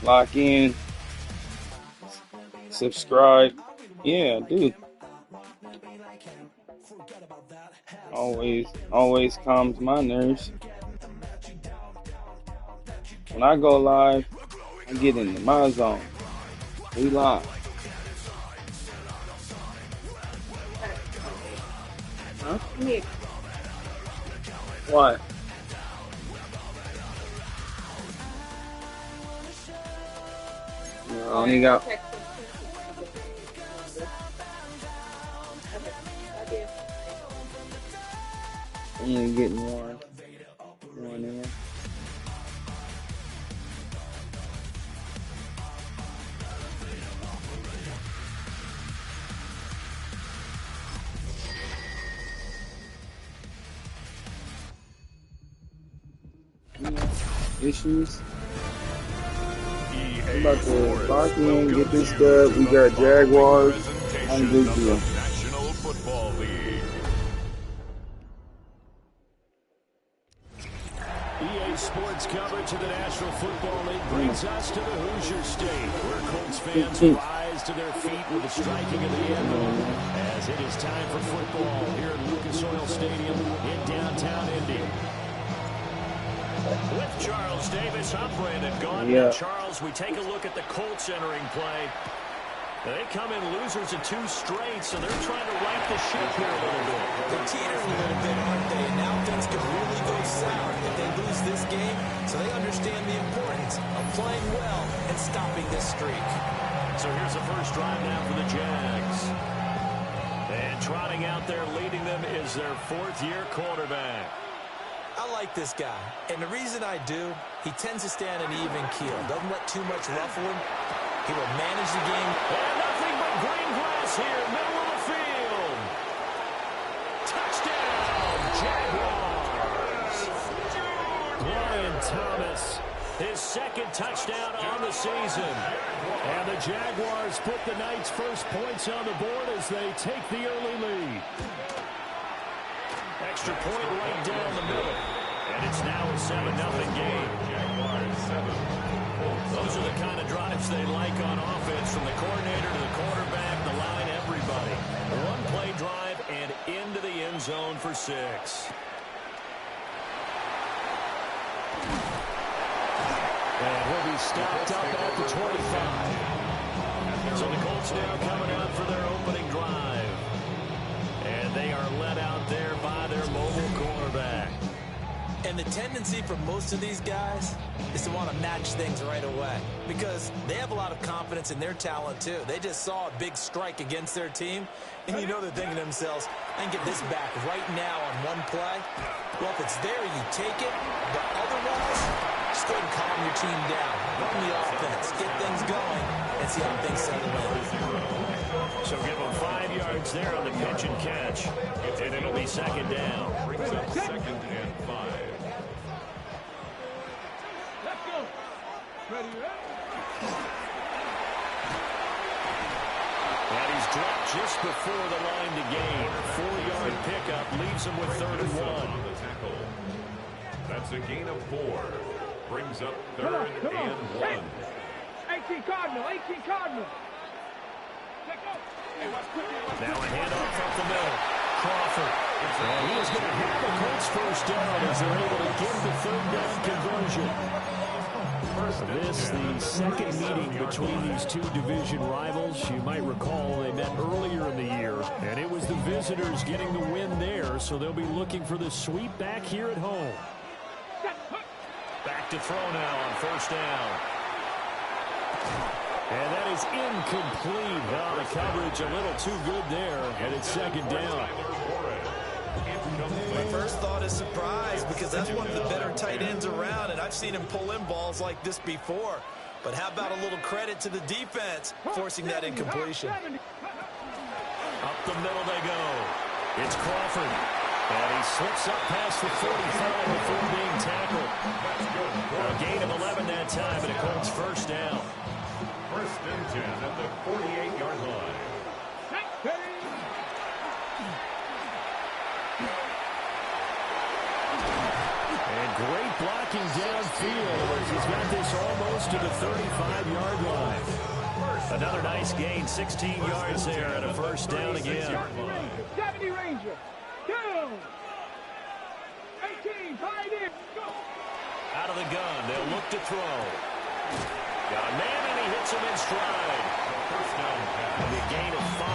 lock in, subscribe. Yeah, dude. Always calms my nerves. When I go live, I get into my zone. We live. Huh? Me. What? No, I only got. Only getting one in. Issues. I'm about to lock in, get this dub. We got Jaguars on big deal. EA Sports coverage of the National Football League brings us to the Hoosier State, where Colts fans rise to their feet with the striking of the anthem, as it is time for football here at Lucas Oil Stadium in downtown Indy. With Charles Davis, I'm Brandon Gaudin. Yeah. Charles, we take a look at the Colts entering play. They come in losers in 2 straight, so they're trying to right the ship here a little bit. They're teetering a little bit, aren't they? And now things could really go sour if they lose this game. So they understand the importance of playing well and stopping this streak. So here's the first drive now for the Jags. And trotting out there leading them is their 4th-year quarterback. I like this guy. And the reason I do, he tends to stand an even keel. Doesn't let too much ruffle him. He will manage the game. And nothing but green grass here, middle of the field. Touchdown, Jaguars. Brian Thomas, his 2nd touchdown on the season. And the Jaguars put the Knights' first points on the board as they take the early lead. Extra point right down the middle. And it's now a 7-0 game. Jaguars 7. Those are the kind of drives they like on offense, from the coordinator to the quarterback, the line, everybody. One play drive and into the end zone for 6. And he'll be stopped up at the 25. So the Colts now coming out for their opening drive. And they are led out there by their mobile quarterback. And the tendency for most of these guys is to want to match things right away, because they have a lot of confidence in their talent too. They just saw a big strike against their team, and you know they're thinking to themselves, I can get this back right now on one play. Well, if it's there, you take it, but otherwise, just go ahead and calm your team down. Run the offense, get things going, and see how things settle in. So give them 5 yards there on the pitch and catch, and it'll be 2nd down. Brings up 2nd and 5. Ready, And he's dropped just before the line to gain. 4-yard pickup leaves him with 3rd and 1. That's a gain of 4. Brings up 3rd and 1. 18 Cardinal, 18 Cardinal. Now a handoff up the middle. Crawford. And he is going to have a Colts first down as they're able to get the 3rd down conversion. This, the 2nd meeting between these 2 division rivals. You might recall they met earlier in the year, and it was the visitors getting the win there, so they'll be looking for the sweep back here at home. Back to throw now on 1st down. And that is incomplete. Oh, the coverage a little too good there, and it's 2nd down. My first thought is surprise, because that's one of the better tight ends around, and I've seen him pull in balls like this before. But how about a little credit to the defense forcing that incompletion? Up the middle they go. It's Crawford. And he slips up past the 45 before being tackled. A gain of 11 that time, and a Colts first down. 1st and 10 at the 48-yard line. And great blocking downfield as he's got get this almost to the 35-yard line. Another nice gain, 16 yards there, and a first down again. 70 Ranger. 2. 18. Pioneer. Go. Out of the gun, they'll look to throw. Got a man, and he hits him in stride. First down pass. A gain of 5.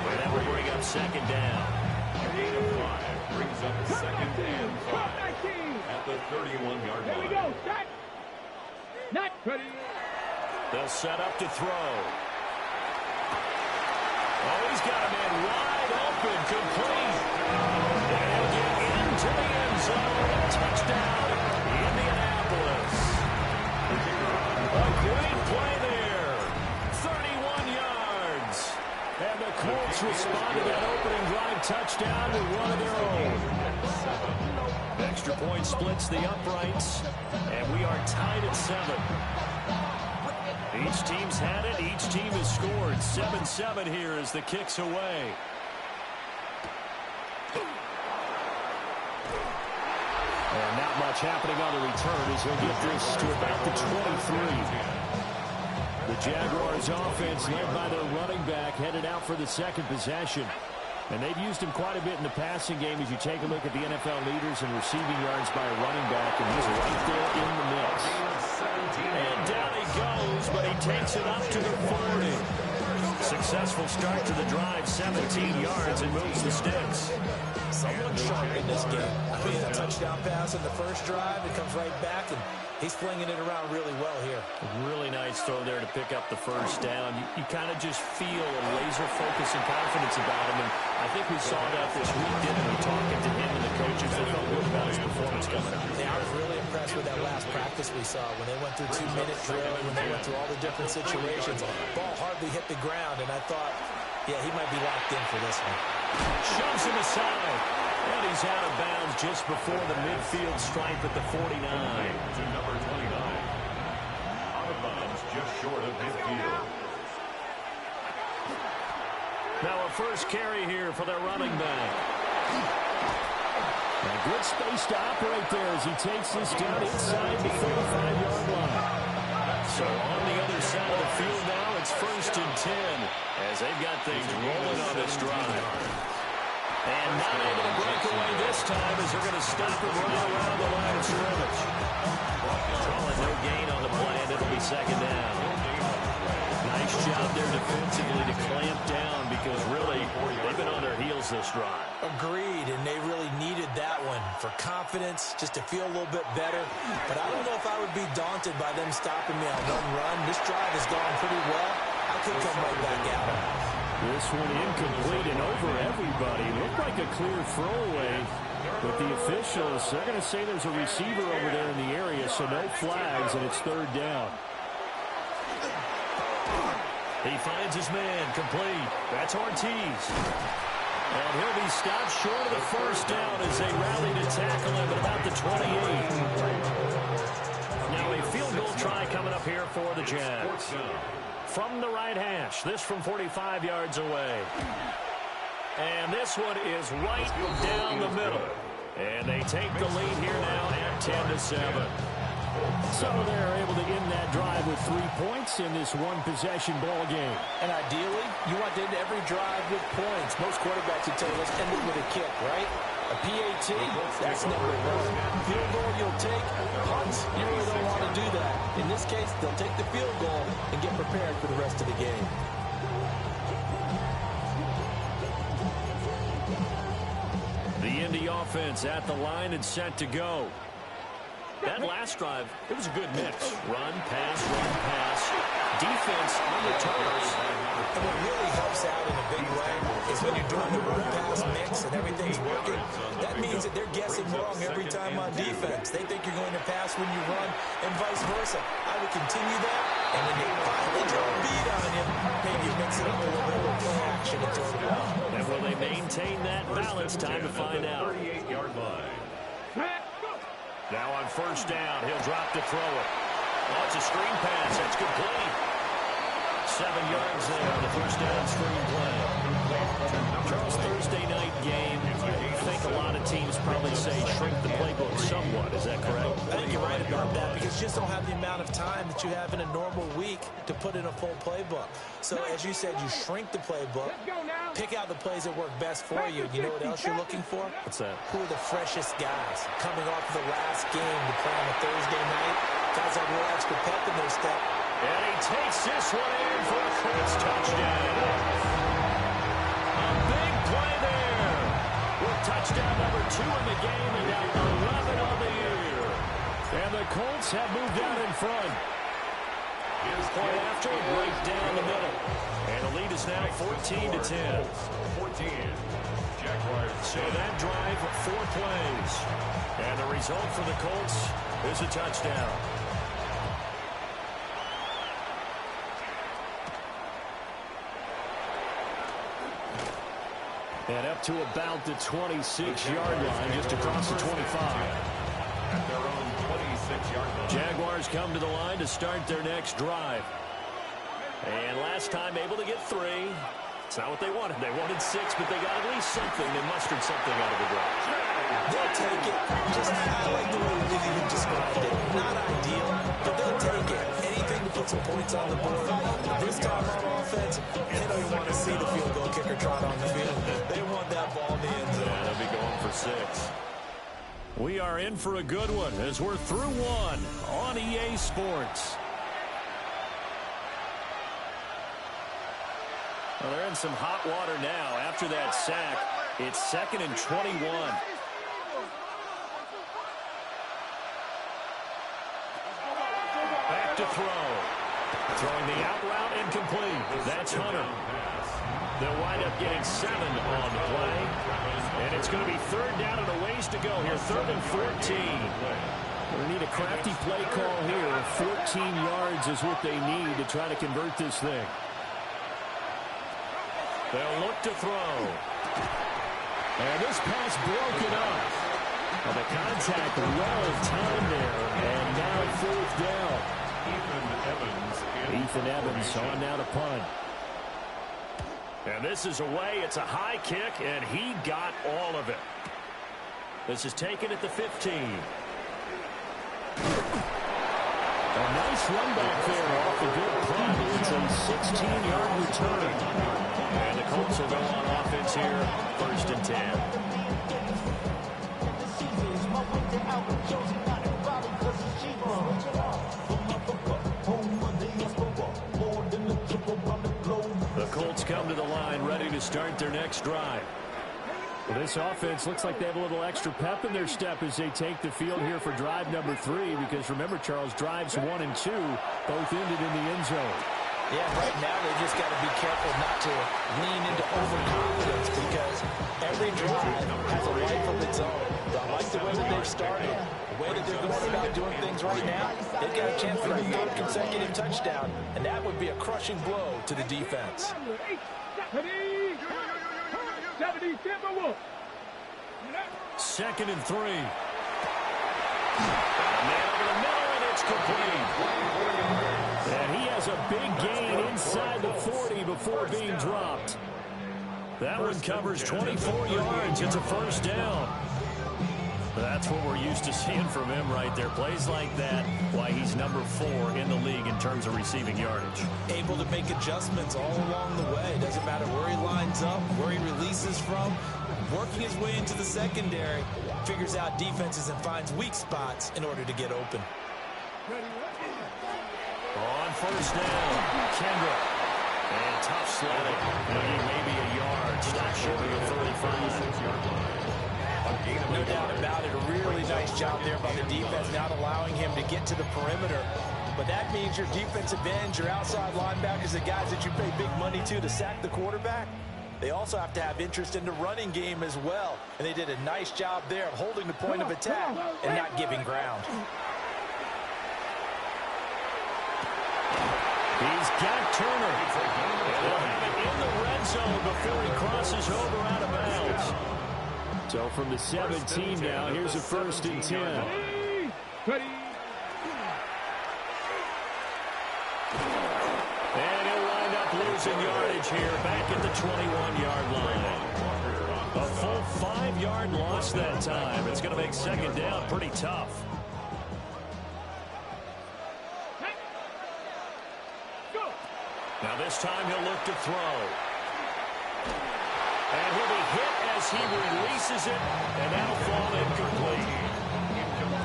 And that will bring up second down. A gain of 5 brings up second and 5 at the 31-yard line. There we go. Set. Not ready. They'll set up to throw. Oh, he's got a man wide open, complete. And he'll get into the end zone. Touchdown, Indianapolis. A great play there. 31 yards. And the Colts respond to that opening drive touchdown with one of their own. Extra point splits the uprights, and we are tied at 7. Each team's had it. Each team has scored. 7-7 here as the kick's away. And not much happening on the return as he'll get this to about the 23. The Jaguars offense led by their running back headed out for the second possession. And they've used him quite a bit in the passing game as you take a look at the NFL leaders in receiving yards by a running back, and he's right there in the mix. And down he goes, but he takes it up to the 40. Successful start to the drive, 17 yards, and moves the sticks. Someone sharp in this game. I mean, a touchdown pass in the first drive. It comes right back, and he's flinging it around really well here. A really nice throw there to pick up the first down. You kind of just feel a laser focus and confidence about him, and I think we saw that this week, didn't we? Talking to him and the coaches, they felt good about his performance coming out. Yeah, I was really impressed with that last practice we saw when they went through 2-minute drill, when they went through all the different situations. Ball hardly hit the ground, and I thought, yeah, he might be locked in for this one. Shoves him aside, and he's out of bounds just before the midfield stripe at the 49. To number 29. Out of bounds just short of midfield. Now a first carry here for their running back. A good space to operate there as he takes this down inside the 35-yard line. So on the other side of the field now, it's 1st and 10 as they've got things rolling on this drive. And not able to break away this time as they're going to stop it right around the line of scrimmage. Calling no gain on the play, and it'll be second down. Nice job there defensively to clamp down because really they've been on their heels this drive. Agreed, and they really needed that one for confidence, just to feel a little bit better. But I don't know if I would be daunted by them stopping me on one run. This drive has gone pretty well. I could come right back at them. This one incomplete and over everybody. Looked like a clear throwaway. But the officials, they're going to say there's a receiver over there in the area, so no flags, and it's 3rd down. He finds his man, complete. That's Ortiz. And he'll be stopped short of the first down as they rally to tackle him at about the 28. Now a field goal try coming up here for the Jags. From the right hash, this from 45 yards away. And this one is right down the middle. And they take the lead here now at 10-7. So they're able to end that drive with 3 points in this one-possession ball game. And ideally, you want to end every drive with points. Most quarterbacks would tell you, let's end it with a kick, right? A PAT, that's number 1. Field goal you'll take. Punts, you really don't want to do that. In this case, they'll take the field goal and get prepared for the rest of the game. The Indy offense at the line and set to go. That last drive, it was a good mix. Run, pass, defense on the toes. And what really helps out in a big way is when you're doing the run-pass mix and everything's working, that means that they're guessing wrong every time on defense. They think you're going to pass when you run and vice versa. I would continue that, and when they finally draw a beat on you, maybe you mix it up a little bit with play action and throw the ball. And will they maintain that balance? Time to find out. 38-yard line. Now on first down, he'll drop to throw it. Oh, it's a screen pass. That's complete. 7 yards there on the first down screen play. Charles, Thursday night game, I think a lot of teams probably say shrink the playbook somewhat. Is that correct? I think you're right about that because you just don't have the amount of time that you have in a normal week to put in a full playbook. So as you said, you shrink the playbook, pick out the plays that work best for you. You know what else you're looking for? What's that? Who are the freshest guys coming off of the last game to play on a Thursday night? Guys have a little extra pep in their step. And he takes this one in for a Colts touchdown. A big play there. With touchdown number 2 in the game and now 11 on the year. And the Colts have moved out in front. Point after, right down the middle. And the lead is now 14-10. 14. Jaguars. So that drive, 4 plays. And the result for the Colts is a touchdown. And up to about the 26-yard line, just across the 25. At their own 26-yard line. Jaguars come to the line to start their next drive. And last time able to get 3. It's not what they wanted. They wanted 6, but they got at least something. They mustered something out of the drive. They'll take it. Just kind of like the way Vivian described it. Not ideal, but they'll take it. Anything to put some points on the board. This time on offense, they don't even want to see the field goal kicker trot on the field. They want that ball in the end zone. Yeah, they'll be going for 6. We are in for a good one as we're through 1 on EA Sports. Well, they're in some hot water now. After that sack, it's 2nd and 21. Back to throw. Throwing the out route incomplete. That's Hunter. They'll wind up getting 7 on the play. And it's going to be 3rd down and a ways to go here. 3rd and 14. We need a crafty play call here. 14 yards is what they need to try to convert this thing. They'll look to throw. And this pass broken up. Well, the contact well timed there. And now 4th down. Ethan Evans on now to punt. And this is away. It's a high kick, and he got all of it. This is taken at the 15. A nice run back there off a good punt. It's a 16-yard return. And the Colts will go on offense here, 1st and 10. The Colts come to the line, ready to start their next drive. Well, this offense looks like they have a little extra pep in their step as they take the field here for drive number 3. Because remember, Charles, drives 1 and 2 both ended in the end zone. Yeah, right now they just got to be careful not to lean into overconfidence because every drive has a life of its own. I like the way that they've started, the way that they're going about doing things right now. They've got a chance for a 3rd consecutive touchdown, and that would be a crushing blow to the defense. 2nd and 3. Man over the middle, and it's complete. And he has a big gain inside the 40 before being dropped. That one covers 24 yards. It's a 1st down. That's what we're used to seeing from him right there. Plays like that, why he's number 4 in the league in terms of receiving yardage. Able to make adjustments all along the way. Doesn't matter where he lines up, where he releases from. Working his way into the secondary, figures out defenses and finds weak spots in order to get open. On 1st down, Kendrick. And tough sledding. Maybe a yard. Stop short of the 35. No doubt about it. A really nice job there by the defense, not allowing him to get to the perimeter. But that means your defensive ends, your outside linebackers, the guys that you pay big money to sack the quarterback, they also have to have interest in the running game as well. And they did a nice job there of holding the point of attack and not giving ground. He's got Turner. They'll have it in the red zone before he crosses over out of bounds. So from the 17 now, here's a 1st and 10. And he'll line losing yardage here back at the 21-yard line. A full 5-yard loss that time. It's going to make second down pretty tough. Now this time he'll look to throw. And he'll be hit as he releases it, and that'll fall incomplete.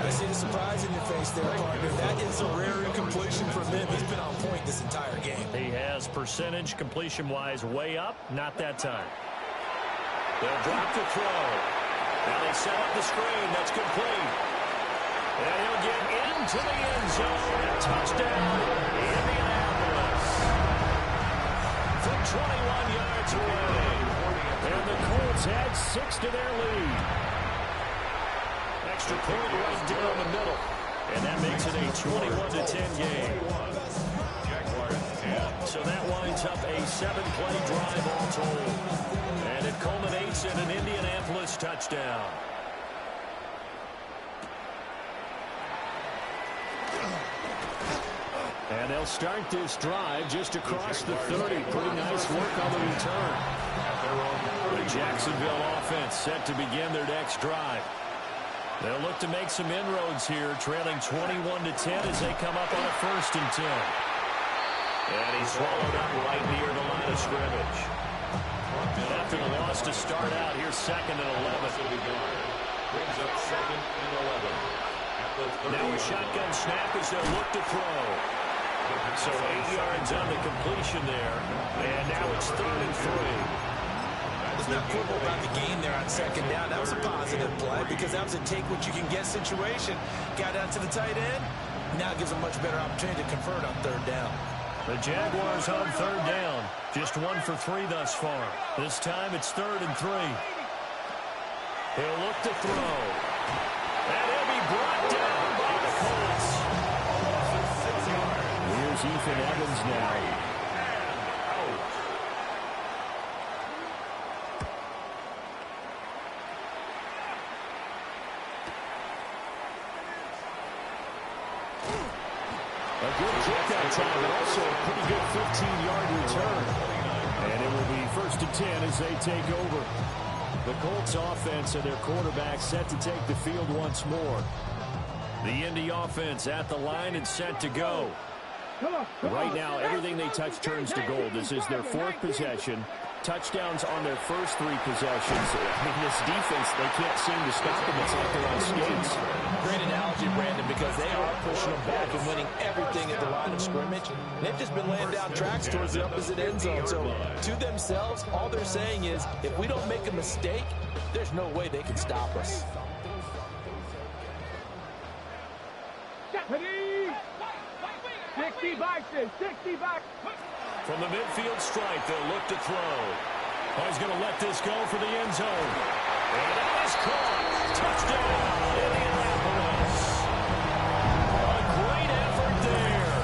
I see the surprise in your face there, partner. That is a rare incompletion from him. He's been on point this entire game. He has percentage completion-wise way up. Not that time. They'll drop the throw. Now they set up the screen. That's complete. And he'll get into the end zone. A touchdown, Indianapolis. From 21 yards away. And the Colts add 6 to their lead. Extra point right down the middle. And that makes it a 21-10 game. So that winds up a 7-play drive all told. And it culminates in an Indianapolis touchdown. And they'll start this drive just across the 30. Pretty nice work on the return. The Jacksonville offense set to begin their next drive. They'll look to make some inroads here, trailing 21-10 as they come up on a 1st and 10. And he's swallowed up right near the line of scrimmage. And after the loss to start out, here's 2nd and 11. Brings up 2nd and 11. Now a shotgun snap as they'll look to throw. So 8 yards on the completion there. And now it's 3rd and 3. Let's not quibble about the game there on 2nd down. That was a positive play because that was a take-what-you-can-get situation. Got out to the tight end. Now gives a much better opportunity to convert on 3rd down. The Jaguars on 3rd down. Just 1 for 3 thus far. This time it's 3rd and 3. He'll look to throw. And he'll be brought down by the Colts. Here's Ethan Evans now. A good kick that time, but also a pretty good 15-yard return. And it will be 1st and 10 as they take over. The Colts offense and their quarterback set to take the field once more. The Indy offense at the line and set to go. Right now, everything they touch turns to gold. This is their 4th possession. Touchdowns on their first 3 possessions. I mean, this defense, they can't seem to stop them. It's like they're on skates. Great analogy, Brandon, because they are pushing them back and winning everything at the line of scrimmage. They've just been laying down tracks towards the opposite end zone. So to themselves, all they're saying is, if we don't make a mistake, there's no way they can stop us. 60 boxes, 60 boxes. From the midfield stripe, they'll look to throw. Oh, he's going to let this go for the end zone. And that is caught. Touchdown, Indianapolis. A great effort there.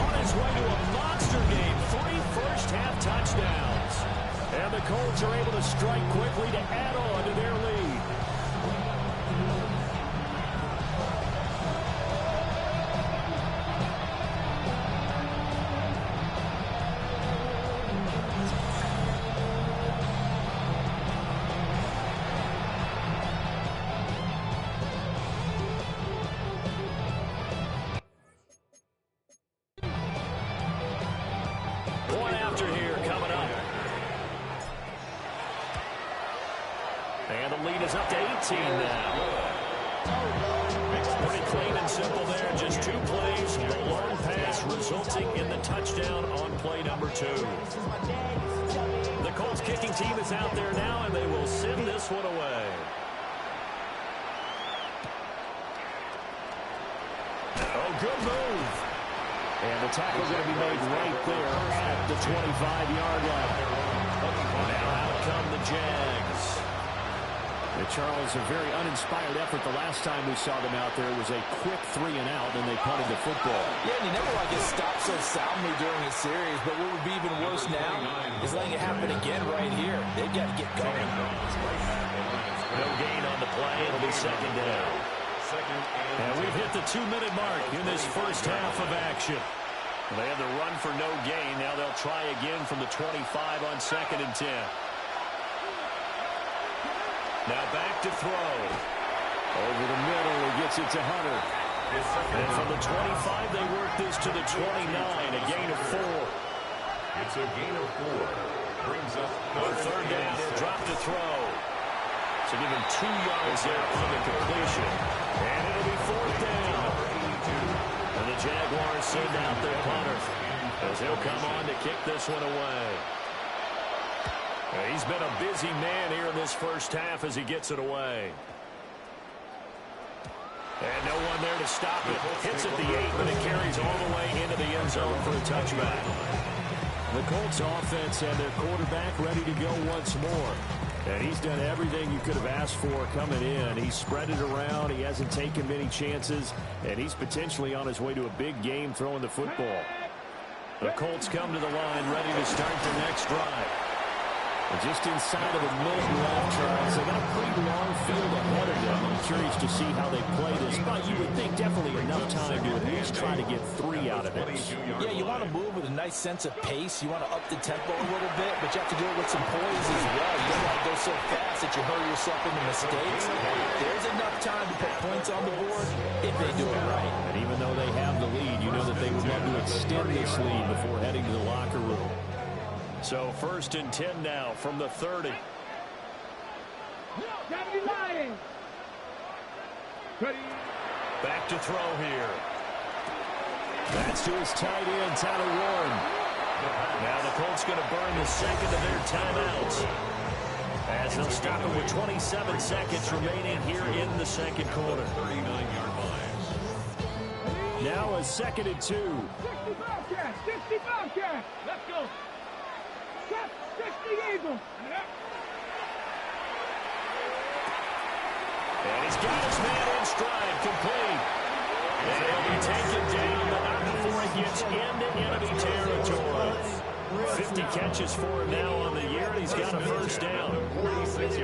On his way to a monster game. 3 first-half touchdowns. And the Colts are able to strike quickly to add on to their lead. And the lead is up to 18 now. Pretty clean and simple there. Just 2 plays. The long pass resulting in the touchdown on play number 2. The Colts kicking team is out there now, and they will send this one away. Oh, good move. And the tackle going to be made right there at the 25-yard line. Now out come the Jags. Charles, a very uninspired effort the last time we saw them out there. It was a quick 3-and-out, and they punted the football. Yeah, and he never like gets stopped so soundly during a series, but what would be even worse now is letting it happen again right here. They've got to get going. No gain on the play. It'll be 2nd down. And we've hit the 2-minute mark in this first half of action. They had the run for no gain. Now they'll try again from the 25 on 2nd and 10. Now back to throw. Over the middle, he gets it to Hunter. And from the 25, they work this to the 29, a gain of 4. It's a gain of 4. Brings up On 3rd down, he'll drop to throw. So give him 2 yards there on the completion. And it'll be 4th down. And the Jaguars send out their punter as he'll come on to kick this one away. He's been a busy man here in this first half as he gets it away. And no one there to stop it. Hits at the 8, but it carries all the way into the end zone for a touchback. The Colts offense and their quarterback ready to go once more. And he's done everything you could have asked for coming in. He's spread it around. He hasn't taken many chances. And he's potentially on his way to a big game throwing the football. The Colts come to the line ready to start their next drive. Just inside of a minute left, Charles. They got a pretty long field ahead of them. I'm curious to see how they play this, but you would think definitely enough time to at least try to get 3 out of this. Yeah, you want to move with a nice sense of pace. You want to up the tempo a little bit, but you have to do it with some poise as well. You don't want to go so fast that you hurry yourself into mistakes. There's enough time to put points on the board if they do it right. And even though they have the lead, you know that they would love to extend this lead before heading to the locker room. So 1st and 10 now from the 30. Back to throw here. That's to his tight end, Tyler Warren. Now the Colts going to burn the second of their timeouts, as they'll stop it with 27 seconds remaining here in the second quarter. 39-yard line. Now a 2nd and 2. 60 Bobcats! 60 Bobcats! Let's go! 60 Eagles! And he's got his man in stride, complete. And he'll be taken down, but not before he gets into enemy territory. 50 catches for him now on the year, and he's got a first down.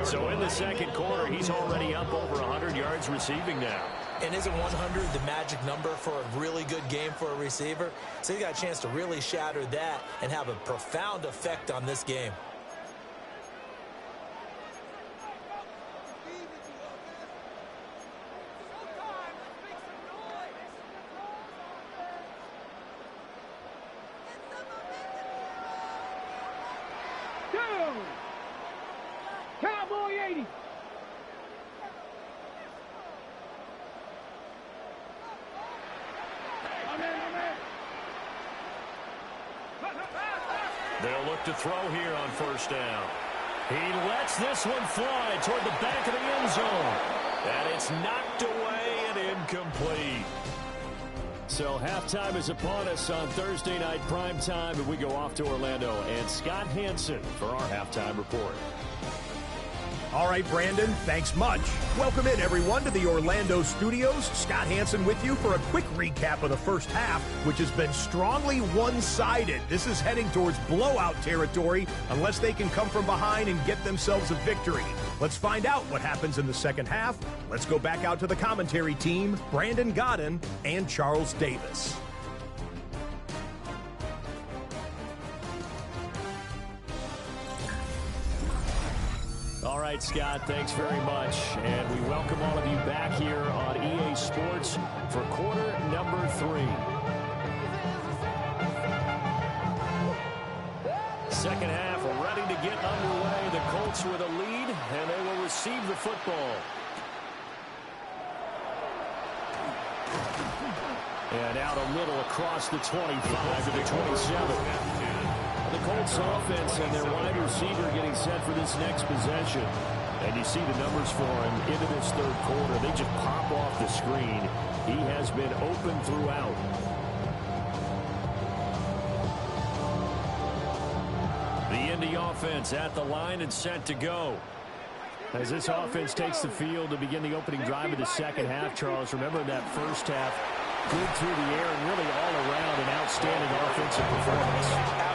So in the second quarter, he's already up over 100 yards receiving now. And isn't 100 the magic number for a really good game for a receiver? So he got a chance to really shatter that and have a profound effect on this game. Cowboy 80! They'll look to throw here on 1st down. He lets this one fly toward the back of the end zone. And it's knocked away and incomplete. So halftime is upon us on Thursday night primetime, and we go off to Orlando. And Scott Hansen for our halftime report. All right, Brandon, thanks much. Welcome in, everyone, to the Orlando studios. Scott Hansen with you for a quick recap of the first half, which has been strongly one-sided. This is heading towards blowout territory unless they can come from behind and get themselves a victory. Let's find out what happens in the second half. Let's go back out to the commentary team, Brandon Godden and Charles Davis. All right, Scott, thanks very much. And we welcome all of you back here on EA Sports for quarter number 3. Second half ready to get underway. The Colts with a lead, and they will receive the football. And out a little across the 25 to the 27. The Colts offense and their wide receiver getting set for this next possession. And you see the numbers for him into this third quarter. They just pop off the screen. He has been open throughout. The Indy offense at the line and set to go. As this offense takes the field to begin the opening drive of the second half, Charles, remember that first half, good through the air and really all around an outstanding offensive performance.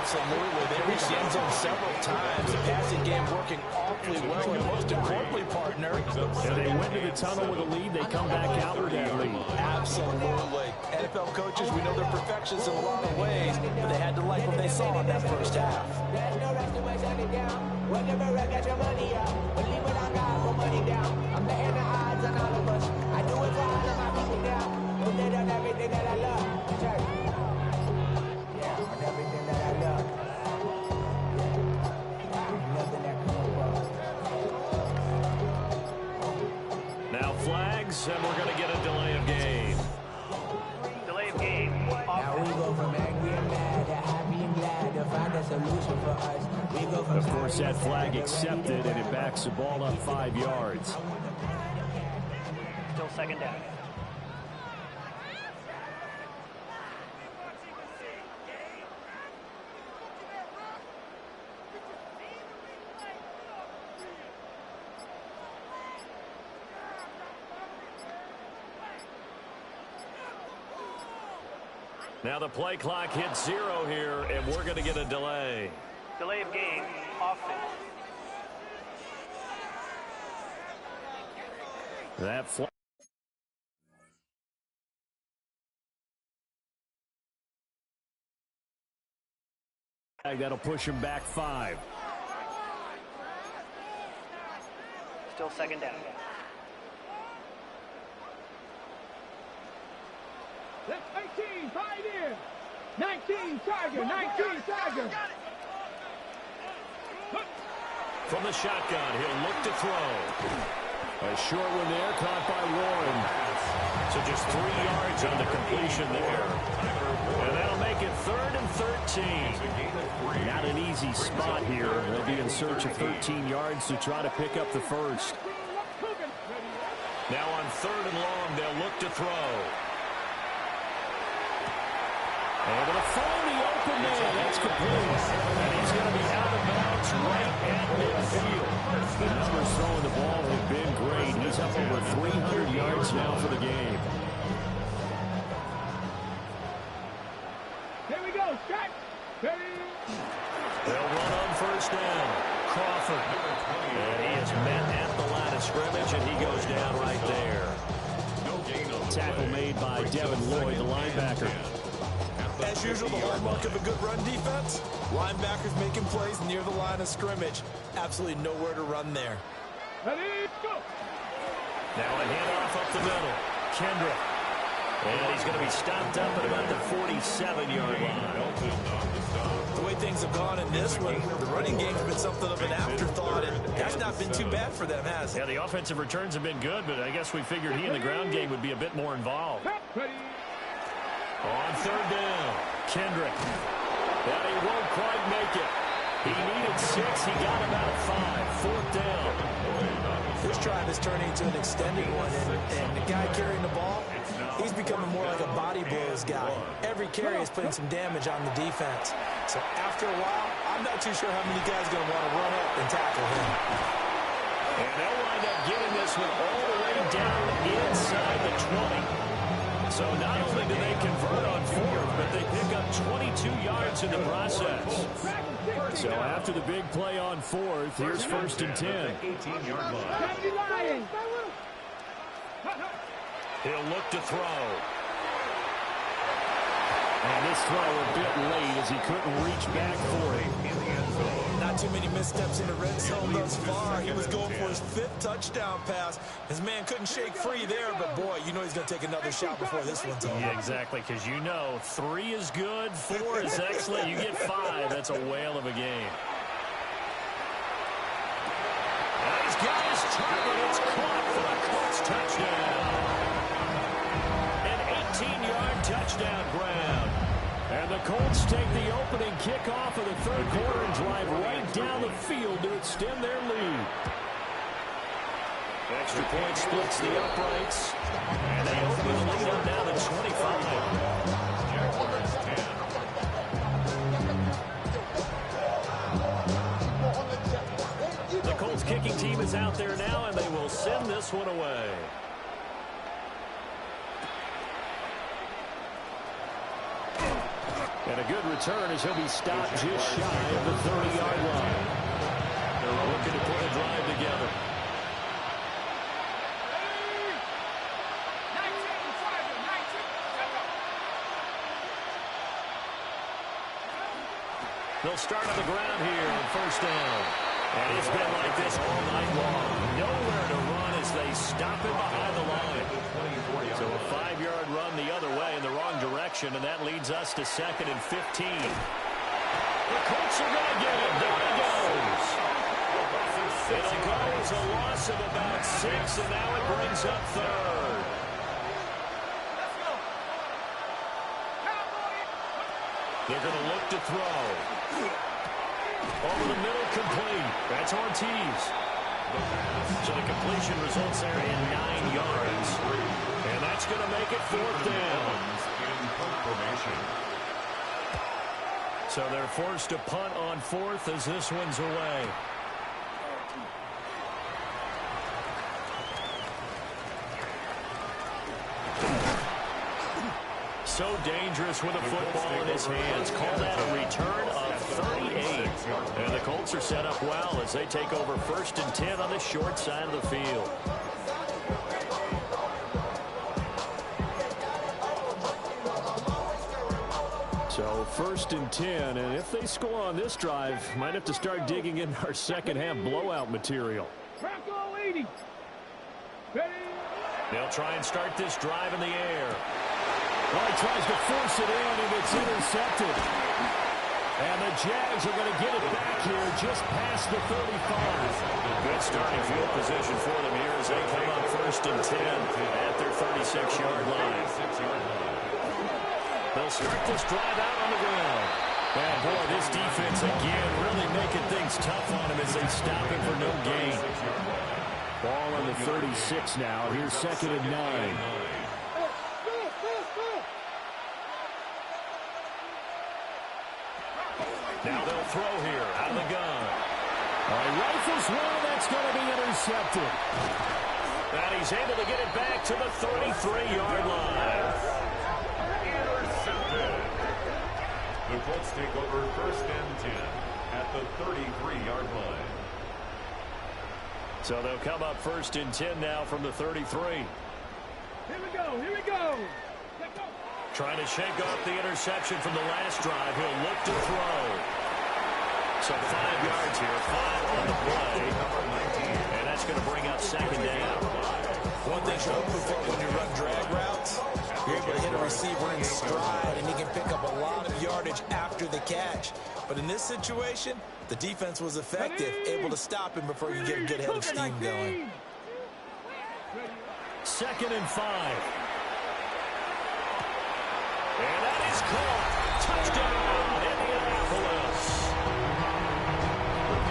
Absolutely. They reached the end zone several times. The passing game working awfully well. And most importantly, partner, and they went to the tunnel with a lead. They come back out with that lead. Absolutely. NFL coaches, we know they're perfectionists in a lot of ways, but they had to like what they saw in that first half. Now flags, and we're going to get a delay of game. Delay of game. Now we go from angry and mad to happy and glad to find a solution for us. We go from of course, that flag accepted, and it backs the ball up 5 yards. Still second down. Now the play clock hits 0 here, and we're going to get a delay. Delay of game. Offense. That flag. That'll push him back 5. Still second down. That's 18, Pioneer. 19, Tiger. 19, Tiger. From the shotgun, he'll look to throw. A short one there, caught by Warren. So just 3 yards on the completion there. And that'll make it 3rd and 13. Not an easy spot here. They'll be in search of 13 yards to try to pick up the first. Now on 3rd and long, they'll look to throw. Able to find the open man. That's complete. And he's going to be out of bounds right at midfield. The numbers throwing the ball have been great. He's up over 300 yards now for the game. Here we go, Scott. They'll run on 1st down. Crawford. And he is met at the line of scrimmage, and he goes down right there. Tackle made by Devin Lloyd, the linebacker. As usual, the hallmark of a good run defense, linebackers making plays near the line of scrimmage. Absolutely nowhere to run there. Ready, go. Now a handoff up the middle. Kendrick. And he's going to be stopped up at about the 47-yard line. The way things have gone in this one, the running game's been something of an afterthought, and that's not been too bad for them, has it? Yeah, the offensive returns have been good, but I guess we figured he in the ground game would be a bit more involved. Ready. On 3rd down, Kendrick. But he won't quite make it. He needed 6. He got about 5. 4th down. This drive is turning into an extended one, and the guy carrying the ball, he's becoming more like a body blows guy. Every carry is putting some damage on the defense. So after a while, I'm not too sure how many guys are going to want to run up and tackle him. And they'll wind up getting this one all the way down inside the 20. So not only do they convert on 4th, but they pick up 22 yards in the process. So after the big play on 4th, here's 1st and 10. 18-yard line. He'll look to throw. And this throw a bit late as he couldn't reach back for it. Not too many missteps in the red zone thus far. He was going for his 5th touchdown pass. His man couldn't shake free there, but boy, you know he's going to take another shot before this one's over. Yeah, exactly, because you know 3 is good, 4 is excellent. You get 5, that's a whale of a game. And he's got his target. It's caught for the Colts touchdown. An 18-yard touchdown grab. And the Colts take the opening kickoff of the 3rd quarter and drive right down the field to extend their lead. Extra point splits the uprights. And they open the lead up now to 25. The Colts kicking team is out there now, and they will send this one away. And a good return as he'll be stopped just shy of the 30-yard line. They're looking to put a drive together. They'll start on the ground here on first down. And it's been like this all night long. Nowhere to run as they stop it behind the line. So a 5-yard run the other way in the wrong direction, and that leads us to 2nd and 15. The Colts are going to get him. There he goes. It'll go as a loss of about 6, and now it brings up 3rd. They're going to look to throw. Over the middle, complete. That's Ortiz. So the completion results there in 9 yards. And that's going to make it 4th down. So they're forced to punt on 4th as this one's away. So dangerous with a football in his hands. Call that a return of 38. And the Colts are set up well as they take over 1st and 10 on the short side of the field. So 1st and 10, and if they score on this drive, might have to start digging in our second half blowout material. They'll try and start this drive in the air. Well, he tries to force it in, and it's intercepted. And the Jags are going to get it back here just past the 35. Good starting field position for them here as they come up 1st and 10 at their 36-yard line. They'll start this drive out on the ground. And, boy, this defense, again, really making things tough on him as they stop him for no gain. Ball on the 36 now. Here's 2nd and 9. Now they'll throw here out of the gun. All right, rifles one, that's going to be intercepted. And he's able to get it back to the 33-yard line. Intercepted. The Colts take over 1st and 10 at the 33-yard line. So they'll come up 1st and 10 now from the 33. Here we go, here we go. Trying to shake off the interception from the last drive. He'll look to throw. So 5 yards here, 5 on the play. And that's going to bring up 2nd down. One thing to look for when you run drag routes, you're able to hit a receiver in stride, and he can pick up a lot of yardage after the catch. But in this situation, the defense was effective, able to stop him before you get a good head of steam going. 2nd and 5. And that is caught. Touchdown, Indianapolis.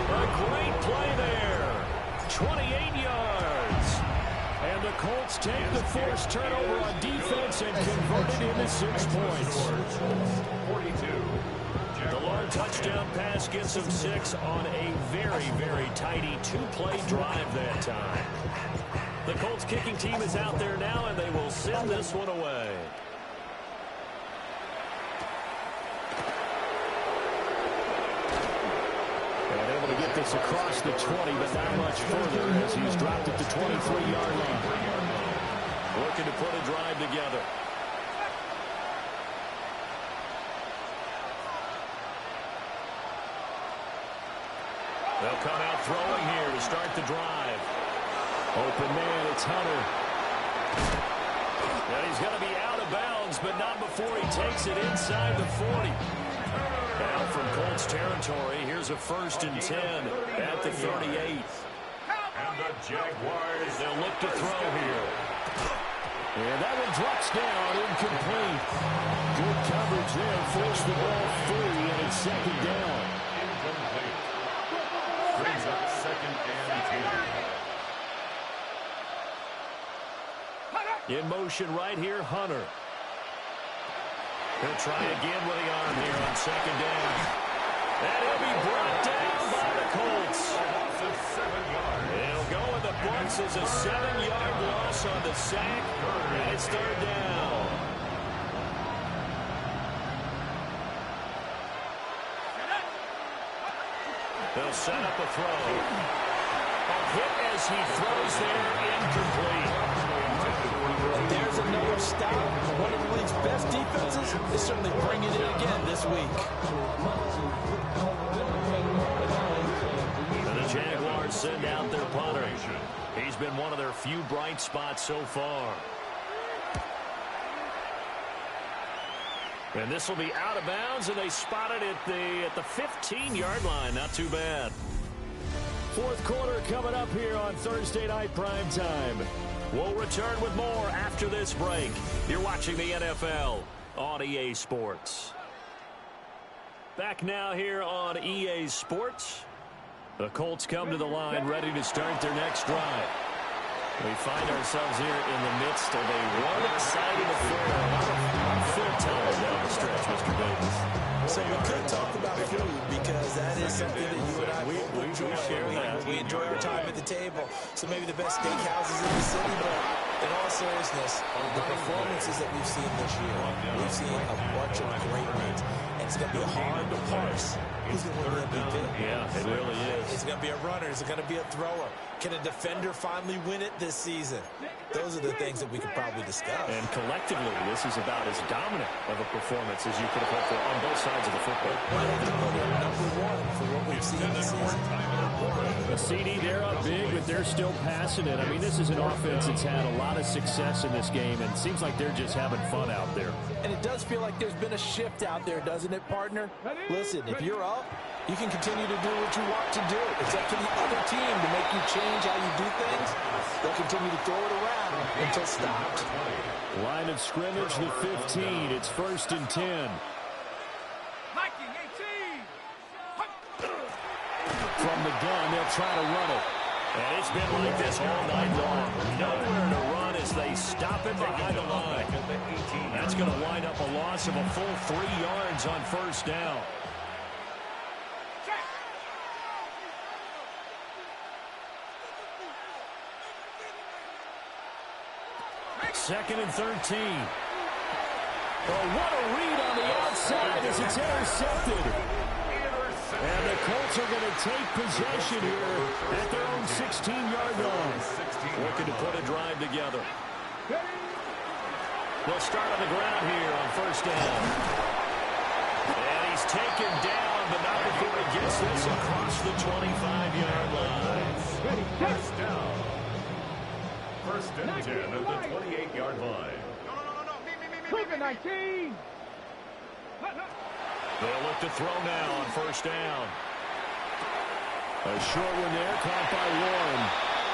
A great play there. 28 yards. And the Colts take the forced turnover on defense and convert it into 6 points. 42. The long touchdown pass gets them 6 on a very, very tidy 2-play drive that time. The Colts kicking team is out there now, and they will send this one away. To get this across the 20, but not much further as he's dropped at the 23-yard line. Looking to put a drive together. They'll come out throwing here to start the drive. Open man, it's Hunter. And he's going to be out of bounds, but not before he takes it inside the 40. Now from Colts territory, here's a 1st and 10 at the 38. And the Jaguars, they'll look to throw here. And that one drops down, incomplete. Good coverage there, forced the ball free, and it's 2nd down. Incomplete. Brings up 2nd and 10. In motion right here, Hunter. He'll try again with the arm here on 2nd down. And he'll be brought down by the Colts. It'll go in the books as a 7-yard loss on the sack. And it's 3rd down. They'll set up a throw. A hit as he throws there, incomplete. There's another stop. One of the league's best defenses is certainly bringing it again this week. And the Jaguars send out their punter. He's been one of their few bright spots so far. And this will be out of bounds, and they spot it at the 15-yard line. Not too bad. Fourth quarter coming up here on Thursday Night Prime Time. We'll return with more after this break. You're watching the NFL on EA Sports. Back now here on EA Sports. The Colts come to the line ready to start their next drive. We find ourselves here in the midst of a one-sided affair. Full time down the stretch, Mr. Davis. So we could talk about food because that is something that you and I both enjoy. We enjoy our time at the table. So maybe the best steakhouses in the city, but in all seriousness, the performances that we've seen this year, we've seen a bunch of great ones. And it's going to be hard to parse who's going to win the MVP. Yeah, it really is. Is it going to be a runner? Is it going to be a thrower? Can a defender finally win it this season? Those are the things that we could probably discuss. And collectively, this is about as dominant of a performance as you could have hoped for on both sides of the football. Well, they can put in number one for what we've seen this season. The CD, they're up big, but they're still passing it. I mean, this is an offense that's had a lot of success in this game, and it seems like they're just having fun out there. And it does feel like there's been a shift out there, doesn't it, partner? Listen, if you're up, you can continue to do what you want to do. It's up to the other team to make you change how you do things. They'll continue to throw it around until stopped. Line of scrimmage, the 15. It's 1st and 10. From the gun, they'll try to run it. And it's been like this all night long. Nowhere to run as they stop it behind the line. That's going to wind up a loss of a full 3 yards on 1st down. Second and 13. Oh, what a read on the outside as it's intercepted. And the Colts are going to take possession here at their own 16-yard line. Looking to put a drive together. They'll start on the ground here on 1st down. And he's taken down, but not before he gets this across the 25-yard line. First down. 1st and 10 at the 28-yard line. Cleveland 19. They'll look to throw now on 1st down. A short one there, caught by Warren.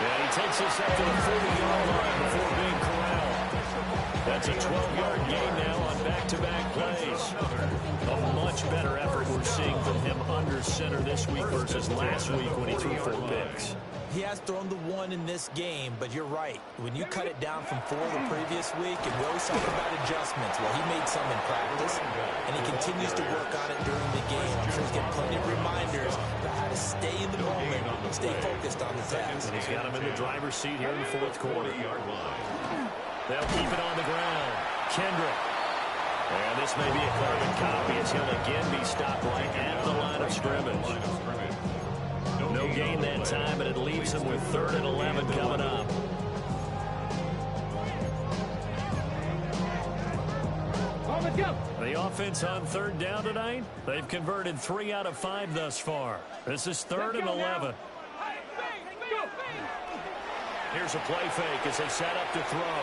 And he takes this up to the 40-yard line before being corralled. That's a 12-yard gain now on back-to-back plays. A much better effort we're seeing from him under center this week versus last week when he threw 4 picks. He has thrown the 1 in this game, but you're right. When you cut it down from 4 the previous week, and we always talk about adjustments. Well, he made some in practice, and he continues to work on it during the game. I'm sure he's getting plenty of reminders about how to stay in the moment, stay focused on the task. And he's got him in the driver's seat here in the 4th quarter. They'll keep it on the ground. Kendrick. And this may be a carbon copy as he'll again be stopped right at the line of scrimmage. No gain that time, and it leaves him with 3rd and 11 coming up. The offense on 3rd down tonight, they've converted 3 out of 5 thus far. This is 3rd and 11. Here's a play fake as they set up to throw.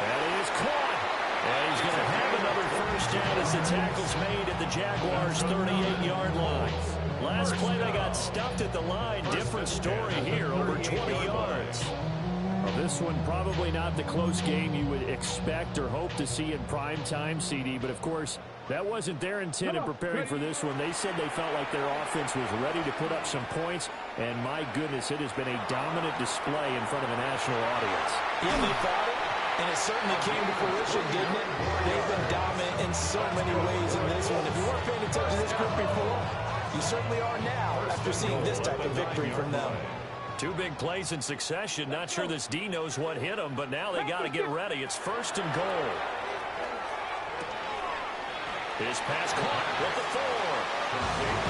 And he is caught. And he's going to have another 1st down as the tackle's made at the Jaguars' 38-yard line. Last play, they got stuffed at the line. Different story here, over 20 yards. Well, this one probably not the close game you would expect or hope to see in prime time, CD. But, of course, that wasn't their intent in preparing for this one. They said they felt like their offense was ready to put up some points. And, my goodness, it has been a dominant display in front of a national audience. Yeah, they thought it. And it certainly came to fruition, didn't it? They've been dominant in so many ways in this one. If you weren't paying attention to this group before, you certainly are now after seeing this type of victory from them. 2 big plays in succession. Not sure this D knows what hit them, but now they got to get ready. It's 1st and goal. His pass caught with the 4.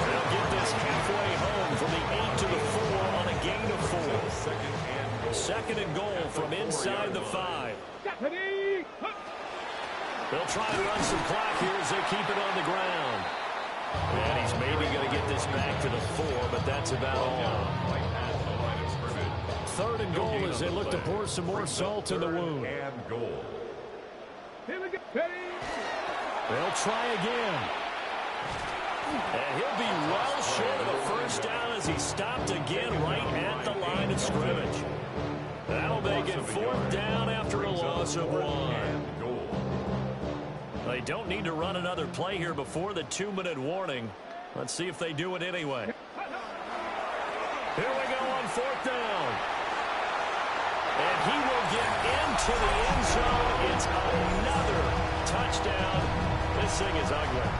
They'll get this halfway home from the 8 to the 4 on a gain of 4. Second and goal from inside the 5. They'll try to run some clock here as they keep it on the ground. And he's maybe going to get this back to the 4, but that's about all. Third and goal as they look to pour some more salt in the wound. They'll try again. And he'll be well short of a first down as he stopped again right at the line of scrimmage. That'll make it 4th down after a loss of 1. They don't need to run another play here before the 2-minute warning. Let's see if they do it anyway. Here we go on 4th down. And he will get into the end zone. It's another touchdown. This thing is ugly.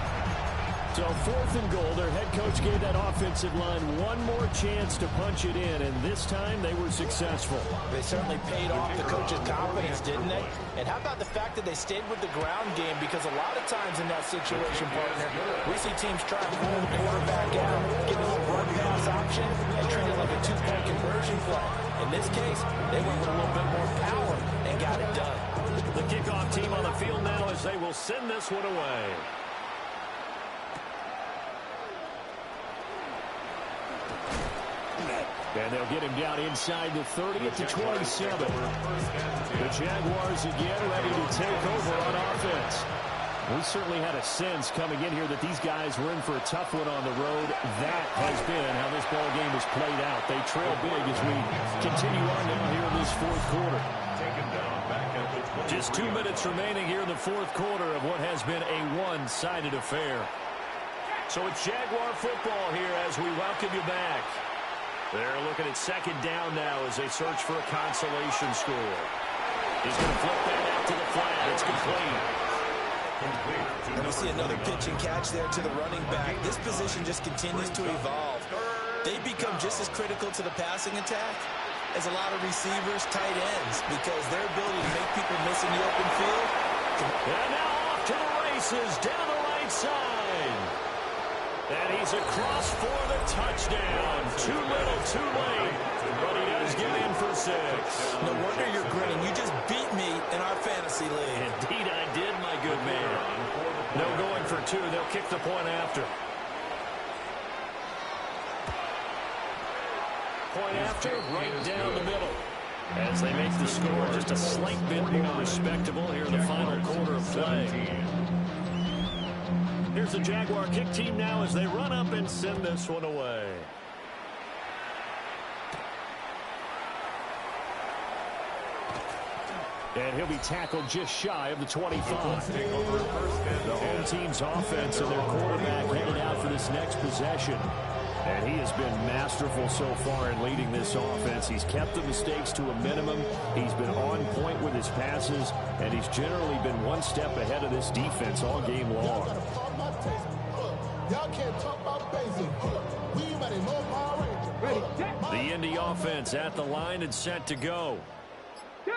So 4th and goal, their head coach gave that offensive line one more chance to punch it in, and this time they were successful. They certainly paid off the coach's confidence, didn't they? And how about the fact that they stayed with the ground game? Because a lot of times in that situation, partner, we see teams try to pull the quarterback out, give him a run-pass option, and treat it like a 2-point conversion play. In this case, they went with a little bit more power and got it done. The kickoff team on the field now as they will send this one away. And they'll get him down inside the 30 at the 27. The Jaguars again ready to take over on offense. We certainly had a sense coming in here that these guys were in for a tough one on the road. That has been how this ball game has played out. They trail big as we continue on now here in this 4th quarter. Just 2 minutes remaining here in the 4th quarter of what has been a one-sided affair. So it's Jaguar football here as we welcome you back. They're looking at 2nd down now as they search for a consolation score. He's going to flip that out to the flat. It's complete. And we see another pitch and catch there to the running back. This position just continues to evolve. They become just as critical to the passing attack as a lot of receivers, tight ends, because their ability to make people miss in the open field. And now off to the races down the right side. And he's across for the touchdown. Too little, too late. But he does get in for 6. No wonder you're grinning. You just beat me in our fantasy league. Indeed I did, my good man. No going for 2. They'll kick the point after. Point after, right down the middle. As they make the score just a slight bit more respectable here in the final quarter of play. Here's the Jaguar kick team now as they run up and send this one away. And he'll be tackled just shy of the 25. The home team's offense and their quarterback headed out for this next possession. And he has been masterful so far in leading this offense. He's kept the mistakes to a minimum. He's been on point with his passes, and he's generally been one step ahead of this defense all game long. The Indy offense at the line and set to go.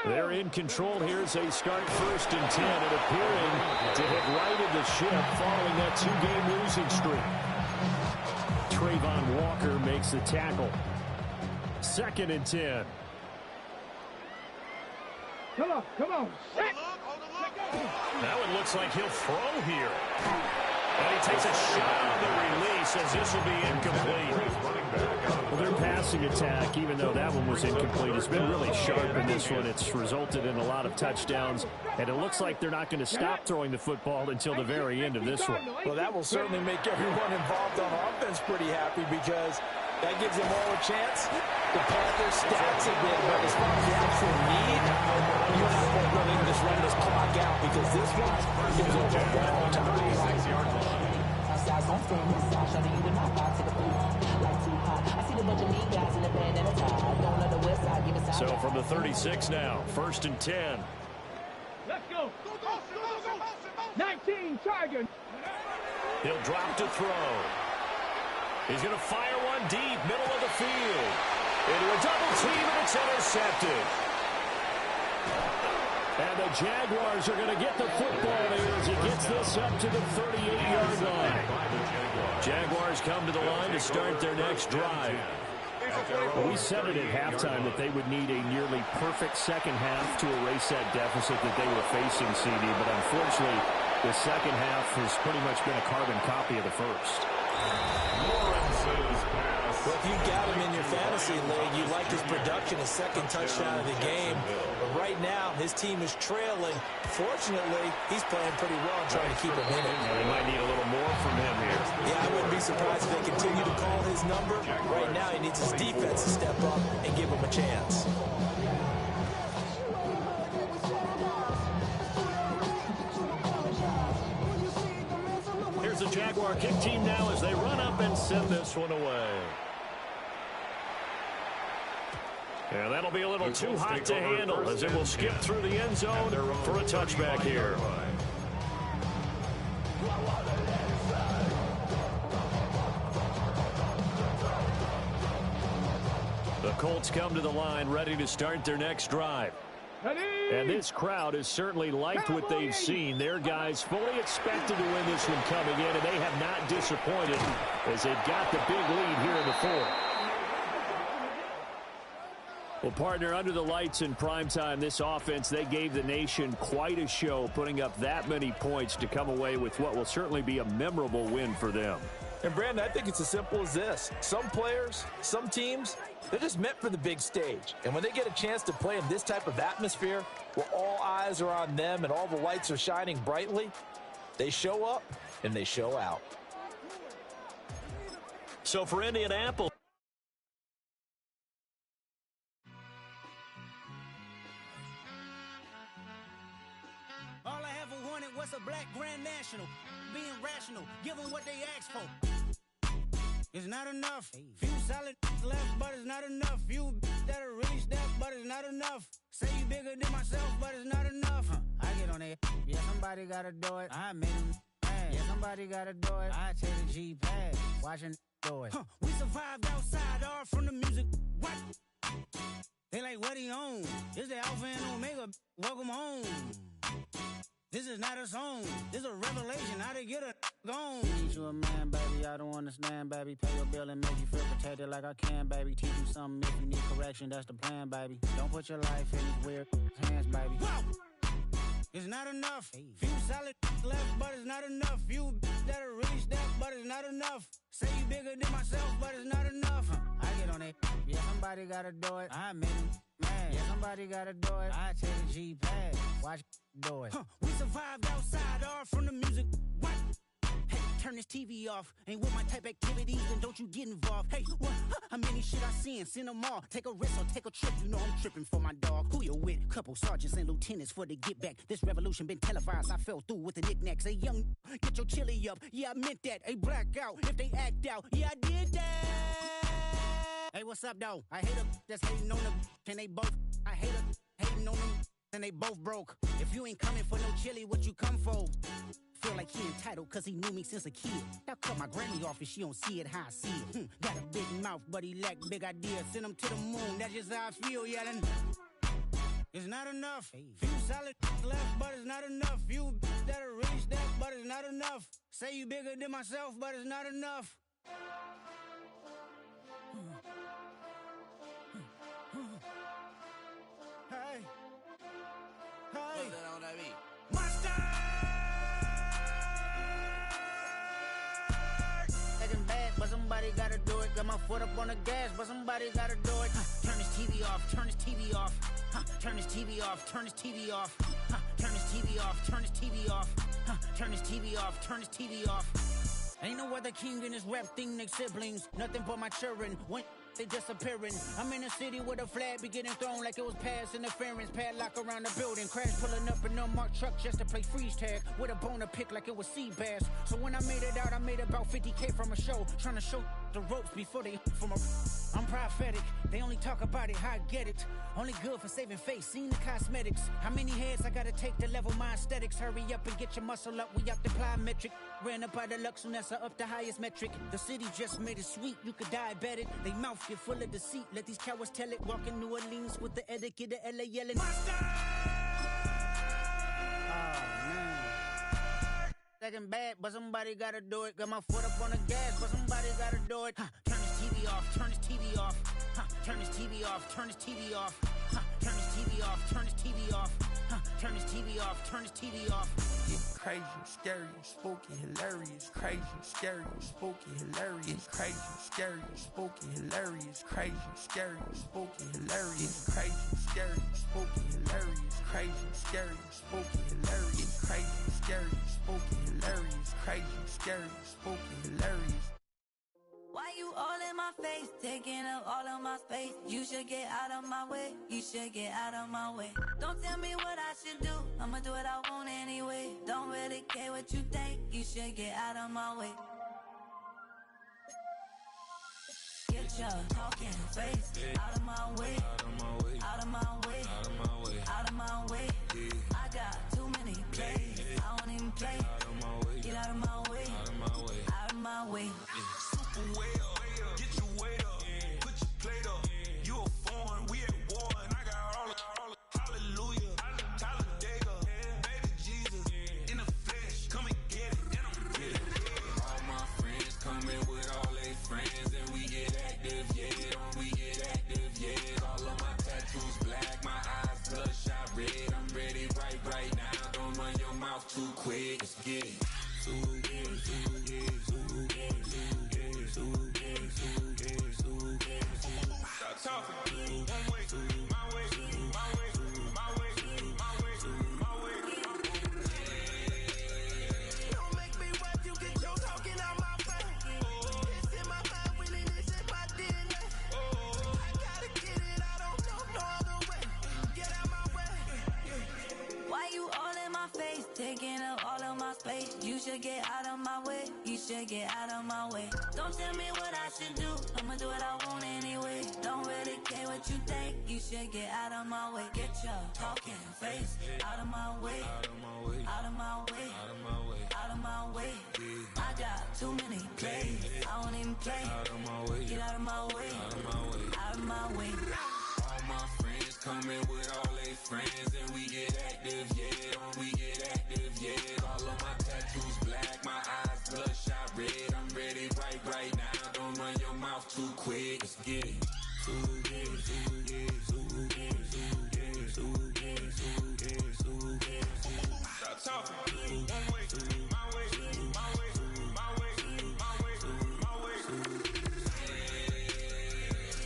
They're in control here as they start 1st and 10 and appearing to have righted the ship following that 2-game losing streak. Trayvon Walker makes the tackle. 2nd and 10. Come on. That one looks like he'll throw here. And he takes a shot on the release as this will be incomplete. Well, their passing attack, even though that one was incomplete, has been really sharp in this one. It's resulted in a lot of touchdowns, and it looks like they're not going to stop throwing the football until the very end of this one. Well, that will certainly make everyone involved on offense pretty happy because that gives them all a chance to pad their stats a bit. But as far as the actual need, you're not really going to just run this clock out because this one gives them all time. So from the 36 now, 1st and 10. Let's go. 19, Tiger. He'll drop to throw. He's going to fire one deep, middle of the field. Into a double team, and it's intercepted. And the Jaguars are going to get the football here as he gets this up to the 38-yard line. Jaguars come to the line to start their next drive. Well, we said it at halftime that they would need a nearly perfect second half to erase that deficit that they were facing, CD. But unfortunately, the second half has pretty much been a carbon copy of the first. Well, if you got him in your fantasy league, you like his production, his second touchdown of the game. But right now, his team is trailing. Fortunately, he's playing pretty well and trying to keep him in it. They might need a little more from him here. Yeah, I wouldn't be surprised if they continue to call his number. Right now, he needs his defense to step up and give him a chance. Here's the Jaguar kick team now as they run up and send this one away. And that'll be a little too hot to handle as it will skip through the end zone for a touchback here. The Colts come to the line ready to start their next drive. And this crowd has certainly liked what they've seen. Their guys fully expected to win this one coming in, and they have not disappointed as they've got the big lead here in the fourth. Well, partner, under the lights in primetime, this offense, they gave the nation quite a show, putting up that many points to come away with what will certainly be a memorable win for them. And, Brandon, I think it's as simple as this. Some players, some teams, they're just meant for the big stage. And when they get a chance to play in this type of atmosphere where all eyes are on them and all the lights are shining brightly, they show up and they show out. So for Indianapolis, all I ever wanted was a black grand national. Being rational, give them what they asked for. It's not enough. Few solid left, but it's not enough. Few that'll really step, but it's not enough. Say you bigger than myself, but it's not enough. I get on it. Yeah, somebody gotta do it. I made them mad. Yeah, somebody gotta do it. I take the G-pad. Watching do it. We survived outside, all from the music. What? They like, what he on? This the Alpha and Omega. Welcome home. This is not a song. This is a revelation. How to get a gone. Teach you a man, baby. I don't understand, baby. Pay your bill and make you feel protected like I can, baby. Teach you something if you need correction. That's the plan, baby. Don't put your life in these weird hands, baby. Whoa! It's not enough. Few solid left, but it's not enough. Few that'll really step, but it's not enough. Say you bigger than myself, but it's not enough. I get on it. Yeah, somebody gotta do it. I made them mad. Yeah, somebody gotta do it. I take the G-pad. Watch do it. We survived outside, all from the music. What? Hey, turn this TV off. Ain't with my type activities, then don't you get involved. Hey, what? How many shit I seen? Send them all. Take a risk or take a trip. You know I'm tripping for my dog. Who you with? Couple sergeants and lieutenants for the get back. This revolution been televised. I fell through with the knickknacks. Hey, young, get your chili up. Yeah, I meant that. Hey, black out if they act out. Yeah, I did that. Hey, what's up, though? I hate them that's hating on them. And they both. I hate them hating on them. And they both broke. If you ain't coming for no chili, what you come for? Feel like he entitled cause he knew me since a kid. I cut my granny off and she don't see it how I see it. Got a big mouth, but he lack big ideas. Send him to the moon, that's just how I feel, yelling. It's not enough. Few solid left, but it's not enough. Few that'll really step, but it's not enough. Say you bigger than myself, but it's not enough. Hey. Hey. Monster! Taking bad, but somebody gotta do it. Got my foot up on the gas, but somebody gotta do it. Turn this TV off, turn this TV off. Turn this TV off, turn this TV off. Turn this TV off, turn this TV off. Turn this TV off, turn this TV off. Ain't no other king in this rap thing, they siblings. Nothing but my children. When they disappearing. I'm in a city with a flag be getting thrown like it was pass interference. Padlock around the building. Crash pulling up an unmarked truck just to play freeze tag. With a bone to pick like it was sea bass. So when I made it out, I made about 50K from a show. Trying to show the ropes before they from a... I'm prophetic. They only talk about it, how I get it. Only good for saving face, seen the cosmetics. How many heads I gotta take to level my aesthetics? Hurry up and get your muscle up, we up the plyometric. Ran up out of luck, soon as I up the highest metric. The city just made it sweet, you could diabetic. They mouth get full of deceit, let these cowards tell it. Walk in New Orleans with the etiquette of LA yelling. Monster! Second bad, but somebody gotta do it. Got my foot up on the gas, but somebody gotta do it. Huh, turn this TV off, turn this TV off. Huh, turn this TV off, turn this TV off. Huh, turn this TV off, turn this TV off. Huh, turn this TV off, turn this TV off. It's crazy, scary, spooky, hilarious. Crazy, scary, spooky, hilarious. Crazy, scary, spooky, hilarious. Crazy, scary, spooky, hilarious. Crazy, scary, spooky, hilarious. Crazy, scary, spooky, hilarious. Crazy, scary, spooky, hilarious. Crazy, scary, spooky, hilarious. Why you all in my face, taking up all of my space? You should get out of my way, you should get out of my way. Don't tell me what I should do, I'ma do what I want anyway. Don't really care what you think, you should get out of my way. Get your talking face out of my way, out of my way, out of my way, out of my way, out of my way. I got too many plays, I don't even play. Out of my way, get out of my way, out of my way, out of my way. Way up, get your weight up, put your plate up. You a foreign, we at war, and I got all of hallelujah, Talladega, baby Jesus, in the flesh, come and get it, and I'm get it. All my friends coming with all their friends, and we get active, yeah, we get active, yeah. All of my tattoos black, my eyes bloodshot red. I'm ready right now, don't run your mouth too quick, let's get it. Stop talking. One way, my way, my way, my way, my way, my way. Don't make me rap, you get your talking out my face. It's in my mind, winning this in my DNA. I gotta get it, I don't know no other way. Get out my way. Why you all in my face, taking up all of my space? You should get out of my way, you should get out of my way. Don't tell me what I should do, I'ma do what I want anyway. Don't really care what you think, you should get out of my way. Get your talking face out of my way, out of my way, out of my way, out of my way, out of my way. I got too many plays, I don't even play. Out of my way, get out of my way, out of my way, out of my way. All my friends coming with all their friends, and we get active, yeah, we get active, yeah. All of my tattoos black, my eyes bloodshot red. I'm ready right now, don't run your mouth too quick, let's get it. Stop talking. One way, my way, my way, my way, my way, my way.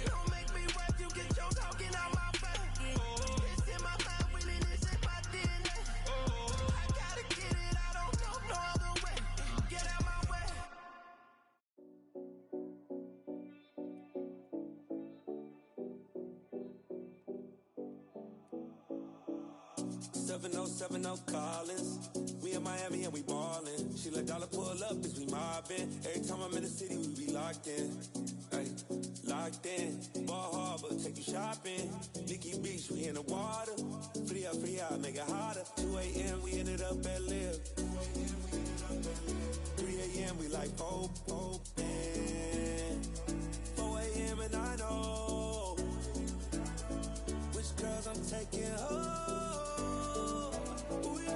Don't make me rap, you get your talking out my face. It's in my mind, winning this in my DNA. I gotta get it, I don't know no other way. Get out my way. 7070 Collins. We in Miami and we ballin'. She let dollar pull up, bitch, we mobbin'. Every time I'm in the city, we be locked in. Ay, locked in. Ball Harbor, take you shopping. Nikki Beach, we in the water. Free up, make it hotter. 2 a.m., we ended up at Live. 3 a.m., we like open. 4 a.m. and I know which girls I'm taking home. Ooh, yeah.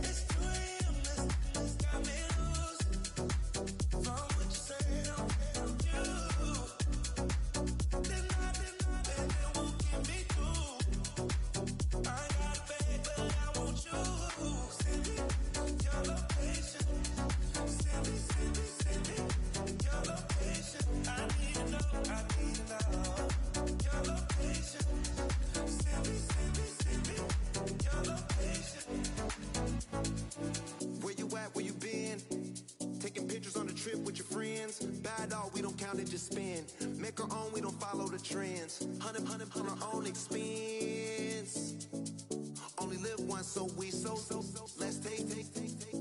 It's 2 a.m., let's got me loose. From what you say, don't do. Then it won't get me through. I ain't got a bag, but I want you. Send me your location. Send me your location. I need to know. Your location. Send me your location. Where you at, where you been? Taking pictures on the trip with your friends. Bad dog, we don't count it, just spend. Make our own, we don't follow the trends. 100 on our own expense. Only live once, so we so. Let's take.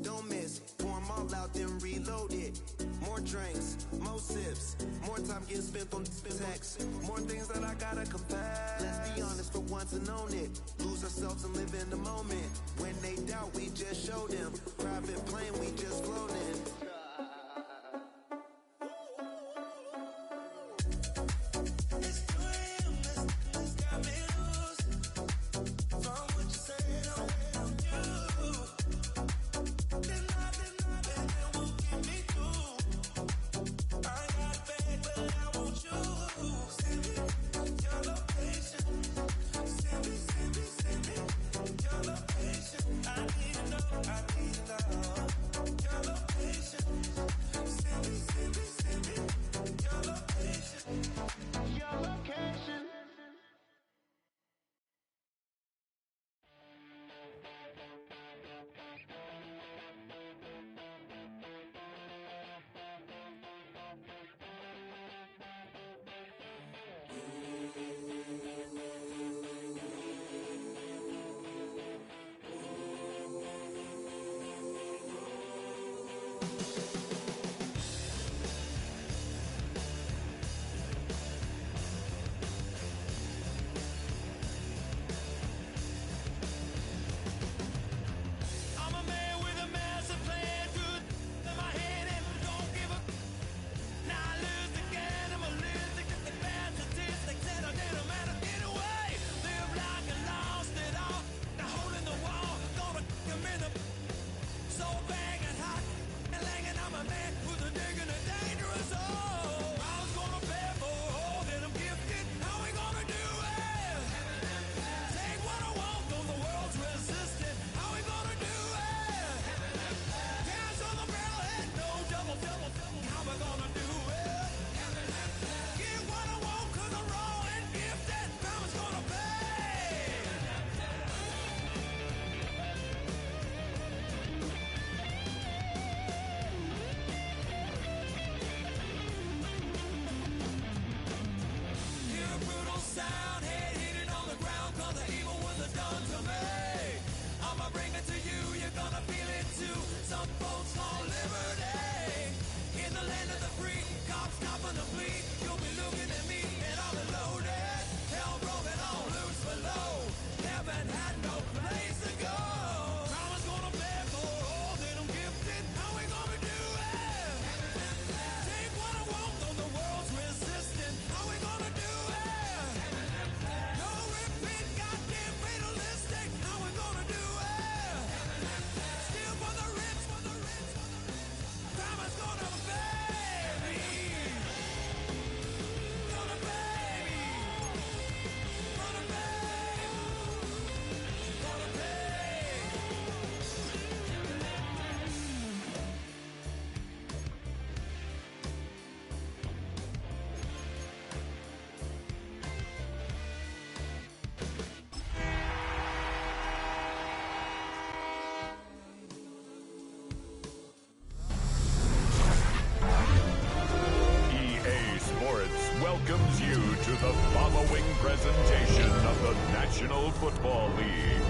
Don't miss. Pour 'em all out, then reload it. More drinks, more sips. More time getting spent on text. More things that I gotta confess. Let's be honest for once and own it. Lose ourselves and live in the moment. When they doubt, we just show them. Private plane, we just float in. It's 2 a.m., let's got me loose. it to you, you're gonna feel it too. Some folks want liberty. In the land of the free, cops stopping the fleet. You'll be looking at me and I'll be loaded. Hell broken on loose below. Heaven had no place to go. Mama's gonna beg for all that I'm gifted. How we gonna do it? Take what I want, though the world's resisting. How we gonna do it? No repeat, goddamn fatalistic. How we gonna do it? Still for the rich, for the rich, for the rich. Mama's gonna pay me. Gonna pay me. Gonna pay. Gonna pay. EA Sports welcomes you to the following presentation of the National Football League.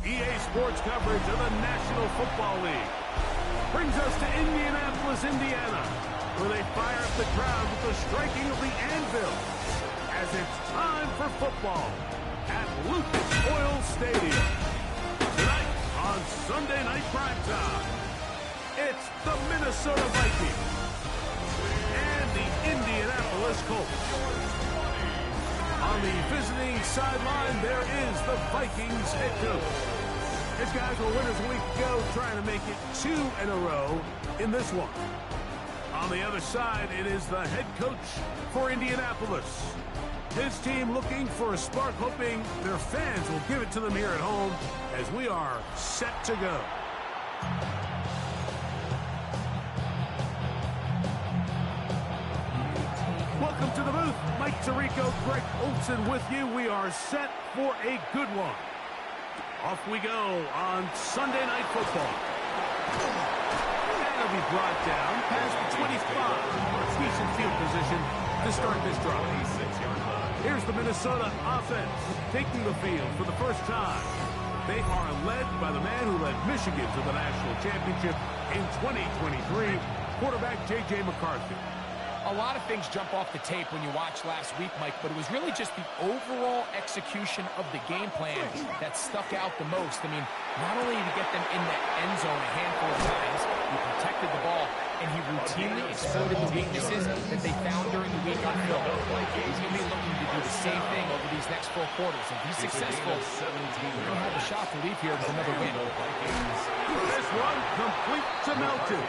EA Sports coverage of the National Football League brings us to Indianapolis, Indiana, where they fire up the crowd with the striking of the anvil as it's time for football at Lucas Oil Stadium. Tonight on Sunday Night Primetime, it's the Minnesota Vikings and the Indianapolis Colts. On the visiting sideline, there is the Vikings head coach. His guys were winners a week ago, trying to make it 2 in a row in this one. On the other side, it is the head coach for Indianapolis. His team looking for a spark, hoping their fans will give it to them here at home as we are set to go. Welcome to the booth. Mike Tirico, Greg Olson with you. We are set for a good one. Off we go on Sunday Night Football. That'll be brought down past the 25. Decent field position to start this drive. Here's the Minnesota offense taking the field for the first time. They are led by the man who led Michigan to the national championship in 2023, quarterback J.J. McCarthy. A lot of things jump off the tape when you watch last week, Mike, but it was really just the overall execution of the game plan that stuck out the most. I mean, not only did he get them in the end zone a handful of times, he protected the ball, and he routinely exploited the weaknesses that they found during the week on film. He's going to be looking to do the same thing over these next 4 quarters. If he's successful, he's going to have a shot to leave here with another win. This one complete to Melton.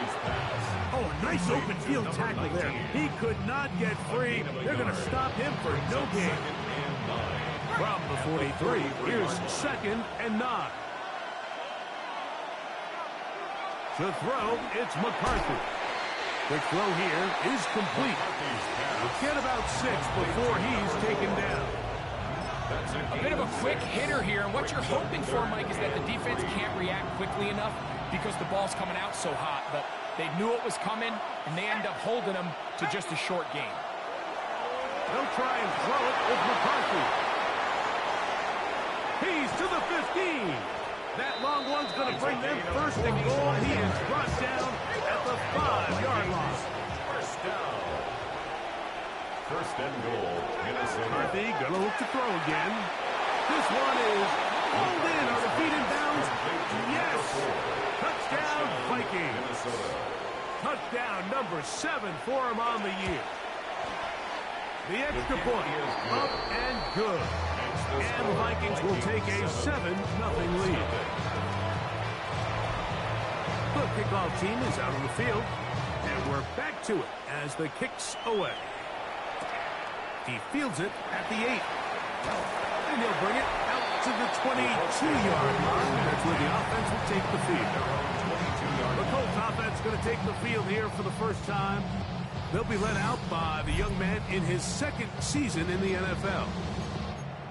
Oh, a nice open field tackle there. He could not get free. They're going to stop him for no gain. From the 43, here's 2nd and 9. To throw, it's McCarthy. The throw here is complete. Get about 6 before he's taken down. A bit of a quick hitter here, and what you're hoping for, Mike, is that the defense can't react quickly enough because the ball's coming out so hot, but they knew it was coming, and they end up holding them to just a short game. They'll try and throw it with McCarthy. He's to the 15. That long one's going to bring them 1st and goal. He is brought down at the 5-yard line. First down. 1st and goal, Minnesota. McCarthy going to look to throw again. This one is hauled in. Are the feet in bounds? Yes. Touchdown, Vikings. Touchdown number 7 for him on the year. The extra point up and good. And the Vikings will take a 7-0 lead. The kickoff team is out on the field, and we're back to it as the kick's away. He fields it at the 8. And he'll bring it out to the 22-yard line. That's where the offense will take the field. The Colts offense going to take the field here for the first time. They'll be led out by the young man in his 2nd season in the NFL.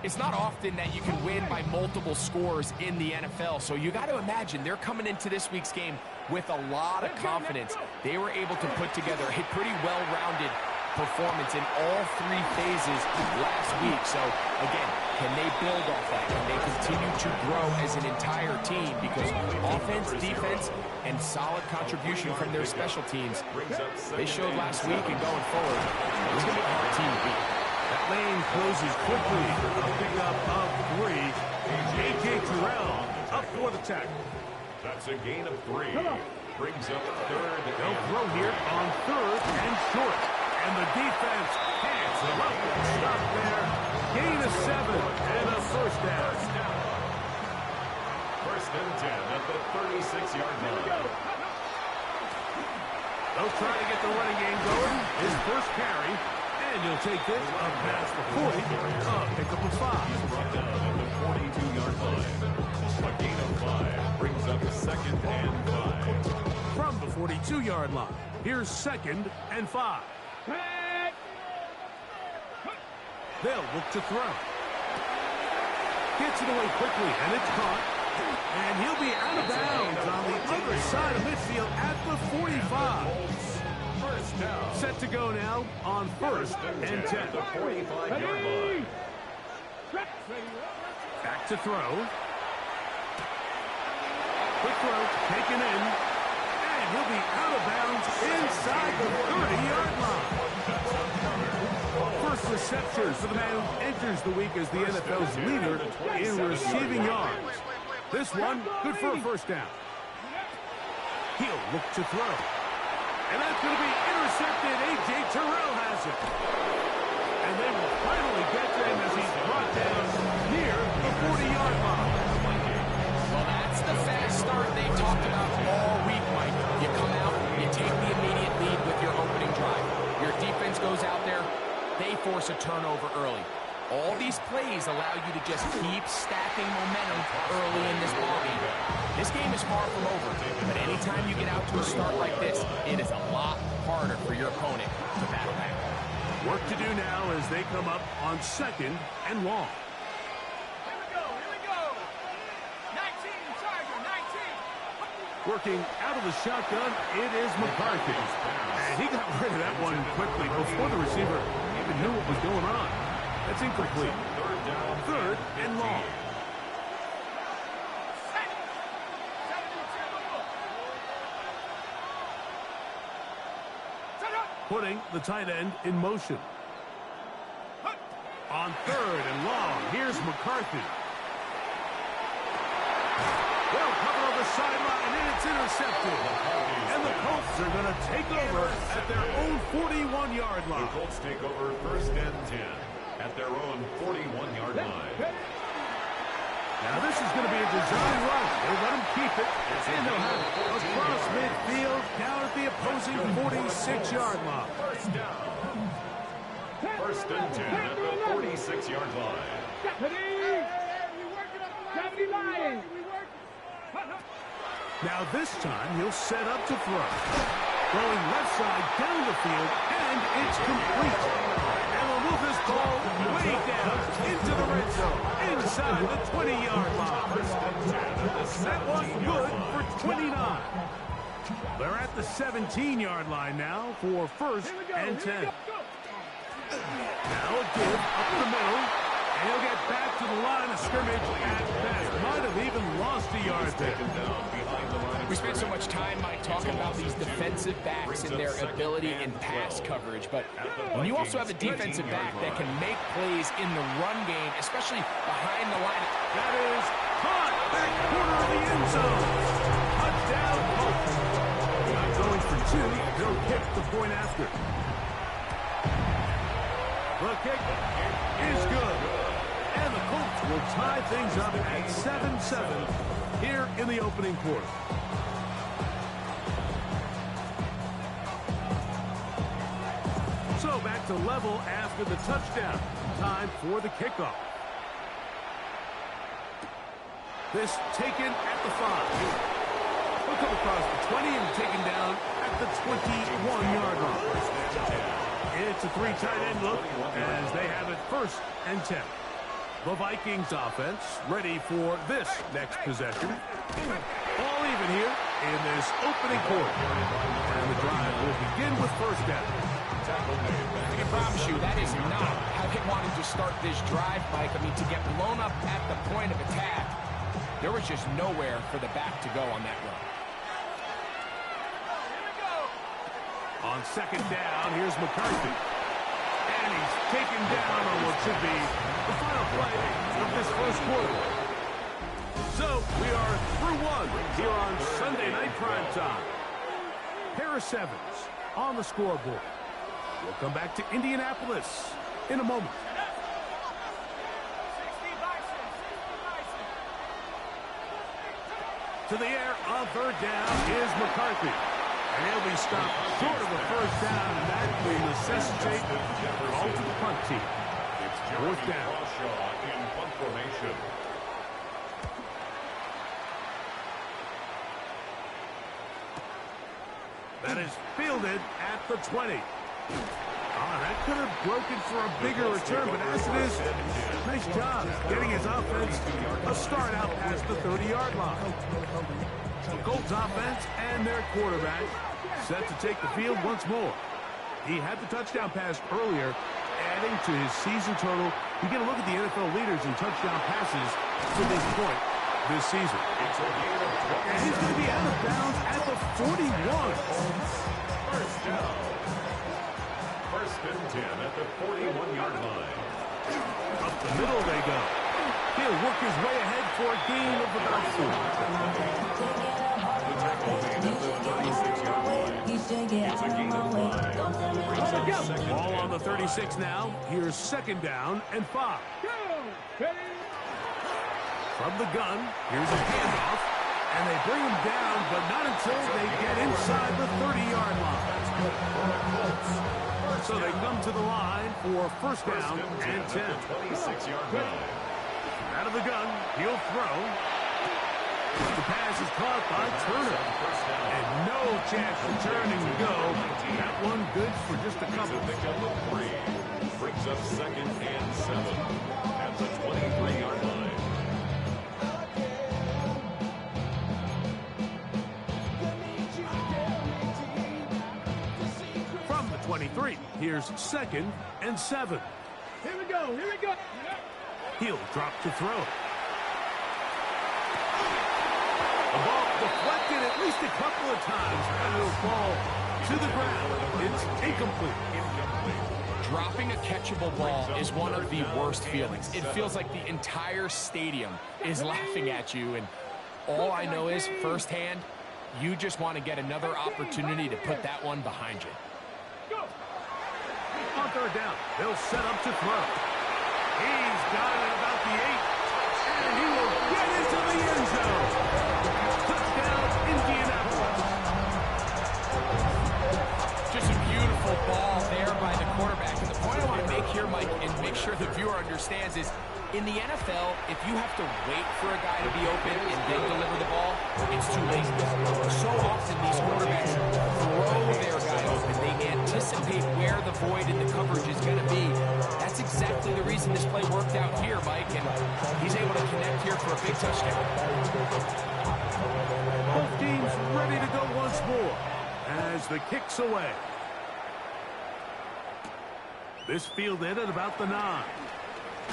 It's not often that you can win by multiple scores in the NFL, so you got to imagine they're coming into this week's game with a lot of confidence. They were able to put together a pretty well-rounded performance in all 3 phases last week. So, again, can they build off that? Can they continue to grow as an entire team? Because offense, defense, and solid contribution from their special teams, they showed last week and going forward, it's going to be a hard team to beat. That lane closes quickly. A pickup of 3. A.J. Terrell up for the tackle. That's a gain of 3. Brings up 3rd. They'll throw here on 3rd and short. And the defense hands him up and stop there. Gain of 7 and a first down. First and 10 at the 36-yard line. They'll try to get the running game going. His first carry. And you'll take this up past the 40. Pick up a 5. Brought down at the 42-yard line. A gain of 5 brings up 2nd and 5. From the 42-yard line, here's 2nd and 5. They'll look to throw. Gets it away quickly, and it's caught. And he'll be out of bounds on the other side of midfield at the 45. Set to go now on 1st and 10. The 45-yard line. Back to throw. Quick throw, taken in. And he'll be out of bounds inside the 30-yard line. First reception for the man who enters the week as the NFL's leader in receiving yards. This one, good for a first down. He'll look to throw. And that's going to be intercepted. A.J. Terrell has it. And they will finally get to him as he's brought down near the 40-yard line. Well, that's the fast start they've talked about all week, Mike. You come out, you take the immediate lead with your opening drive. Your defense goes out there, they force a turnover early. All these plays allow you to just keep stacking momentum early in this ballgame. This game is far from over, but anytime you get out to a start like this, it is a lot harder for your opponent to battle back. Work to do now as they come up on 2nd and long. Here we go. 19, Tiger, 19. Working out of the shotgun, it is McCarthy. And he got rid of that one quickly before the receiver even knew what was going on. That's incomplete. 3rd and long. Putting the tight end in motion. On 3rd and long, here's McCarthy. Well, cover on the sideline, and it's intercepted. And the Colts are going to take over at their own 41-yard line. The Colts take over 1st and 10 at their own 41-yard line. Now this is going to be a design run. They'll let him keep it, and they'll have it across midfield down at the opposing 46-yard line. First down. 1st and 10 at the 46-yard line. Now this time he'll set up to throw. Throwing left side down the field, and it's complete. And we'll move this ball way down into the red zone, inside the 20-yard line. That was good for 29. They're at the 17-yard line now for 1st and 10. Now a give up the middle, and he'll get back to the line of scrimmage at best. Might have even lost a yard there. We spent so much time, Mike, talking about these defensive backs and their ability in pass coverage, but when you also have a defensive back that can make plays in the run game, especially behind the line. That is caught back corner of the end zone. Touchdown, Colts. Not going for 2. They'll kick the point after. The kick is good. And the Colts will tie things up at 7-7 here in the opening quarter. So back to level after the touchdown. Time for the kickoff. This taken at the 5. He'll come across the 20 and taken down at the 21-yard line. It's a 3 tight end look as they have it 1st and 10. The Vikings offense ready for this next possession. All even here in this opening quarter. And the drive will begin with 1st down. I can promise you that is not how they wanted to start this drive, Mike. I mean, to get blown up at the point of attack, there was just nowhere for the back to go on that run. On second down, here's McCarthy. And he's taken down on what should be the final play of this first quarter. So, we are through one here on Sunday Night Primetime. Paris Evans on the scoreboard. We'll come back to Indianapolis in a moment. To the air on third down is McCarthy. And he'll be stopped short of a first down, and that will necessitate a call to the punt team. It's fourth down. In punt formation. That is fielded at the 20. That could have broken for a bigger return, but as it is, nice job getting his offense a start out past the 30-yard line. The Colts offense and their quarterback set to take the field once more. He had the touchdown pass earlier, adding to his season total. You get a look at the NFL leaders in touchdown passes to this point this season. And he's going to be out of bounds at the 41. First down. First and 10 at the 41-yard line. Up the middle they go. He'll work his way ahead for a gain of about 4. Ball on the 36 now. Here's second down and 5. From the gun, here's a handoff. And they bring him down, but not until they get inside the 30-yard line. So they come to the line for first down and 10. 26-yard line. Out of the gun, he'll throw. The pass is caught by Turner. And no chance for turning to go. That one good for just a couple. Brings up second and 7 at the 23-yard line. From the 23, here's second and 7. Here we go, here we go. He'll drop to throw. The ball deflected at least a couple of times, and it'll fall to the ground. It's incomplete. Dropping a catchable ball is one of the worst feelings. It feels like the entire stadium is laughing at you, and all I know is, firsthand, you just want to get another opportunity to put that one behind you. On third down, they'll set up to throw. He's got it about the 8, and he will get into the end zone. Touchdown, Indianapolis. Just a beautiful ball there by the quarterback. And the point I want to make here, Mike, and make sure the viewer understands is, in the NFL, if you have to wait for a guy to be open and then deliver the ball, it's too late. So often these quarterbacks throw their guy open. They anticipate where the void in the coverage is going to be. That's exactly the reason this play worked out here, Mike, and he's able to connect here for a big touchdown. Both teams ready to go once more as the kick's away. This fielded at about the 9.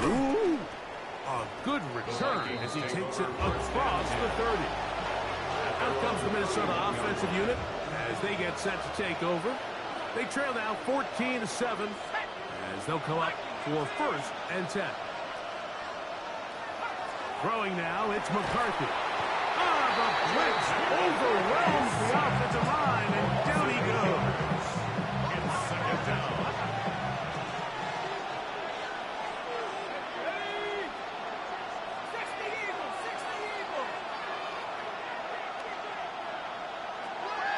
Ooh, a good return as he takes it across the 30. Out comes the Minnesota offensive unit as they get set to take over. They trail now 14-7 as they'll come up for first and 10. Throwing now, it's McCarthy. The blitz overwhelms the offensive line, and down he goes. It's second down.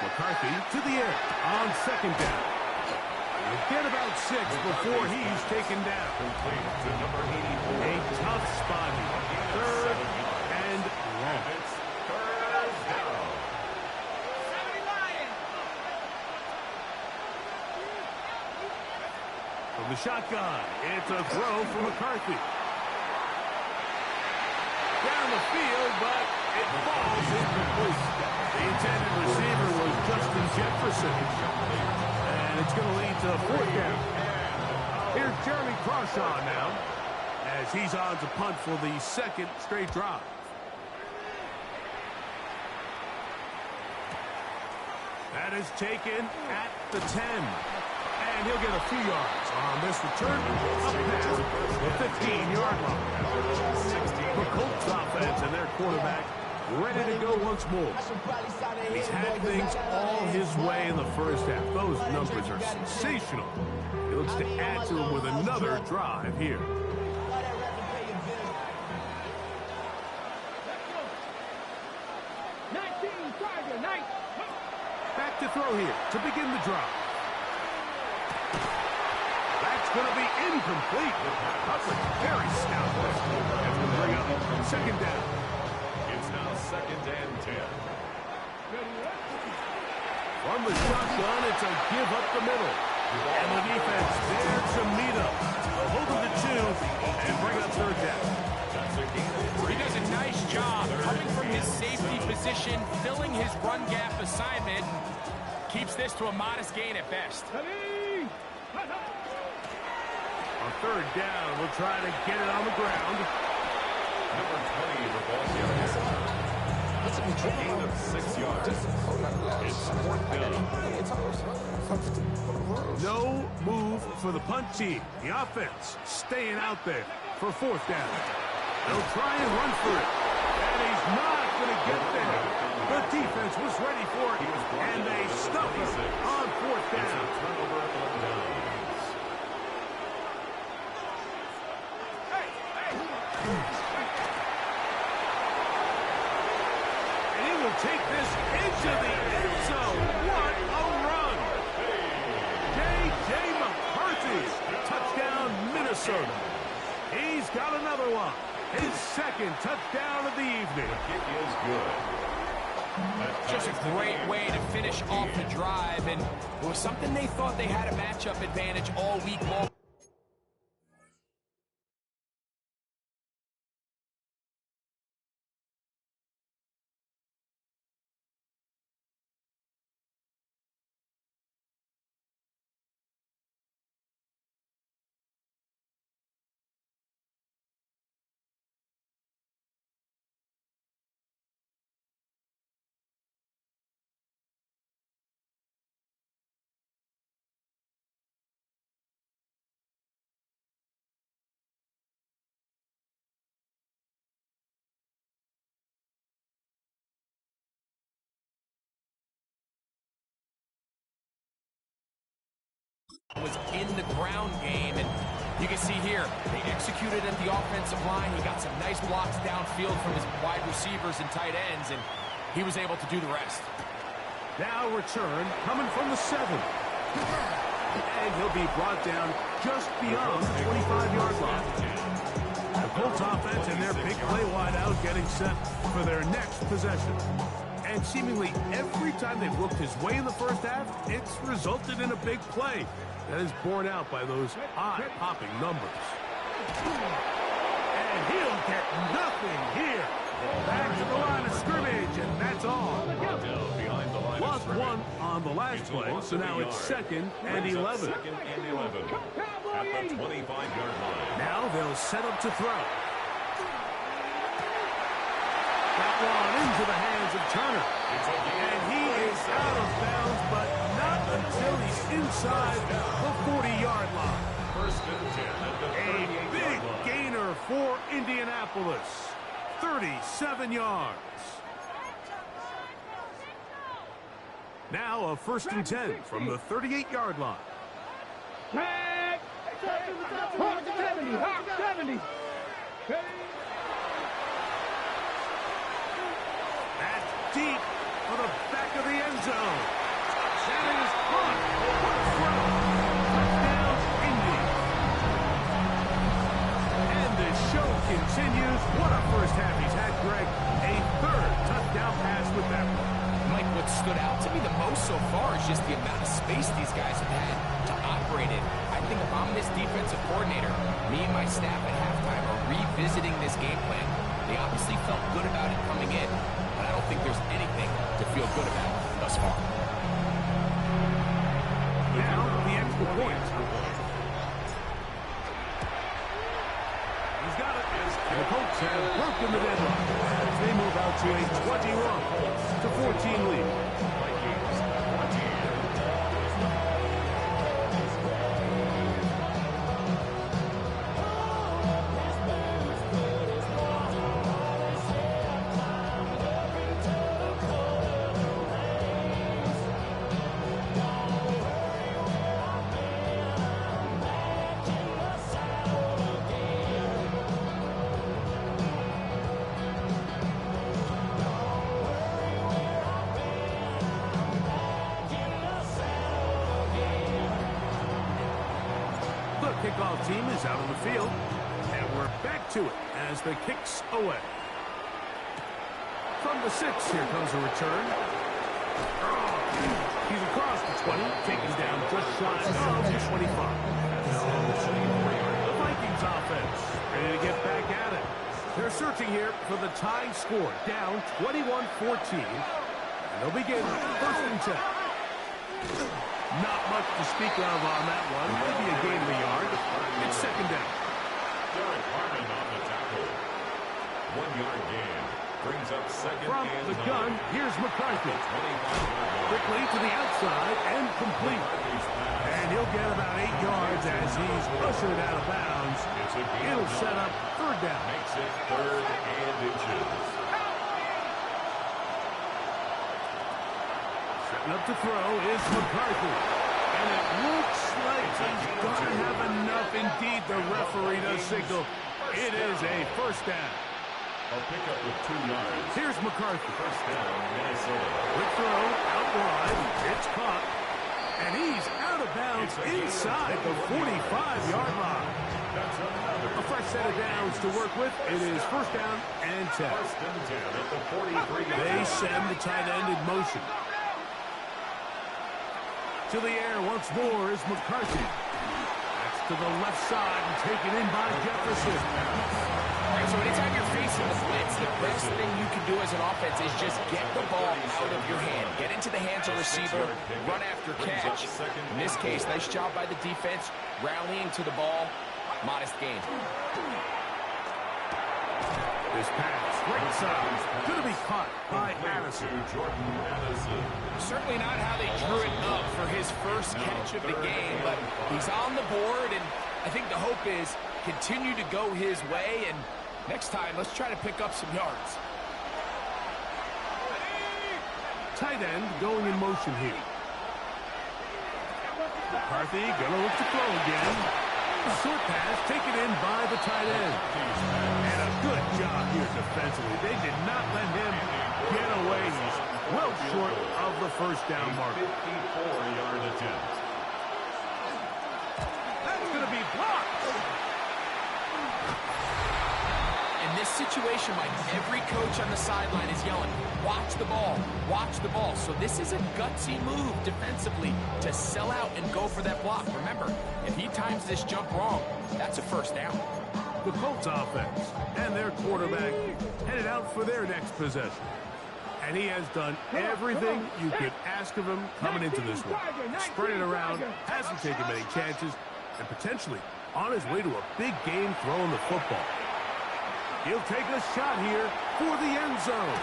McCarthy to the air on second down. He'll get about 6 before he's taken down. Complete to number 84. A tough spot here. Third and long. It's third down. From the shotgun, it's a throw for McCarthy. Down the field, but it falls incomplete. The intended receiver was Justin Jefferson. And And it's going to lead to a fourth down. Here's Jeremy Crawshaw now, as he's on to punt for the second straight drive. That is taken at the 10. And he'll get a few yards on this return up past the 15-yard line. The Colts offense and their quarterback ready to go once more. He's had things all his way in the first half. Those numbers are sensational. He looks to add to them with another drive here. Back to throw here to begin the drive. That's going to be incomplete. Coverage very stout. That's going to bring up second down. It's now 2nd and 10. From the shotgun, it's a give up the middle. And the defense there to meet up. Hold them to 2 and bring up third down. He does a nice job coming from his safety position, filling his run gap assignment. Keeps this to a modest gain at best. On third down, we'll try to get it on the ground. Number 20, the ball carrier. A gain of 6 yards. It's 4th down. No move for the punt team. The offense staying out there for 4th down. They'll try and run for it. And he's not going to get there. The defense was ready for it, and they stuff it on 4th down. Turnover on downs. And he will take this into the end zone. What a run. J.J. McCarthy. Touchdown, Minnesota. He's got another one. His second touchdown of the evening. The kick is good. Just a great way to finish off the drive, and it was something they thought they had a matchup advantage all week long. Was in the ground game, and you can see here they executed at the offensive line. He got some nice blocks downfield from his wide receivers and tight ends, and he was able to do the rest. Now return coming from the 7. And he'll be brought down just beyond the 25-yard line. The Colts offense and their big play wideout getting set for their next possession. And seemingly every time they've looked his way in the first half, it's resulted in a big play. That is borne out by those eye-popping numbers. And he'll get nothing here. Back to the line of scrimmage, and that's all. Lost 1 on the last play, so now it's 2nd and 11. 2nd and 11 at the 25-yard line. Now they'll set up to throw. That one into the hands of Turner. And he is out of bounds, but not until he's inside the 40-yard line. 1st and 10 at the 38-yard line. A big gainer for Indianapolis. 37 yards. Now a 1st and 10 from the 38-yard line. Tag! 70, Hawk 70. That's deep for the back of the end zone. That is caught. Touchdown, Indy. And the show continues. What a first half he's had, Greg. A 3rd touchdown pass with that one. Mike, what stood out to me the most so far is just the amount of space these guys have had to operate in. I think if I'm this defensive coordinator, me and my staff at halftime are revisiting this game plan. They obviously felt good about it coming in, but I don't think there's anything to feel good about thus far. Now, the extra point. He's got it. And the Colts have broken the deadlock as they move out to a 21-14 lead. Kickoff team is out on the field, and we're back to it as the kick's away. From the 6, here comes a return. He's across the 20, taken down just shy of the 25. The Vikings offense ready to get back at it. They're searching here for the tying score, down 21-14. And they'll begin 1st and 10. Not much to speak of on that one. Maybe a gain of a yard. It's 2nd down. Derek Harmon on the tackle. 1-yard gain. Brings up 2nd From and the 9. gun, here's McCarthy. Quickly to the outside and complete. And he'll get about 8 yards as he's ushered out of bounds. It'll set up 3rd down. Makes it 3rd and inches. Setting up to throw is McCarthy. And it looks like he's going to have enough. Indeed, the referee does signal. It is a 1st down. A pickup with 2 yards. Here's McCarthy. 1st down, Minnesota. Quick throw, out wide. It's caught. And he's out of bounds inside the 45-yard line. A fresh set of downs to work with. It is 1st down and 10. 1st and 10 at the 43. They send the tight end in motion. To the air once more is McCarthy. That's to the left side and taken in by Jefferson. All right, so anytime you're facing the blitz, the best thing you can do as an offense is just get the ball out of your hand. Get into the hands of the receiver, run after catch. In this case, nice job by the defense, rallying to the ball. Modest gain. This pass, right side, going to be caught by Addison. Jordan Addison. Certainly not how they drew it up for his first catch of the game, but he's on the board, and I think the hope is continue to go his way, and next time, let's try to pick up some yards. Tight end going in motion here. McCarthy going to look to throw again. A short pass taken in by the tight end. And a good job here defensively. They did not let him get away. He's well short of the 1st down mark. 54-yard attempt. That's going to be blocked. In this situation, Mike, every coach on the sideline is yelling, watch the ball, watch the ball. So this is a gutsy move defensively to sell out and go for that block. Remember, if he times this jump wrong, that's a 1st down. The Colts offense and their quarterback headed out for their next possession. And he has done everything you could ask of him coming into this one. Spread it around, hasn't taken many chances, and potentially on his way to a big game throwing the football. He'll take a shot here for the end zone.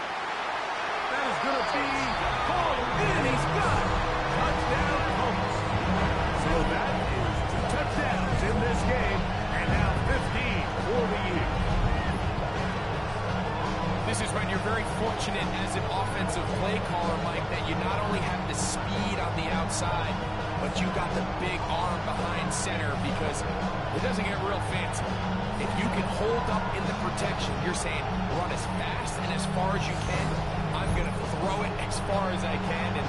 That is going to be called in. He's got it. Touchdown, Colts. So that is 2 touchdowns in this game, and now 15 for the year. This is when you're very fortunate as an offensive play caller, Mike, that you not only have the speed on the outside, but you got the big arm behind center, because it doesn't get real fancy. If you can hold up in the protection, you're saying run as fast and as far as you can. I'm going to throw it as far as I can, and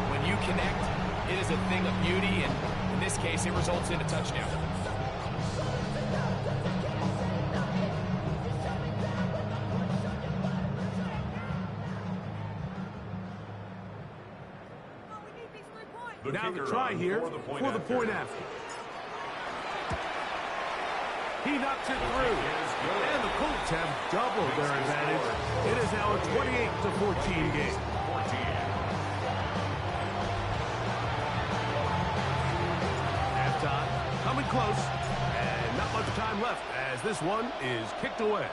when you connect, it is a thing of beauty, and in this case, it results in a touchdown. Now the try here for the point after. He knocks it through. And the Colts have doubled their advantage. It is now a 28-14 game. close. And not much time left as this one is kicked away.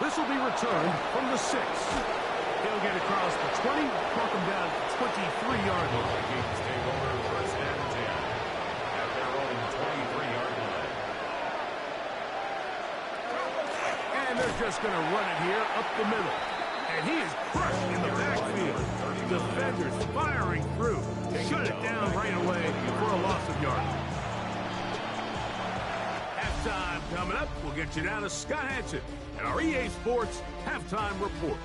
This will be returned from the 6. He'll get across the 20, knock him down to 23-yard line. Vikings take over first and 10 at their own 23-yard line. And they're just going to run it here up the middle. And he is crushed in the backfield. Defenders firing through. Shut it down right away for a loss of yardage. Halftime coming up. We'll get you down to Scott Hansen and our EA Sports Halftime Report.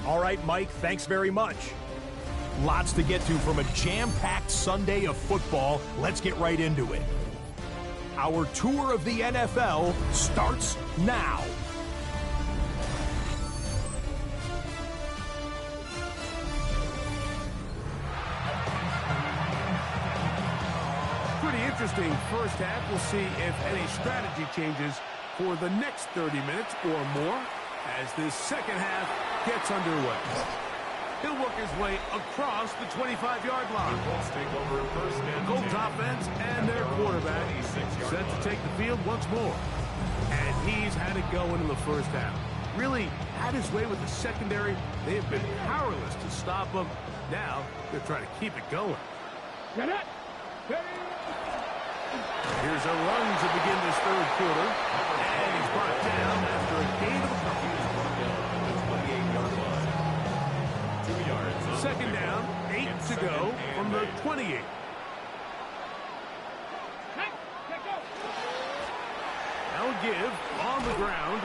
All right, Mike, thanks very much. Lots to get to from a jam-packed Sunday of football. Let's get right into it. Our tour of the NFL starts now. Pretty interesting first half. We'll see if any strategy changes for the next 30 minutes or more as this second half gets underway. He'll work his way across the 25-yard line. Colts take over first and Colts offense and their quarterback set to take the field once more. And he's had it going in the first half. Really had his way with the secondary. They have been powerless to stop him. Now they're trying to keep it going. Get it! Here's a run to begin this third quarter. And he's brought down after a gain of a couple. Second down, 8 to go from the 28. Now a give on the ground.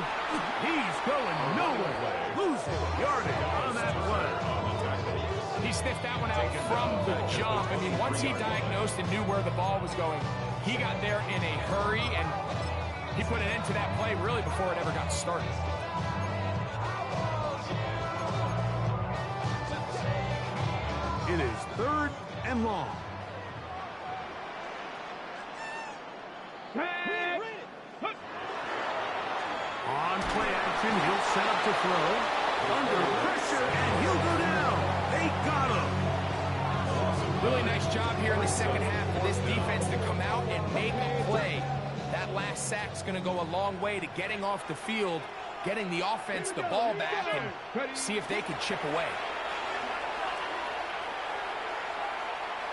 He's going nowhere. Losing yardage on that play. He sniffed that one out from the jump. I mean, once he diagnosed and knew where the ball was going, he got there in a hurry, and he put an end to that play really before it ever got started. It is third and long. On play action, he'll set up to throw. Under pressure, and he'll go down. They got him. Really nice job here in the second half for this defense to come out and make a play. That last sack's going to go a long way to getting off the field, getting the offense the ball back, and see if they can chip away.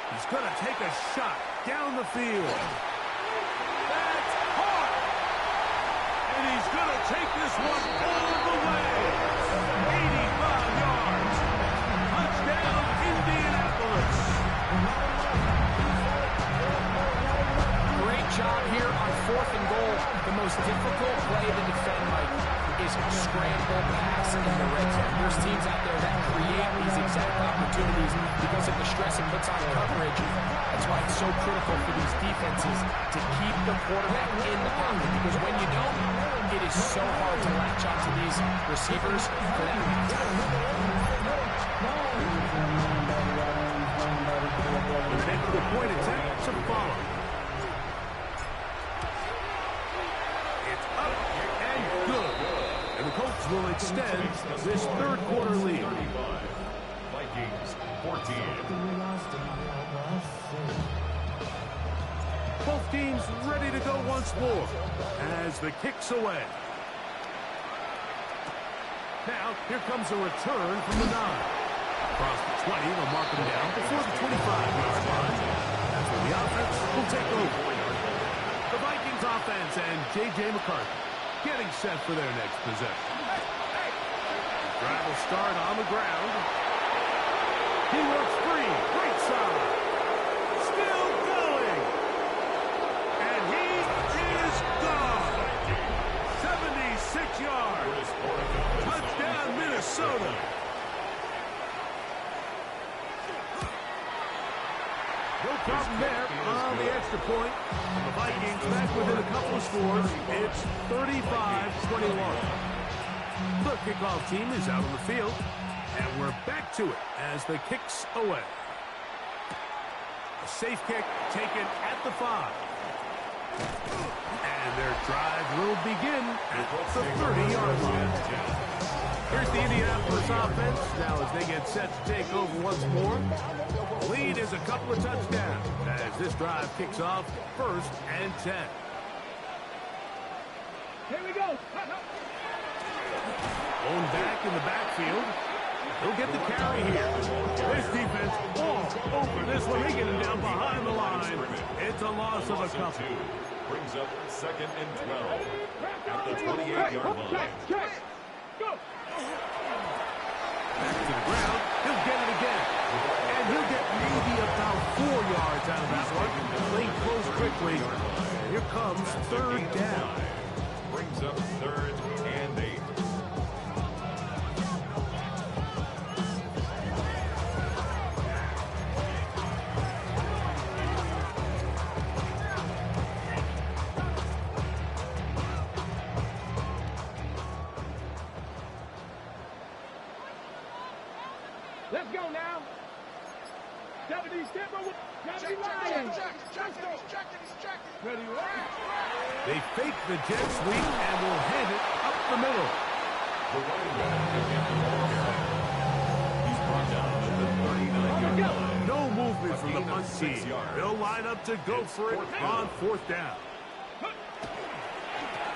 He's going to take a shot down the field. That's hard. And he's going to take this one all the way. 85 yards. Touchdown, Indianapolis. Great job here on 4th and goal. The most difficult play to defend, Mike, is a scramble pass in the red zone. There's teams out there that create these exact opportunities because of the stress it puts on coverage. That's why it's so critical for these defenses to keep the quarterback in the pocket, because when you don't, it is so hard to latch onto these receivers for that amount of time. The point attempt to follow. It's up and good. And the Colts will extend this third quarter lead. Vikings 14. Both teams ready to go once more as the kick's away. Now, here comes a return from the 9. Across the 20, they'll mark him down before the 25-yard line. That's where the offense will take over. The Vikings offense and J.J. McCarthy getting set for their next possession. The drive will start on the ground. He works free. Great side. Still going. And he is gone. 76 yards. Touchdown, Minnesota. No problem there on the extra point. The Vikings back within a couple of scores. It's 35-21. The kickoff team is out on the field, and we're back to it as the kick's away. A safe kick taken at the 5. And their drive will begin at the 30-yard line. Here's the Indianapolis offense now as they get set to take over once more. Lead is a couple of touchdowns as this drive kicks off 1st and 10. Here we go. Own back in the backfield. He'll get the carry here. This defense all over this one. They get him down behind the line. It's a loss of a couple. Brings up 2nd and 12 at the 28-yard line. Back to the ground. He'll get it again. And he'll get maybe about 4 yards out of that one. Playing close quickly. Here comes 3rd down. Brings up 3rd and 8. Let's go now. 70 Stimmer with 70 Lions. Ready, right? They fake the jet sweep and will hand it up the middle. The running back again. He's brought down at the 39-yard line. No movement from the punt team. They'll line up to go for it on 4th down.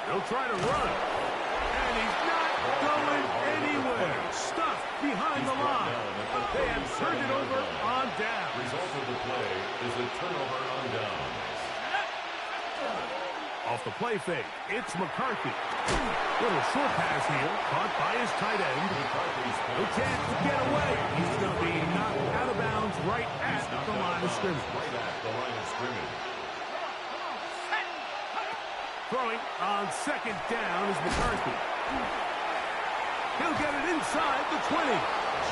They'll try to run. And he's not going anywhere. Stuffed behind the line. They have turned it over on down. Result of the play is a turnover on downs. Off the play fake, it's McCarthy. Little short pass here, caught by his tight end. No chance to get away. He's going to be knocked out of bounds right at the line of scrimmage. Right at the line of scrimmage. Throwing on 2nd down is McCarthy. He'll get it inside the 20.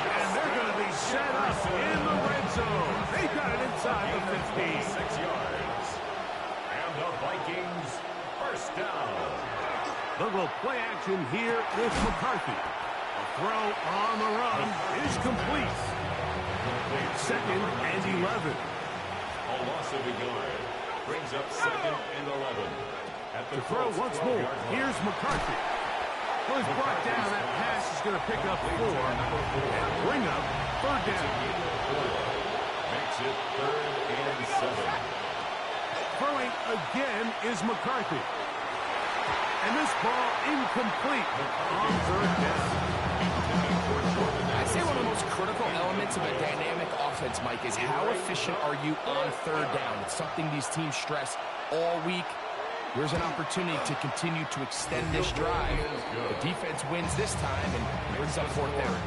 And they're going to be set up in the red zone. They got it inside the 15. 6 yards. And the Vikings first down. They'll go play action here with McCarthy. A throw on the run is complete. 2nd and 11. A loss of a yard. Brings up 2nd and 11. At the to throw once more. Here's McCarthy. Well, he's brought down. That pass is going to pick up 4 and bring up 3rd down. Makes it 3rd and 7. Throwing again is McCarthy. And this ball incomplete on 3rd down. I'd say one of the most critical elements of a dynamic offense, Mike, is how efficient are you on 3rd down. It's something these teams stress all week. Here's an opportunity to continue to extend this drive. The defense wins this time and brings up 4th down.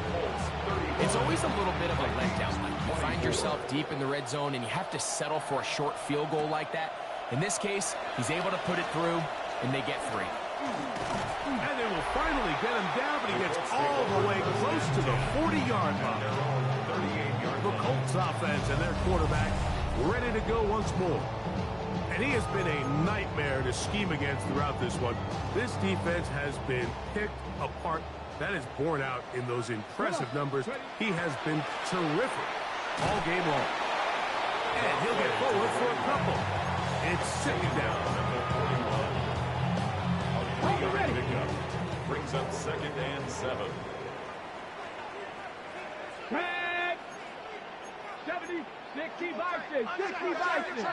It's always a little bit of a letdown. Like you find yourself deep in the red zone and you have to settle for a short field goal like that. In this case, he's able to put it through, and they get 3. And they will finally get him down, but he gets all the way close to the 40-yard line. The Colts offense and their quarterback ready to go once more. And he has been a nightmare to scheme against throughout this one. This defense has been picked apart. That is borne out in those impressive numbers. He has been terrific all game long. And he'll get forward for a couple. It's 2nd down. Pickup. Brings up 2nd and 7. 70, 60 Vikings, 60 Vikings.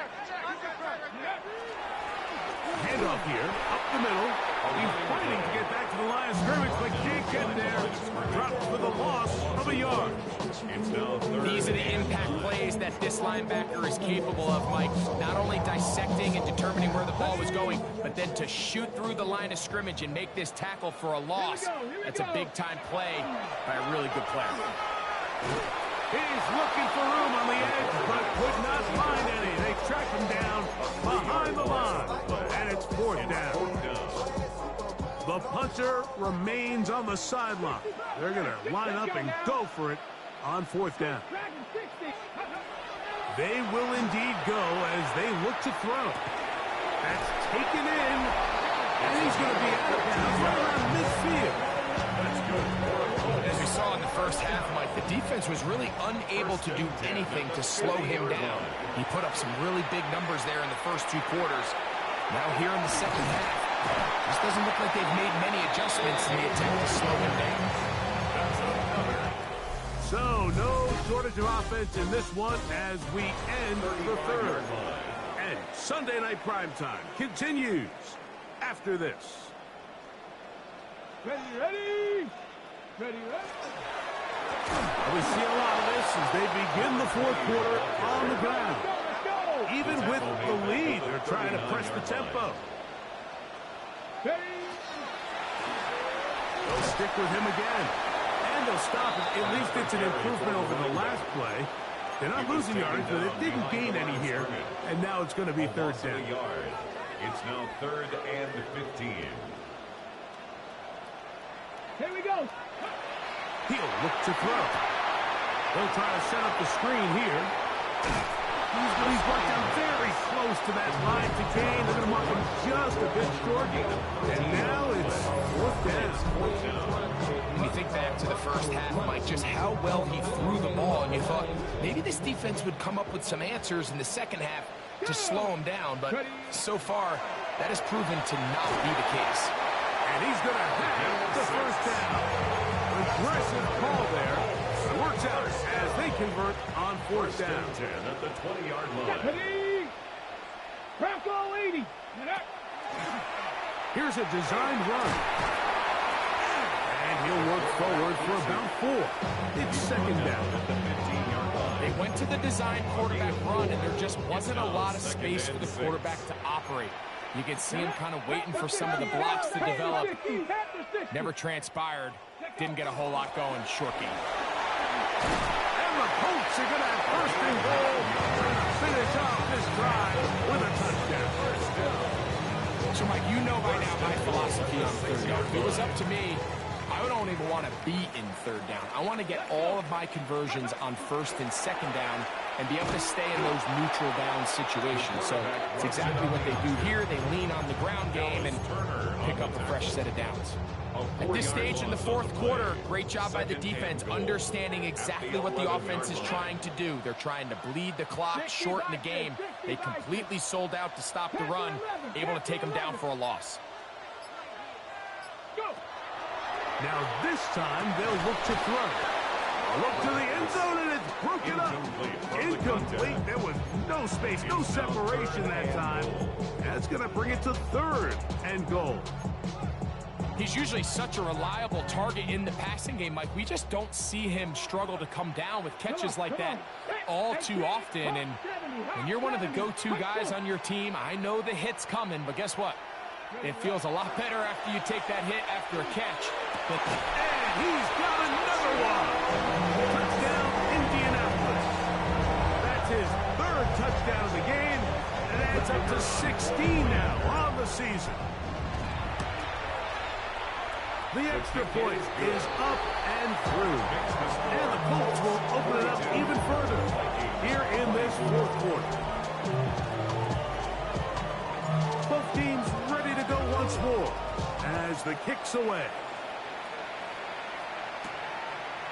Handoff here, up the middle. He's fighting to get back to the line of scrimmage, but can't get there. Drops for the loss of a yard. These are the impact plays that this linebacker is capable of, Mike. Not only dissecting and determining where the ball was going, but then to shoot through the line of scrimmage and make this tackle for a loss. That's a big-time play by a really good player. He's looking for room on the edge, but could not find any. They track him down behind the line, and it's 4th down. The punter remains on the sideline. They're going to line up and go for it on 4th down. They will indeed go as they look to throw. That's taken in, and he's going to be out of bounds right around midfield. That's good. As we saw in the first half, Mike, the defense was really unable to do anything to slow him down. He put up some really big numbers there in the first 2 quarters. Now here in the second half, just doesn't look like they've made many adjustments in the attempt to slow him down. So, no shortage of offense in this one as we end the third. And Sunday Night Primetime continues after this. Ready, ready. Ready, ready. We see a lot of this as they begin the fourth quarter on the ground. Even with the lead, they're trying to press the tempo. They'll stick with him again. And they'll stop it. At least it's an improvement over the last play. They're not losing yards, but it didn't gain any here. And now it's going to be third down. It's now 3rd and 15. Here we go. He'll look to throw. They'll try to set up the screen here. He's brought down very close to that line to gain. They're going to mark him just a bit short. And now it's fourth down. When you think back to the first half, Mike, just how well he threw the ball, and you thought maybe this defense would come up with some answers in the second half to slow him down. But so far, that has proven to not be the case. And he's going to have the first down. Aggressive call there. Works out as they convert on fourth down. 10 at the 20-yard line. Bronco 80. Here's a designed run. And he'll work forward for about 4. It's second down. They went to the design quarterback run, and there just wasn't a lot of space for the quarterback to operate. You can see him kind of waiting for some of the blocks to develop. Never transpired. Didn't get a whole lot going. Short game. And the Colts are going to have first and goal. Trying to finish off this drive with a touchdown. So, Mike, you know by now my philosophy on third down. If it was up to me, I don't even want to be in third down. I want to get all of my conversions on first and second down and be able to stay in those neutral down situations. So it's exactly what they do here. They lean on the ground game and pick up a fresh set of downs. At this stage in the fourth quarter, great job by the defense, understanding exactly what the offense is trying to do. They're trying to bleed the clock, shorten the game. They completely sold out to stop the run, able to take them down for a loss. Now this time they'll look to throw. A look to the end zone, and it's broken up. Incomplete. There was no space, no separation that time. That's going to bring it to third and goal. He's usually such a reliable target in the passing game, Mike. We just don't see him struggle to come down with catches like that all too often. And when you're one of the go-to guys on your team, I know the hit's coming, but guess what? It feels a lot better after you take that hit after a catch. And he's got another one. Touchdown, Indianapolis. That's his third touchdown of the game, and adds up to 16 now on the season. The extra point is up and through. And the Colts will open it up even further here in this fourth quarter. Both teams ready to go once more as the kick's away.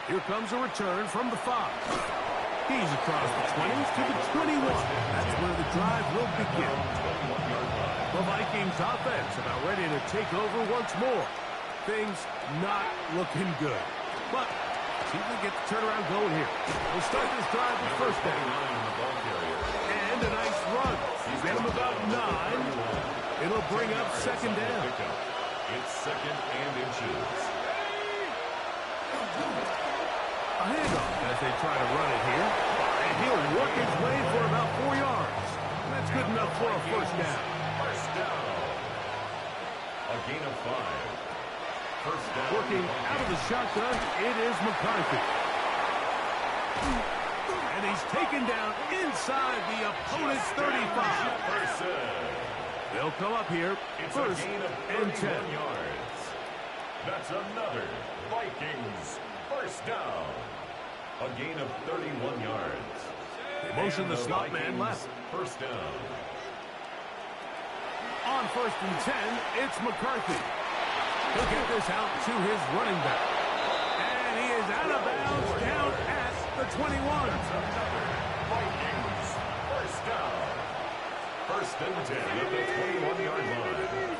Here comes a return from the 5. He's across the 20s to the 21. That's where the drive will begin. The Vikings offense about ready to take over once more. Things not looking good. But see if we get the turnaround going here. We'll start this drive with first down. And a nice run. He's got him about 9. It'll bring up second down. It's second and inches. A handoff as they try to run it here. And he'll work his way for about 4 yards. That's good enough for a first down. First down. A gain of 5. First down. Working out of the shotgun, it is McCarthy. And he's taken down inside the opponent's 35. They'll come up here first and 10 yards. That's another Vikings first down. A gain of 31 yards. They motion the slot man left. First down. On first and 10, it's McCarthy. He'll get this out to his running back. And he is out of bounds down at the 21. Vikings first down. First and 10 at the 21-yard line.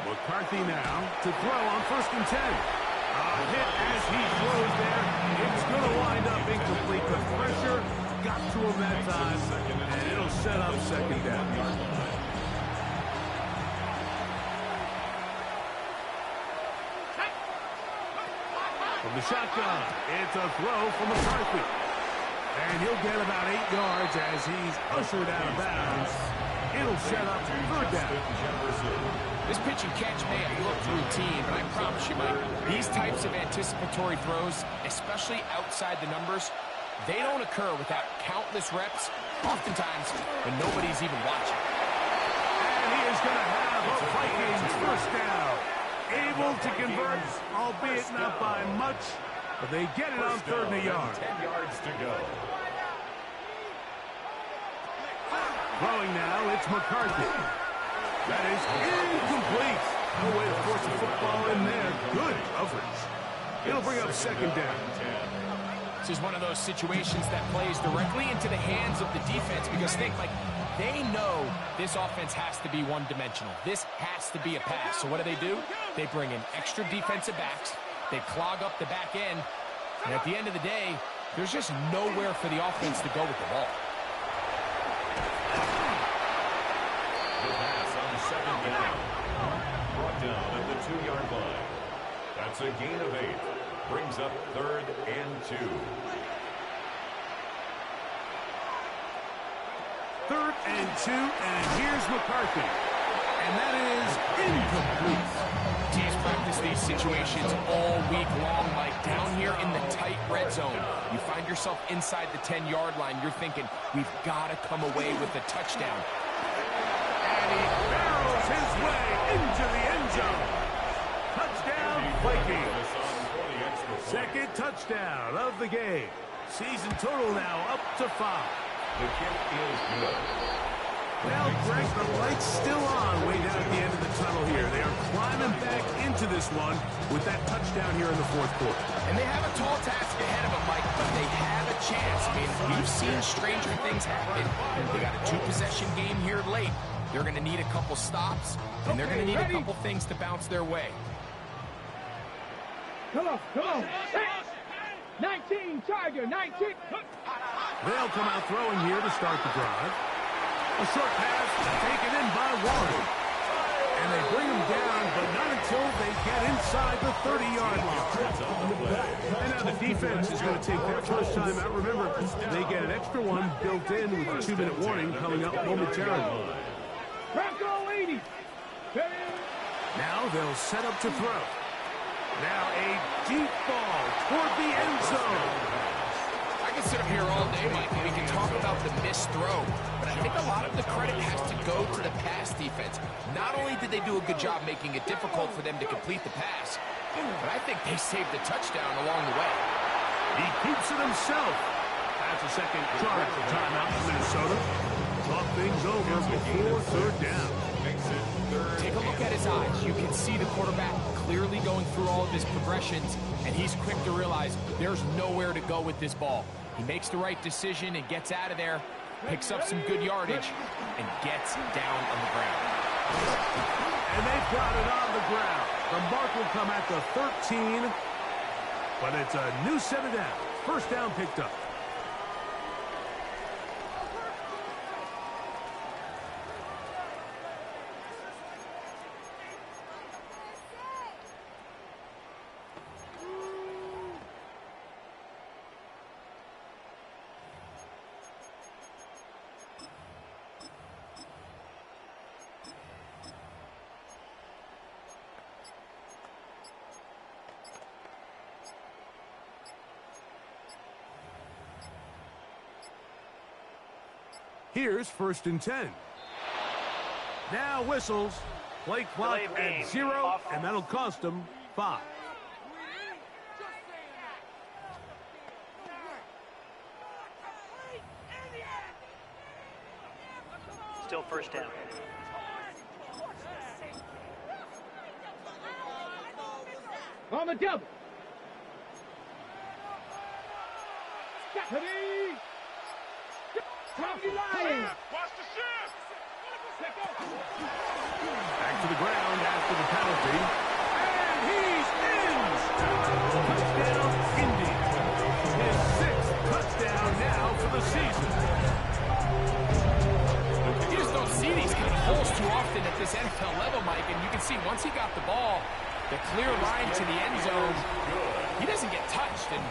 McCarthy now to throw on 1st and 10. A hit as he throws there. It's going to wind up incomplete. The pressure got to him that time, and it'll set up 2nd down. From the shotgun, it's a throw from McCarthy. And he'll get about 8 yards as he's ushered out of bounds. It'll set up 3rd down. This pitch and catch may have looked routine, but I promise you, Mike, these types of anticipatory throws, especially outside the numbers, they don't occur without countless reps, oftentimes when nobody's even watching. And he is going to have a Vikings 1st down. Able to convert, albeit not by much, but they get it on 3rd and a yard. 10 yards to go. Throwing now, it's McCarthy. That is incomplete. No way to force the football in there. Good coverage. It'll bring up 2nd down. This is one of those situations that plays directly into the hands of the defense because think, like, they know this offense has to be one-dimensional. This has to be a pass. So what do? They bring in extra defensive backs. They clog up the back end. And at the end of the day, there's just nowhere for the offense to go with the ball. The pass on 2nd down. Brought down at the 2-yard line. That's a gain of 8. Brings up 3rd and 2. 3rd and 2, and here's McCarthy. And that is incomplete. Teams practice these situations all week long, Mike. Down here in the tight red zone, you find yourself inside the 10-yard line. You're thinking, we've got to come away with a touchdown. And he barrels his way into the end zone. Touchdown, Vikings. 2nd touchdown of the game. Season total now up to 5. The kick is good. Well, Greg, the light's still on way down at the end of the tunnel here. They are climbing back into this one with that touchdown here in the 4th quarter. And they have a tall task ahead of them, Mike, but they have a chance. I mean, we've seen stranger things happen. They got a 2-possession game here late. They're going to need a couple stops, and they're going to need a couple things to bounce their way. Come on. 19, Tiger, 19. They'll come out throwing here to start the drive. A short pass taken in by Warren. And they bring him down, but not until they get inside the 30-yard line. And now the defense is going to take their first time out. Remember, they get an extra one built in with a 2-minute warning coming up momentarily. Bronco 80. Now they'll set up to throw. Now a deep ball toward the end zone. I can sit up here all day, Mike, and we can talk about the missed throw, but I think a lot of the credit has to go to the pass defense. Not only did they do a good job making it difficult for them to complete the pass, but I think they saved the touchdown along the way. He keeps it himself. That's a second charge for timeout for Minnesota. Talk things over before 3rd down. Take a look at his eyes. You can see the quarterback clearly going through all of his progressions, and he's quick to realize there's nowhere to go with this ball. He makes the right decision and gets out of there, picks up some good yardage, and gets down on the ground. And they've got it on the ground. The mark will come at the 13, but it's a new set of downs. 1st down picked up. Here's 1st and 10. Now whistles. Play clock at 0, and that'll cost them 5. Still 1st down. On the double. Tommy Lion. Watch the shift. Back to the ground after the penalty. And he's in! Touchdown, Indy. His 6th touchdown now for the season. You just don't see these kind of holes too often at this NFL level, Mike, and you can see once he got the ball, the clear line to the end zone, he doesn't get touched, and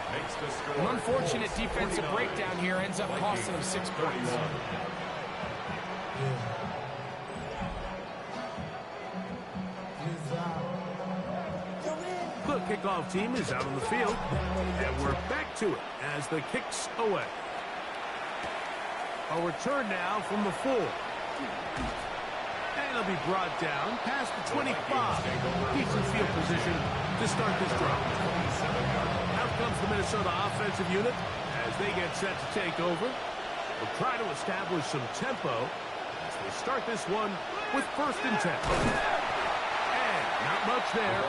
an unfortunate defensive breakdown here ends up costing him 6 points. The kickoff team is out on the field, and we're back to it as the kick's away. A return now from the 4. And it'll be brought down past the 25. Decent field position to start this drive. Out comes the Minnesota offensive unit as they get set to take over. They'll try to establish some tempo as they start this one with 1st and 10. And not much there.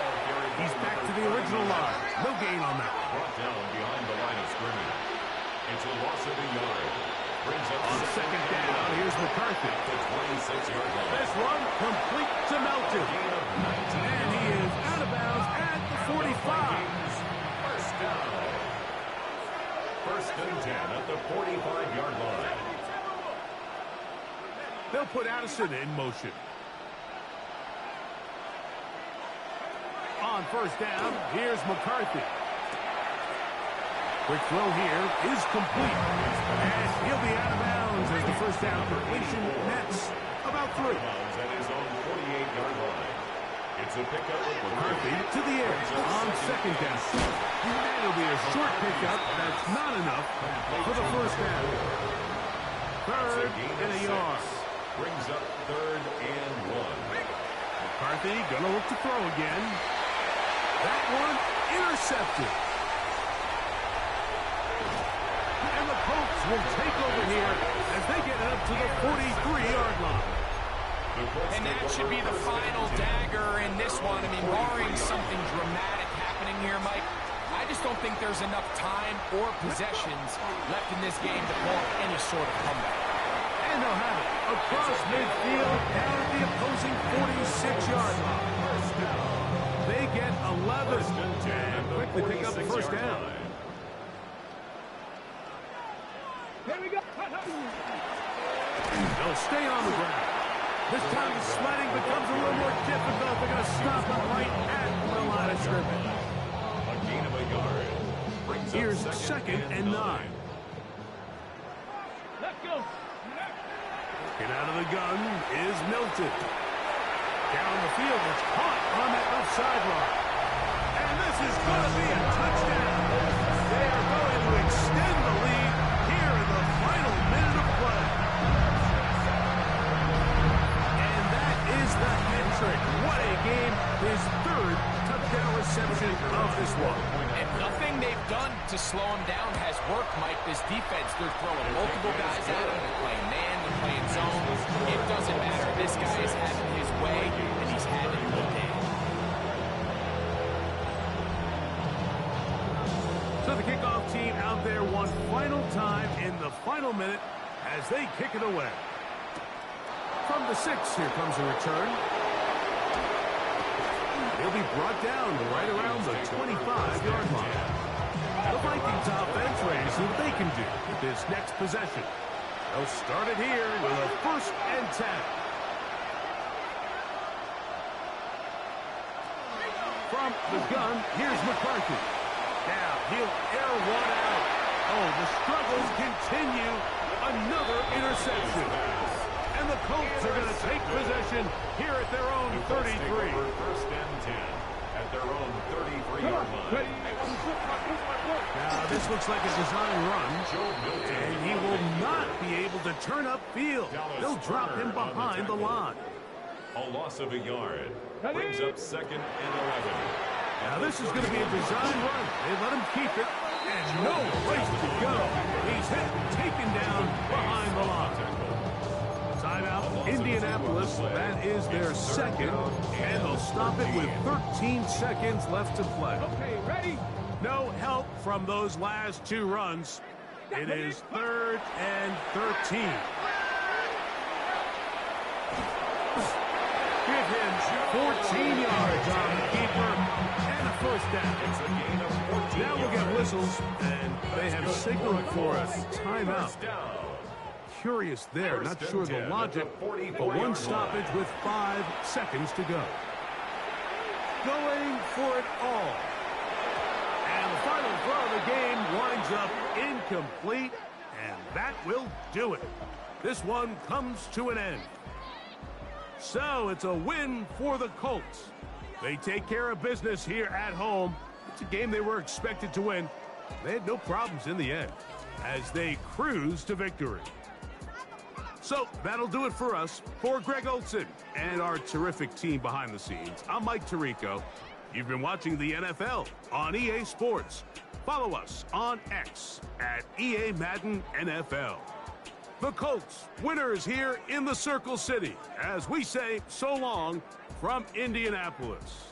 He's back to the original line. No gain on that. Brought down behind the line of scrimmage. It's a loss of a yard. Brings up on 2nd down. Here's McCarthy. The 26-yard line. This one complete to Melton. And he is out of bounds at the 45. First down. 1st and 10 at the 45-yard line. They'll put Addison in motion. On 1st down, here's McCarthy. Quick throw here is complete. And he'll be out of bounds as the 1st down completion nets about 3. At his own 48-yard line. It's a pickup with McCarthy to the air on 2nd down. And it'll be a short pickup. That's not enough for the 1st down. 3rd and a yard. Brings up 3rd and 1. McCarthy gonna look to throw again. That one intercepted. And the Colts will take over here as they get it up to the 43-yard line. And that should be the final dagger in this one. I mean, barring something dramatic happening here, Mike, I just don't think there's enough time or possessions left in this game to pull off any sort of comeback. And they'll have it across midfield down at the opposing 46-yard line. They get 11 and quickly pick up the 1st down. Here we go. They'll stay on the ground. This time the sledding becomes a little more difficult. They're going to stop them right at the line of scrimmage. A gain of a yard. Brings Here's up 2nd and 9. Let's go. Get out of the gun is Milton. Down the field, it's caught on that left sideline. And this is going to be a touchdown. They are going to extend the lead here in the final minute of play. And that is the hat trick. What a game. His 3rd touchdown reception of this one. And nothing they've done to slow him down has worked, Mike. This defense, they're throwing multiple guys at him. They're playing man, they're playing zone. It doesn't matter. This guy is having his way, and he's having a good game. So the kickoff team out there one final time in the final minute as they kick it away. From the 6, here comes a return. He'll be brought down right around the 25-yard line. The Vikings offense ready to see what they can do with this next possession. They'll start it here with a 1st and 10. From the gun, here's McCarthy. Now he'll air one out. Oh, the struggles continue. Another interception. And the Colts are going to take possession here at their own 33. 1st and 10 at their own 33-yard line. Now this looks like a design run, and he will not be able to turn upfield. They'll drop him behind the line. A loss of a yard. Brings up 2nd and 11. Now this is going to be a design run. They let him keep it, and no place to go. He's hit, taken down behind the line. Timeout, Indianapolis. That is their 2nd, and they'll stop it with 13 seconds left to play. Okay, ready? No help from those last 2 runs. It is 3rd and 13. give him 14 yards on the keeper and a first down. It's a gain of 14 Now we'll get whistles, and they have signaled for a timeout. Curious there, not sure the logic, but one stoppage with 5 seconds to go. Going for it all. And the final throw of the game winds up incomplete, and that will do it. This one comes to an end. So it's a win for the Colts. They take care of business here at home. It's a game they were expected to win. They had no problems in the end as they cruise to victory. So that'll do it for us. For Greg Olson and our terrific team behind the scenes, I'm Mike Tirico. You've been watching the NFL on EA Sports. Follow us on X at EA Madden NFL. The Colts, winners here in the Circle City, as we say so long from Indianapolis.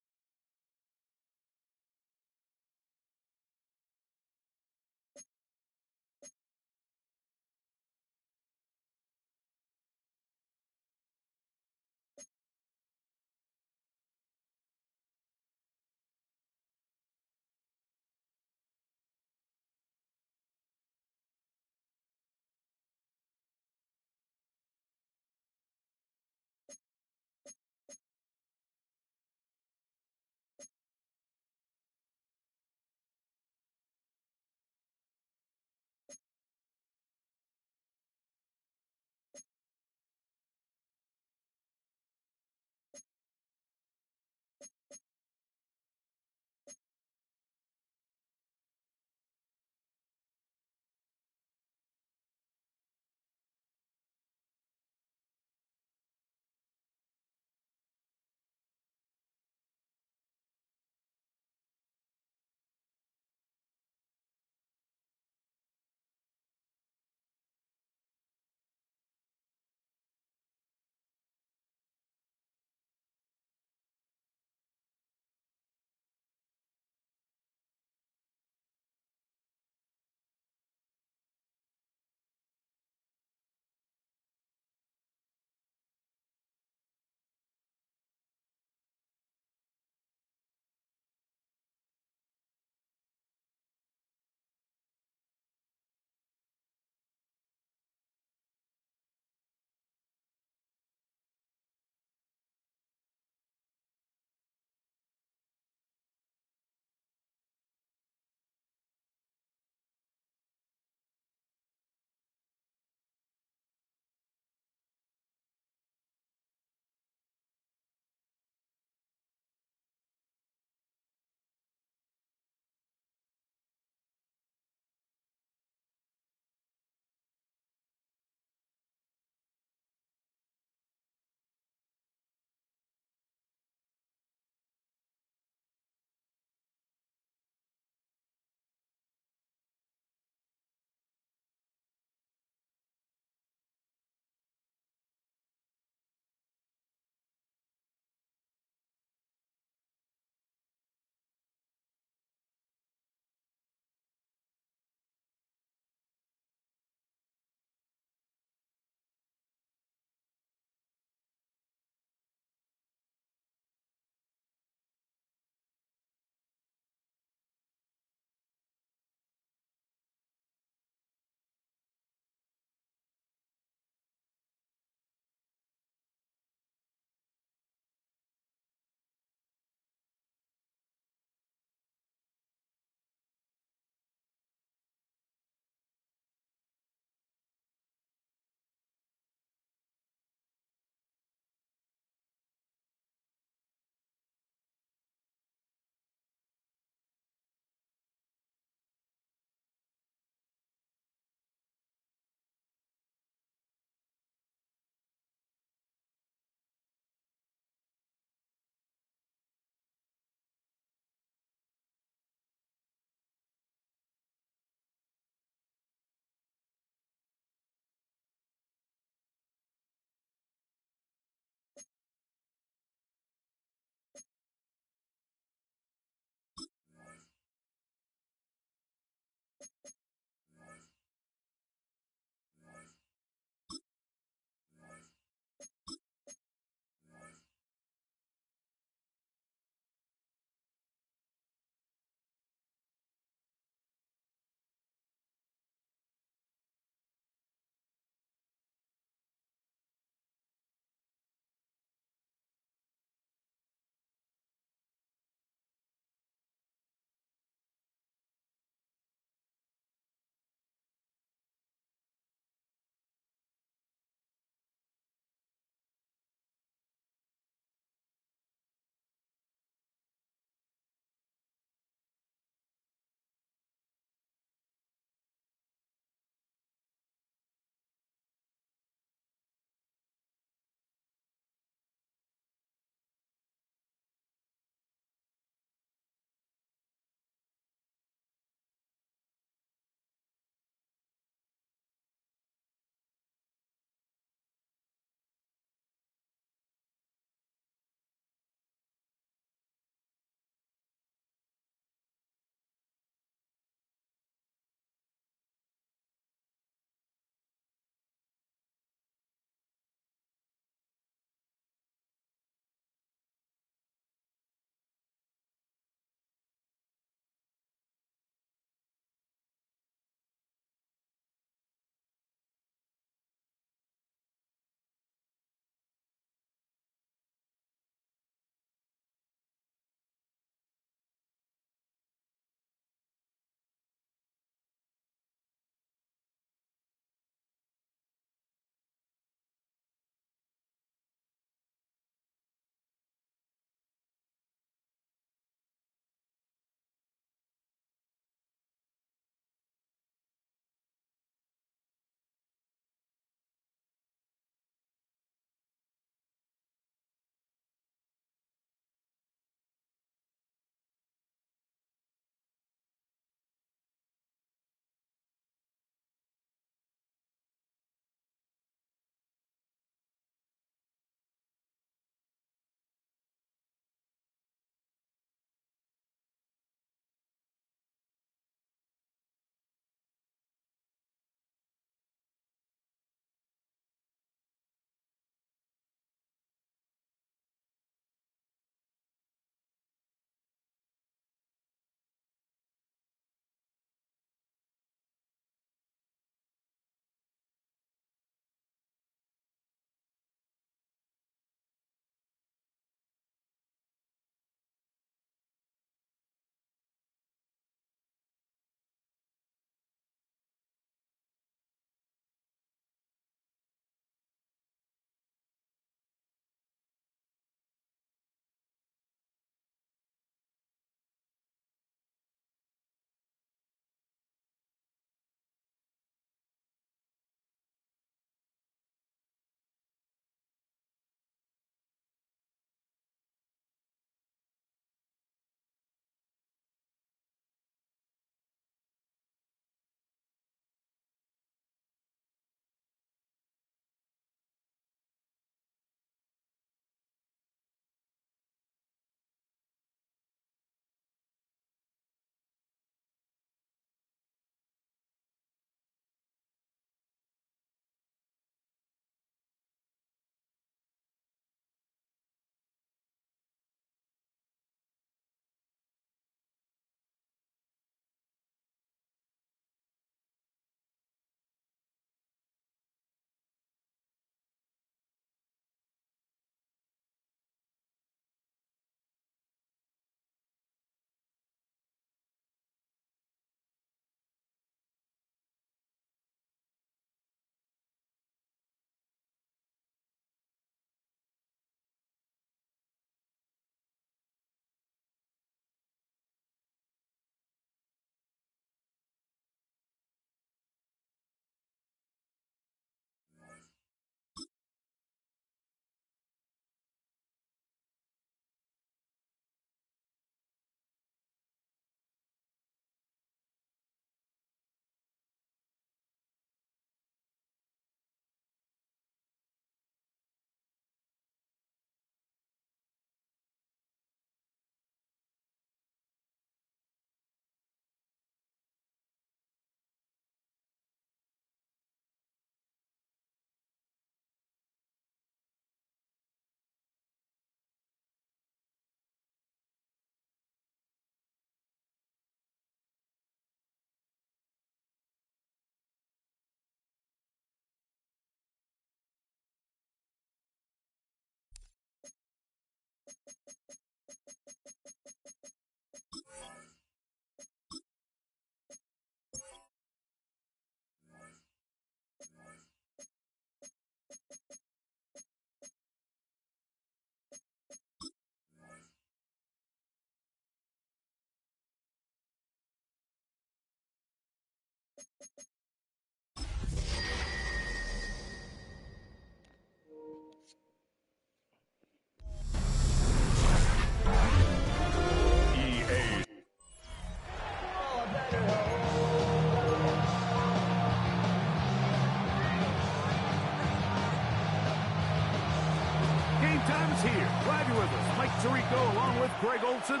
Greg Olson.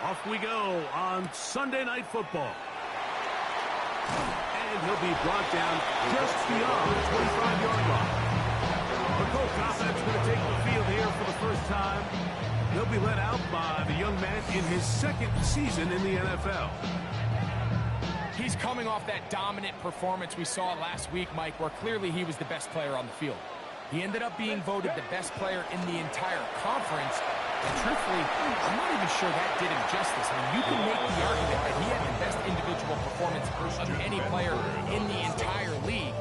Off we go on Sunday Night Football. And he'll be brought down just beyond the 25-yard line. The Colts offense going to take the field here for the first time. He'll be led out by the young man in his second season in the NFL. He's coming off that dominant performance we saw last week, Mike, where clearly he was the best player on the field. He ended up being voted the best player in the entire conference. And truthfully, I'm not even sure that did him justice. I mean, you can make the argument that he had the best individual performance of any player in the entire league.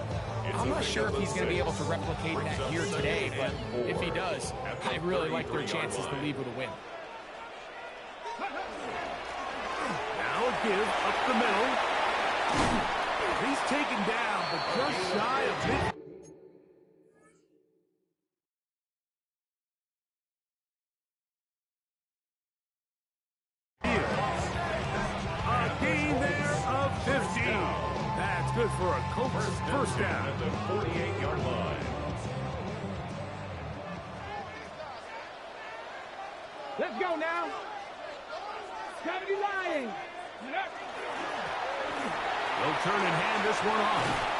I'm not sure if he's going to be able to replicate that here today, but if he does, I really like their chances to leave with a win. Now a give up the middle. He's taken down, but just shy of mid. A gain there of 15. That's good for a Colts first down at the 48-yard line. Let's go now. 70 Lions. They'll turn and hand this one off.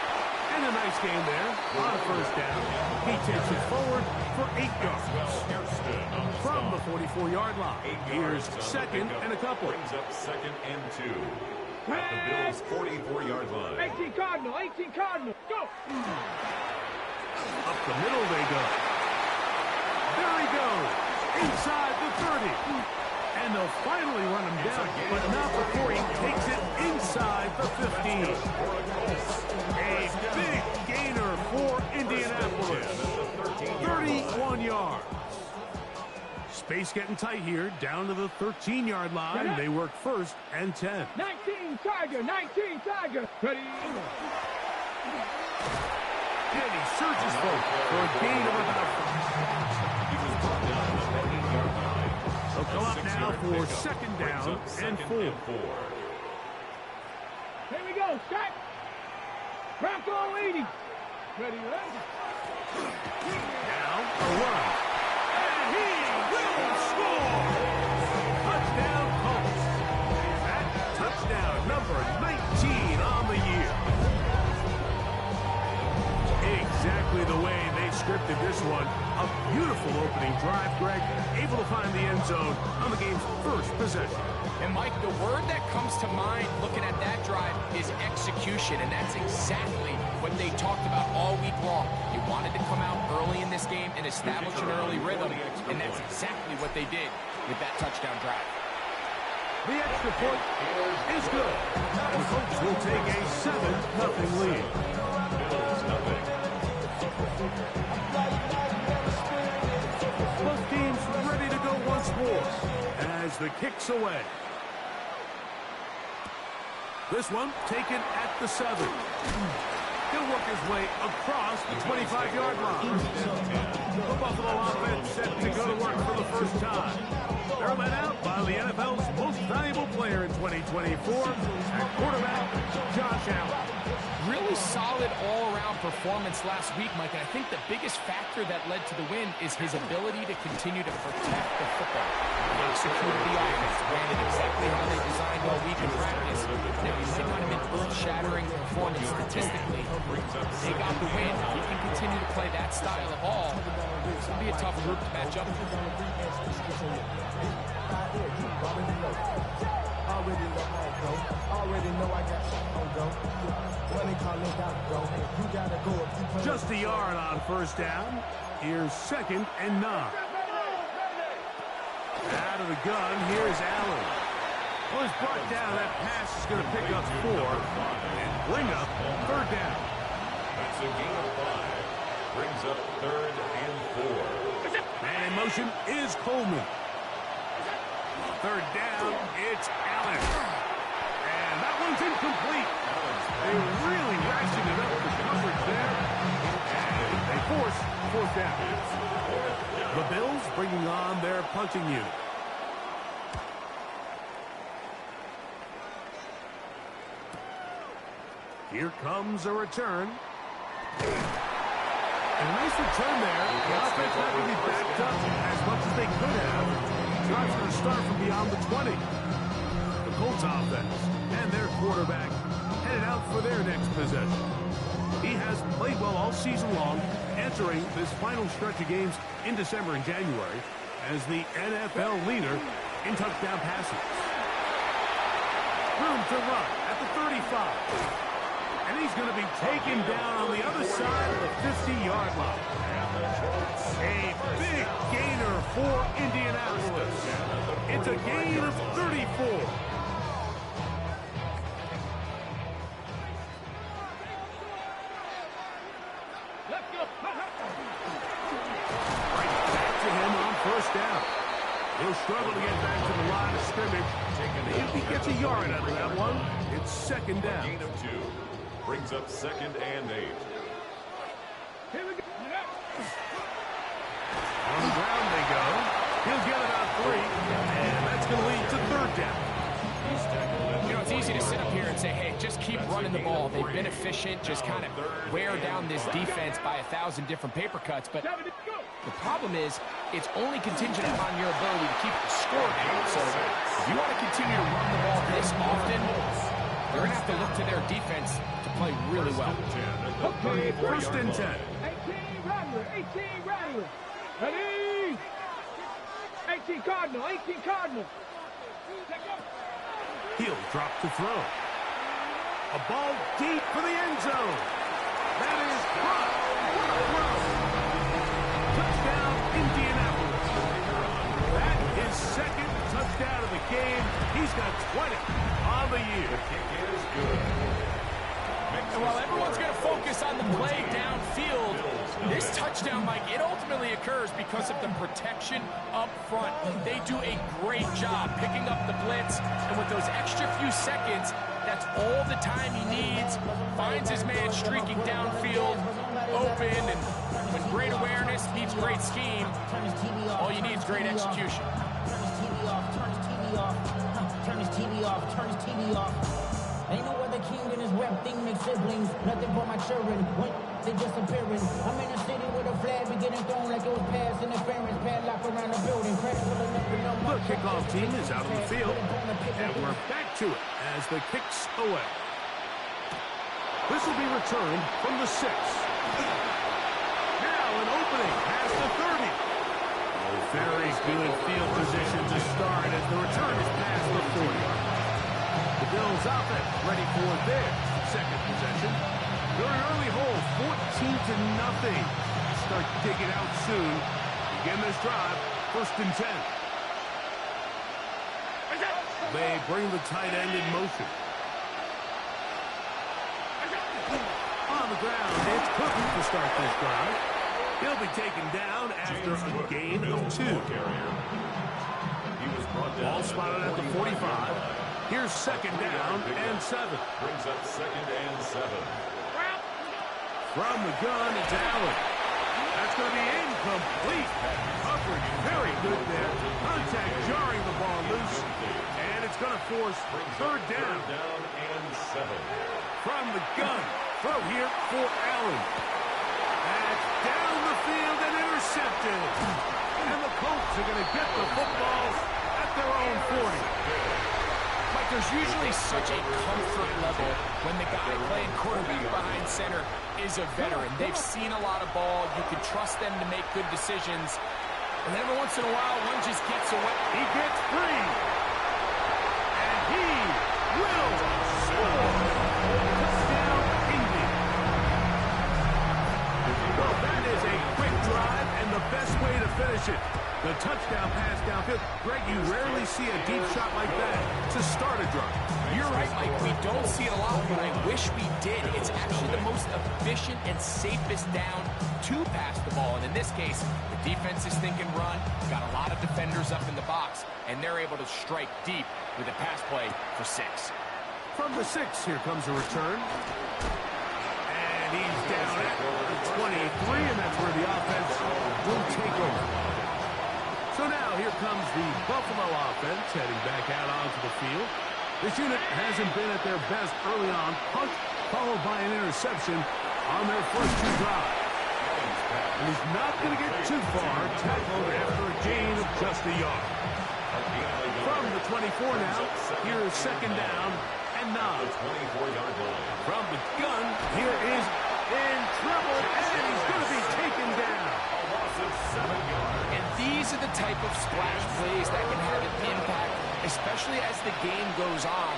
And a nice game there on first down. He takes it forward for 8 yards. From the 44-yard line. Here's second and a couple. Brings up second and 2. At the Bills' 44-yard line. 18 Cardinal, 18 Cardinal. Go! Up the middle they go. There he goes. Inside the 30. And they'll finally run him down, but not before he takes it inside the 15. A big gainer for Indianapolis. 31 yards. Space getting tight here, down to the 13-yard line. They work first and 10. 19 Tiger, 19 Tiger. Ready? And he surges forward for a gain of about 5. They'll come up now for second down and 4. Here we go, shot. Bronco 80. Ready, ready. Now a run. And he will score. Touchdown Colts. That touchdown number 19 on the year. Exactly the way they scripted this one. A beautiful opening drive, Greg. Able to find the end zone on the game's first possession. And, Mike, the word that comes to mind looking at that drive is execution, and that's exactly what they talked about all week long. They wanted to come out early in this game and establish an early rhythm, and that's exactly what they did with that touchdown drive. The extra point is good. The Colts will take a 7-0 lead. Both teams ready to go once more as the kick's away. This one taken at the 7. He'll work his way across the 25-yard line. The Buffalo offense set to go to work for the first time. They're led out by the NFL's most valuable player in 2024, at quarterback, Josh Allen. Really solid all-around performance last week, Mike, and I think the biggest factor that led to the win is his ability to continue to protect the football. They executed the offense, ran it exactly how they designed all week in practice, and it was kind of an earth-shattering performance statistically. They got the win. If he can continue to play that style of ball, it's going to be a tough group to match up with. Just a yard on first down. Here's second and 9. Out of the gun, here's Allen. Well, he's brought down. That pass is going to pick up 4 and bring up third down. That's a gain of 5. Brings up third and 4. Man in motion is Coleman. Third down, it's Allen. And that one's incomplete. They really ratcheted it up with the coverage there. And they force fourth down. The Bills bringing on their punting unit. Here comes a return. And a nice return there. The offense not really backed up as much as they could have to drive's going to start from beyond the 20. The Colts offense and their quarterback headed out for their next possession. He has played well all season long, entering this final stretch of games in December and January as the NFL leader in touchdown passes. Room to run at the 35. And he's going to be taken down on the other side of the 50-yard line. A big gainer for Indianapolis. It's a gain of 34. Let's go. Right back to him on first down. He'll struggle to get back to the line of scrimmage. If he gets a yard out of that one, it's second down. Gain of 2. Brings up 2nd and 8. Here we go. On the ground they go. He'll get about 3, and that's going to lead to third down. You know, it's easy to sit up here and say, hey, just keep running the ball. They've been efficient, just kind of wear down this defense by 1,000 different paper cuts. But the problem is it's only contingent upon your ability to keep the score down. So if you want to continue to run the ball this often, they're going to have to look to their defense to play really well. Okay, first and 10. 18 Rattler, 18 Rattler. Ready? 18 Cardinal, 18 Cardinal. He'll drop to throw. A ball deep for the end zone. That is caught. What a throw. Touchdown, Indianapolis. That is second touchdown of the game. He's got 20 on the year. The kick is good. And while everyone's going to focus on the play downfield, this touchdown, Mike, it ultimately occurs because of the protection up front. They do a great job picking up the blitz, and with those extra few seconds, that's all the time he needs. Finds his man streaking downfield, open, and when great awareness meets great scheme, all you need is great execution. Turn his TV off. Turn his TV off. Turn his TV off. Ain't no other king in this rap thing, make siblings. Nothing for my children. When they disappearing. I'm in a city with a flag be getting thrown like it was pass interference. Padlock around the building. Crash pulling up and up. The kickoff team is out on the field. And we're back to it as the kick's away. This will be returned from the 6. Now an opening past the 30. Very good field position to start as the return is past the 40. The Bills offense ready for their second possession. They're an early hole, 14-0. Start digging out soon. Begin this drive, first and 10. They bring the tight end in motion. On the ground, it's Cooking to start this drive. He'll be taken down after a gain of 2. Ball spotted at the 45. Here's second down and 7. Brings up 2nd and 7. From the gun, it's Allen. That's going to be incomplete. Coverage very good there. Contact jarring the ball loose. And it's going to force third down. And 7. From the gun. Throw here for Allen. That's down the field and intercepted. And the Colts are going to get the football at their own 40. Mike, there's usually such a comfort level when the guy playing quarterback behind center is a veteran. They've seen a lot of ball. You can trust them to make good decisions. And every once in a while, one just gets away. He gets free. And he will score. Touchdown, Indy. Well, that is a quick drive and the best way to finish it. The touchdown pass downfield. Greg, you rarely see a deep shot like that to start a drive. You're right, Mike. We don't see it a lot, but I wish we did. It's actually the most efficient and safest down to pass the ball. And in this case, the defense is thinking run, got a lot of defenders up in the box, and they're able to strike deep with a pass play for 6. From the 6, here comes a return. And he's down at the 23, and that's where the offense will take over. So now here comes the Buffalo offense heading back out onto the field. This unit hasn't been at their best early on. Punt followed by an interception on their first 2 drives. And he's not going to get too far, tackled after a gain of just a yard. 24 now. Here is second down and 9. 24-yard line. From the gun, here is in trouble, and he's going to be taken down. A loss of 7 yards. And these are the type of splash plays that can have an impact, especially as the game goes on.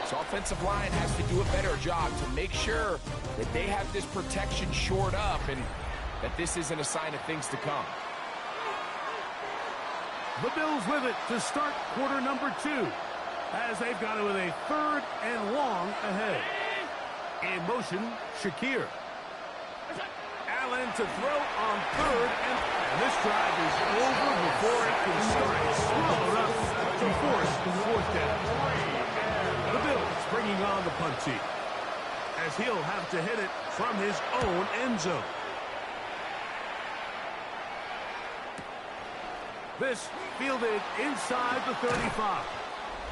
So offensive line has to do a better job to make sure that they have this protection shored up and that this isn't a sign of things to come. The Bills with it to start quarter number 2, as they've got it with a 3rd and long ahead. In motion, Shakir. Allen to throw on 3rd, and this drive is over before it can start. Swallowed up to force 4th down. The Bills bringing on the punt team, as he'll have to hit it from his own end zone. This fielded inside the 35.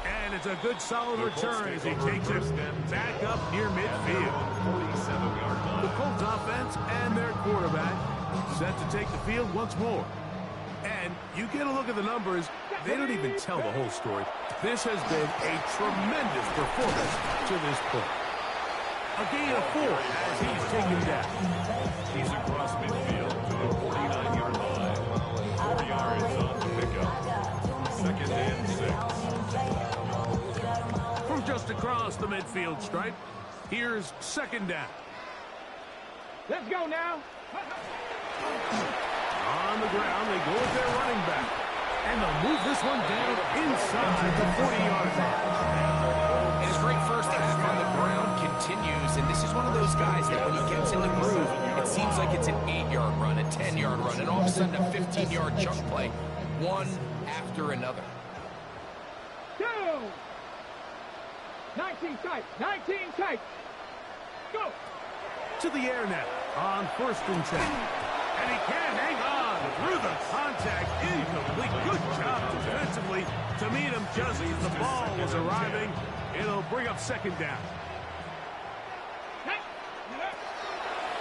And it's a good solid return as he takes it back up near midfield. 47-yard line. The Colts offense and their quarterback set to take the field once more. And you get a look at the numbers, they don't even tell the whole story. This has been a tremendous performance to this point. A gain of 4 as he's taken down. He's across midfield to the 49-yard line. 4 yards on the pickup. 2nd and 6. From just across the midfield stripe, here's 2nd down. Let's go now. On the ground, they go with their running back. And they'll move this one down inside the 40-yard line. And his great first half on the ground continues, and this is one of those guys that when he gets in the groove, it seems like it's an 8-yard run, a 10-yard run, and all of a sudden a 15-yard chunk play, one after another. 19 tight, 19 tight. Go. To the air now on 1st and 10. And he can hang on through the contact. Incomplete. Good job defensively to meet him just as the ball was arriving. It'll bring up 2nd down.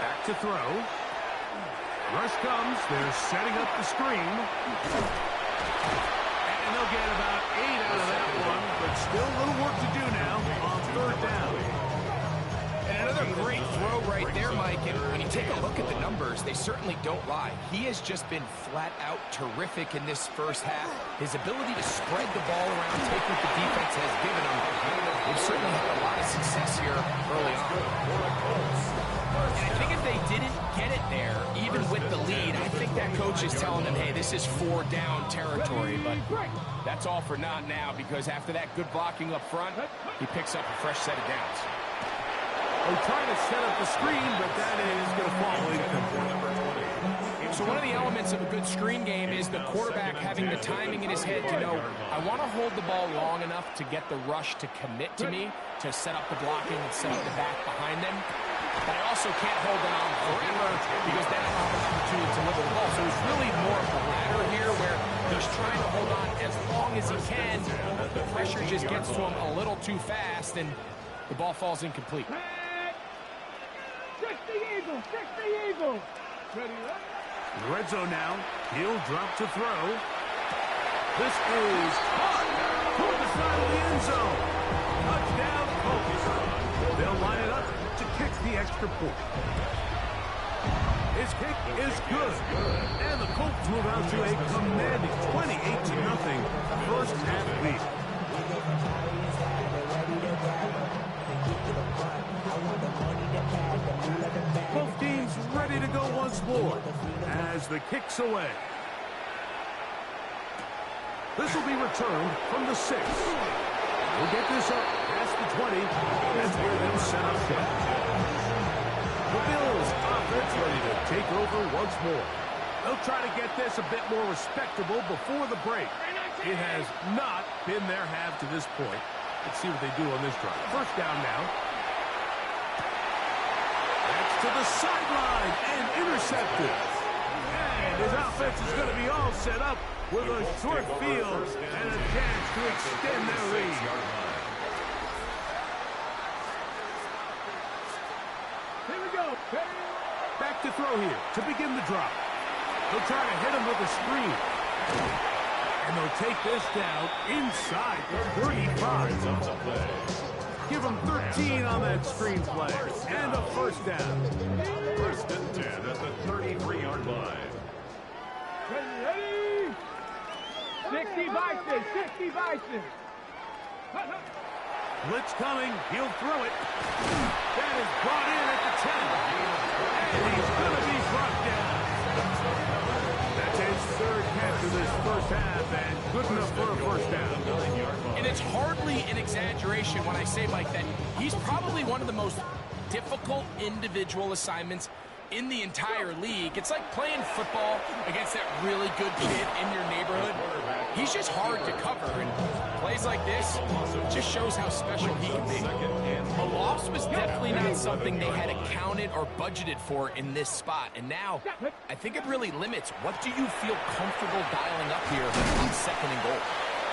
Back to throw. Rush comes. They're setting up the screen. And they'll get about 8 out of that one, but still a little work to do now on 3rd down. And another great throw right there, Mike. And when you take a look at the numbers, they certainly don't lie. He has just been flat out terrific in this first half. His ability to spread the ball around, take what the defense has given him. They've certainly had a lot of success here early on. And I think if they didn't get it there, even with the lead, I think that coach is telling them, hey, this is 4-down territory. But that's all for naught now, because after that good blocking up front, he picks up a fresh set of downs. They're trying to set up the screen, but that is going to fall incomplete. So one of the elements of a good screen game is the quarterback having the timing in his head to know, I want to hold the ball long enough to get the rush to commit to me, to set up the blocking and set up the back behind them. But I also can't hold it on forever because then I don't have an opportunity to deliver the ball. So it's really more of the latter here where he's trying to hold on as long as he can. The pressure just gets to him a little too fast, and the ball falls incomplete. 60 Eagles, 60 Eagles. Ready, right? Red zone now. He'll drop to throw. This is caught toward the side of the end zone. Touchdown, Colts. They'll line it up to kick the extra point. His kick is good. And the Colts move out to a commanding 28-0 first half lead. Both teams ready to go once more as the kick's away. This will be returned from the 6. We'll get this up past the 20. That's where they'll set up shop. The Bills offense ready to take over once more. They'll try to get this a bit more respectable before the break. It has not been their half to this point. Let's see what they do on this drive. First down now. That's to the sideline and intercepted. And his offense is going to be all set up with a short field and a chance to extend their lead. Here we go. Back to throw here to begin the drop. They'll try to hit him with a screen. And they'll take this down inside the 35. Give them 13 on that screen play. And a first down. 1st and 10 at the 33-yard line. Ready? 60 Bison, 60 Bison. Blitz coming. He'll throw it. That is brought in at the 10. And he's going to be brought down. That's his 3rd catch of this first half, and good enough for a first down. And it's hardly an exaggeration when I say, Mike, that he's probably one of the most difficult individual assignments in the entire league. It's like playing football against that really good kid in your neighborhood. He's just hard to cover, and plays like this just shows how special he can be. A loss was definitely not something they had accounted or budgeted for in this spot, and now I think it really limits what do you feel comfortable dialing up here on 2nd and goal.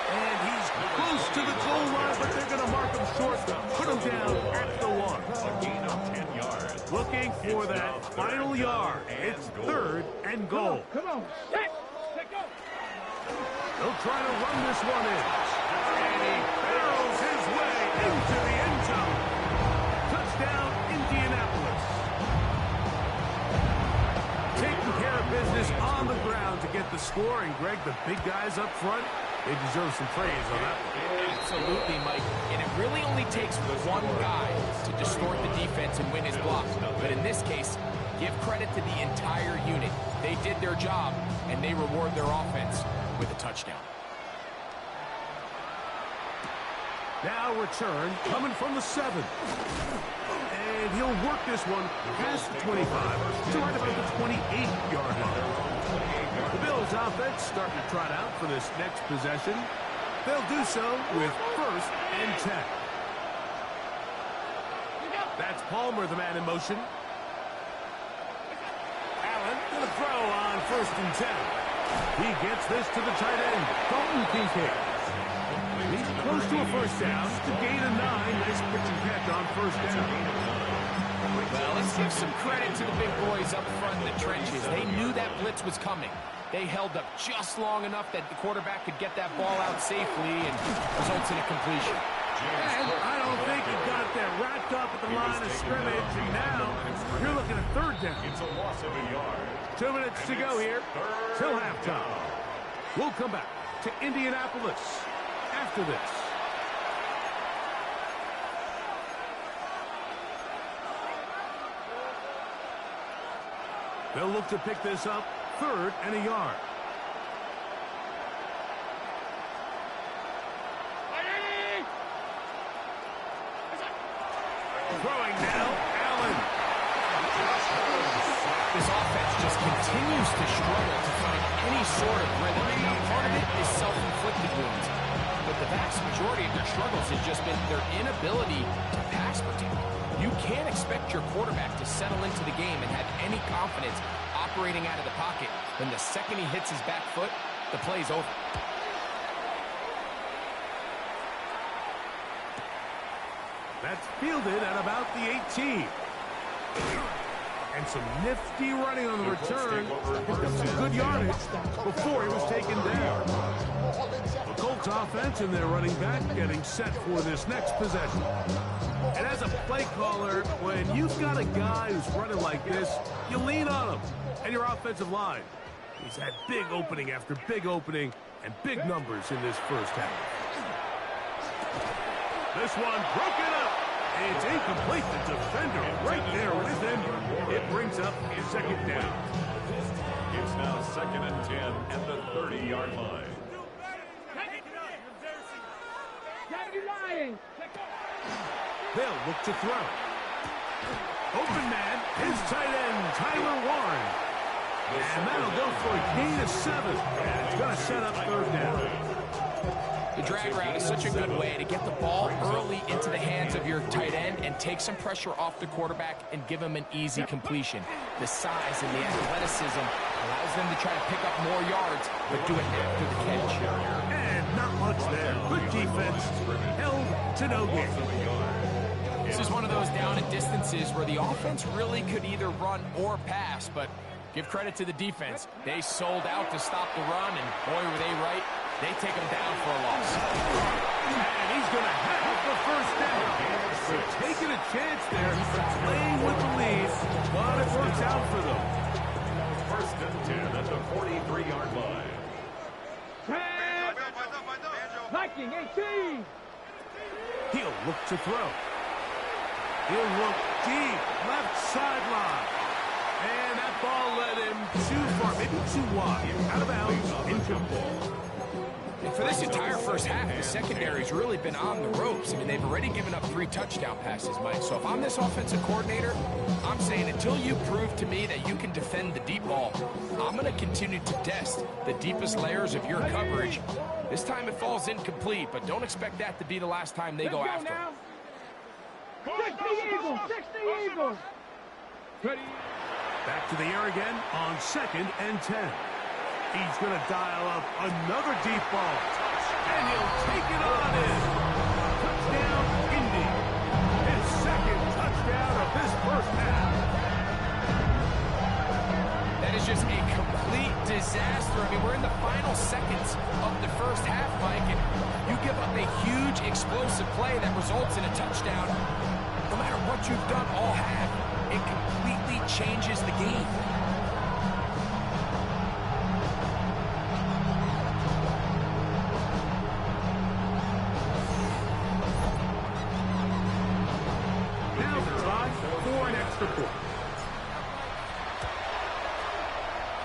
And he's close to the goal line, but they're going to mark him short, put him down at the 1. A gain of 10 yards. Looking for that final yard. It's 3rd and goal. Come on. Set. Go. They'll try to run this one in. And he barrels his way into the end zone. Touchdown, Indianapolis. Taking care of business on the ground to get the score. And, Greg, the big guys up front, they deserve some praise on that one. Absolutely, Mike. And it really only takes one guy to distort the defense and win his blocks. But in this case, give credit to the entire unit. They did their job, and they reward their offense with a touchdown. Now return coming from the 7. And he'll work this one past the 25 to right about the 28-yard line. The Bills offense starting to trot out for this next possession. They'll do so with 1st and 10. That's Palmer, the man in motion. Allen going to throw on 1st and 10. He gets this to the tight end, Dalton Kincaid. He's close to a first down to gain a 9. Nice pitch and catch on 1st down. Well, let's give some credit to the big boys up front in the trenches. They knew that blitz was coming. They held up just long enough that the quarterback could get that ball out safely and results in a completion. And I don't think he got that wrapped up at the line of scrimmage, and now you're looking at 3rd down. It's a loss of a yard. 2 minutes to go here till halftime. We'll come back to Indianapolis after this. They'll look to pick this up 3rd and a yard. Throwing now, Allen. This offense just continues to struggle to find any sort of rhythm. Now, part of it is self-inflicted wounds, but the vast majority of their struggles has just been their inability to pass protect. You can't expect your quarterback to settle into the game and have any confidence operating out of the pocket when the second he hits his back foot, the play's over. That's fielded at about the 18. And some nifty running on the return. He's got some good yardage before he was taken down. The Colts offense and their running back getting set for this next possession. And as a play caller, when you've got a guy who's running like this, you lean on him and your offensive line. He's had big opening after big opening and big numbers in this first half. This one broken up. It's incomplete. The defender right there with him. It brings up 2nd down. It's now 2nd and 10 at the 30-yard line. They'll look to throw. Open man, his tight end, Tyler Warren. And that'll go for a gain of 7. And it's going to set up 3rd down. The drag route is such a good way to get the ball early into the hands of your tight end and take some pressure off the quarterback and give him an easy completion. The size and the athleticism allows them to try to pick up more yards, but do it after the catch. And not much there. Good defense. Held to no gain. This is one of those down and distances where the offense really could either run or pass, but give credit to the defense. They sold out to stop the run, and boy, were they right. They take him down for a loss. And he's going to have the first down. They're taking a chance there, playing with the lead, but it works out for them. First and 10 at the 43-yard line. Viking 18. He'll look to throw. He'll look deep, left sideline. And that ball led him too far, maybe too wide. Out of bounds, incomplete. And for this entire first half, the secondary's really been on the ropes. I mean, they've already given up 3 touchdown passes, Mike. So if I'm this offensive coordinator, I'm saying until you prove to me that you can defend the deep ball, I'm going to continue to test the deepest layers of your coverage. This time it falls incomplete, but don't expect that to be the last time they go after him. 60 Eagles, 60 Eagles. Back to the air again on 2nd and 10. He's going to dial up another deep ball. And he'll take it on in. Touchdown, Indy. His 2nd touchdown of this first half. That is just a complete disaster. I mean, we're in the final seconds of the first half, Mike, and you give up a huge explosive play that results in a touchdown. No matter what you've done all half, it completely changes the game. Now the drive for an extra point.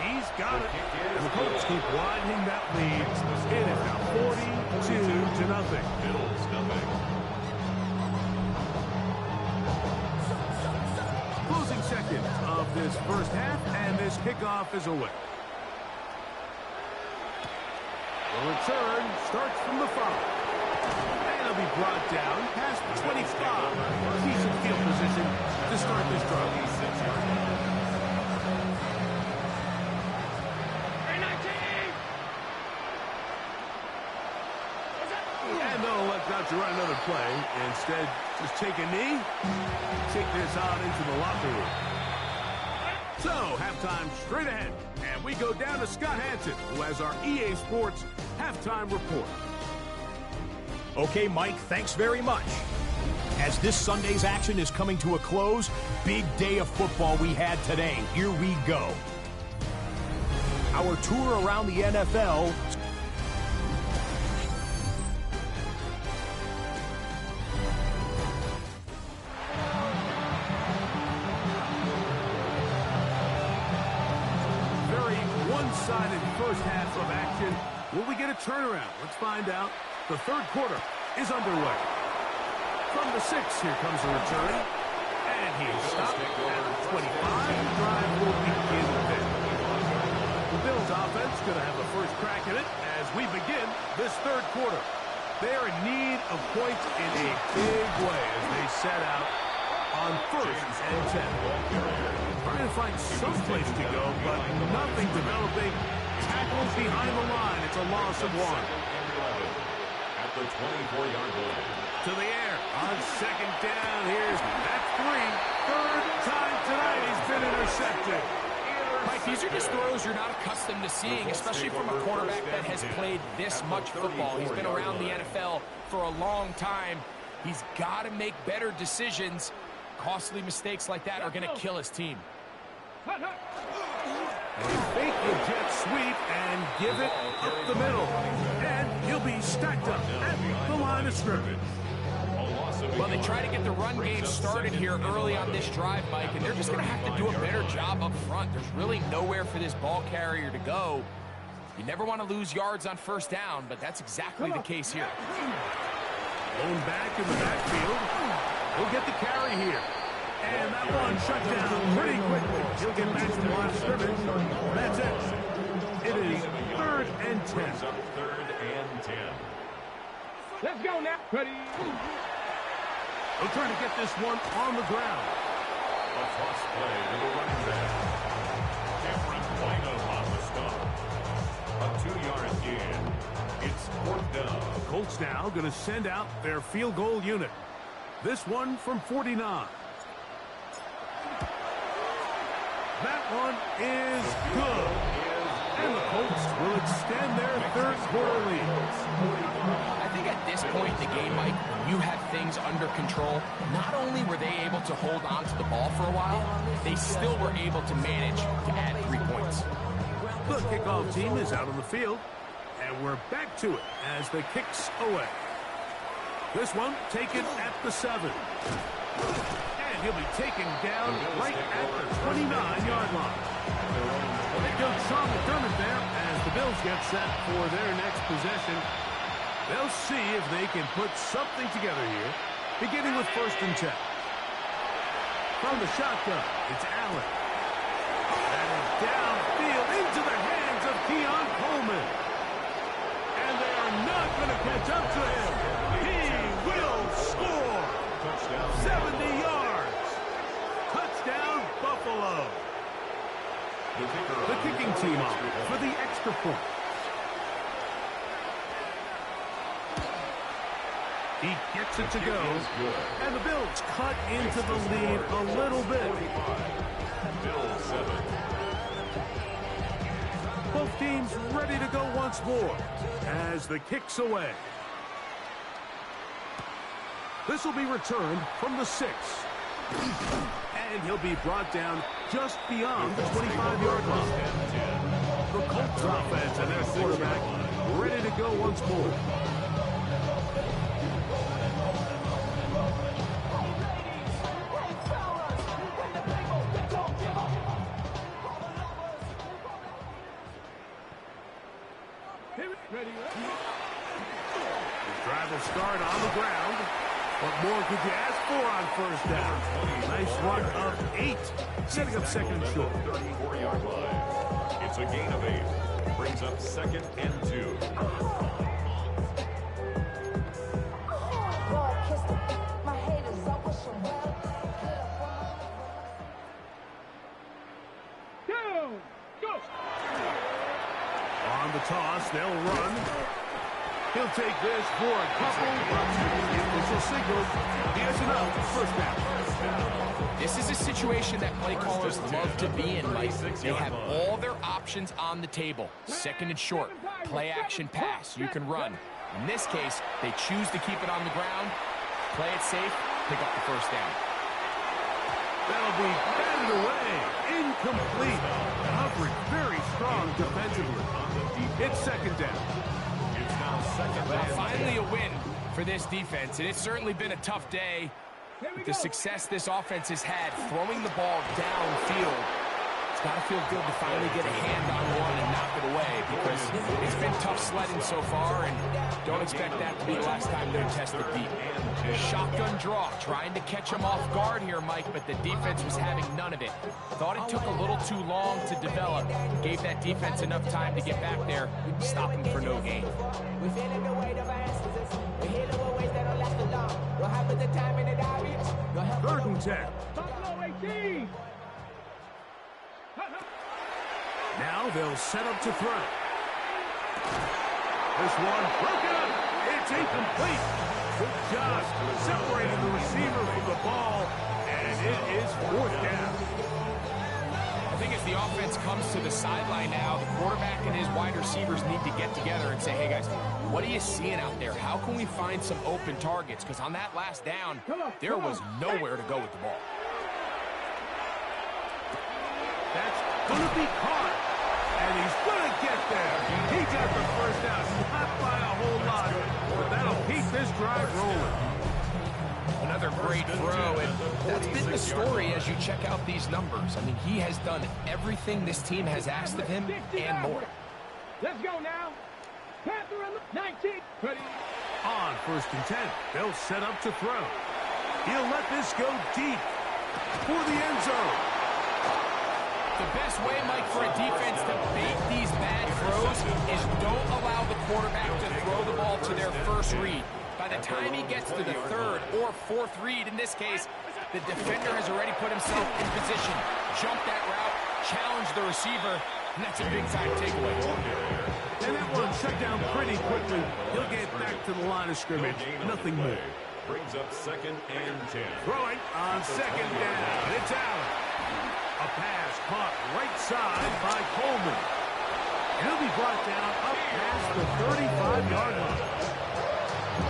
He's got it. And the Colts keep widening that lead. It is now 42-0. Bills nothing. Closing seconds of this first half, and this kickoff is away. The return starts from the 5. And it'll be brought down past 25. Decent field position to start this drive. And they'll elect not to run another play. Instead, just take a knee, take this on into the locker room. So, halftime straight ahead. And we go down to Scott Hansen, who has our EA Sports halftime report. Okay, Mike, thanks very much. As this Sunday's action is coming to a close, big day of football we had today. Here we go. Our tour around the NFL. Very one-sided first half of action. Will we get a turnaround? Let's find out. The third quarter is underway. From the 6, here comes the return. And he is stopped at 25. The drive will begin there. The Bills offense going to have the first crack at it as we begin this third quarter. They are in need of points in a big way as they set out on 1st and 10. Trying to find some place to go, but nothing developing. Tackles behind the line. It's a loss of 1. At the 24-yard line. To the air on 2nd down. Here's that 3. Third time tonight he's been intercepted. Mike, these are just throws you're not accustomed to seeing, especially from a quarterback that has played this much football. He's been around the NFL for a long time. He's got to make better decisions. Costly mistakes like that are going to kill his team. They fake the jet sweep and give it up the middle. And he'll be stacked up at the line of scrimmage. Well, they try to get the run game started here early on this drive, Mike, and they're just going to have to do a better job up front. There's really nowhere for this ball carrier to go. You never want to lose yards on 1st down, but that's exactly the case here. Blown back in the backfield. He'll get the carry here. And that one shut down pretty quickly. He'll get back to the line of scrimmage. That's it. It is 3rd and 10. 3rd and 10. Let's go now. Ready? They'll try to get this one on the ground. A toss play to the running back. Cameron Wynum on the stop. A 2-yard gain. It's 4th down. The Colts now going to send out their field goal unit. This one from 49. That one is good. And the Colts will extend their third quarter lead. I think at this point in the game, Mike, when you have things under control, not only were they able to hold on to the ball for a while, they still were able to manage to add 3 points. The kickoff team is out on the field, and we're back to it as the kicks away. This one taken at the 7. And he'll be taken down right at the 29-yard line. Head coach Sean McDermott there as the Bills get set for their next possession. They'll see if they can put something together here, beginning with 1st and 10. From the shotgun, it's Allen. And it's downfield into the hands of Keon Coleman. And they are not going to catch up to him. He will score. Touchdown. 70 yards. Touchdown, Buffalo. The kicking team on for the extra point. He gets it to go, and the Bills cut into the lead a little bit. Bills 7. Both teams ready to go once more as the kick's away. This will be returned from the 6. And he'll be brought down just beyond the 25-yard line. The Colts offense and their quarterback ready to go once more. The drive will start on the ground. What more could you ask for on 1st down? Nice run of 8, setting up 2nd and short. 34-yard line. It's a gain of 8. Brings up 2nd and 2. On the toss, they'll run. He'll take this for a couple. Initial signal. He has enough. 1st down. This is a situation that play callers love to be in, Mike. They have all their options on the table. 2nd and short. Play action pass. You can run. In this case, they choose to keep it on the ground, play it safe, pick up the 1st down. That'll be batted away. Incomplete. Coverage very strong defensively. It's 2nd down. It's now 2nd down. Finally a win for this defense, and it's certainly been a tough day. With the success this offense has had throwing the ball downfield, it's got to feel good to finally get a hand on one and knock it away, because it's been tough sledding so far, and don't expect that to be the last time they're tested deep. Shotgun draw, trying to catch him off guard here, Mike, but the defense was having none of it. Thought it took a little too long to develop. Gave that defense enough time to get back there, stop him for no gain. We feeling the weight of our answers. We hear the ways that don't last long. What happened to time in the diaries? 3rd and 10. Buffalo 18. Now they'll set up to throw. This one broken up. It's incomplete. Just separating the receiver from the ball, and it is 4th down. I think as the offense comes to the sideline now, the quarterback and his wide receivers need to get together and say, hey guys, what are you seeing out there? How can we find some open targets? Because on that last down, there was nowhere to go with the ball. That's going to be caught, and he's going to get there. He got the 1st down, not by a whole lot, but that'll keep this drive rolling. Another great throw, and that's been the story as you check out these numbers. I mean, he has done everything this team has asked of him and more. Let's go now. Panther 19. Ready. On 1st and 10, they'll set up to throw. He'll let this go deep for the end zone. The best way, Mike, for a defense to bait these bad throws is don't allow the quarterback to throw the ball to their 1st read. By the time he gets to the 3rd or 4th read, in this case, the defender has already put himself in position, jumped that route, challenged the receiver, and that's a big-time takeaway. And that one shut down pretty quickly. He'll get back to the line of scrimmage. Nothing more. Brings up 2nd and 10. Throwing on 2nd down. It's Allen. A pass caught right side by Coleman. He'll be brought down up past the 35-yard line.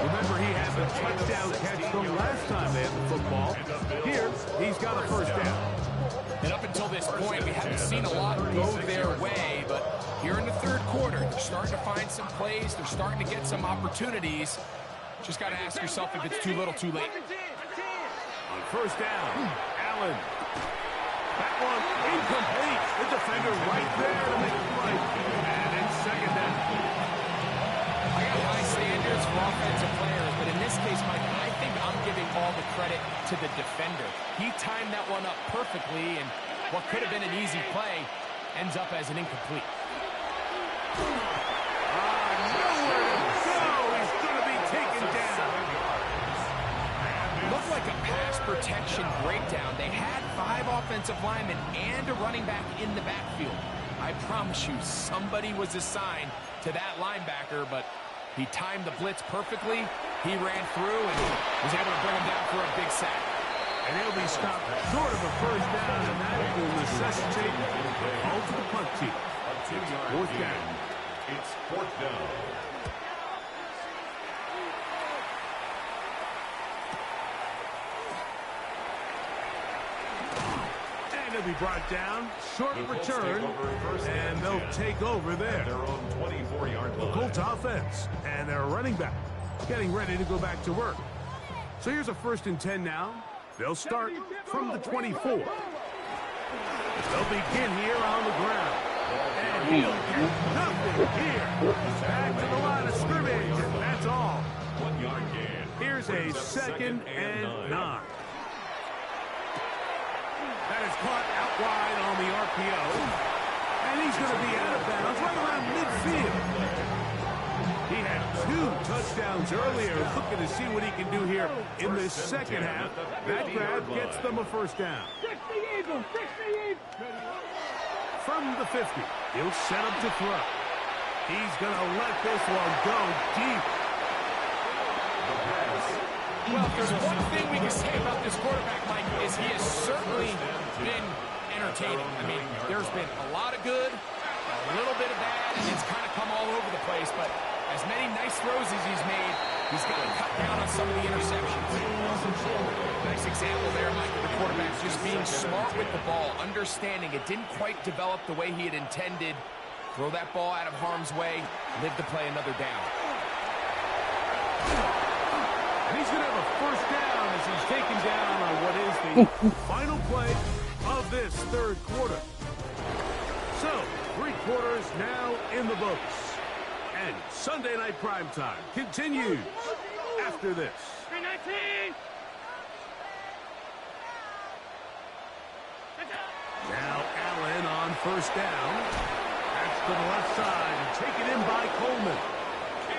Remember, he has a touchdown catch from last time they had the football. Here, he's got a first down. And up until this point, we haven't seen a lot go their way, but here in the third quarter, they're starting to find some plays. They're starting to get some opportunities. Just got to ask yourself if it's too little, too late. On first down, Allen. That one incomplete. The defender right there to make the play. And it's second down. I got high standards for offensive players, but in this case, Mike, I think I'm giving all the credit to the defender. He timed that one up perfectly, and what could have been an easy play ends up as an incomplete. Nowhere to go. He's going to be taken down. Looked like a pass protection breakdown. They had 5 offensive linemen and a running back in the backfield. I promise you, somebody was assigned to that linebacker, but he timed the blitz perfectly. He ran through and was able to bring him down for a big sack. And he'll be stopped short of a first down, and that will necessitate a call to the punt team. Fourth down. It's fourth down. And he'll be brought down, short return, and they'll take over there. Their own 24-yard line. The Colts offense and their running back getting ready to go back to work. So here's a 1st and 10 now. They'll start from the 24. They'll begin here on the ground. And he'll get nothing here. Back to the line of scrimmage, and that's all. 1 yard gain. Here's a 2nd and 9. That is caught out wide on the RPO. And he's going to be out of bounds right around midfield. He had 2 touchdowns earlier, looking to see what he can do here in this second half. That grab gets them a first down. From the 50, he'll set up to throw. He's going to let this one go deep. Well, if there's one thing we can say about this quarterback, Mike, is he has certainly been entertaining. I mean, there's been a lot of good, a little bit of bad, and it's kind of come all over the place, but as many nice throws as he's made, he's got to cut down on some of the interceptions. Nice example there, Mike, of the quarterback just being smart with the ball, understanding it didn't quite develop the way he had intended. Throw that ball out of harm's way, live to play another down. And he's going to have a first down as he's taken down on what is the final play of this third quarter. So, 3 quarters now in the books. And Sunday Night Primetime continues after this. Now Allen on first down. That's to the left side and taken in by Coleman.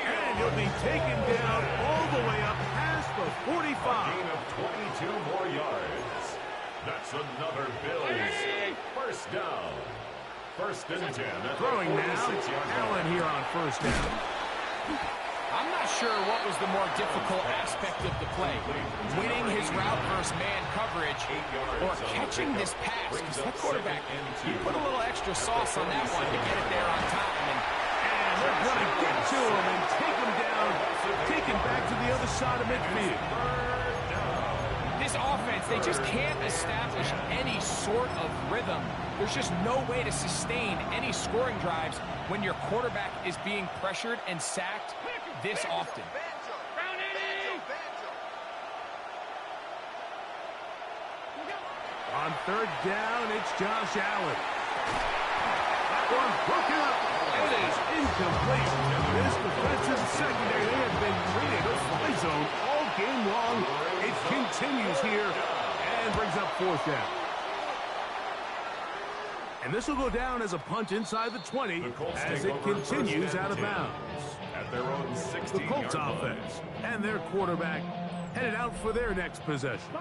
And he'll be taken down all the way up past the 45. A gain of 22 more yards. That's another Bills first down. 1st and 10. Throwing now, Allen here on first down. I'm not sure what was the more difficult aspect of the play, winning his route versus man coverage or catching this pass, because that quarterback, you put a little extra sauce on that one to get it there on time. And they're going to get to him and take him down, take him back to the other side of midfield. This offense, they just can't establish any sort of rhythm. There's just no way to sustain any scoring drives when your quarterback is being pressured and sacked this often. On third down, it's Josh Allen. That one broken up. It is incomplete. This defensive secondary, they have been treated a fly zone all game long. It continues here and brings up fourth down. And this will go down as a punt inside the 20 as it continues out of bounds. At their own 16-yard the Colts offense and their quarterback headed out for their next possession.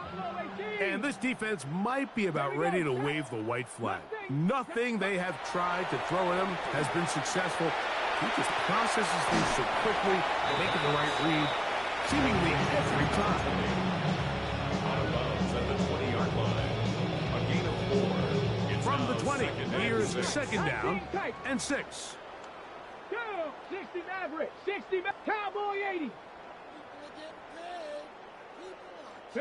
And this defense might be about ready to wave the white flag. Nothing they have tried to throw at him has been successful. He just processes things so quickly, making the right read seemingly every time. Out of bounds at the 20-yard line. A gain of 4. From the 20, here's second down and 6. 60 Maverick. 60 Cowboy 80. A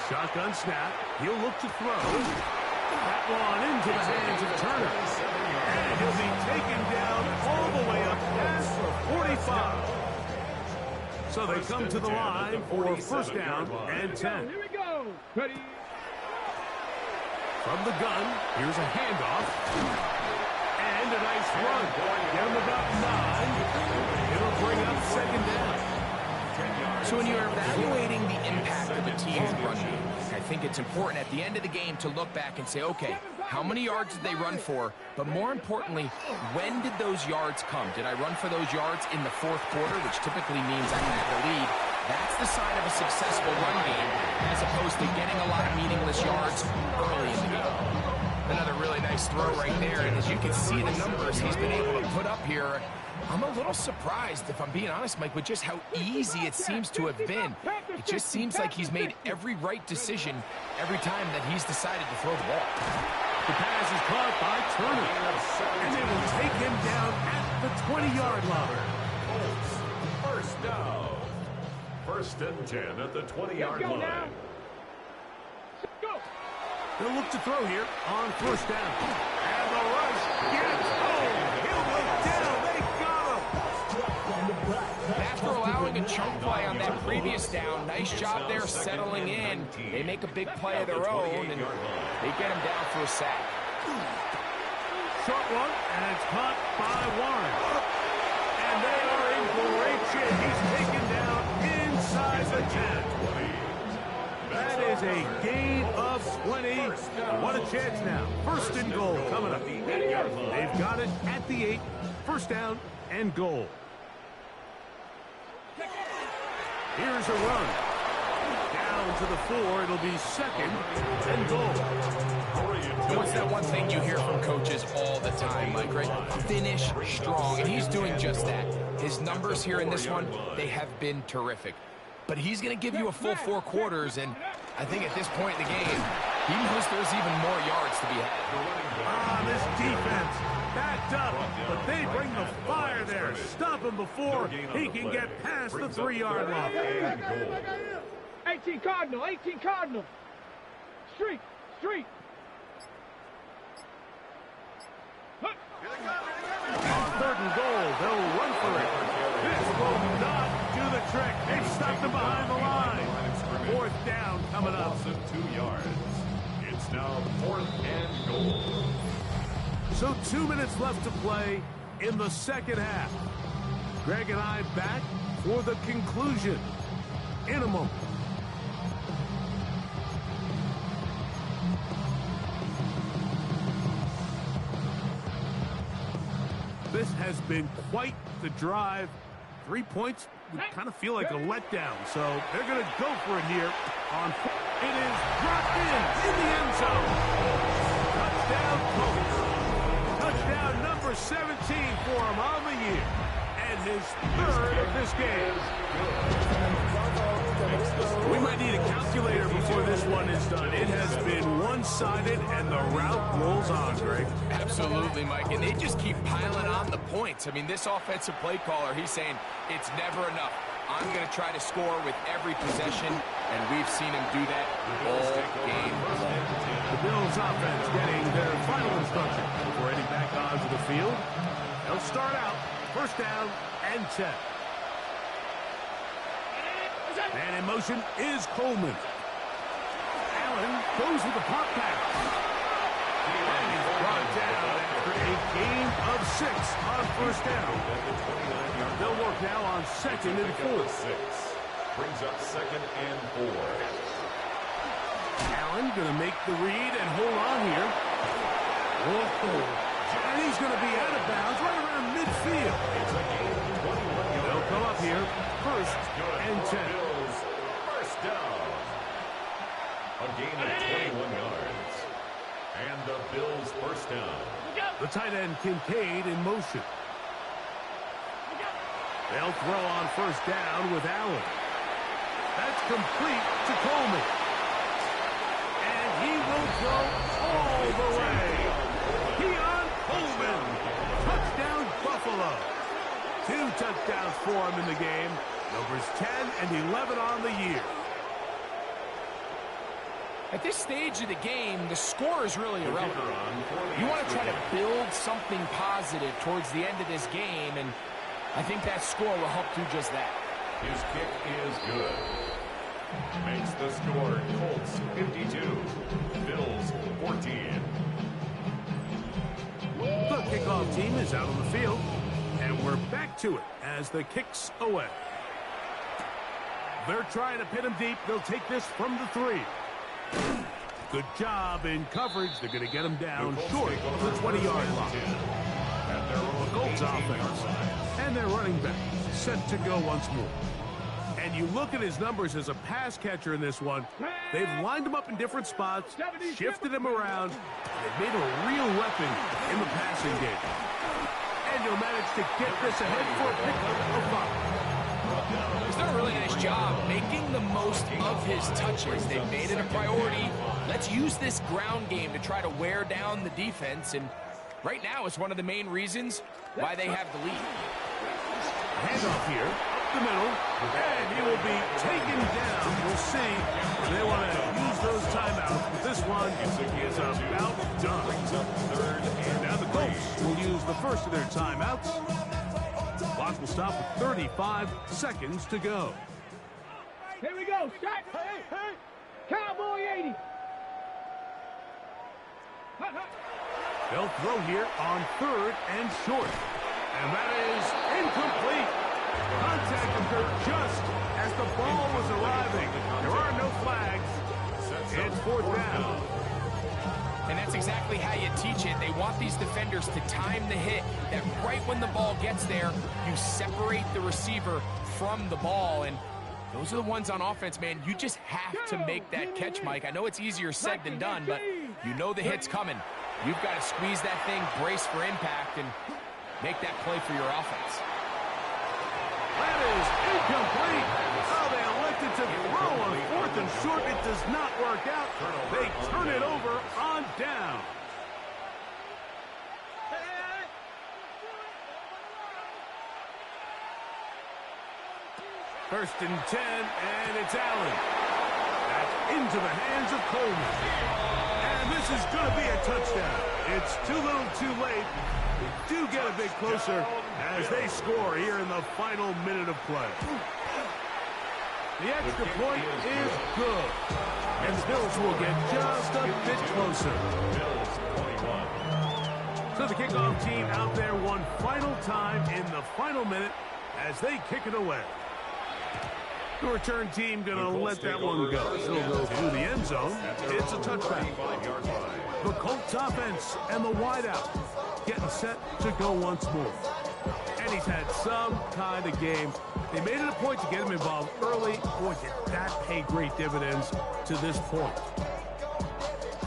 shotgun snap. He'll look to throw. That one into the hands of Turner. And he'll be taken down all the way up past the 45. So they come to the line for first down and 10. Here we go. Ready. From the gun, here's a handoff. And a nice run. Get him about 9. It'll bring up second down. So when you're evaluating the impact of a team's run game, I think it's important at the end of the game to look back and say, okay, how many yards did they run for? But more importantly, when did those yards come? Did I run for those yards in the fourth quarter, which typically means I had the lead? That's the sign of a successful run game, as opposed to getting a lot of meaningless yards early in the game. Another really nice throw right there, and as you can see the numbers he's been able to put up here, I'm a little surprised, if I'm being honest, Mike, with just how easy it seems to have been. It just seems like he's made every right decision every time that he's decided to throw the ball. The pass is caught by Turner, and they will take him down at the 20-yard line. First down. First and 10 at the 20-yard line. They'll look to throw here on first down. And the rush gets home. He'll go down. They got him. After allowing a chunk play on that previous down, nice job there settling in. They make a big play of their own, and they get him down for a sack. Short one, and it's caught by Warren. And they are in great shape. He's taken down inside the 10. That is a gain of 20. What a chance now. First and goal coming up. They've got it at the 8. First down and goal. Here's a run. Down to the 4. It'll be second and goal. What's that one thing you hear from coaches all the time, Mike, right? Finish strong, and he's doing just that. His numbers here in this one, they have been terrific. But he's going to give you a full 4 quarters, and I think at this point in the game, he knows there's even more yards to be had. This defense backed up, but they bring the fire there. Stop him before he can get past the 3-yard line. 18 Cardinal, 18 Cardinal. Street. On third and goal, they'll run for it. This will not do the trick. They've stopped him behind the line. Fourth down coming up. 2 yards. It's now 4th and goal. So 2 minutes left to play in the second half. Greg and I back for the conclusion in a moment. This has been quite the drive. 3 points would kind of feel like a letdown, so they're going to go for it here. It is dropped in the end zone. Touchdown, Colts. Touchdown number 17 for him on the year, and his 3rd of this game. We might need a calculator before this one is done. It has been one-sided, and the route rolls on, Greg. Absolutely, Mike, and they just keep piling on the points. I mean, this offensive play caller, he's saying it's never enough. I'm going to try to score with every possession, and we've seen him do that all game long. The Bills offense getting their final instruction before heading back onto the field. They'll start out first down and 10. And in motion is Coleman. Allen goes with the pop pass. And he's brought down after a gain of 6 on first down. They'll work now on second and 4. Brings up 2nd and 4. Allen going to make the read and hold on here. And he's going to be out of bounds right around midfield. They'll come up here first and 10. First down. A gain of 21 yards. And the Bills first down. The tight end Kincaid in motion. They'll throw on first down with Allen. That's complete to Coleman. And he will go all the way. Keon Coleman. Touchdown Buffalo. 2 touchdowns for him in the game. Numbers 10 and 11 on the year. At this stage of the game, the score is really irrelevant. You want to try to build something positive towards the end of this game, and I think that score will help do just that. His kick is good. Makes the score Colts 52, Bills 14. The kickoff team is out on the field, and we're back to it as the kick's away. They're trying to pin him deep. They'll take this from the 3. Good job in coverage. They're going to get him down short of the 20-yard line. The Colts offense and their running back set to go once more. And you look at his numbers as a pass catcher in this one. They've lined him up in different spots, shifted him around, and they've made him a real weapon in the passing game. And you'll manage to get this ahead for a pickup of 5. He's done a really nice job making the most of his touches. They've made it a priority. Let's use this ground game to try to wear down the defense, and right now it's one of the main reasons why they have the lead. Handoff here, up the middle, and he will be taken down. We'll see. They want to use those timeouts, but this one is about done. And now the Colts will use the first of their timeouts. Clock will stop with 35 seconds to go. Here we go. Strike. Hey. Cowboy 80. They'll throw here on 3rd and short. And that is incomplete. Contact occurred just as the ball was arriving. There are no flags. It's 4th down. And that's exactly how you teach it. They want these defenders to time the hit, that right when the ball gets there, you separate the receiver from the ball. And those are the ones on offense, man. You just have to make that catch, Mike. I know it's easier said than done, but you know the hit's coming. You've got to squeeze that thing, brace for impact, and make that play for your offense. That is incomplete. Oh, they elected to throw on 4th and short. It does not work out. They turn it over on down. First and 10, and it's Allen. That's into the hands of Coleman. And this is going to be a touchdown. It's too little too late. They do get a bit closer as they score here in the final minute of play. The extra point is good. And the Bills will get just a bit closer. So the kickoff team out there one final time in the final minute as they kick it away. The return team going to let that one go. It'll go through the end zone. It's a touchback. The Colts offense and the wideout getting set to go once more. And he's had some kind of game. They made it a point to get him involved early. Boy, did that pay great dividends to this point.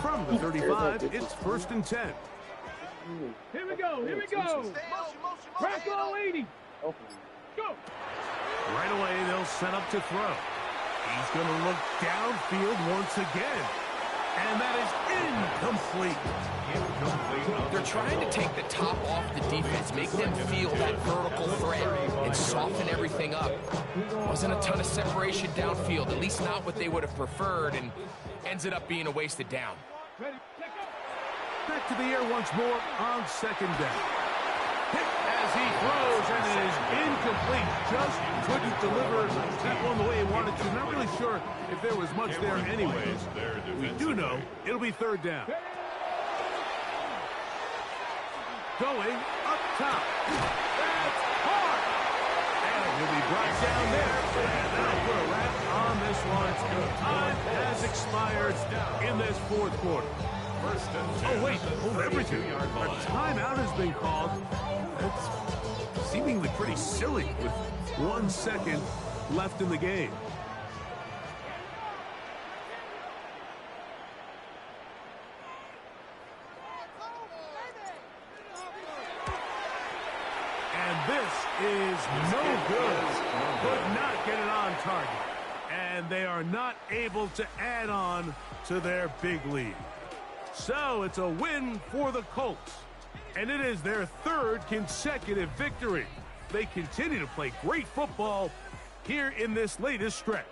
From the 35, it's 1st and 10. Here we go. Crackle 80. Go. Right away, they'll set up to throw. He's going to look downfield once again. And that is incomplete. They're trying to take the top off the defense, make them feel that vertical threat, and soften everything up. Wasn't a ton of separation downfield, at least not what they would have preferred, and ends up being a wasted down. Back to the air once more on 2nd down. Hit as he throws, and it is incomplete. Just couldn't deliver that one the way he wanted to. Not really sure if there was much there anyways. We do know it'll be 3rd down. Going up top. That's hard. And he'll be brought down there. And that'll put a wrap on this one. Time has expired in this 4th quarter. Oh, wait. Hold everything. A timeout has been called. That's seemingly pretty silly with 1 second left in the game. And this is no good. Could not get it on target. And they are not able to add on to their big lead. So it's a win for the Colts. And it is their 3rd consecutive victory. they continue to play great football here in this latest stretch.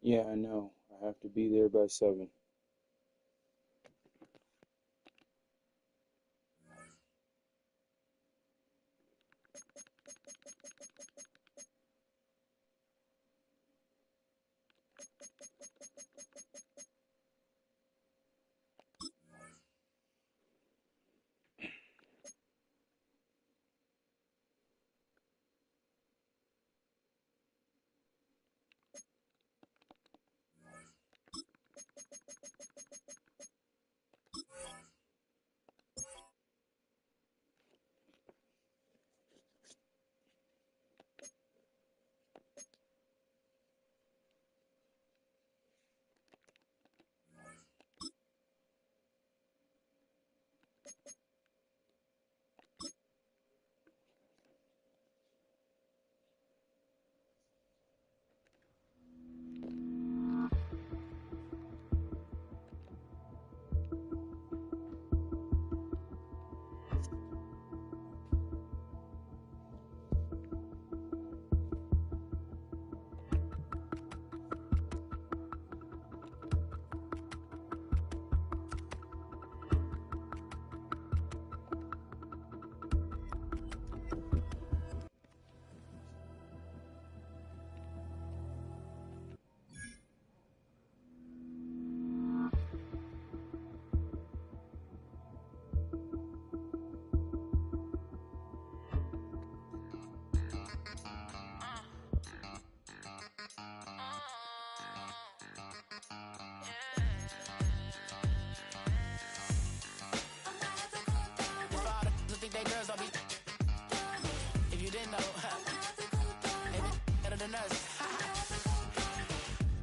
Yeah, I know. I have to be there by 7.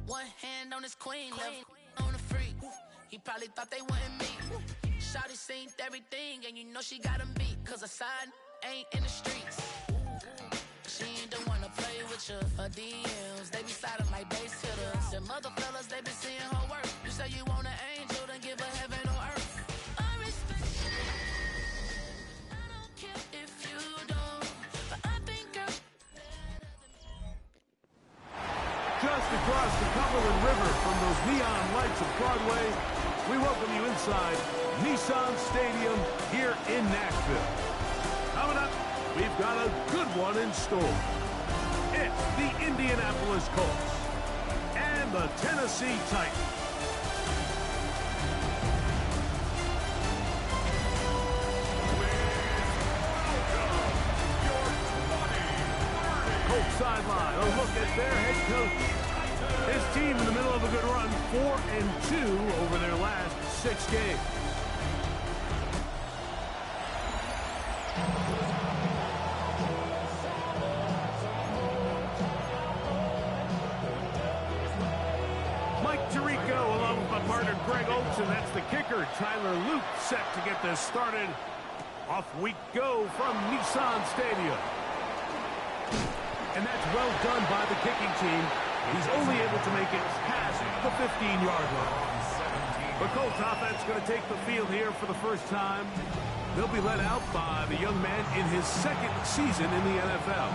One hand on his queen, left on the freak. He probably thought they wouldn't meet. Shawty seen everything, and you know she got him beat. Cause her side ain't in the streets. She ain't the one to play with you. Her DMs, they be sliding like base hitters. Them other fellas, they be seeing her work. You say you want an angel, then give her heaven on earth. I respect you. I don't care if you don't. But I think girl. Just across the Cumberland River from those neon lights of Broadway, we welcome you inside Nissan Stadium here in Nashville. Coming up, we've got a good one in store. It's the Indianapolis Colts and the Tennessee Titans. Colts sideline, a look at their head coach. His team in the middle of a good run, 4-2 over their last 6 games. Mike Tirico along with my partner Greg Olson. That's the kicker. Tyler Luke set to get this started. Off we go from Nissan Stadium. And that's well done by the kicking team. He's only able to make it past the 15-yard line. The Colts offense going to take the field here for the first time. They'll be led out by the young man in his second season in the NFL.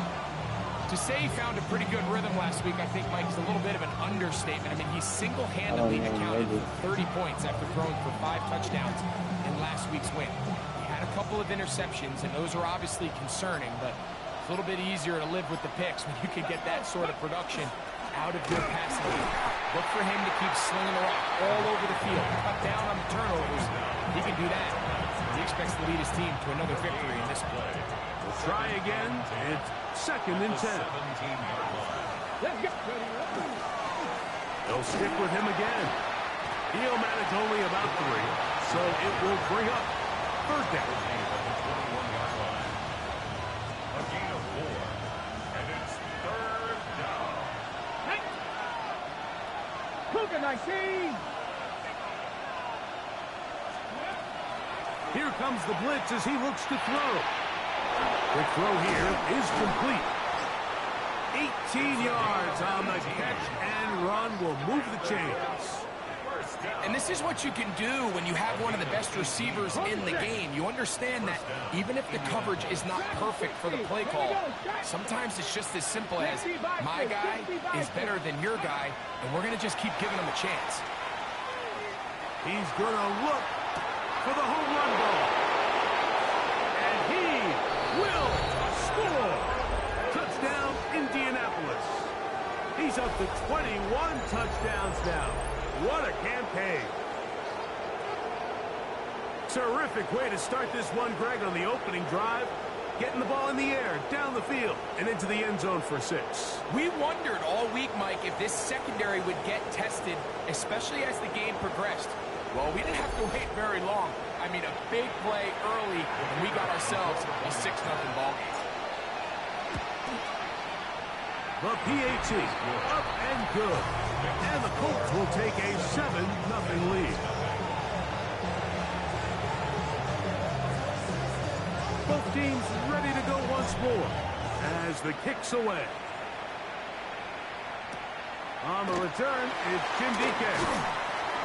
To say he found a pretty good rhythm last week, I think, Mike, is a little bit of an understatement. I mean, he single-handedly accounted for 30 points after throwing for 5 touchdowns in last week's win. He had a couple of interceptions, and those are obviously concerning, but it's a little bit easier to live with the picks when you can get that sort of production out of your passing game. Look for him to keep slinging the rock all over the field. Cut down on the turnovers. He can do that. He expects to lead his team to another victory in this play. We'll try again. It's 2nd and 10. Let's go. They'll stick with him again. He'll manage only about 3, so it will bring up 3rd down. A gain of 4, and it's 3rd down. Cougar 19. Here comes the blitz as he looks to throw. The throw here is complete. 18 yards on the catch and run will move the chains. And this is what you can do when you have one of the best receivers in the game. You understand that even if the coverage is not perfect for the play call, sometimes it's just as simple as my guy is better than your guy, and we're going to just keep giving him a chance. He's going to look for the home run ball. And he will score. Touchdown, Indianapolis. He's up to 21 touchdowns now. What a campaign. Terrific way to start this one, Greg, on the opening drive. Getting the ball in the air, down the field, and into the end zone for 6. We wondered all week, Mike, if this secondary would get tested, especially as the game progressed. Well, we didn't have to wait very long. I mean, a big play early, and we got ourselves a 6-0 ball game. The PAT, up and good. And the Colts will take a 7-0 lead. Both teams ready to go once more as the kick's away. On the return, it's Jim DK.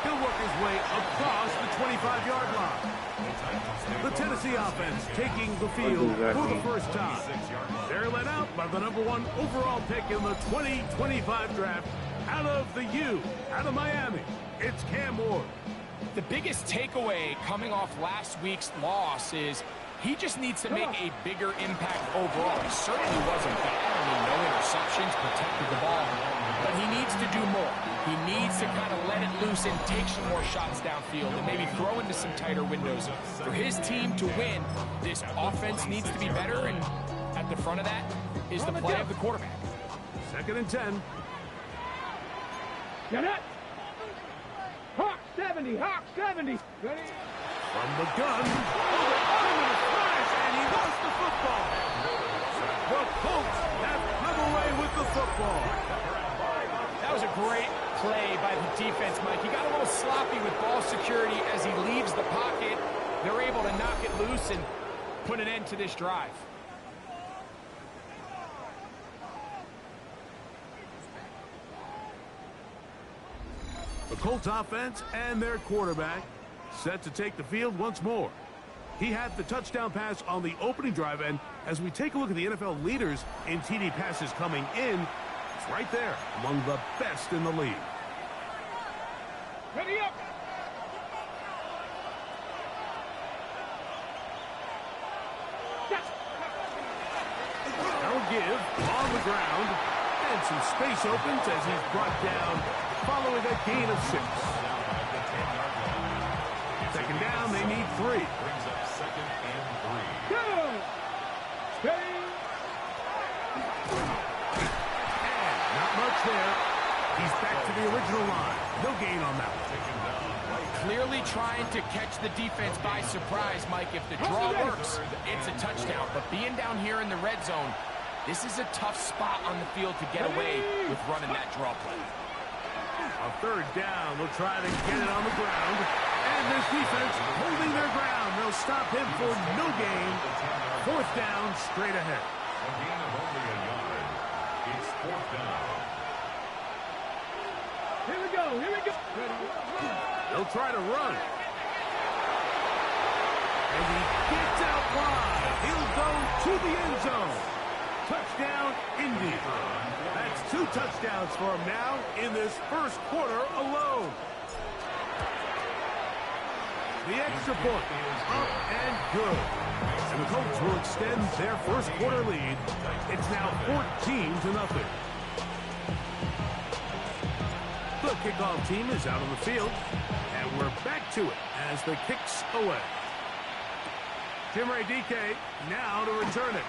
He'll work his way across the 25-yard line. The Tennessee offense taking the field for the first time. They're led out by the #1 overall pick in the 2025 draft out of the U, out of Miami. It's Cam Ward. The biggest takeaway coming off last week's loss is he just needs to make a bigger impact overall. He certainly wasn't bad. I mean, no interceptions, protected the ball. But he needs to do more. He needs to kind of let it loose and take some more shots downfield and maybe throw into some tighter windows. For his team to win, this offense needs to be better, and at the front of that is the play of the quarterback. 2nd and 10. Get it. Hawk 70, Hawk 70. Ready? From the gun, over the flash, and he lost the football. The Colts have come away with the football. That was a great play by the defense, Mike. He got a little sloppy with ball security as he leaves the pocket. They're able to knock it loose and put an end to this drive. The Colts offense and their quarterback set to take the field once more. He had the touchdown pass on the opening drive, and as we take a look at the NFL leaders in TD passes coming in, it's right there among the best in the league. Ready up. give on the ground. And some space opens as he's brought down following a gain of 6. Second down, they need 3. Brings up second and 3. Go! Steady! And not much there. He's back to the original line. No gain on that one. Clearly trying to catch the defense by surprise, Mike. If the draw works, it's a touchdown. But being down here in the red zone, this is a tough spot on the field to get away with running that draw play. On third down, they'll try to get it on the ground. And this defense holding their ground. They'll stop him for no gain. Fourth down, straight ahead. A gain of only a yard. It's fourth down. Here we go, here we go. They'll try to run. And he gets out wide. He'll go to the end zone. Touchdown, Indy. That's 2 touchdowns for him now in this first quarter alone. The extra point up and good. And the Colts will extend their first quarter lead. It's now 14-0. The kickoff team is out on the field, and we're back to it as the kick's away. Jim Ray DK now to return it.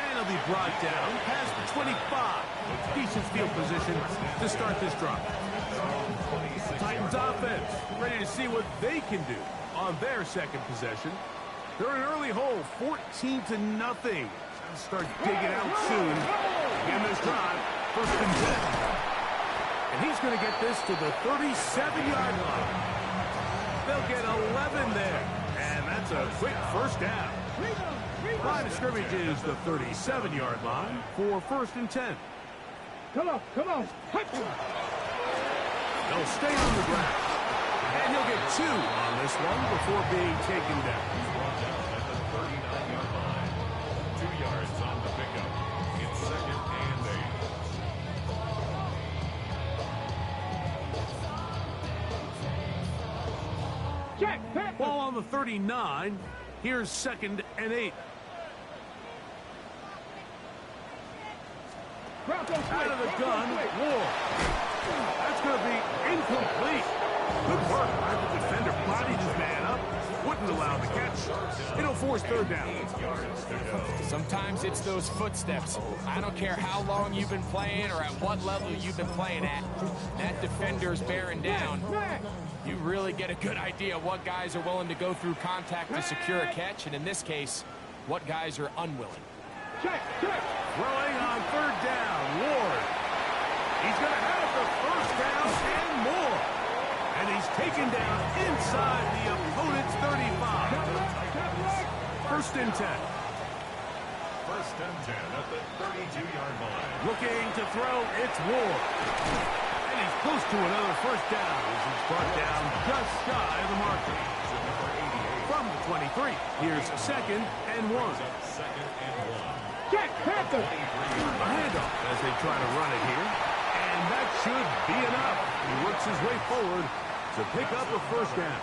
And he'll be brought down past the 25. Decent field position to start this drive. Titans offense ready to see what they can do on their second possession. They're an early hole, 14-0. Start digging out soon. Again this drive, first and 10. And he's going to get this to the 37-yard line. They'll get 11 there. And that's a quick first down. Line of scrimmage is the 37-yard line for first and 10. Come on, come on. They'll stay on the ground. And he'll get 2 on this one before being taken down. Brought down at the 39-yard line. 2 yards on the pickup. It's second and 8. Check. Ball on the 39. Here's second and 8. Out of the gun, Ward. That's going to be incomplete. Good work by the defender. Bodied his man up. Wouldn't allow the catch. It'll force third down. Sometimes it's those footsteps. I don't care how long you've been playing or at what level you've been playing at. That defender's bearing down. You really get a good idea of what guys are willing to go through contact to secure a catch, and in this case, what guys are unwilling. Check. Throwing on third down, Ward. He's going to have the first down and more. And he's taken down inside the opponent's 35. First and 10. First and 10 at the 32-yard line. Looking to throw, it's Ward. And he's close to another first down as he's brought down just shy of the marker. From the 23, here's second and 1. Second and 1. Check. Panther. A handoff as they try to run it here. And that should be enough. He works his way forward to pick up a first down.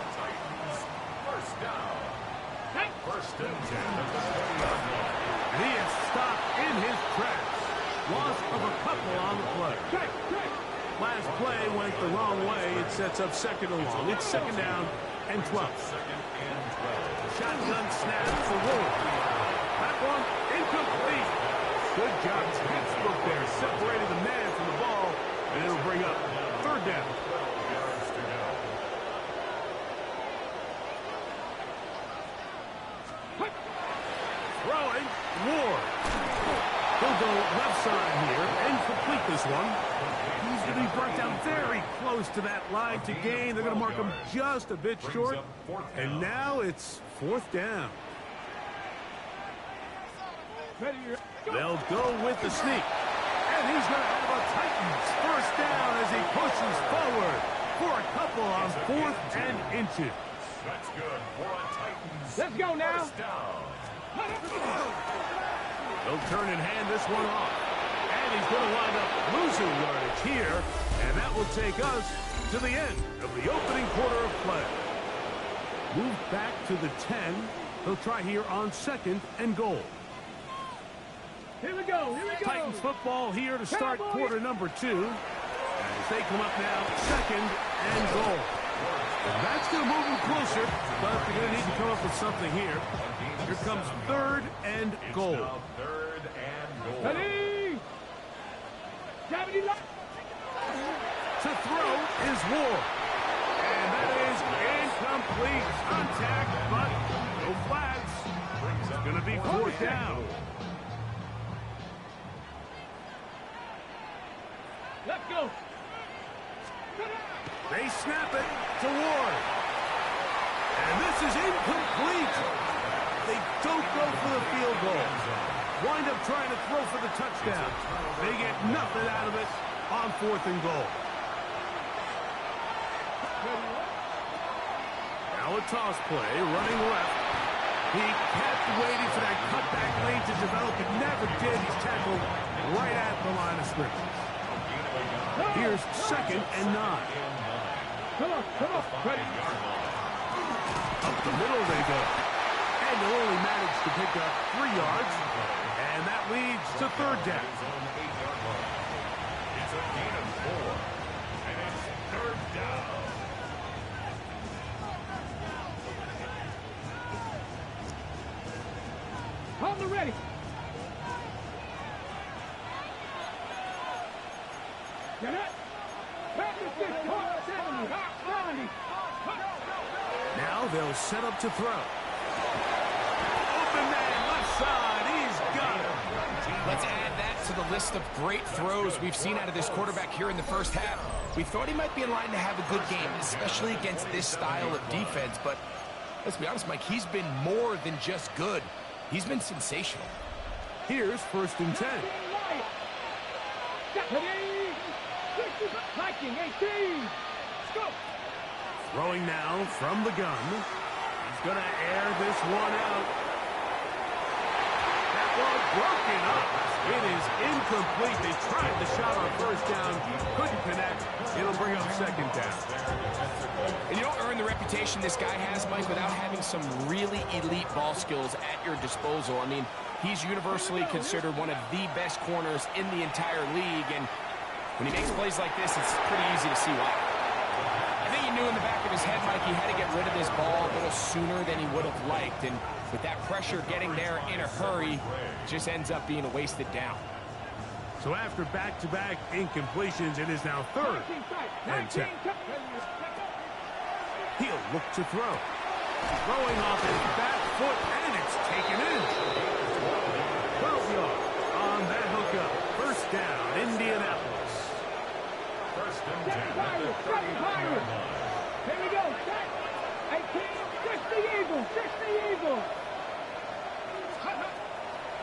First down. First and 10 at the 20-yard line. And he is stopped in his tracks. Loss of a couple on the play. Check. Last play went the wrong way. It sets up second and long. It's second down and 12. Second and 12. Shotgun snap for Ward. That one incomplete. Good job. Textbook there. Separated the man from the ball. And it'll bring up third down. Throwing, Ward. He'll go left side here and complete this one. He's going to be brought down very close to that line to gain. They're going to mark him just a bit short. And now it's fourth down. They'll go with the sneak. And he's going to have a Titans first down as he pushes forward for a couple on fourth and inches. That's good for a Titans. Let's go now. First down. They'll turn and hand this one off. And he's going to wind up losing yardage here. And that will take us to the end of the opening quarter of play. Move back to the 10. They'll try here on second and goal. Here we go. Here we go. Titans football here to start quarter number 2. As they come up now, 2nd and goal. That's going to move them closer, but they're going to need to come up with something here. Here comes 3rd and goal. 3rd and goal. Ready? To throw is Ward. And that is incomplete. Contact, but no flags. It's going to be 4th down. Let's go. They snap it to Ward. And this is incomplete. They don't go for the field goal. Wind up trying to throw for the touchdown. They get nothing out of it on 4th and goal. Now a toss play, running left. He kept waiting for that cutback lane to develop. It never did. He's tackled right at the line of scrimmage. Here's 2nd and 9. Come on. Ready. Up the middle they go. And they'll only manage to pick up 3 yards. And that leads to 3rd down. It's a gain of 4. And it's 3rd down. Hold it ready. Get it. Now they'll set up to throw. Open man, left side. He's got it. Let's add that to the list of great throws we've seen out of this quarterback here in the first half. We thought he might be in line to have a good game, especially against this style of defense. But let's be honest, Mike, he's been more than just good. He's been sensational. Here's 1st and 10. Viking 18. Go. Throwing now from the gun. He's going to air this one out. That ball broken up. It is incomplete. They tried the shot on 1st down. Couldn't connect. It'll bring up 2nd down. And you don't earn the reputation this guy has, Mike, without having some really elite ball skills at your disposal. I mean, he's universally considered one of the best corners in the entire league, and when he makes plays like this, it's pretty easy to see why. I think he knew in the back of his head, Mike, he had to get rid of this ball a little sooner than he would have liked. And with that pressure getting there in a hurry, it just ends up being a wasted down. So after back-to-back incompletions, it is now 3rd and 10. He'll look to throw. Throwing off his back foot, and it's taken in. 12 yards on that hookup. 1st down, Indianapolis. 1st and 10 at the 30-yard line. Here we go. 18. Just the Eagle.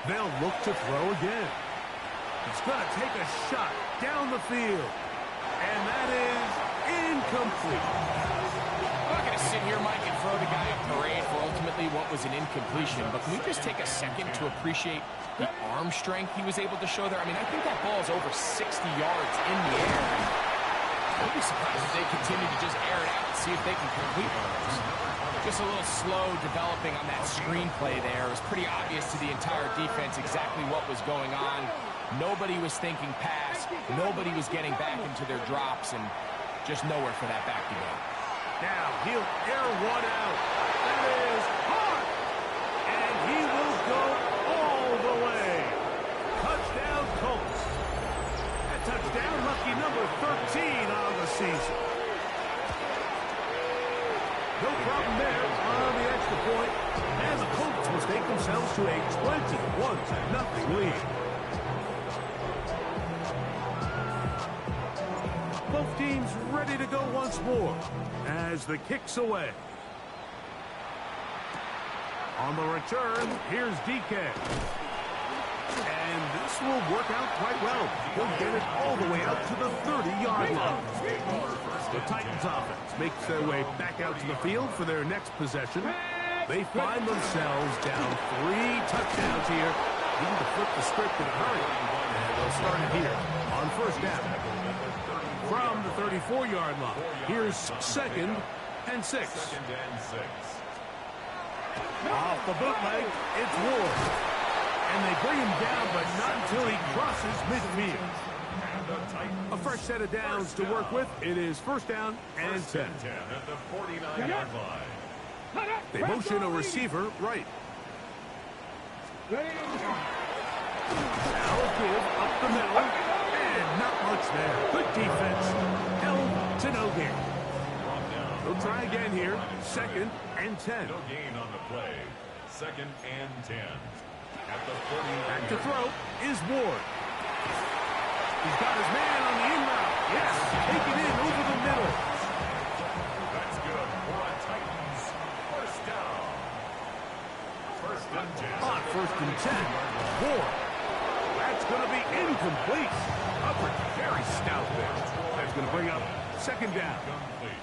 They'll look to throw again. He's going to take a shot down the field. And that is incomplete. I'm not going to sit here, Mike, and throw the guy a parade for ultimately what was an incompletion, but can we just take a second to appreciate the arm strength he was able to show there? I mean, I think that ball is over 60 yards in the air. I'd be surprised if they continue to just air it out and see if they can complete one of those. Just a little slow developing on that screenplay there. It was pretty obvious to the entire defense exactly what was going on. Nobody was thinking pass. Nobody was getting back into their drops, and just nowhere for that back to go. Now he'll air one out. That is hard. And he will go all the way. Touchdown Colts. That touchdown, lucky number 13 on the season. No problem there on the extra point. And the Colts will take themselves to a 21-0 lead. Both teams ready to go once more as the kick's away. On the return, here's DK. And this will work out quite well. He'll get it all the way out to the 30-yard line. The Titans offense makes their way back out to the field for their next possession. They find themselves down 3 touchdowns here. Need to flip the script in a hurry. And they'll start it here on 1st down. From the 34-yard line, here's 2nd and 6. Off the bootleg, it's Ward. And they bring him down, but not until he crosses midfield. A fresh set of downs to work with. It is first down and 10. At the 49-yard line. They motion a receiver right. Now give up the middle. And not much there. Good defense. Held to no gain. They'll try again here. Second and 10. No gain on the play. Second and 10. At the 49. Back to throw is Ward. He's got his man on the in route. Yes, take it in over the middle. That's good for a Titans first down. First and 10. On first and 10. Ward. That's going to be incomplete. Coverage very stout there. That's going to bring up second down. Complete.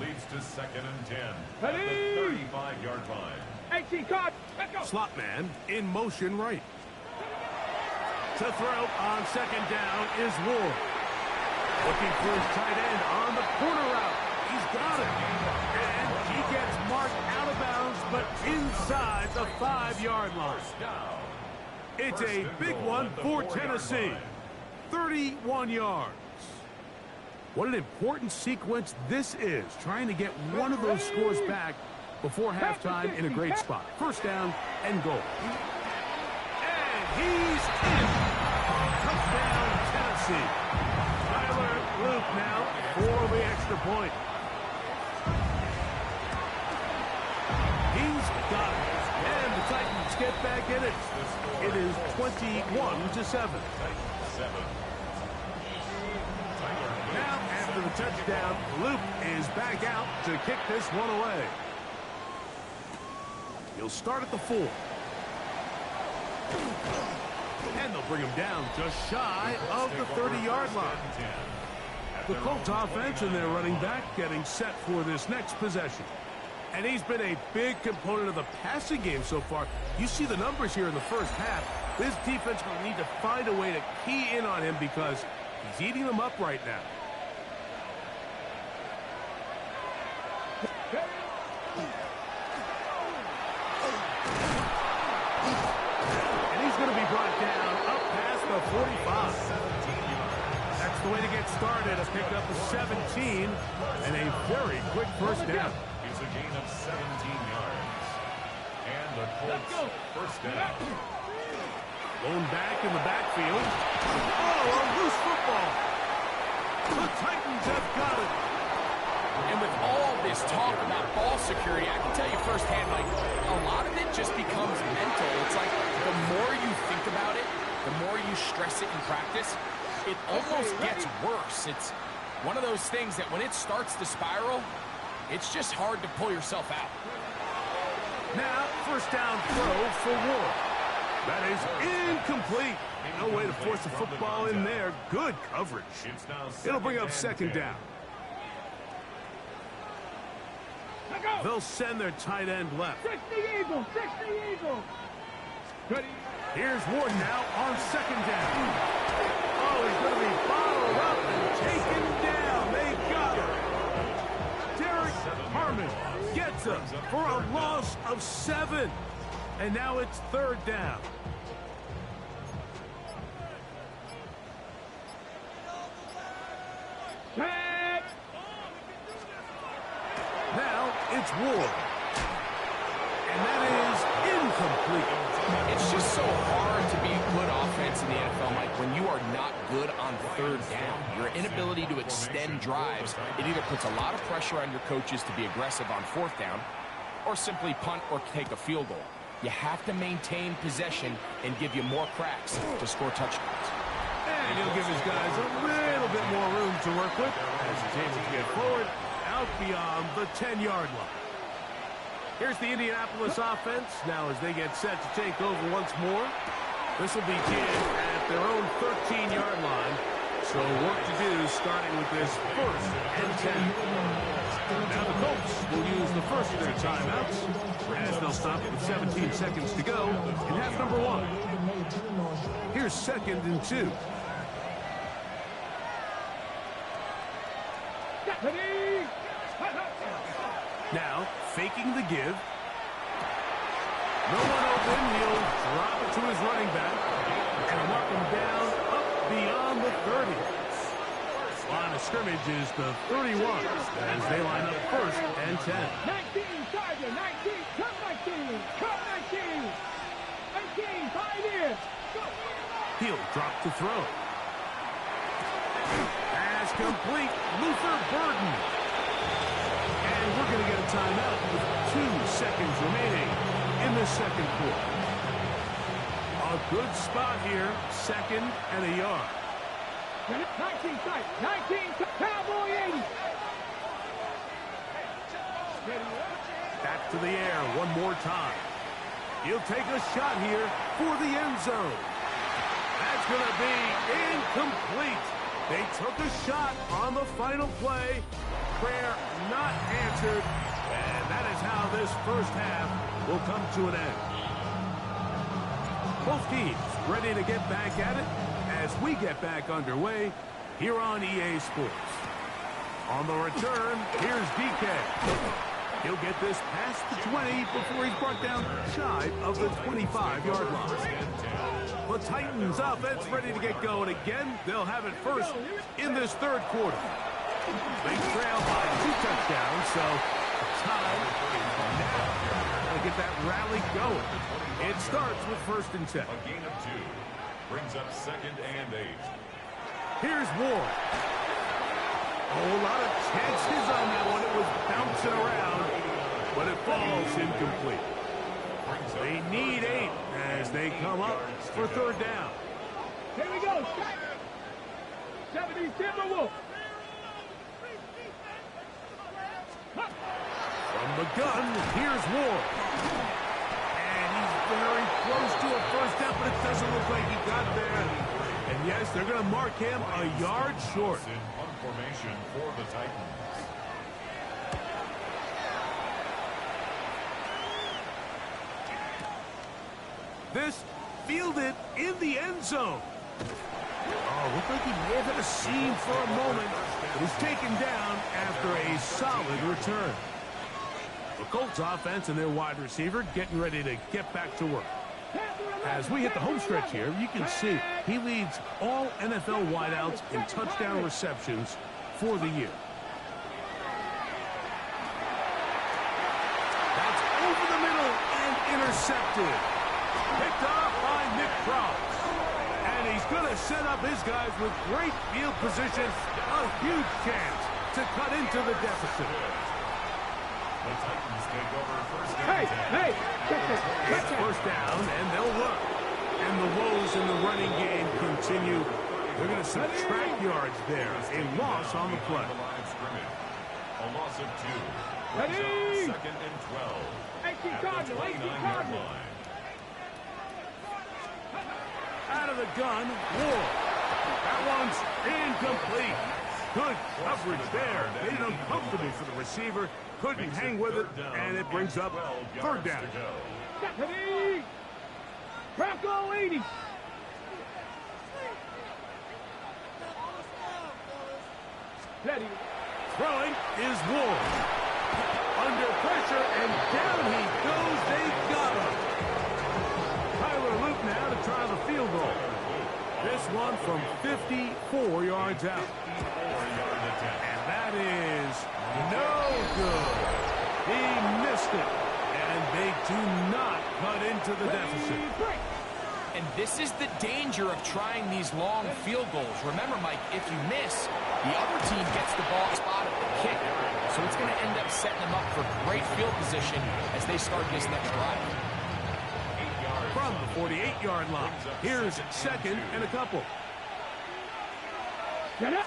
Leads to second and 10. At the 35-yard line. Slot man in motion right. To throw on second down is Ward. Looking for his tight end on the corner route. He's got it. And he gets marked out of bounds, but inside the 5-yard line. It's a big one for Tennessee. 31 yards. What an important sequence this is, trying to get one of those scores back before halftime in a great spot. First down and goal. And he's in. Touchdown, Tennessee. Tyler Luke now for the extra point. He's got it. And the Titans get back in it. It is 21-7. Now, after the touchdown, Luke is back out to kick this one away. He'll start at the 4. And they'll bring him down just shy of the 30-yard line. The Colts offense and their running back getting set for this next possession. And he's been a big component of the passing game so far. You see the numbers here in the first half. This defense will need to find a way to key in on him because he's eating them up right now. And he's going to be brought down up past the 45. That's the way to get started. A pickup of 17 and a very quick first down. It's a gain of 17 yards. And the Colts first down. Blown back in the backfield. Oh, a loose football. The Titans have got it. And with all this talk about ball security, I can tell you firsthand, like, a lot of it just becomes mental. It's like the more you think about it, the more you stress it in practice, it almost gets worse. It's one of those things that when it starts to spiral, it's just hard to pull yourself out. Now, first down throw for Ward. That is incomplete. No way to force the football in there. Good coverage. It'll bring up second down. They'll send their tight end left. 60 Eagles, 60 Eagles. Here's Ward now on second down. Oh, he's going to be bottled up and taken down. They got him. Derek Harmon gets him for a loss of 7. And now it's third down. Now it's Ward. And that is incomplete. It's just so hard to be a good offense in the NFL, Mike, when you are not good on third down. Your inability to extend drives, it either puts a lot of pressure on your coaches to be aggressive on fourth down or simply punt or take a field goal. You have to maintain possession and give you more cracks to score touchdowns. And he'll give his guys a little bit more room to work with as he's able to get forward out beyond the 10-yard line. Here's the Indianapolis offense now as they get set to take over once more. This will begin at their own 13-yard line. So work to do starting with this first and 10. Now the Colts will use the first of their timeouts as they'll stop with 17 seconds to go in half number 1. Here's second and 2. Now faking the give. No one open. He'll drop to his running back and mark him down up beyond the 30. Line of scrimmage is the 31 as they line up first and 10. 19, Tiger, 19, come 19, come 19. 18, pioneer. He'll drop to throw. Pass complete, Luther Burden. And we're going to get a timeout with 2 seconds remaining in the second quarter. A good spot here, second and a yard. 19 tight, 19 Cowboy 80. Back to the air one more time. He'll take a shot here for the end zone. That's going to be incomplete. They took a shot on the final play. Prayer not answered. And that is how this first half will come to an end. Both teams ready to get back at it as we get back underway here on EA Sports. On the return, here's DK. He'll get this past the 20 before he's brought down shy of the 25-yard line. The Titans offense ready to get going again. They'll have it first in this third quarter. They trail by 2 touchdowns, so time now to get that rally going. It starts with first and 10. A gain of 2 brings up second and 8. Here's Ward. Oh, a lot of chances on that one. It was bouncing around, but it falls incomplete. They need 8 as they come up for third down. Here we go. 70 Timberwolves. From the gun, here's Ward. And he's very close to a first down, but it doesn't look like he got there. And yes, they're going to mark him a yard short. In punt formation for the Titans. This fielded in the end zone. Oh, looked like he may have had a seam for a moment, but he's taken down after a solid return. The Colts offense and their wide receiver getting ready to get back to work. As we hit the home stretch here, you can see he leads all NFL wideouts in touchdown receptions for the year. That's over the middle and intercepted. Picked off by Nick Cross. And he's going to set up his guys with great field position. A huge chance to cut into the deficit. The Titans take over first down. Hey! It's first down, and they'll look. And the woes in the running game continue. They're going to subtract yards there. A loss on the play. A loss of 2. Ready? Second and 12. 18 Cardinal, 18 Cardinal. Out of the gun, Ward. That one's incomplete. Good coverage there. Made it uncomfortable for the receiver. Couldn't hang with it, and it brings up third down. Ready? Bronco 80. Ready. Throwing is Ward. Under pressure, and down he goes. They got him. Tyler Luke now to try the field goal. This one from 54 yards out. And that is no good. He missed it. And they do not cut into the deficit. And this is the danger of trying these long field goals. Remember, Mike, if you miss, the other team gets the ball spot at the kick. So it's going to end up setting them up for great field position as they start this next drive. From the 48-yard line, here's second and a couple. Get up.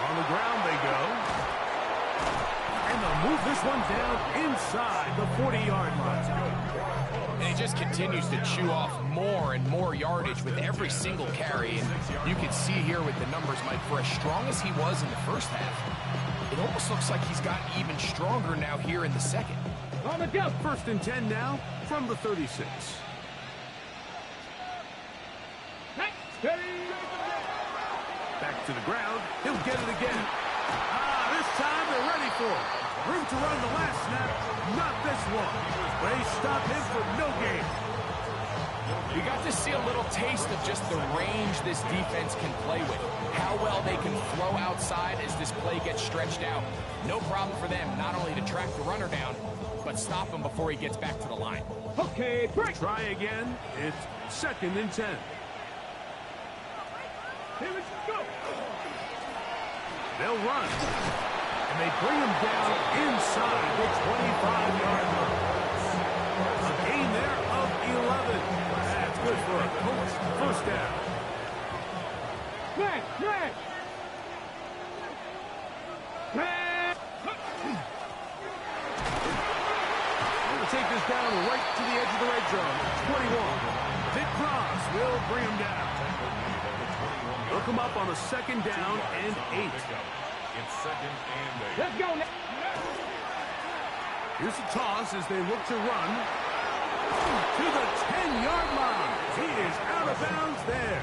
On the ground they go. And they'll move this one down inside the 40-yard line. And he just continues to chew off more and more yardage with every single carry. And you can see here with the numbers, Mike, for as strong as he was in the first half, it almost looks like he's gotten even stronger now here in the second. On the go. First and 10 now from the 36. Back to the ground. He'll get it again. This time they're ready for it. Room to run the last snap. Not this one. They stop him for no gain. We got to see a little taste of just the range this defense can play with. How well they can throw outside as this play gets stretched out. No problem for them not only to track the runner down, but stop him before he gets back to the line. Okay, break. Try again. It's 2nd and 10. Here we go. They'll run. And they bring him down inside the 25-yard line. A gain there of 11. That's good for a Colts first down. Flag. We'll take this down right to the edge of the red zone. 21. Vic Cross will bring him down. They'll come up on a 2nd down and 8. It's 2nd and 8. Let's go now. Here's a toss as they look to run to the 10-yard line. He is out of bounds there.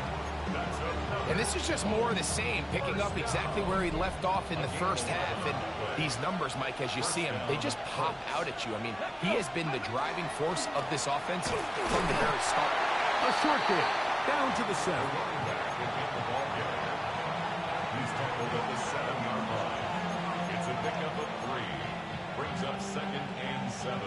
And this is just more of the same, picking up exactly where he left off in the first half. And these numbers, Mike, as you see him, they just pop out at you. I mean, he has been the driving force of this offense from the very start. A short kick down to the 7. He's tackled at the 7-yard line. It's a pickup of 3. Brings up 2nd and 7.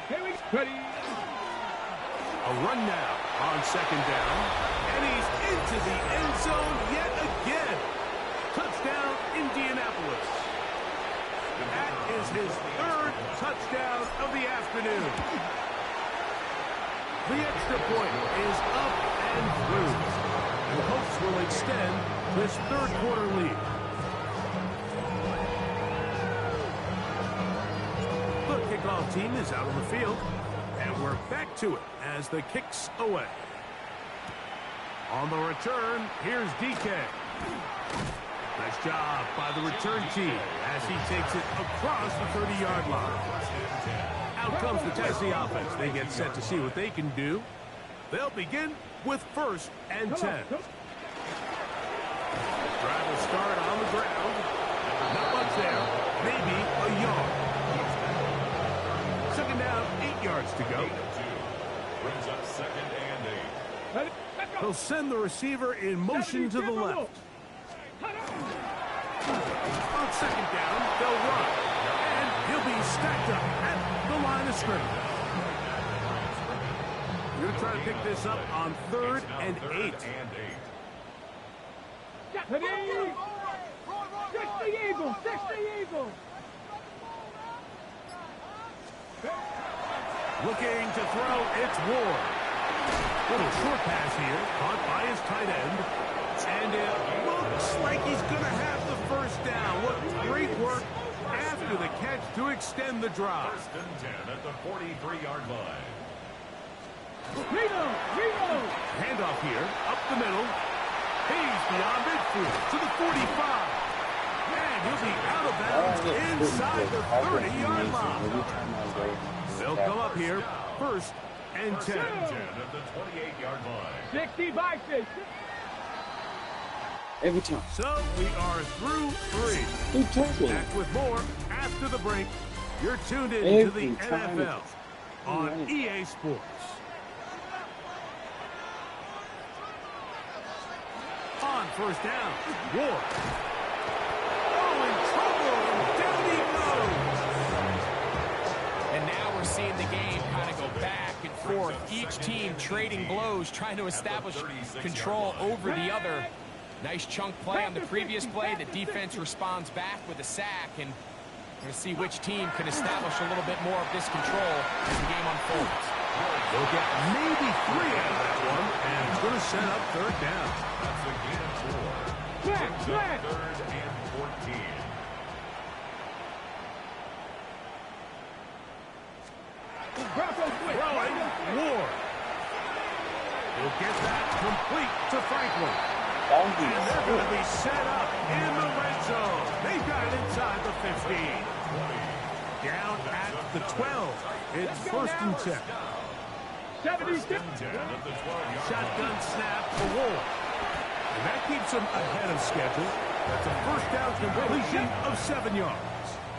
Here we go. Ready. A run now on 2nd down. And he's into the end zone yet again. Touchdown, Indianapolis. That is his 3rd touchdown of the afternoon. The extra point is up and through. The Colts will extend this 3rd quarter lead. The kickoff team is out on the field, and we're back to it as the kick's away. On the return, here's DK. Nice job by the return team as he takes it across the 30-yard line. Out comes the Tennessee offense. They get set to see what they can do. They'll begin with 1st and 10. Drive will start on the ground. Not much there. Maybe a yard. 2nd down, 8 yards to go. Brings up 2nd and 8. They'll send the receiver in motion to the left. On 2nd down, they'll run. And he'll be stacked up at the line of scrimmage. We're going to try to pick this up on 3rd and 8. Ready. 60 Eagles. Looking to throw, it's Ward. Little short pass here, caught by his tight end. And it looks like he's going to have the 1st down. What great work after the catch to extend the drive. 1st and 10 at the 43-yard line. Reno. Handoff here, up the middle. He's beyond midfield to the 45. And he'll be out of bounds inside the 30-yard line. They'll come up here, 1st and 10. At the 28-yard line. 60 by 6. Every time. So we are through 3. Back with more after the break. You're tuned in to the NFL on EA Sports. On 1st down, Ward. Oh, in trouble, and down he goes. And now we're seeing the game kind of go back and forth. Each team trading blows, trying to establish control over the other. Nice chunk play on the previous play. The defense responds back with a sack, and we're going to see which team can establish a little bit more of this control as the game unfolds. They'll get maybe 3 out of that one, and it's going to set up 3rd down. That's a gain of 4. Flag. 3rd and 14. Throwing, Ward. He'll get that complete to Franklin. And they're going to be set up in the red zone. They've got it inside the 15. Down at the 12. It's 1st and 10. 76. Shotgun snap for Ward. And that keeps him ahead of schedule. That's a first down completion of 7 yards.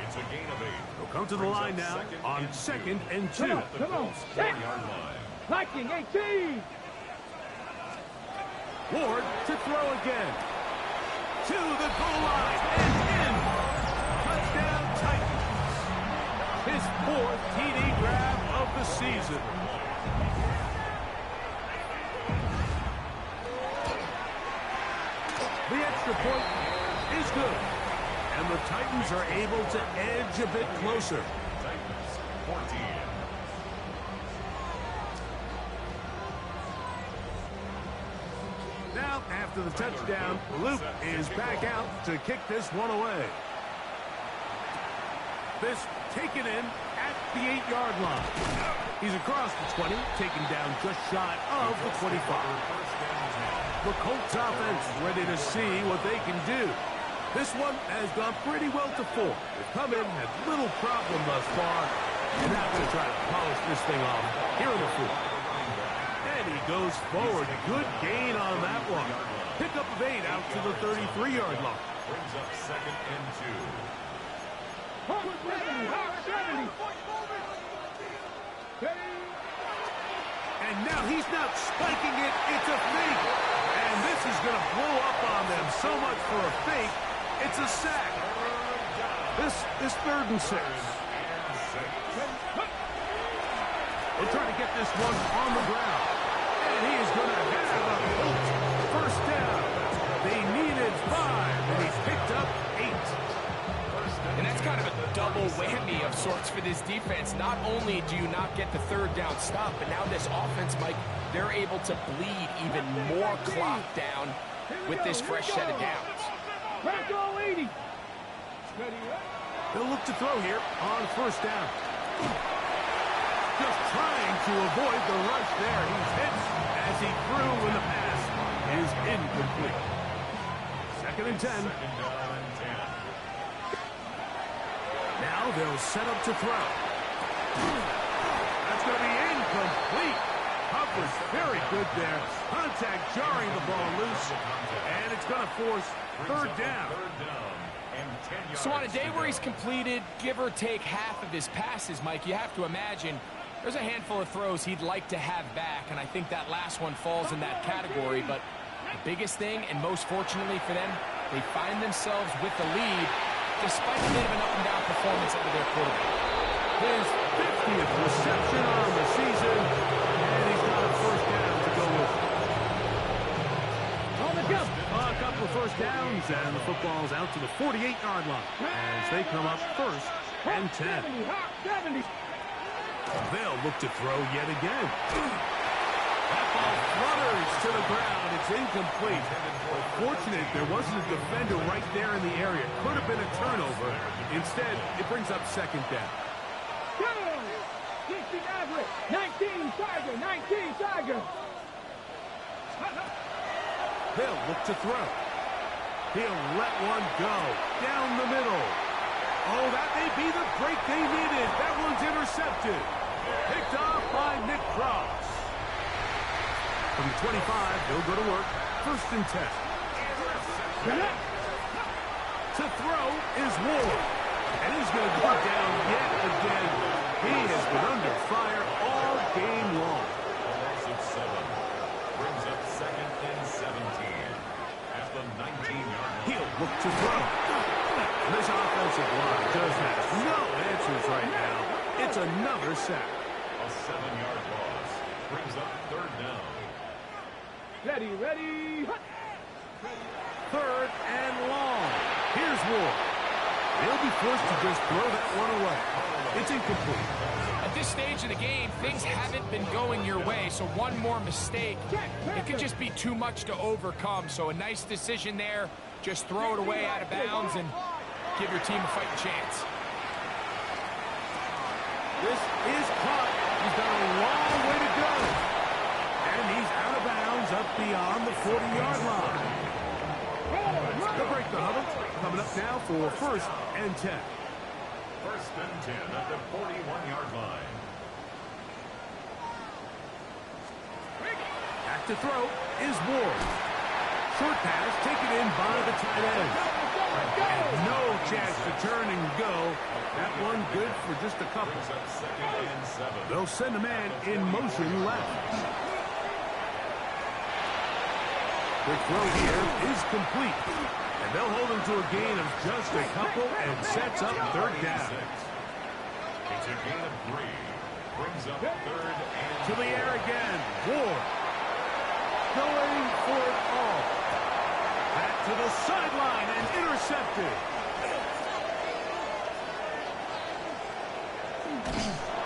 It's a gain of 8. They'll come to the line now on 2nd and 2. Come on. 4-yard line. Liking 18. Ward to throw again. To the goal line and in. Touchdown Titans. His 4th TD grab of the season. The extra point is good. And the Titans are able to edge a bit closer. Titans 14. Now, after the touchdown, Luke is back out to kick this one away. This taken in at the 8-yard line. He's across the 20, taken down just shy of the 25. The Colts offense ready to see what they can do. This one has gone pretty well to 4. They've come in, had little problem thus far, and now going to try to polish this thing off here in the 4th. And he goes forward. Good gain on that one. Pickup of 8 out to the 33-yard line. Brings up 2nd and 2. And now he's not spiking it. It's a fake. And this is going to blow up on them so much for a fake. It's a sack. This is 3rd and 6. They'll try to get this one on the ground. And he is going to have a first down. They needed 5, and he's picked up 8. And that's kind of a double whammy of sorts for this defense. Not only do you not get the 3rd down stop, but now this offense, Mike, they're able to bleed even more clock down with this fresh set of downs. They'll look to throw here on 1st down. Just trying to avoid the rush there. He's hit as he threw when the pass is incomplete. 2nd and 10. Now they'll set up to throw. That's going to be incomplete. Coverage very good there. Contact jarring the ball loose. And it's going to force 3rd down. So on a day where he's completed, give or take half of his passes, Mike, you have to imagine there's a handful of throws he'd like to have back, and I think that last one falls in that category. But the biggest thing, and most fortunately for them, they find themselves with the lead despite a bit of an up-and-down performance under their quarterback. His 50th reception on the season, and he's got a first down to go with. A couple of first downs, and the football's out to the 48-yard line as they come up 1st and 10. They'll look to throw yet again. That ball flutters to the ground. It's incomplete. Fortunate there wasn't a defender right there in the area. Could have been a turnover. Instead, it brings up 2nd down. 19 Tiger. They'll look to throw. He'll let one go down the middle. Oh, that may be the break they needed. That one's intercepted. Picked off by Nick Cross. From the 25, they'll go to work. 1st and 10. To throw is Ward. And he's going to go down yet again. He has been under fire all game long. Loss of 7. Brings up 2nd and 17. At the 19-yard line. He'll look to throw. This offensive line just has no answers right now. It's another sack. A 7-yard loss. Brings up 3rd down. Ready. 3rd and long. Here's Ward. They'll be forced to just throw that one away. It's incomplete. At this stage of the game, things haven't been going your way, so one more mistake, it could just be too much to overcome. So a nice decision there. Just throw it away out of bounds and give your team a fighting chance. This is caught. He's got a long way to go. And he's out of bounds up beyond the 40-yard line. They'll break the huddle. Coming up now for 1st and 10. 1st and 10 at the 41-yard line. to throw is Ward. Short pass taken in by the tight end. And no chance to turn and go. That one good for just a couple. They'll send a man in motion left. Quick throw here is complete. And they'll hold him to a gain of just a couple and sets up third down. It's a gain of 3. Brings up third and to the air again. Ward going for it all. Back to the sideline and intercepted.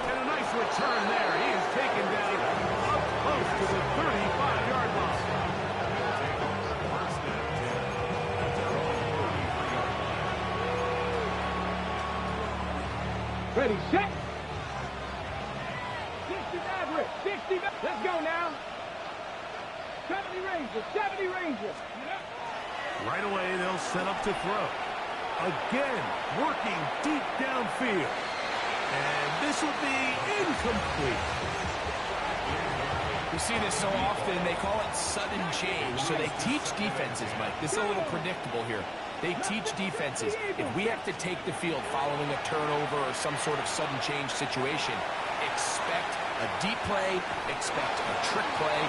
And a nice return there. He is taken down up close to the 35-yard line. Ready, set. 60 Maverick, 60. Let's go now. 70 Rangers, 70 Rangers. Right away, they'll set up to throw. Again, working deep downfield. And this will be incomplete. We see this so often, they call it sudden change. So they teach defenses, Mike. This is a little predictable here. They teach defenses, if we have to take the field following a turnover or some sort of sudden change situation, expect a deep play, expect a trick play.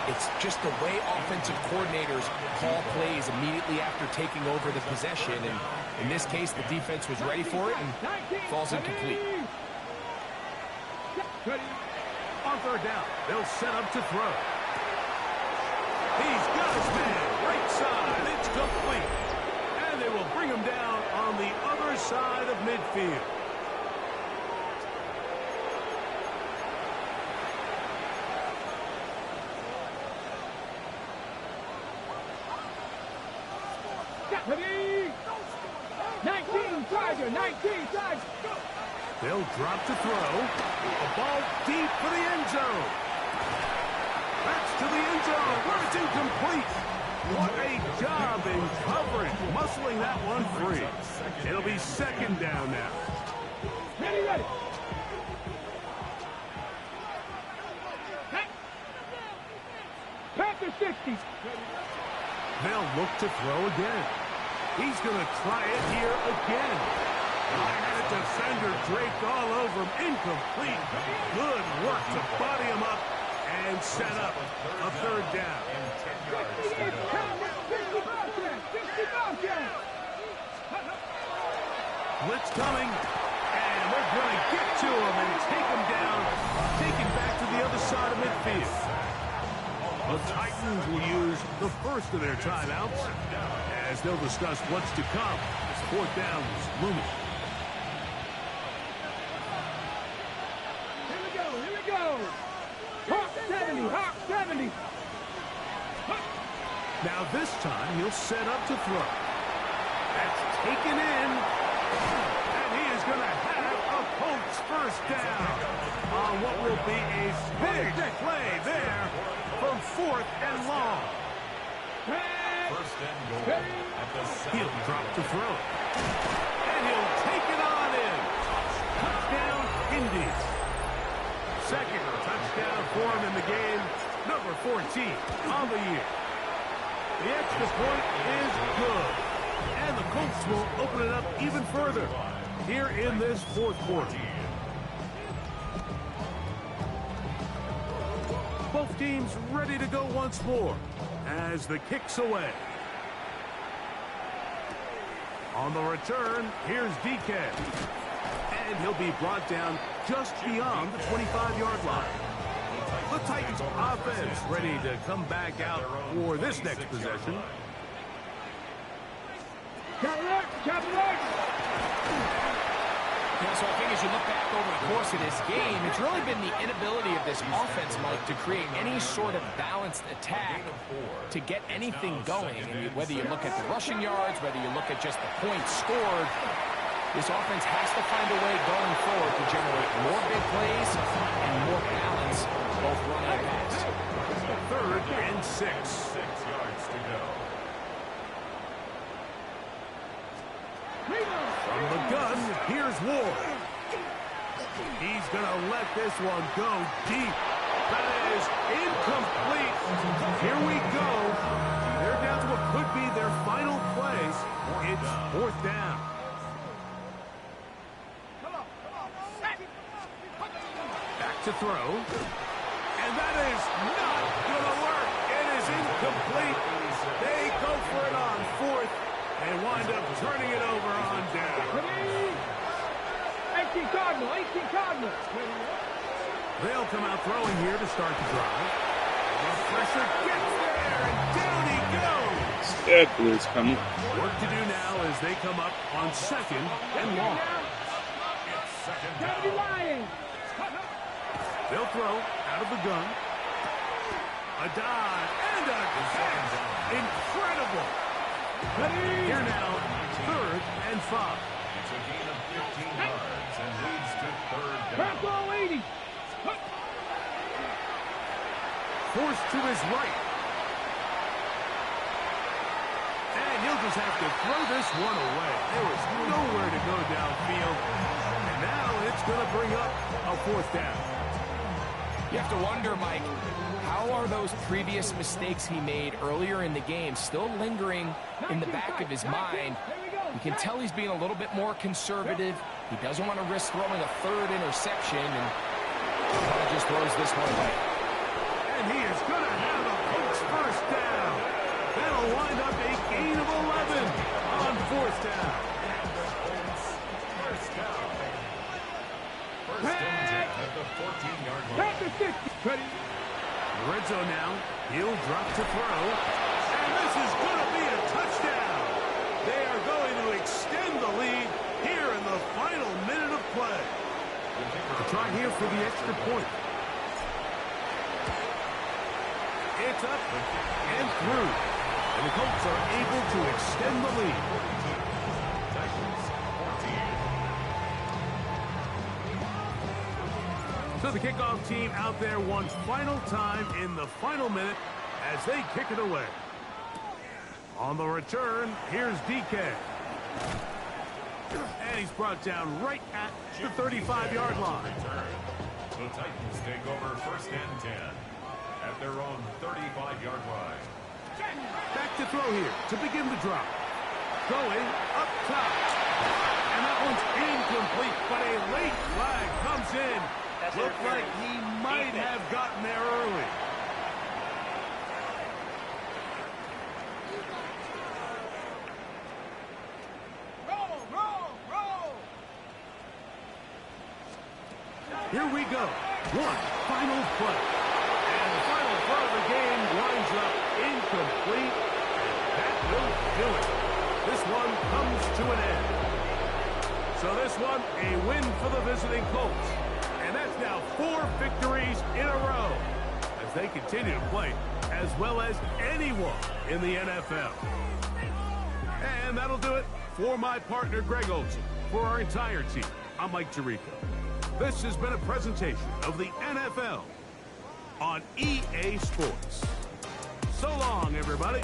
It's just the way offensive coordinators call plays immediately after taking over the possession. And in this case, the defense was ready for it and falls incomplete. On third down, they'll set up to throw. He's got his man, right side, it's complete. And they will bring him down on the other side of midfield. Ready? 19 Tiger, 19 Tiger. They'll drop to throw. A ball deep for the end zone. That's to the end zone where it's incomplete. What a job in coverage, muscling that one free. It'll be second down now. Ready, ready. Panther 60. They'll look to throw again. He's going to try it here again. And a defender draped all over him. Incomplete. Good work to body him up and set up a third down. Blitz coming. And they're going to get to him and take him down. Take him back to the other side of midfield. The Titans will use the first of their timeouts as they'll discuss what's to come as fourth down is looming. Here we go, here we go. Hawk 70, Hawk 70. Now this time he'll set up to throw. That's taken in. And he is going to have a Colts first down on what will be a big play there from fourth and long. First and goal at the 7. He'll drop to throw. And he'll take it on in. Touchdown, Indians. Second touchdown for him in the game. Number 14 on the year. The extra point is good. And the Colts will open it up even further here in this fourth quarter. Both teams ready to go once more as the kick's away. On the return, here's DK. And he'll be brought down just beyond the 25-yard line. The Titans offense ready to come back out for this next possession. Yeah, so I think as you look back over the course of this game, it's really been the inability of this offense, Mike, to create any sort of balanced attack to get anything going. And whether you look at the rushing yards, whether you look at just the points scored, this offense has to find a way going forward to generate more big plays and more balance, both running and pass. Third and 6. 6 yards to go. From the gun, here's Ward. He's going to let this one go deep. That is incomplete. Here we go. They're down to what could be their final play. It's fourth down. Back to throw. And that is not going to work. It is incomplete. They go for it on fourth and wind up turning it over on down. 18 Cardinal. They'll come out throwing here to start the drive. The pressure gets there, and down he goes. Stepper is coming. Work to do now as they come up on second and long. They'll throw out of the gun. A dive and a catch. Incredible. Here now, third and 5. It's a gain of 15 yards and leads to third down. 80. Forced to his right. And he'll just have to throw this one away. There was nowhere to go downfield. And now it's going to bring up a fourth down. You have to wonder, Mike, how are those previous mistakes he made earlier in the game still lingering in the back of his mind? You can tell he's being a little bit more conservative. He doesn't want to risk throwing a third interception, and kind of just throws this one away. And he is going to have a Colts first down. That'll wind up a gain of 11 on fourth down. First down. First and 10 at the 14-yard line. Red zone now. He'll drop to throw. And this is going to be a touchdown. They are going to extend the lead here in the final minute of play. A try here for the extra point. It's up and through. And the Colts are able to extend the lead. So the kickoff team out there one final time in the final minute as they kick it away. On the return, here's DK. And he's brought down right at the 35-yard line. The Titans take over first and 10 at their own 35-yard line. Back to throw here to begin the drop. Going up top. And that one's incomplete, but a late flag comes in. Looked like he might have gotten there early. Roll. Here we go. One final play. And the final throw of the game winds up incomplete. That will do it. This one comes to an end. So this one, a win for the visiting Colts. And that's now 4 victories in a row as they continue to play as well as anyone in the NFL. And that'll do it for my partner, Greg Olson. For our entire team, I'm Mike Tirico. This has been a presentation of the NFL on EA Sports. So long, everybody.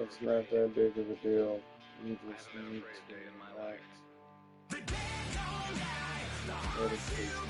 It's not that big of a deal. You just need to relax. Meditation.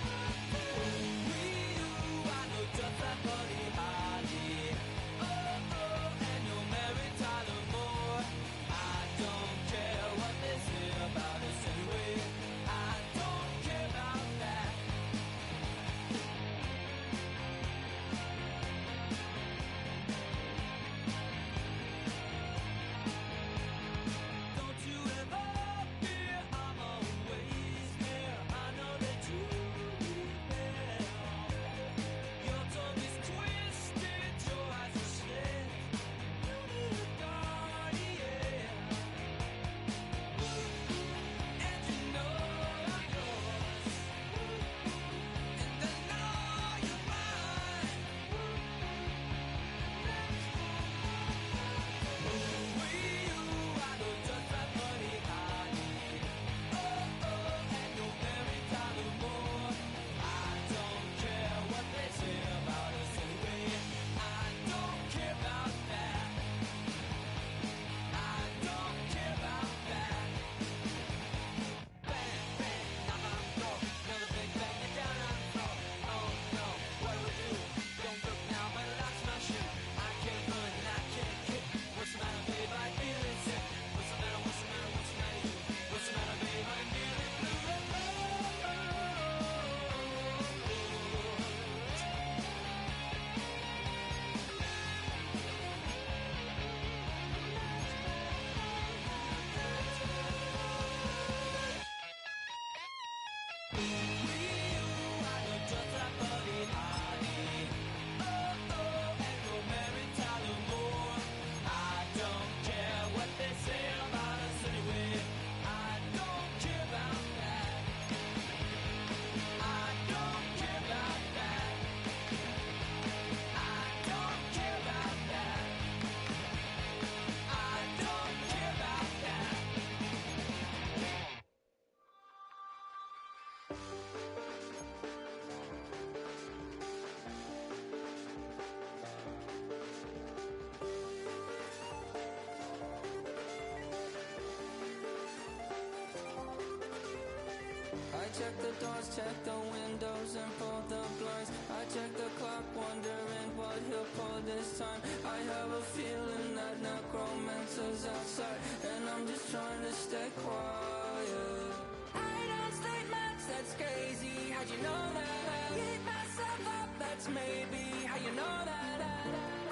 check the doors, check the windows, and pull the blinds. I check the clock, wondering what he'll pull this time. I have a feeling that necromancer's outside, and I'm just trying to stay quiet. I don't stay much, that's crazy. How'd you know that? I keep myself up, that's maybe how you know that.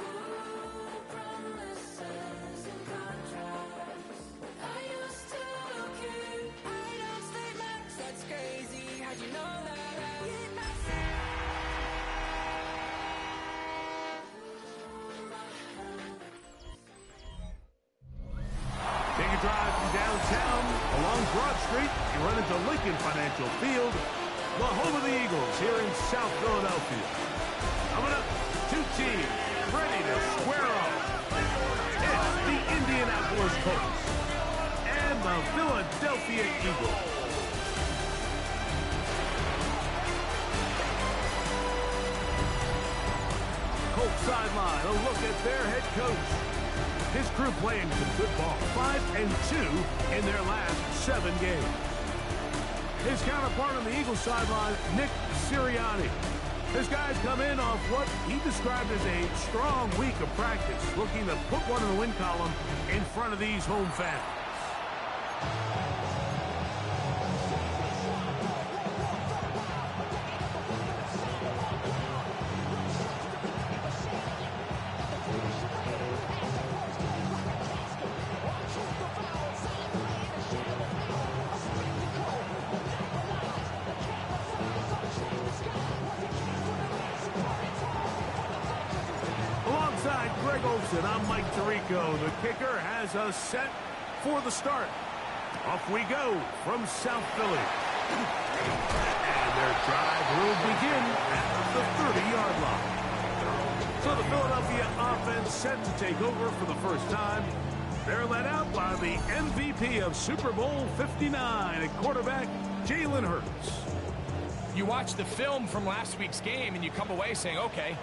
Ooh, promises and contracts. I used to keep. I don't stay much, that's crazy. How'd you know that? I keep myself. Take a drive from downtown along Broad Street. You run into Lincoln Financial Field, the home of the Eagles here in South Philadelphia. Coming up, two teams ready to square off. It's the Indianapolis Colts and the Philadelphia Eagles. Colts sideline, a look at their head coach. His crew playing some good ball, 5-2 in their last 7 games. His counterpart on the Eagles sideline, Nick Sirianni. His guys come in off what he described as a strong week of practice, looking to put one in the win column in front of these home fans. I'm Mike Tirico. The kicker has us set for the start. Off we go from South Philly. And their drive will begin at the 30-yard line. So the Philadelphia offense set to take over for the first time. They're led out by the MVP of Super Bowl 59 at quarterback, Jalen Hurts. You watch the film from last week's game and you come away saying, okay,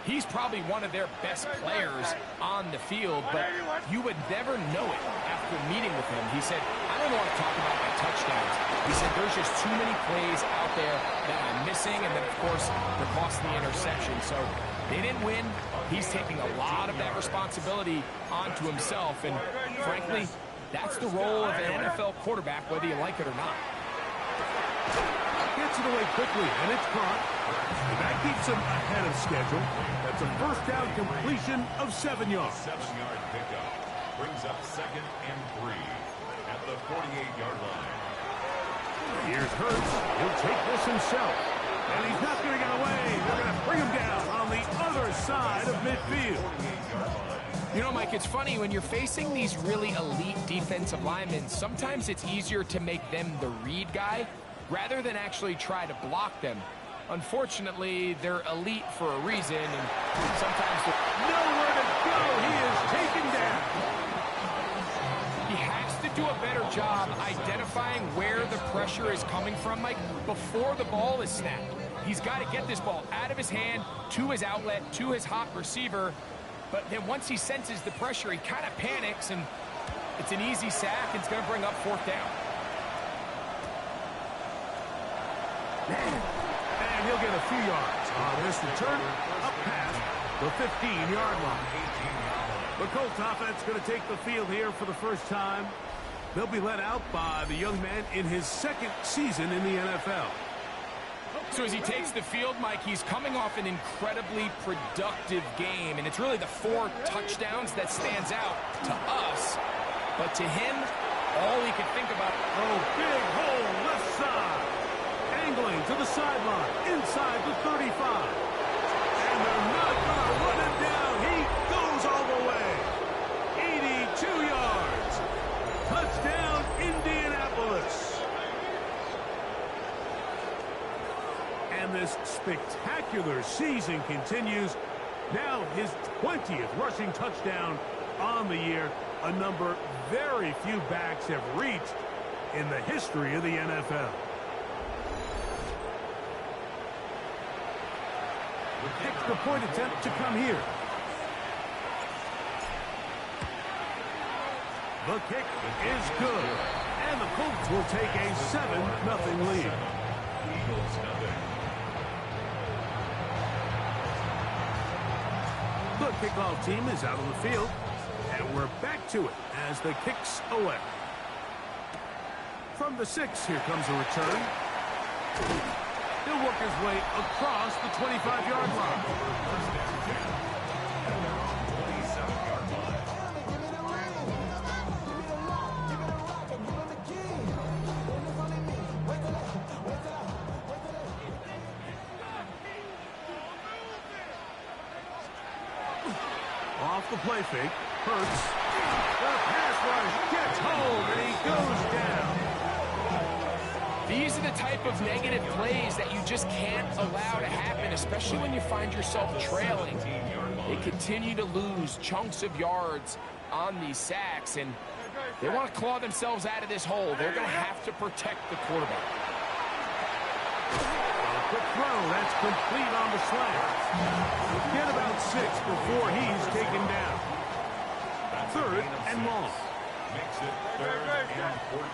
he's probably one of their best players on the field, but you would never know it after meeting with him. He said, I don't want to talk about my touchdowns. He said, there's just too many plays out there that I'm missing, and then, of course, they're costing the interception. So they didn't win. He's taking a lot of that responsibility onto himself, and frankly, that's the role of an NFL quarterback, whether you like it or not. Gets it away quickly, and it's caught. And that keeps him ahead of schedule. That's a first down completion of 7 yards. 7-yard pickup brings up 2nd and 3 at the 48-yard line. Here's Hurts. He'll take this himself. And he's not going to get away. They're going to bring him down on the other side of midfield. You know, Mike, it's funny, when you're facing these really elite defensive linemen, sometimes it's easier to make them the read guy rather than actually try to block them. Unfortunately, they're elite for a reason, and sometimes they're nowhere to go. He is taken down. He has to do a better job identifying where the pressure is coming from, Mike, before the ball is snapped. He's got to get this ball out of his hand, to his outlet, to his hot receiver. But then once he senses the pressure, he kind of panics, and it's an easy sack. It's going to bring up 4th down. And he'll get a few yards on this return up past the 15-yard line. The Colts offense going to take the field here for the first time. They'll be led out by the young man in his 2nd season in the NFL. So as he takes the field, Mike, he's coming off an incredibly productive game, and it's really the 4 touchdowns that stands out to us. But to him, all he can think about, big hole left side. Angling to the sideline, inside the 35. And they're not going to run him down. He goes all the way. 82 yards. Touchdown, Indianapolis. And this spectacular season continues. Now his 20th rushing touchdown on the year, a number very few backs have reached in the history of the NFL. Extra point attempt to come here. The kick is good. And the Colts will take a 7-0 lead. Eagles nothing. The kickoff team is out on the field, and we're back to it as the kick's away. From the 6, here comes a return. He'll work his way across the 25-yard line. First down 10. At their own 27-yard line. Off the play fake, Hurts. The pass rush gets home, and he goes down. These are the type of negative plays that you just can't allow to happen, especially when you find yourself trailing. They continue to lose chunks of yards on these sacks, and they want to claw themselves out of this hole. They're going to have to protect the quarterback. Quick throw, that's complete on the slant. Get about 6 before he's taken down. Third and long. Makes it 3rd and 14.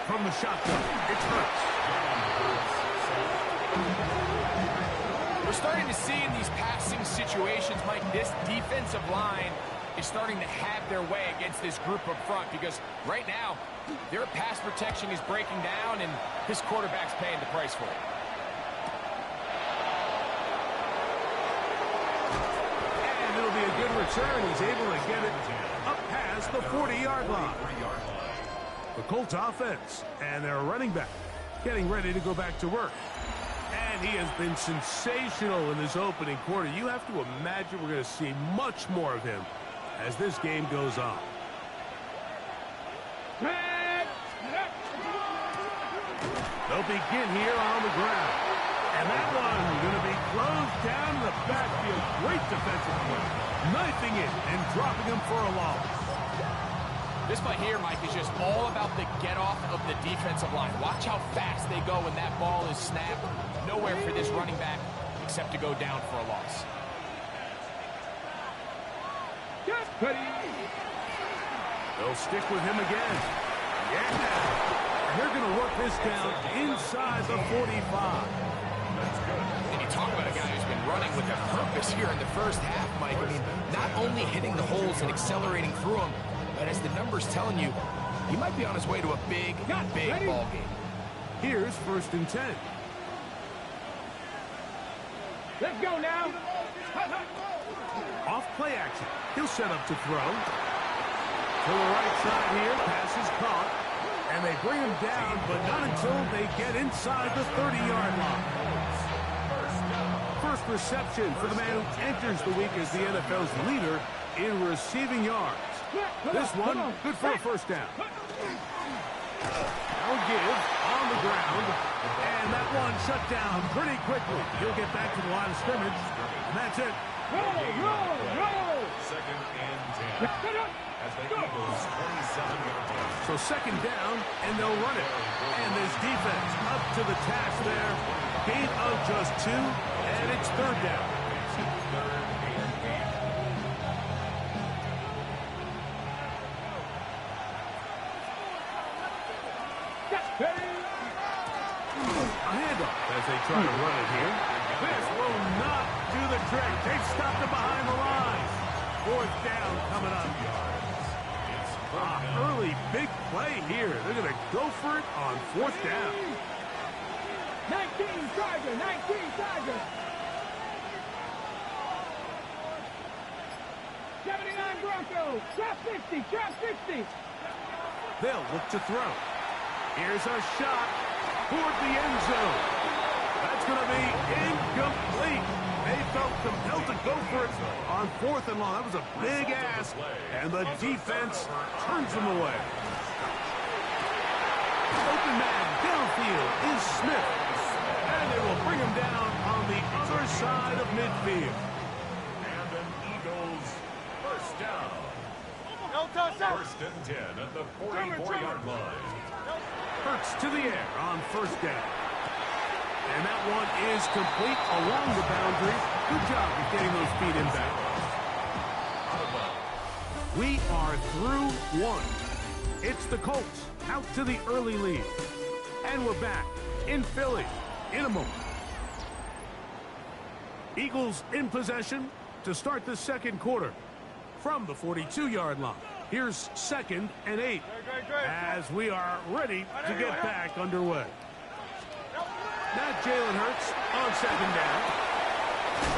From the shotgun, it's Hurts. We're starting to see in these passing situations, Mike, this defensive line is starting to have their way against this group up front, because right now their pass protection is breaking down and this quarterback's paying the price for it. And it'll be a good return. He's able to get it up past the 40-yard line. The Colts offense and their running back getting ready to go back to work. And he has been sensational in this opening quarter. You have to imagine we're going to see much more of him as this game goes on. They'll begin here on the ground. And that one going to be closed down in the backfield. Great defensive play. Knifing it and dropping him for a loss. This play here, Mike, is just all about the get-off of the defensive line. Watch how fast they go when that ball is snapped. Nowhere for this running back except to go down for a loss. They'll stick with him again. Yeah. They're going to work this down inside the 45. That's good. And you talk about a guy who's been running with a purpose here in the first half, Mike. I mean, not only hitting the holes and accelerating through them, but as the numbers telling you, he might be on his way to a big ball game. Here's 1st and 10. Let's go now. Off play action. He'll set up to throw. To the right side here. Pass is caught. And they bring him down, but not until they get inside the 30-yard line. First reception for the man who enters the week as the NFL's leader in receiving yards. This one, good for a first down. Now give on the ground. And that one shut down pretty quickly. He'll get back to the line of scrimmage. And that's it. Roll. 2nd and 10. As the Eagles 27-yard line. So 2nd down, and they'll run it. And this defense up to the task there. Gain of just 2, and it's 3rd down. 3rd and 8. A handoff as they try to run it here. This will not do the trick. They've stopped it behind the line. 4th down coming up. Early big play here. They're going to go for it on 4th down. 19 Charger. 79 Broncos. Trap 50. They'll look to throw. Here's a shot toward the end zone. That's going to be incomplete. They felt compelled to go for it on 4th and long. That was a big ask, and the defense turns them away. Open man downfield is Smith, and they will bring him down on the other side of midfield. And an Eagles first down. 1st and 10 at the 44-yard line. Hurts to the air on 1st down. And that one is complete along the boundary. Good job of getting those feet in back. We are through 1. It's the Colts out to the early lead. And we're back in Philly in a moment. Eagles in possession to start the second quarter from the 42-yard line. Here's 2nd and 8 as we are ready to get back underway. Now Jalen Hurts on 2nd down.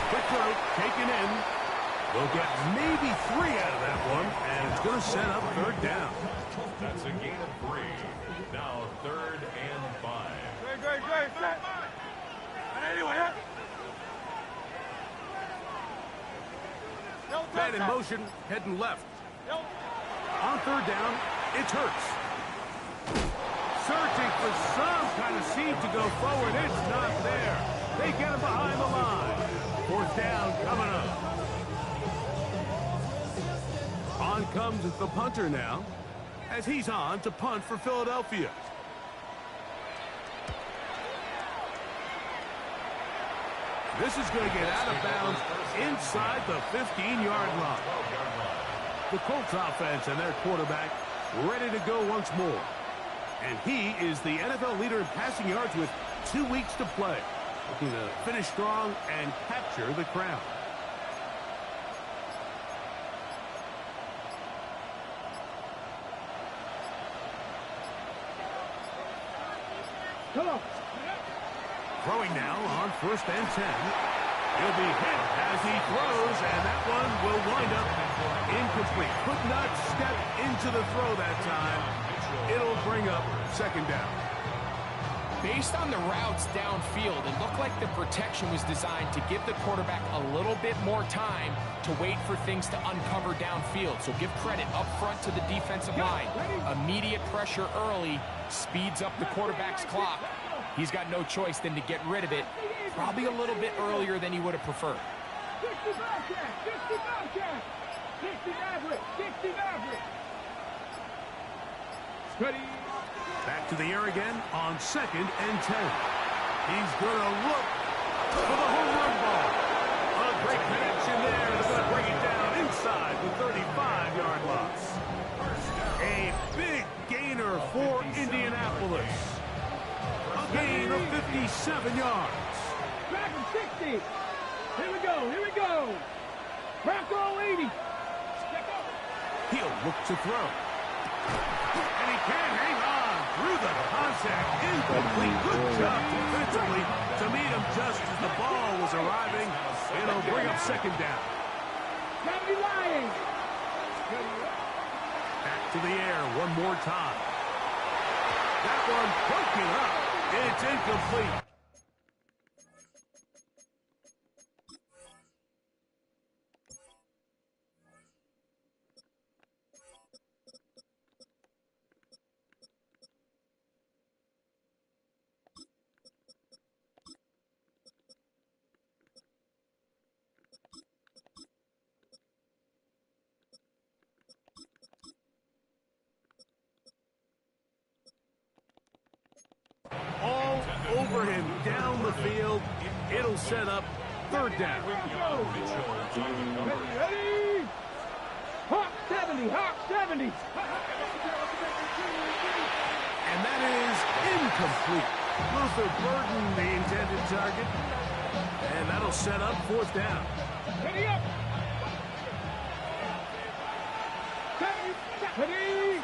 Quick throw taken in. We'll get maybe 3 out of that one, and it's going to set up 3rd down. That's a gain of 3. Now 3rd and 5. Great. Set. Anyway, Man in motion, heading left. On 3rd down, it's Hurts. Searching for some kind of seam to go forward. It's not there. They get him behind the line. 4th down coming up. On comes the punter now, as he's on to punt for Philadelphia. This is going to get out of bounds inside the 15-yard line. The Colts offense and their quarterback ready to go once more. And he is the NFL leader in passing yards with 2 weeks to play. Looking to finish strong and capture the crown. Come on. Throwing now on 1st and 10. He'll be hit as he throws, and that one will wind up incomplete. Could not step into the throw that time. It'll bring up 2nd down. Based on the routes downfield, it looked like the protection was designed to give the quarterback a little bit more time to wait for things to uncover downfield. So give credit up front to the defensive line. Immediate pressure early speeds up the quarterback's clock. He's got no choice than to get rid of it, probably a little bit earlier than he would have preferred. 60 average. Steady. Back to the air again on 2nd and 10. He's going to look for the home run ball. A great connection there. They're going to bring it down inside the 35-yard line. A big gainer for Indianapolis. A gain of 57 yards. Back in 60. Here we go. Rocco 80. He'll look to throw. And he can hang on through the contact. Incomplete. Good job defensively to meet him just as the ball was arriving. It'll bring up 2nd down. Back to the air one more time. That one broken up. It's incomplete. All over him down the field. It'll set up 3rd down. Ready. Hawk 70. And that is incomplete. Luther Burden, the intended target. And that'll set up 4th down. Ready up. Ready.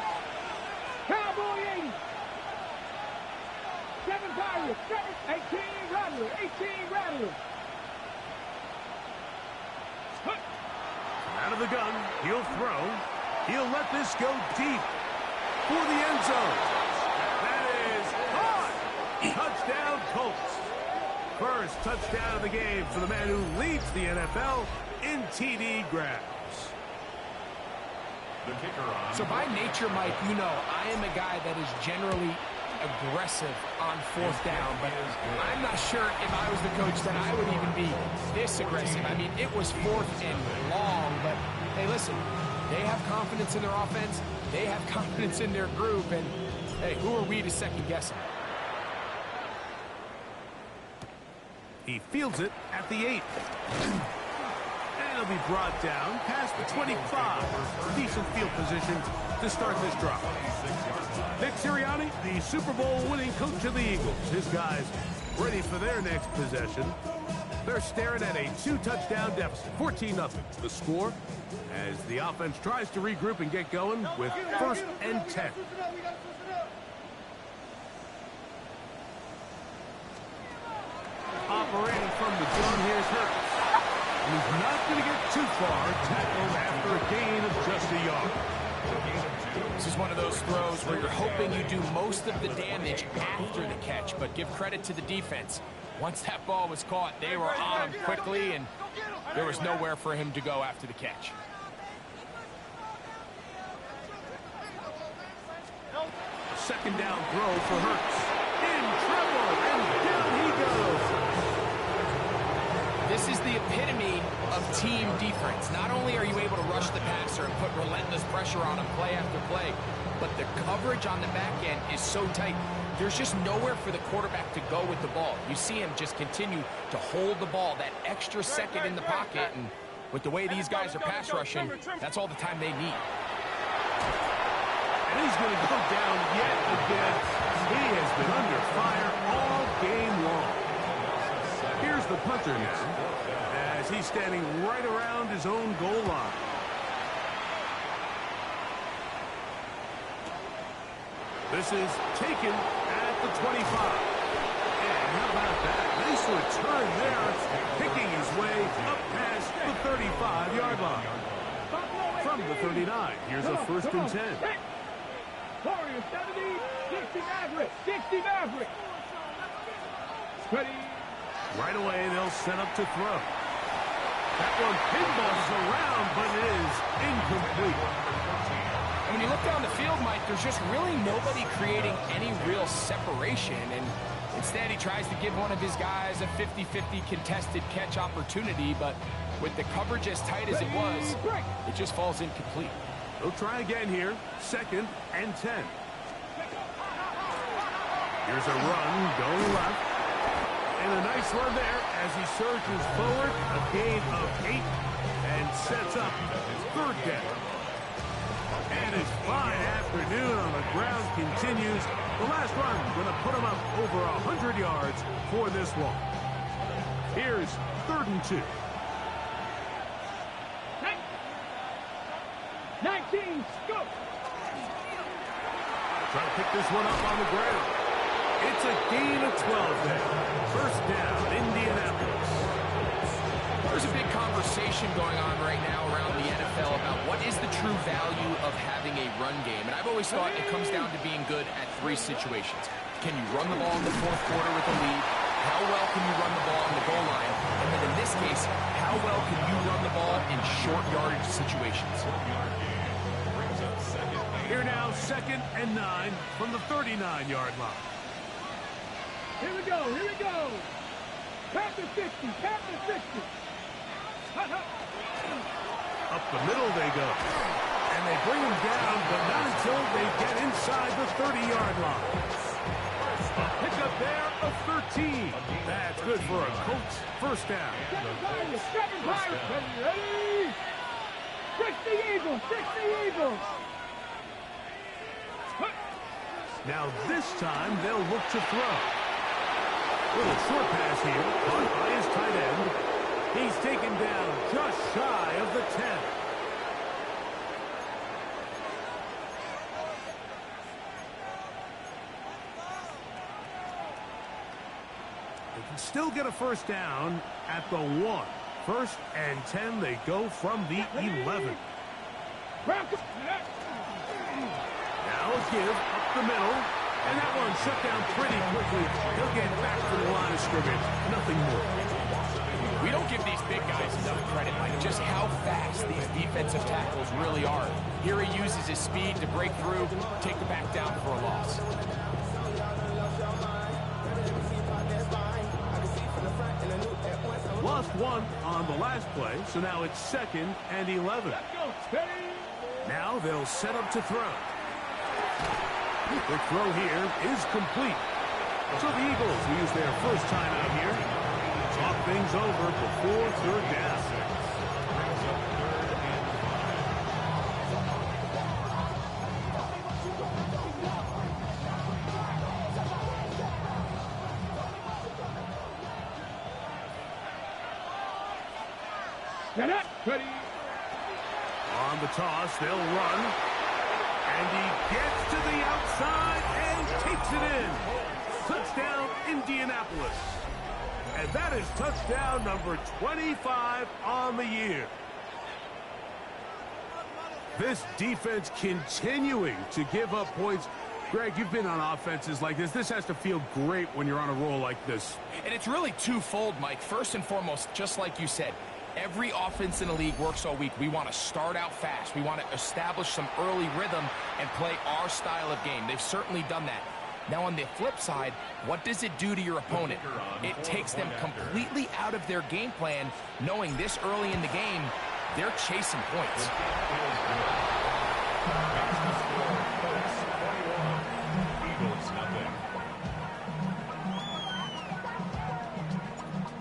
Cowboy 80. 7 Pirates. 18 Rattlers. Out of the gun, he'll throw. He'll let this go deep for the end zone. That is caught. Touchdown, Colts. First touchdown of the game for the man who leads the NFL in TD grabs. The kicker on. So by nature, Mike, you know, I am a guy that is generally aggressive on 4th down, but I'm not sure if I was the coach that I would even be this aggressive. I mean, it was 4th and long, but hey, listen, they have confidence in their offense, they have confidence in their group, and hey, who are we to second guess them? He fields it at the 8. And he'll be brought down past the 25. Decent field position to start this drive. Nick Sirianni, the Super Bowl winning coach of the Eagles. His guys ready for their next possession. They're staring at a 2-touchdown deficit, 14-0. The score as the offense tries to regroup and get going with 1st and 10. Operating from the gun, here's Hurts. He's not going to get too far, tackled after a gain of just a yard. This is one of those throws where you're hoping you do most of the damage after the catch, but give credit to the defense. Once that ball was caught, they were on him quickly, and there was nowhere for him to go after the catch. Second down throw for Hurts. In trouble, and down he goes. This is the epitome of team defense. Not only are you able to rush the passer and put relentless pressure on him play after play, but the coverage on the back end is so tight. There's just nowhere for the quarterback to go with the ball. You see him just continue to hold the ball that extra second in the pocket, and with the way these guys are pass rushing, that's all the time they need. And he's going to go down yet again. He has been under fire all game long. Here's the punter now, as he's standing right around his own goal line. This is taken at the 25. And how about that? Nice return there, picking his way up past the 35-yard line. From the 39, here's a 1st and 10. Warriors 70, 60 Maverick, 60 Maverick. Ready. Right away, they'll set up to throw. That one pinballs around, but it is incomplete. And when you look down the field, Mike, there's just really nobody creating any real separation. And instead, he tries to give one of his guys a 50-50 contested catch opportunity. But with the coverage as tight as it was, it just falls incomplete. They'll try again here. 2nd and 10. Here's a run going left. And a nice run there as he surges forward. A gain of 8 and sets up his 3rd down. And his fine afternoon on the ground continues. The last run going to put him up over 100 yards for this one. Here's 3rd and 2. 19, go! Try to pick this one up on the ground. It's a gain of 12 there. 1st down, Indianapolis. There's a big conversation going on right now around the NFL about what is the true value of having a run game. And I've always thought it comes down to being good at 3 situations. Can you run the ball in the 4th quarter with a lead? How well can you run the ball on the goal line? And then in this case, how well can you run the ball in short yardage situations? Here now, 2nd and 9 from the 39-yard line. Here we go, here we go. Past the 60, past the 60. Up the middle they go. And they bring him down, but not until they get inside the 30-yard line. A pickup there of 13. That's good for a Colts 1st down. 7 Pirates, ready? 60 Eagles, 60 Eagles. Now this time they'll look to throw. Little short pass here, caught by his tight end. He's taken down just shy of the 10. They can still get a 1st down at the 1. 1st and 10, they go from the 11. Now a give up the middle, and that one shut down pretty quickly. He'll get back to the line of scrimmage. Nothing more. We don't give these big guys enough credit, like just how fast these defensive tackles really are. Here he uses his speed to break through, take the back down for a loss. Lost 1 on the last play, so now it's 2nd and 11. Now they'll set up to throw. The throw here is complete. So the Eagles will use their first time out here. Talk things over before 3rd down. On the toss, they'll run. And he gets to the outside and takes it in. Touchdown, Indianapolis. And that is touchdown number 25 on the year. This defense continuing to give up points. Greg, you've been on offenses like this. This has to feel great when you're on a roll like this. And it's really twofold, Mike. First and foremost, just like you said, every offense in the league works all week. We want to start out fast. We want to establish some early rhythm and play our style of game. They've certainly done that. Now, on the flip side, what does it do to your opponent? It takes them completely out of their game plan, knowing this early in the game, they're chasing points.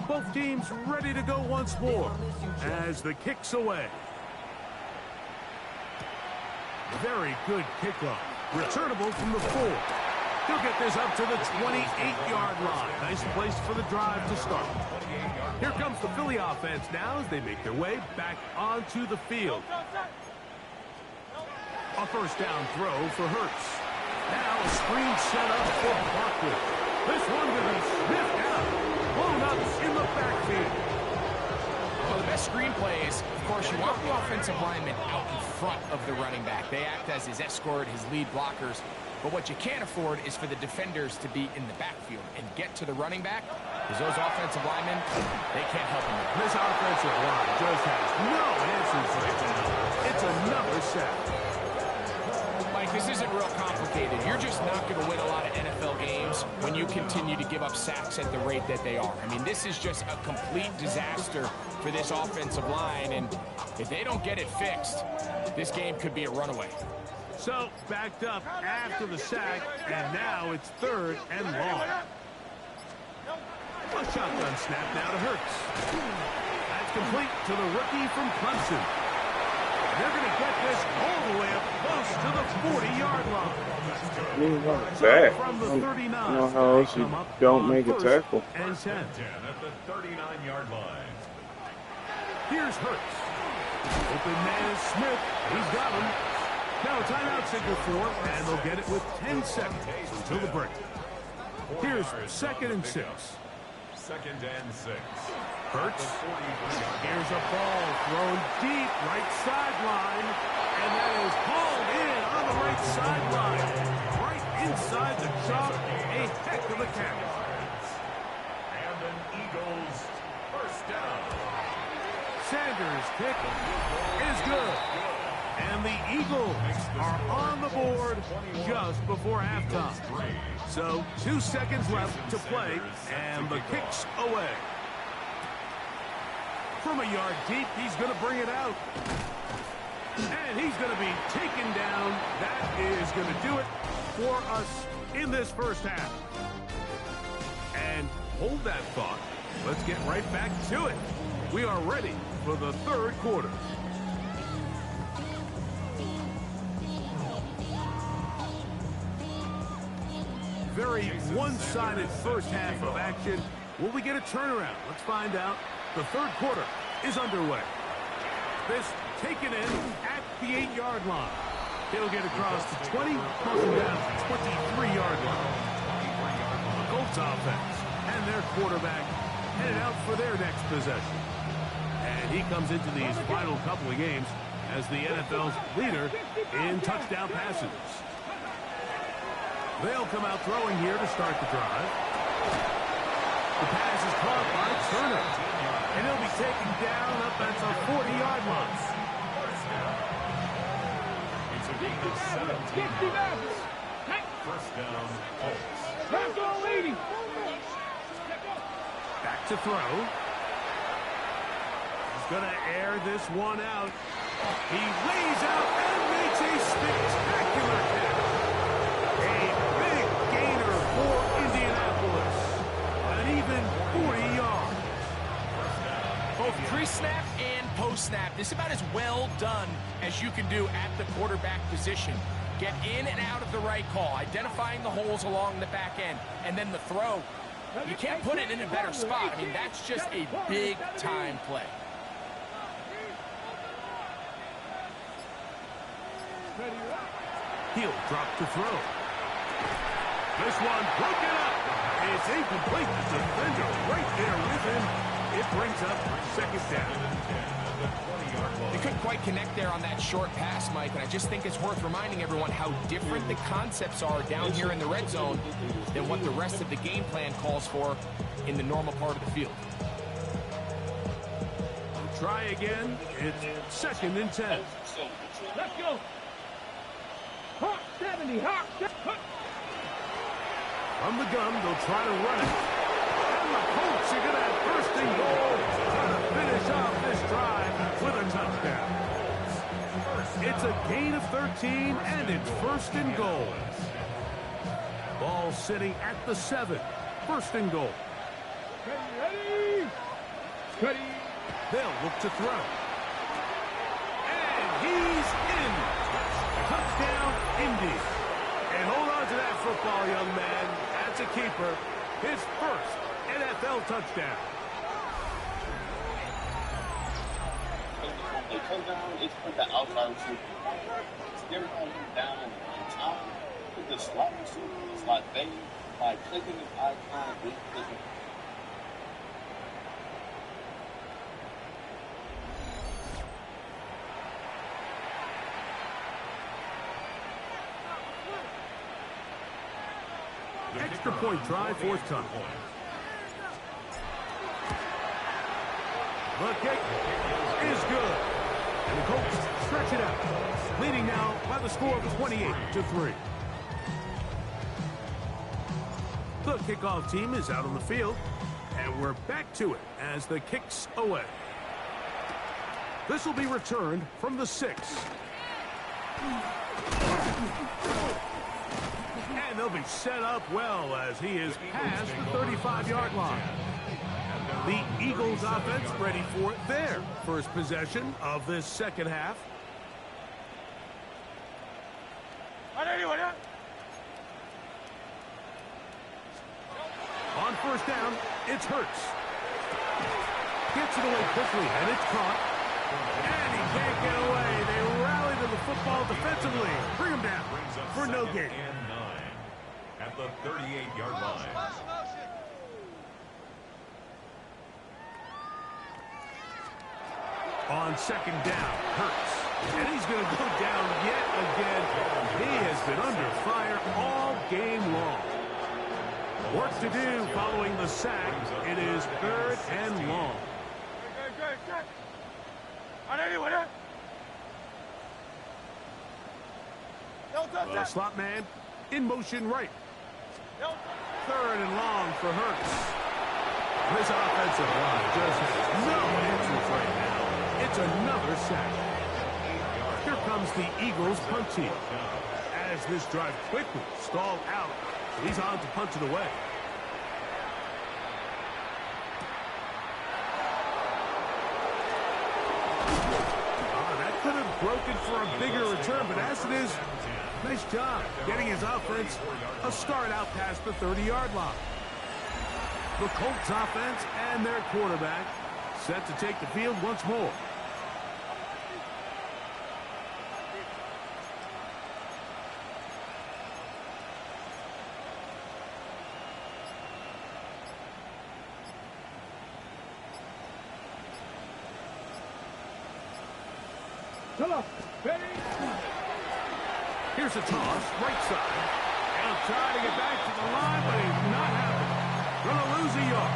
Both teams ready to go once more as the kick's away. Very good kickoff. Returnable from the 4. He'll get this up to the 28-yard line. Nice place for the drive to start. Here comes the Philly offense now as they make their way back onto the field. A first down throw for Hurts. Now a screen set up for Barkley. This one will be sniffed out. Blown up in the backfield. Well, the best screenplay is, of course, you want the offensive lineman out in front of the running back. They act as his escort, his lead blockers. But what you can't afford is for the defenders to be in the backfield and get to the running back, because those offensive linemen, they can't help him. This offensive line just has no answers right now. It's another sack. Mike, this isn't real complicated. You're just not going to win a lot of NFL games when you continue to give up sacks at the rate that they are. I mean, this is just a complete disaster for this offensive line, and if they don't get it fixed, this game could be a runaway. So, backed up after the sack, and now it's 3rd and long. A shotgun snap now to Hurts. That's complete to the rookie from Clemson. They're going to get this all the way up close to the 40-yard line. Back. From the 39, I know how else you don't make a tackle. And 10. At the 39-yard line. Here's Hurts. Open man is Smith. He's got him. Now a timeout signal for, and they'll get it with 10 seconds until the break. Here's 2nd and 6. 2nd and 6. Hurts. Here's a ball thrown deep right sideline, and that is hauled in on the right sideline. Right inside the chalk. A heck of a catch. And an Eagles first down. Sanders' kick is good. And the Eagles are on the board just before halftime. So 2 seconds left to play, and the kick's away. From a yard deep, he's going to bring it out. And he's going to be taken down. That is going to do it for us in this first half. And hold that thought. Let's get right back to it. We are ready for the 3rd quarter. Very one-sided first half of action. Will we get a turnaround? Let's find out. The 3rd quarter is underway. This taken in at the 8-yard line. He'll get across the 20, crossing down to the 23-yard line. The Colts offense and their quarterback headed out for their next possession. And he comes into these final couple of games as the NFL's leader in touchdown passes. They'll come out throwing here to start the drive. The pass is caught by Turner. And he'll be taken down up at the 40-yard line. It's a gain of 17 yards. First down, Colts. Back to throw. He's going to air this one out. He lays out and makes a spectacular catch. A big gainer for Indianapolis. An even 40 yards. Both pre-snap and post-snap, this is about as well done as you can do at the quarterback position. Get in and out of the right call, identifying the holes along the back end, and then the throw. You can't put it in a better spot. I mean, that's just a big-time play. He'll drop to throw. This one broken up. It's incomplete. The defender right there with him. It brings up second down. They couldn't quite connect there on that short pass, Mike, and I just think it's worth reminding everyone how different the concepts are down here in the red zone than what the rest of the game plan calls for in the normal part of the field. Try again. It's 2nd and 10. Let's go. Hawk 70. Hawk. From the gun, they'll try to run it. And the Colts are going to have 1st and goal. Trying to finish off this drive with a touchdown. It's a gain of 13, and it's 1st and goal. Ball sitting at the 7. 1st and goal. Ready. They'll look to throw. And he's in. Touchdown, Indy. And hold on to that football, young man. That's a keeper. His 1st NFL touchdown. They come down, it's put the outside receiver. Everybody comes down on time. Put the slot receiver, slot baby, by clicking his icon, clicking. Extra point try, 4th time. The kick is good. And the Colts stretch it out. Leading now by the score of 28-3. The kickoff team is out on the field. And we're back to it as the kick's away. This will be returned from the 6. And they'll be set up well as he is past the 35-yard line. The Eagles offense ready for it there. First possession of this second half. On 1st down, it's Hurts. Gets it away quickly, and it's caught. And he can't get away. They rally to the football defensively. Bring him down for no gain. At the 38-yard line. On 2nd down, Hurts. And he's going to go down yet again. He has been under fire all game long. Work to do following the sack. It is 3rd and long. The slot man in motion right. 3rd and long for Hurts. This offensive line just has no answers right now. It's another sack. Here comes the Eagles punt team. As this drive quickly stalled out, he's on to punch it away. That could have broken for a bigger return, but as it is, nice job getting his offense a start out past the 30-yard line. The Colts offense and their quarterback set to take the field once more. Here's a toss, right side. He'll try to get back to the line, but he's not happening. Gonna lose a yard.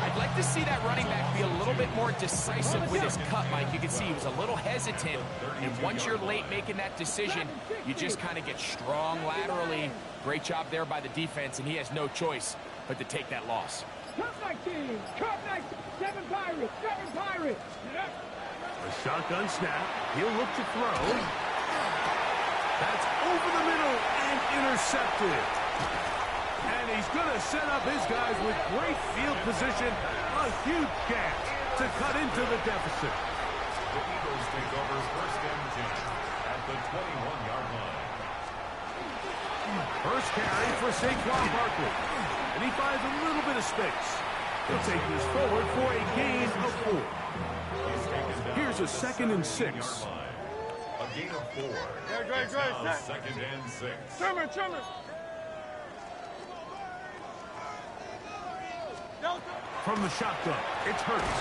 I'd like to see that running back be a little bit more decisive with his cut, Mike. You can see he was a little hesitant, and once you're late making that decision, you just kind of get strong laterally. Great job there by the defense, and he has no choice but to take that loss. Cup 19, Cup 19, 7 Pirates, 7 Pirates. A shotgun snap. He'll look to throw. That's over the middle and intercepted. And he's going to set up his guys with great field position. A huge chance to cut into the deficit. The Eagles take over 1st and 10 at the 21-yard line. First carry for Saquon Barkley. And he finds a little bit of space. He'll take this forward for a gain of 4. Here's a 2nd and 6. A gain of 4. It's now 2nd and 6. Trimmer. From the shotgun, it's Hurts.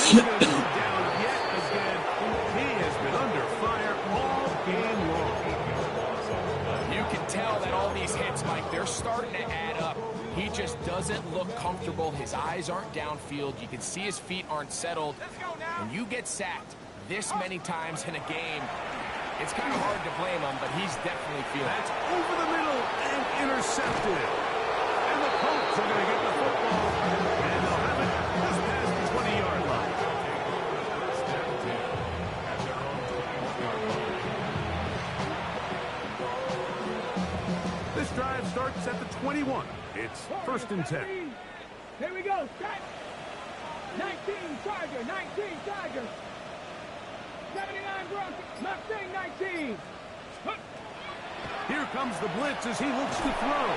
He's going to go down yet again. He has been under fire all game long. You can tell that all these hits, Mike, they're starting to add up. He just doesn't look comfortable. His eyes aren't downfield. You can see his feet aren't settled. When you get sacked this many times in a game, it's kind of hard to blame him, but he's definitely feeling it. That's over the middle and intercepted. And the Colts are going to get the football, and they'll have it just past the 20-yard line. This drive starts at the 21. It's 1st and 10. Here we go. Set. 19 Charger. 19 Charger. 79 Broncos. Mustang 19. Here comes the blitz as he looks to throw.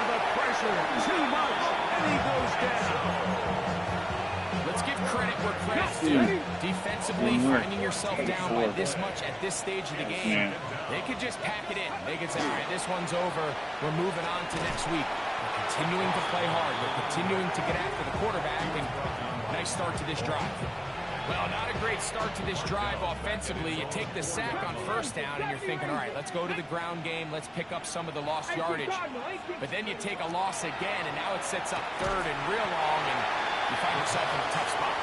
The pressure, too much, and he goes down. Let's give credit where credit's due. Defensively, finding yourself down by this much at this stage of the game, they could just pack it in. They could say, all right, this one's over. We're moving on to next week. They're continuing to play hard. They're continuing to get after the quarterback, and nice start to this drive. Well, not a great start to this drive offensively. You take the sack on 1st down, and you're thinking, all right, let's go to the ground game. Let's pick up some of the lost yardage. But then you take a loss again, and now it sets up 3rd and real long, and you find yourself in a tough spot.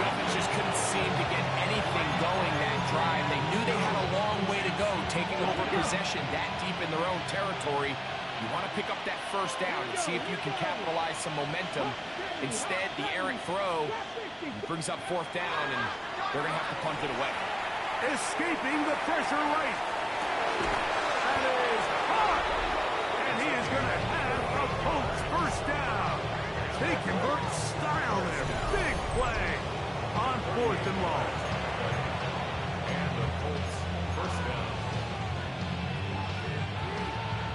The offense just couldn't seem to get anything going that drive. They knew they had a long way to go, taking over possession that deep in their own territory. You want to pick up that 1st down and see if you can capitalize some momentum. Instead, the errant throw brings up 4th down, and they're going to have to punt it away. Escaping the pressure right. That is hot. And he is going to have a Colts 1st down. They convert style there. Big play on 4th and long. And the Colts 1st down.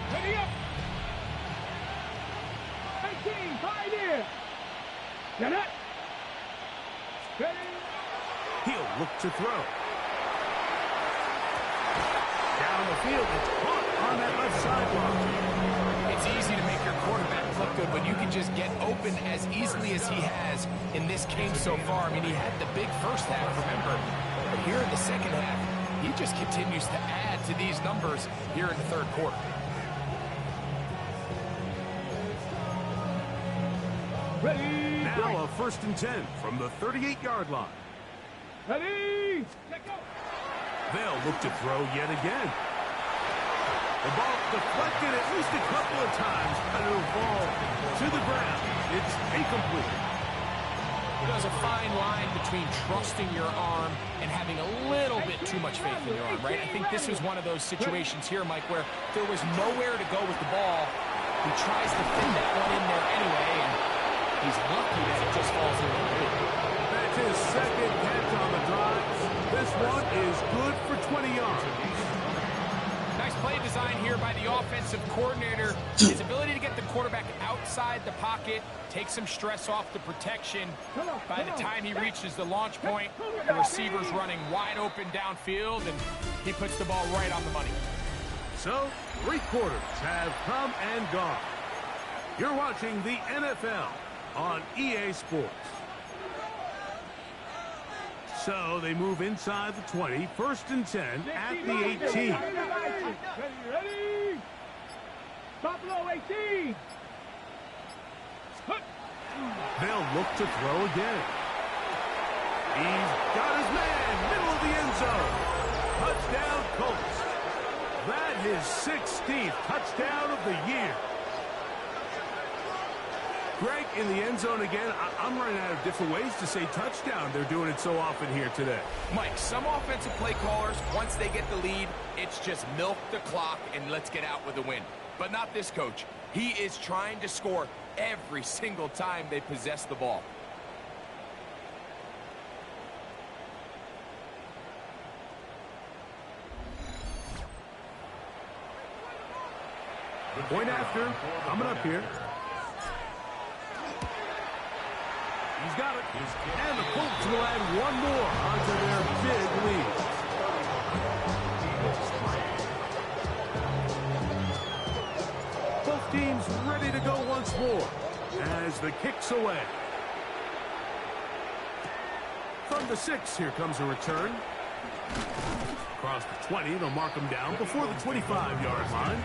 Ready up. 19, 5 here. Get it. Ready. He'll look to throw. Down the field, it's caught on that left sideline. It's easy to make your quarterback look good when you can just get open as easily as he has in this game so far. I mean, he had the big 1st half, remember. But here in the 2nd half, he just continues to add to these numbers here in the 3rd quarter. Ready. Now a 1st and 10 from the 38-yard line. Ready. Let go. They'll look to throw yet again. The ball deflected at least a couple of times, and it'll fall to the ground. It's incomplete. There's a fine line between trusting your arm and having a little bit too much faith in your arm, right? I think this is one of those situations here, Mike, where there was nowhere to go with the ball. He tries to fit that one in there anyway, and he's lucky that it just falls in. That's his 2nd catch on the drive. This one is good for 20 yards. Nice play design here by the offensive coordinator. His ability to get the quarterback outside the pocket, take some stress off the protection. By the time he reaches the launch point, the receiver's running wide open downfield, and he puts the ball right on the money. So, 3 quarters have come and gone. You're watching the NFL on EA Sports. So they move inside the 20, 1st and 10 at the 18. Ready. Buffalo 18. They'll look to throw again. He's got his man, middle of the end zone. Touchdown Colts. That is 16th touchdown of the year. Greg, in the end zone again, I'm running out of different ways to say touchdown. They're doing it so often here today. Mike, some offensive play callers, once they get the lead, it's just milk the clock and let's get out with a win. But not this coach. He is trying to score every single time they possess the ball. Point after, coming up here. He's got it. And the Colts will add one more onto their big lead. Both teams ready to go once more as the kick's away. From the 6, here comes a return. Across the 20, they'll mark them down before the 25-yard line.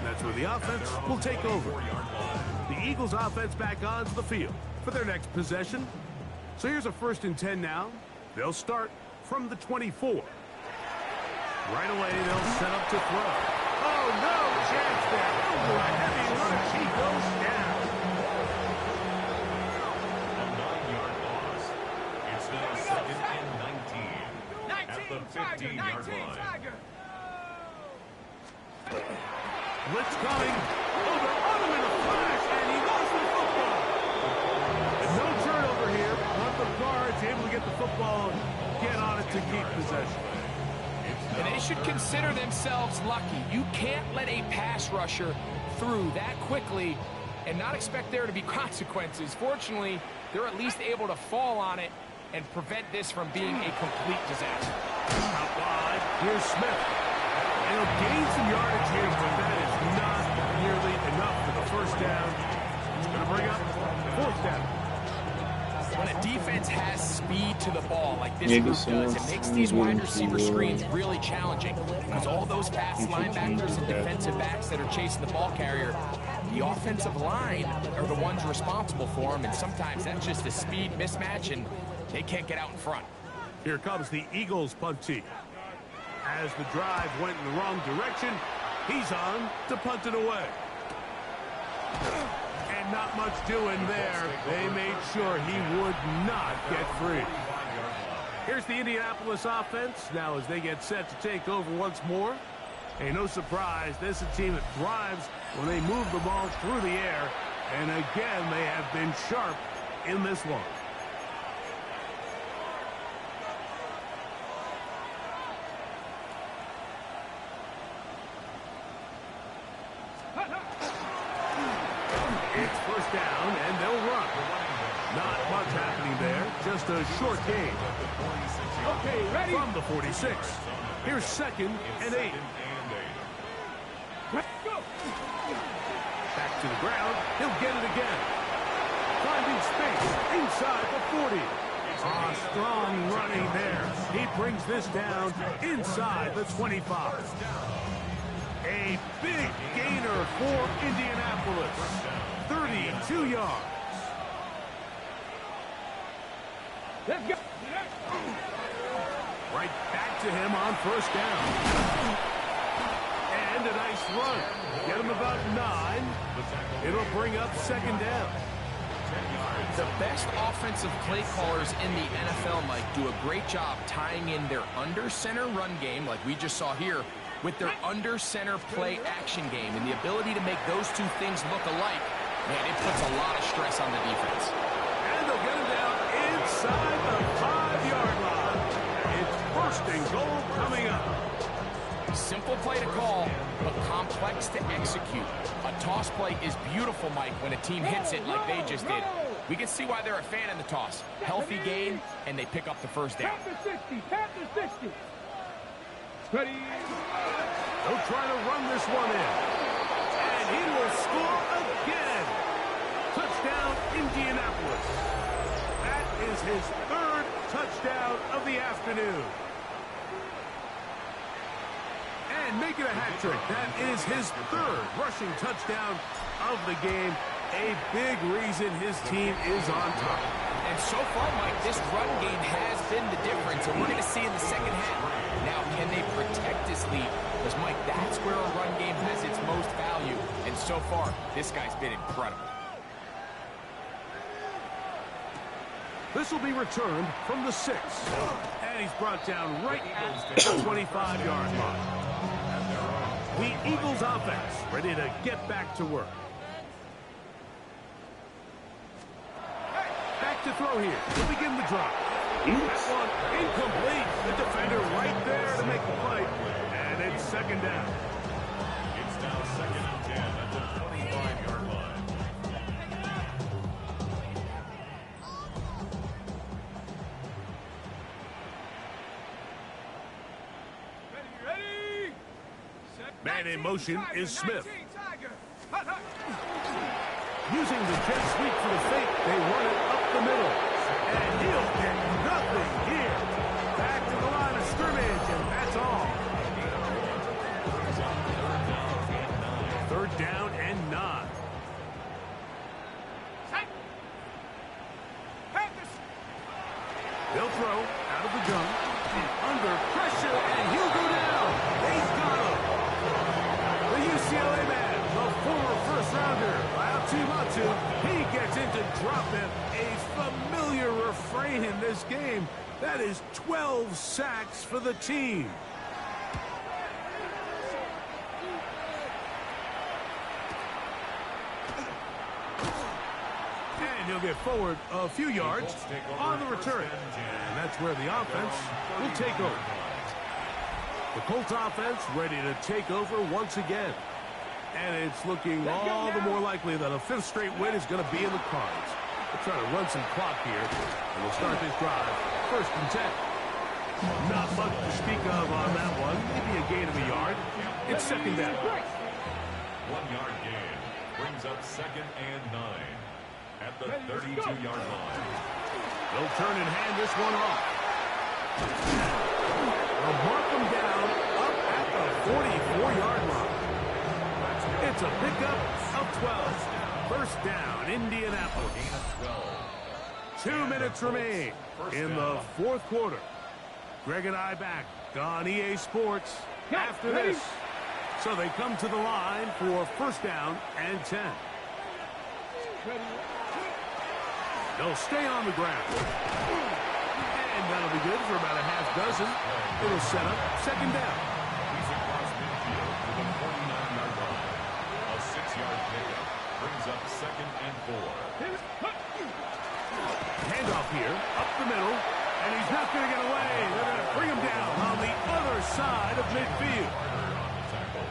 That's where the offense will take over. The Eagles offense back onto the field for their next possession. So here's a 1st and 10 now. They'll start from the 24. Right away, they'll set up to throw. Oh, no chance there. Over a heavy rush, he goes down. A 9-yard loss. It's now 2nd and 19. At the 15-yard line. Blitz coming. Oh, they're on him in a flash, and he lost the football. And no turnover here, but the guards able to get the football, get on it to keep possession. And they should consider themselves lucky. You can't let a pass rusher through that quickly and not expect there to be consequences. Fortunately, they're at least able to fall on it and prevent this from being a complete disaster. Out wide, here's Smith. And he'll gain some yardage here, but that is not nearly enough for the 1st down. It's going to bring up 4th down. When a defense has speed to the ball like this group does, it makes these wide receiver screens really challenging because all those fast linebackers and defensive backs that are chasing the ball carrier, the offensive line are the ones responsible for them, and sometimes that's just a speed mismatch, and they can't get out in front. Here comes the Eagles punt team. As the drive went in the wrong direction, he's on to punt it away. And not much doing there. They made sure he would not get free. Here's the Indianapolis offense now as they get set to take over once more. Hey, no surprise, this is a team that thrives when they move the ball through the air. And again, they have been sharp in this one. It's 1st down, and they'll run. Not much happening there, just a short gain. Okay, ready? From the 46. Here's 2nd and 8. Let's go. Back to the ground. He'll get it again. Finding space inside the 40. Strong running there. He brings this down inside the 25. A big gainer for Indianapolis. 32 yards. Let's go. Right back to him on 1st down. And a nice run. Get him about 9. It'll bring up 2nd down. The best offensive play callers in the NFL, Mike, do a great job tying in their under-center run game, like we just saw here, with their under-center play action game. And the ability to make those two things look alike, man, it puts a lot of stress on the defense. And they'll get him down inside the 5-yard line. It's 1st and goal coming up. Simple play to call, but complex to execute. A toss play is beautiful, Mike, when a team hits it like they just did. We can see why they're a fan in the toss. Healthy game, and they pick up the 1st down. Tap the 60, tap the 60. Ready? They'll try to run this one in. And he will score again. Touchdown, Indianapolis. That is his 3rd touchdown of the afternoon. And making a hat trick. That is his 3rd rushing touchdown of the game. A big reason his team is on top. And so far, Mike, this run game has been the difference, and we're going to see in the 2nd half. Now, can they protect this lead? Because, Mike, that's where a run game has its most value. And so far, this guy's been incredible. This will be returned from the 6. And he's brought down right at the 25-yard line. The Eagles offense ready to get back to work. Back to throw here to begin the drive. That one incomplete. The defender right there to make the play. And it's 2nd down. It's now 2nd and 10 at the 25-yard line. And in motion is Smith. Using the jet sweep for the fake, they run it up the middle. And he'll get nothing here. Back to the line of scrimmage, and that's all. 3rd down and 9. They'll throw out of the gun. Under pressure, and he'll go down. He's got him. The UCLA man, the former first-rounder, Laiatu, he gets into dropping a familiar refrain in this game. That is 12 sacks for the team. And he'll get forward a few yards on the return. And that's where the offense will take over. The Colts offense ready to take over once again. And it's looking all the more likely that a 5th straight win is going to be in the cards. They'll try to run some clock here, and we'll start this drive 1st and 10. Not much to speak of on that one. Maybe a gain of a yard. It's 2nd down. 1-yard gain brings up 2nd and 9 at the 32-yard line. They'll turn and hand this one off. They'll mark them down up at the 44-yard line. It's a pickup of 12. 1st down, Indianapolis. 2 minutes remain in the 4th quarter. Greg and I back on EA Sports after this. So they come to the line for 1st down and 10. They'll stay on the ground. And that'll be good for about a half dozen. It'll set up 2nd down. He's across midfield to the 49-yard line. A 6-yard pickup brings up 2nd and 4. Handoff here, up the middle, and he's not going to get away. They're going to bring him down on the other side of midfield.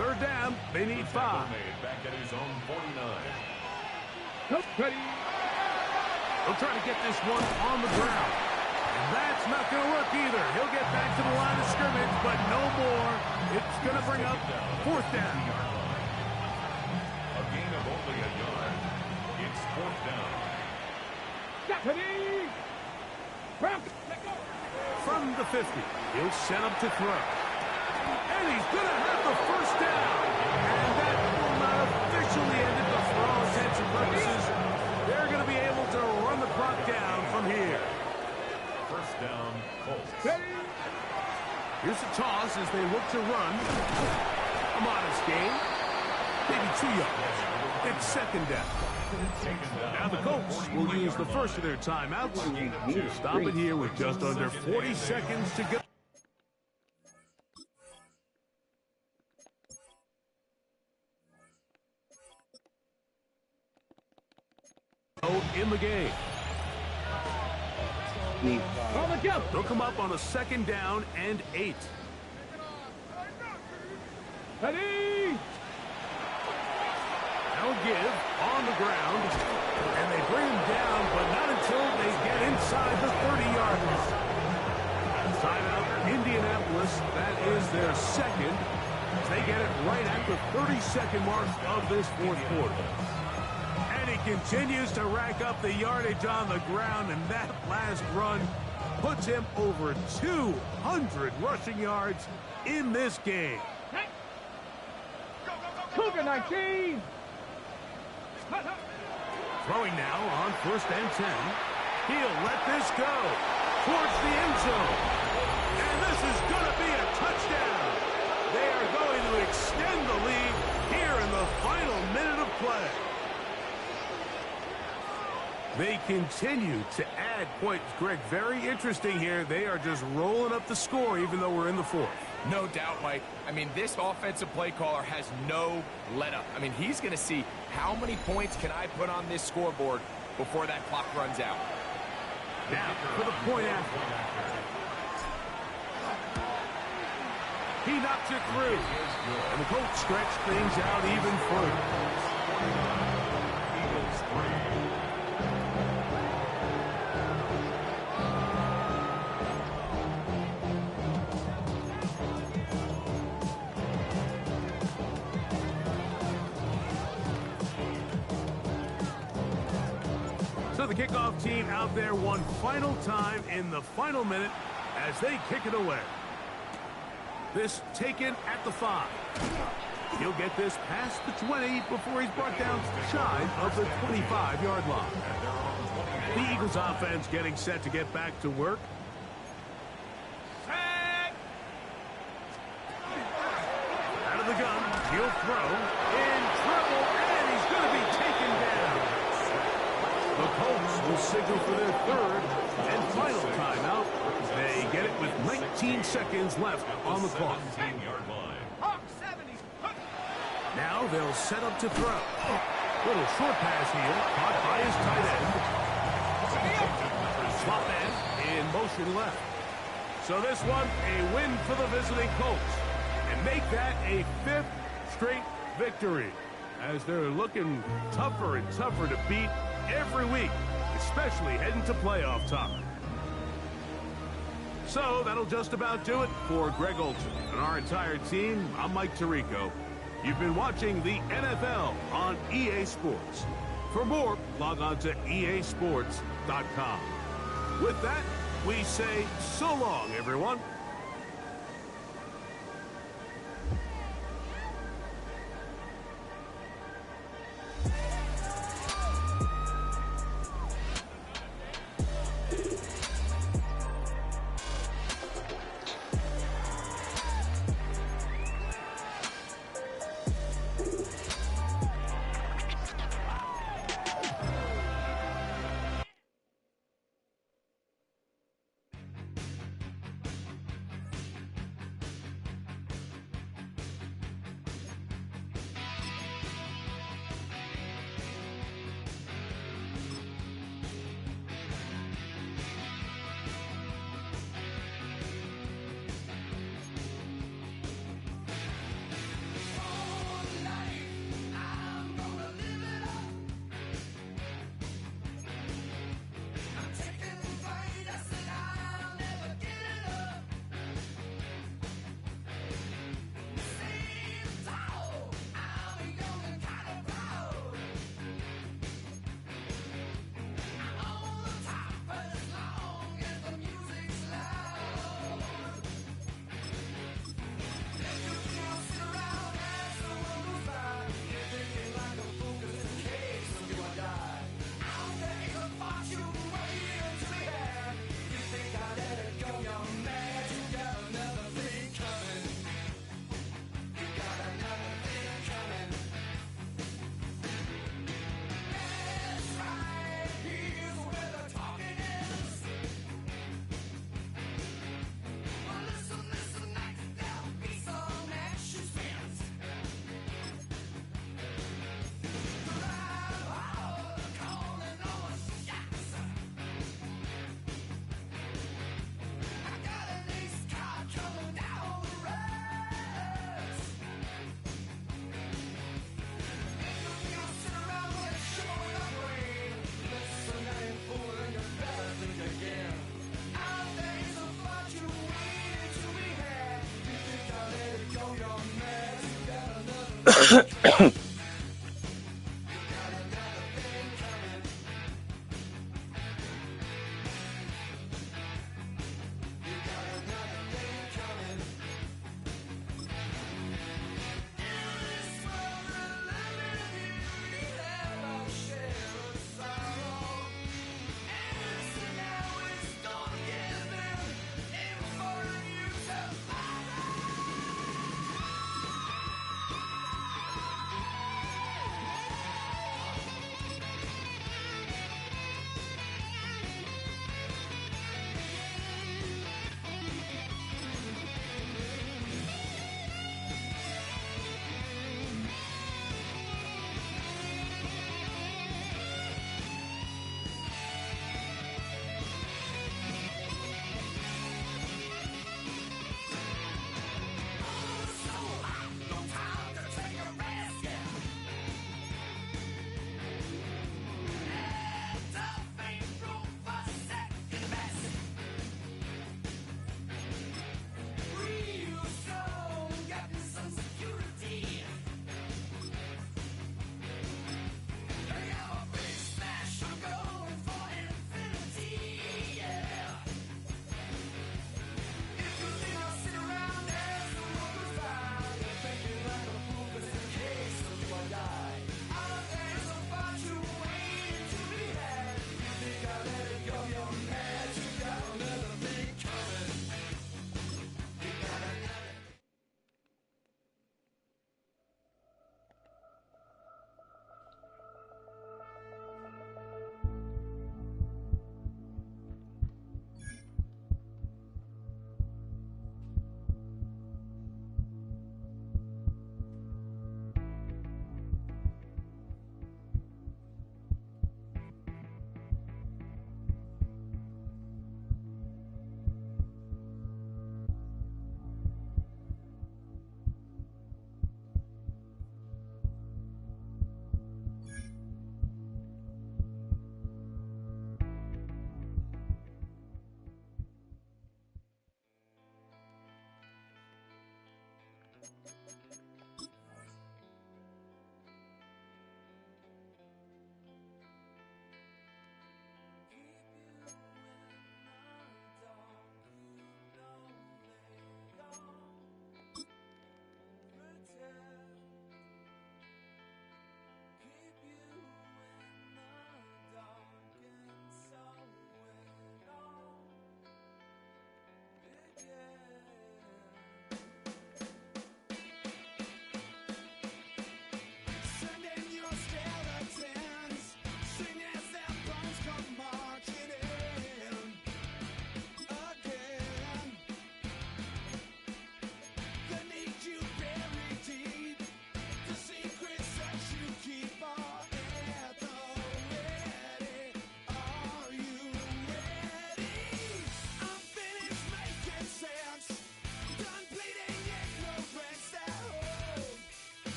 3rd down, they need 5. Back at his own 49. They'll try to get this one on the ground. And that's not going to work either. He'll get back to the line of scrimmage, but no more. It's going to bring up 4th down. A gain of only a yard. It's 4th down. From the 50, he'll set up to throw. And he's going to have the 1st down. And that will not officially end it, but for all intents and purposes, they're going to be able to run the clock down from here. 1st down, Colts. Here's a toss as they look to run. A modest gain. Maybe 2 yards. It's 2nd down. Now the Colts will use the first of their timeouts. Stop it here with just under 40 seconds to go. In the game. They'll come up on a 2nd down and 8. They'll give on the ground, and they bring him down, but not until they get inside the 30-yard line. Timeout, Indianapolis. That is their 2nd. They get it right at the 30-second mark of this 4th quarter. And he continues to rack up the yardage on the ground, and that last run puts him over 200 rushing yards in this game. Cougar 19. Throwing now on 1st and 10. He'll let this go towards the end zone. And this is going to be a touchdown. They are going to extend the lead here in the final minute of play. They continue to add points. Greg, very interesting here. They are just rolling up the score even though we're in the 4th. No doubt, Mike. I mean, this offensive play caller has no let-up. I mean, he's going to see how many points can I put on this scoreboard before that clock runs out. Now, for the point after. He knocks it through. And the Colts stretch things out even further. Eagles 3. So the kickoff team out there one final time in the final minute as they kick it away. This taken at the 5. He'll get this past the 20 before he's brought down shy of the 25-yard line. The Eagles offense getting set to get back to work. Out of the gun, he'll throw. In trouble, and he's going to be taken down. The Colts will signal for their third and final timeout. They get it with 19 seconds left on the clock. Now they'll set up to throw. Little short pass here, caught by his tight end. Swap end in motion left. So this one, a win for the visiting Colts. And make that a 5th straight victory, as they're looking tougher and tougher to beat every week, especially heading to playoff time. So that'll just about do it for Greg Olson and our entire team. I'm Mike Tirico. You've been watching the NFL on EA Sports. For more, log on to easports.com. With that, we say so long, everyone.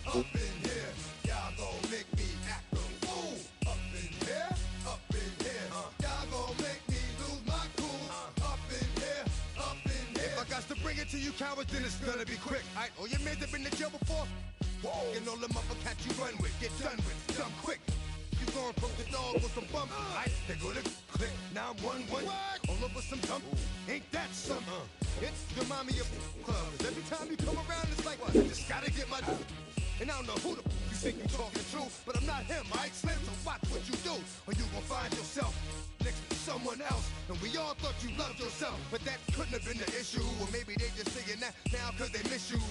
up in here. Y'all gon' make me act a fool. Up in here, up in here. Y'all gon' make me lose my cool. Up in here, up in here. If I got to bring it to you cowards, then it's gonna be quick. Alright, all your men have been to jail before? Whoa. And all them other cats you run with, get done with, done quick. You gon' poke the dog with some bump. Alright, they go to click 911. All over some dump. Ain't that something? It's the mommy of club. 'Cause every time you come around, it's like, what? I just gotta get my. And I don't know who the you think you talking to, but I'm not him, alright, Slim? So watch what you do, or you gon' find yourself next to someone else. And we all thought you loved yourself, but that couldn't have been the issue. Or maybe they just saying that now cause they miss you.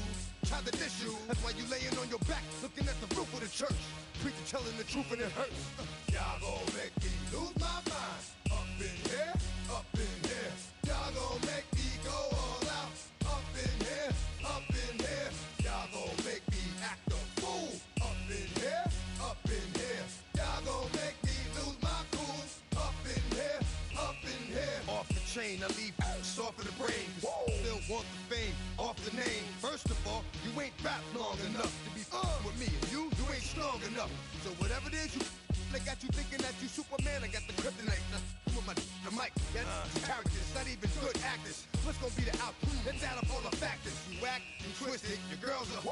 Try to diss you, that's why you laying on your back, looking at the roof of the church. Preacher telling the truth and it hurts. Y'all gon' make me lose my mind. Up in here, up in here. Y'all gon' make me go all out. Up in here, up in here. Y'all gon' make me act a fool. Up in here, up in here. Y'all gon' make me lose my cool. Up in here, up in here. Off the chain, I leave soft in the brain. Still want the fame, off the name. First of all, you ain't rap long enough to be with me. And you ain't strong enough. So whatever it is they got you thinking that you Superman, I got the kryptonite. With the mic, that's characters, not even good actors. What's gonna be the outcome? Let's add up all the factors. You act, you twisted, your girls are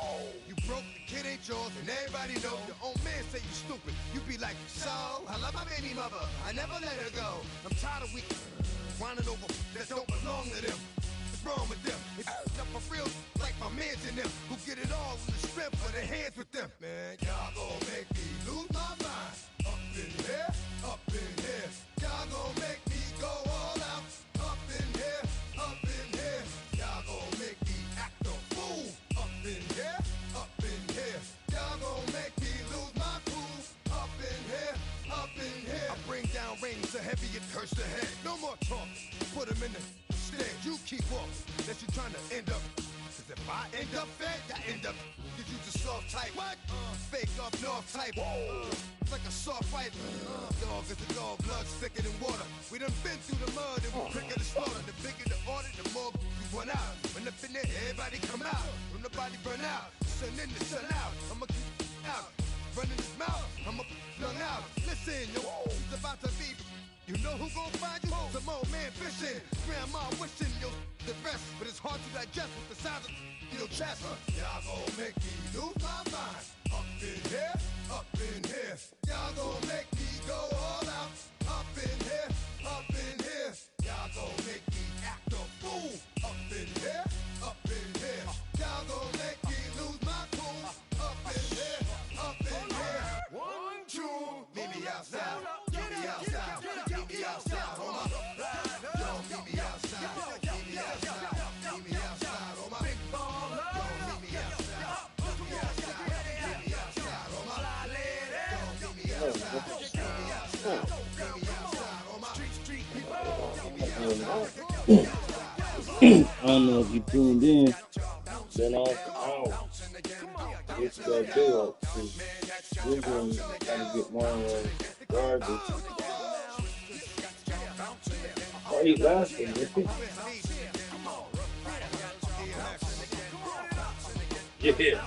you broke, the kid ain't yours, and everybody know. Your own man say you stupid. You be like, so, I love my baby mother, I never let her go. I'm tired of weak, whining over that don't belong to them. What's wrong with them? It's up for real, like my mans in them, who get it all in the strength of their hands with them. Man, y'all gon' make me lose my mind. Up in here, up in here. Y'all gon' make me go all out. Up in here, up in here. Y'all gon' make me act a fool. Up in here, up in here. Y'all gon' make me lose my cool. Up in here, up in here. I bring down rain so heavy it hurts the head. No more talk, put him in the stand. You keep walking, that you trying to end up. Cause if I end up fed, I end up. Did you just soft type? What? Fake up north type. It's like a soft fight. Dog is a dog, blood thicker than water. We done been through the mud and we quicker to slaughter. The bigger the order, the more we run out. When up in there, everybody come out. When nobody burn out, sun in the sun out. I'ma keep out, running his mouth. I'ma run out. Listen, yo, it's about to be. You know who gon' find you? Some old man fishing. Grandma wishing you the best, but it's hard to digest with the size of your chest. Y'all gon' make me lose my mind. Up in here, up in here. Y'all gon' make me go all out. Up in here, up in here. Y'all gon' make me act a fool. Up in here, up in here. Y'all gon' make me lose my cool. Up in here, up in here. 1, 2, meet me outside. Meet me outside. Meet me outside. On my ride. Don't meet me outside. Meet me outside. Meet me outside. On my big ball. Don't meet me outside. Meet me outside. Meet me outside. On my fly lady. Don't meet me outside. Meet me outside. Meet me outside. On my street people. Meet me outside. I don't know if you tuned in. Been off out. It's that deal. We're going to try to get more garbage. Why are you laughing? Yeah.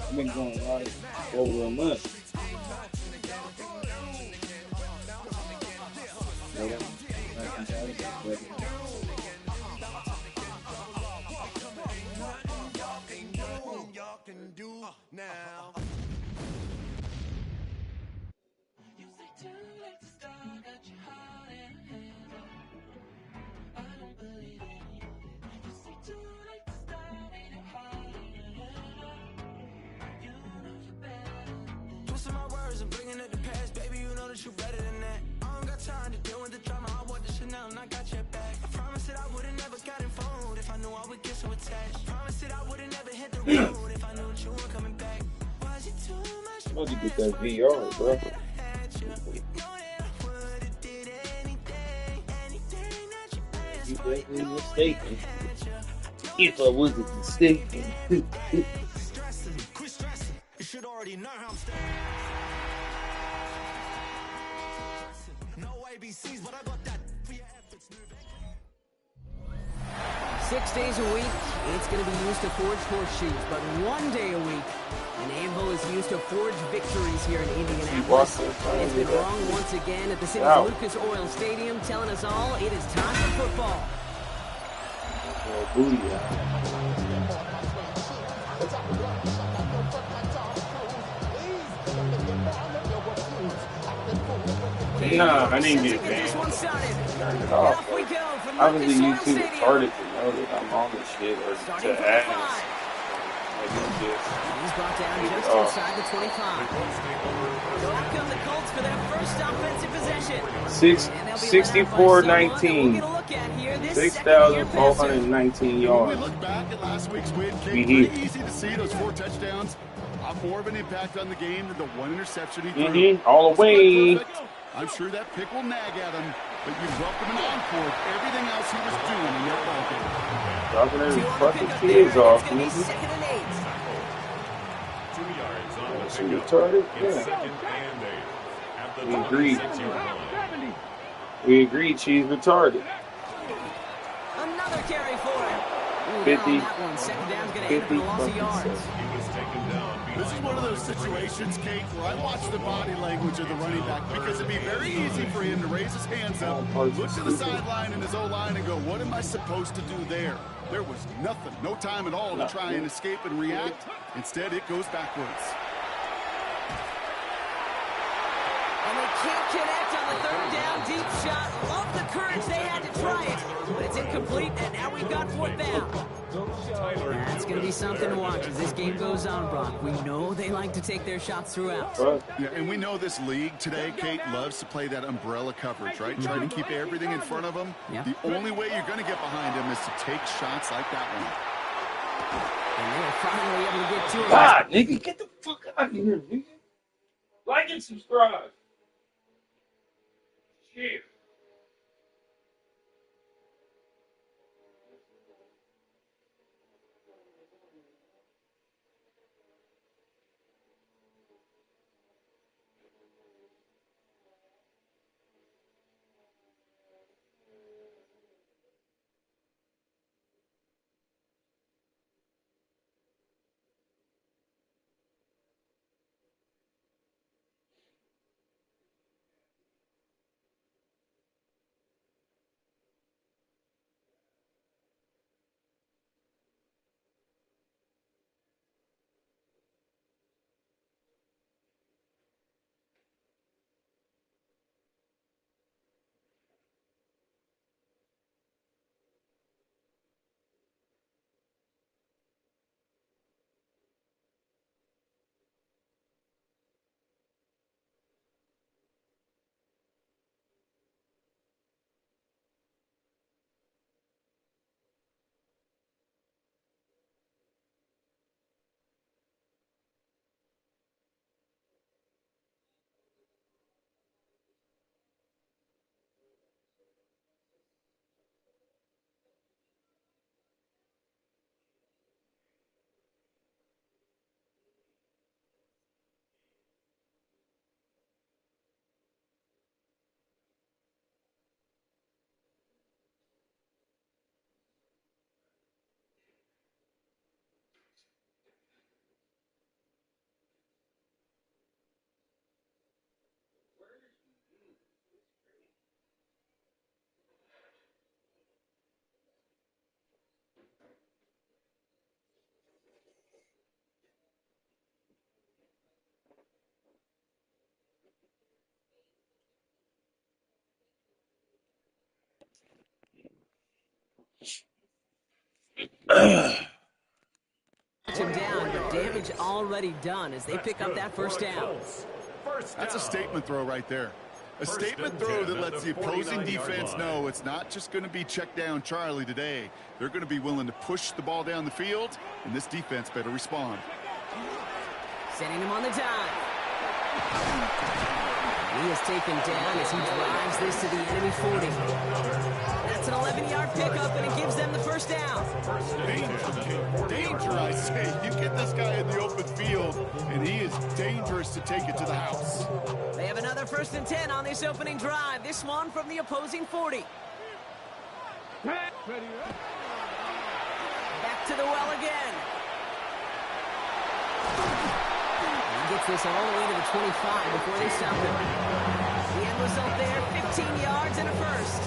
I've been going live over a month. Now. You say too late to start, got your heart in a handle. I don't believe any of it. You say too late to start, ain't your heart in a handle. You know you better than that. Twisting my words and bringing up the past, baby, you know that you better than that. I don't got time to deal with the drama, I want the Chanel and I got your back. I promise that I would've never gotten phoned if I knew I would get so attached. I promise that I would've never hit the road if I knew that you were coming back. Was it too much? How do you get that VR, bro? You definitely mistaken. If I wasn't mistaken. Quit stressing. You should already know how I'm staying. No ABCs, but I got that 6 days a week, it's going to be used to forge horseshoes, but 1 day a week, an anvil is used to forge victories here in Indianapolis. It's been wrong once again at the city's Lucas Oil Stadium, telling us all it is time for football. Nah, I didn't get banned. Turn it off. Obviously, YouTube retarded to know that I'm on this shit or to ask. He's brought down just inside the 25. So out come the Colts for their first offensive possession. 64-19. 6,419 yards. When we look back at last week's win, Kate, pretty easy to see those 4 touchdowns. More of an impact on the game than the 1 interception he threw. All the way. I'm sure that pick will nag at him, but you welcome him on for everything else he was doing in that ball game. Dropping his fucking kids off. 2 yards on the She retarded? It's 2nd and 8. We agreed. We agreed she's retarded. Another carry for him. 50. 50 loss of yards. This is one of those situations, Kate, where I watch the body language of the running back because it'd be very easy for him to raise his hands up, look to the sideline in his O-line and go, what am I supposed to do there? There was nothing, no time at all to try and escape and react. Instead, it goes backwards. And they can't connect on the 3rd down deep shot. Love the courage they had to try it, but it's incomplete, and now we've got 4th down. That's going to be something to watch as this game goes on, Brock. We know they like to take their shots throughout. Yeah, and we know this league today, Kate, loves to play that umbrella coverage, right? Try to keep everything in front of them. The only way you're going to get behind them is to take shots like that one. And they are finally able to get to it. God, nigga, get the fuck out of here, nigga. Like and subscribe. Shit. Him down, but damage already done as they pick up that 1st down. That's a statement throw right there. A statement throw that lets the opposing defense know it's not just going to be check down Charlie today. They're going to be willing to push the ball down the field, and this defense better respond. Sending him on the dive. He is taken down as he drives this to the enemy 40. That's an 11-yard pickup, and it gives them the 1st down. Danger, I say. You get this guy in the open field, and he is dangerous to take it to the house. They have another 1st and 10 on this opening drive. This one from the opposing 40. to the well again. He gets this all the way to the 25 before they stop him. The end result there, 15 yards and a first.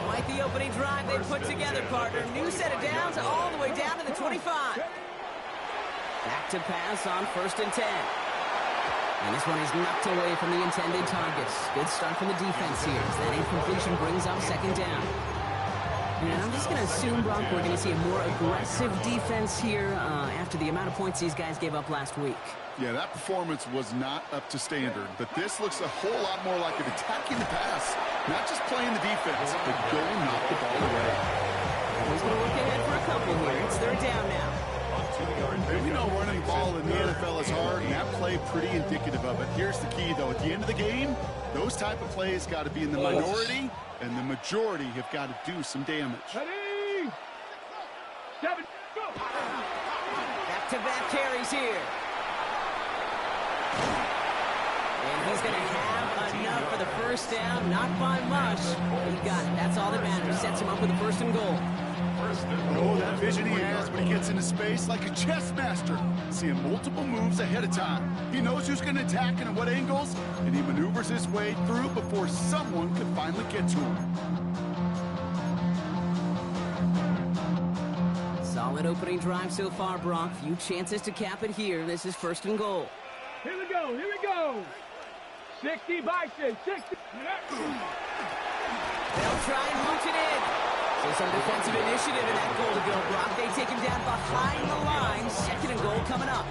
Quite the opening drive they put together, partner. New set of downs all the way down to the 25. Back to pass on 1st and 10. And this one is knocked away from the intended targets. Good start from the defense here as that incompletion brings up 2nd down. And I'm just going to assume, Brock, we're going to see a more aggressive defense here after the amount of points these guys gave up last week. Yeah, that performance was not up to standard, but this looks a whole lot more like an attacking the pass. Not just playing the defense, but go knock the ball away. He's going to look ahead for a couple here. It's 3rd down now. We know running the ball in the NFL is hard, and that play pretty indicative of it. Here's the key, though. At the end of the game, those type of plays got to be in the minority, and the majority have got to do some damage. Ready? 7, go! Back-to-back carries here. And he's going to have enough for the 1st down. Not by much. He got it. That's all that matters. Sets him up with a 1st and goal. Oh, that vision he has when he gets into space like a chess master. Seeing multiple moves ahead of time. He knows who's going to attack and at what angles, and he maneuvers his way through before someone can finally get to him. Solid opening drive so far, Brock. Few chances to cap it here. This is 1st and goal. Here we go, here we go. 60 Bison, 60. They'll try and punch it in. So some defensive initiative in that goal to go, Brock. They take him down behind the line. 2nd and goal coming up.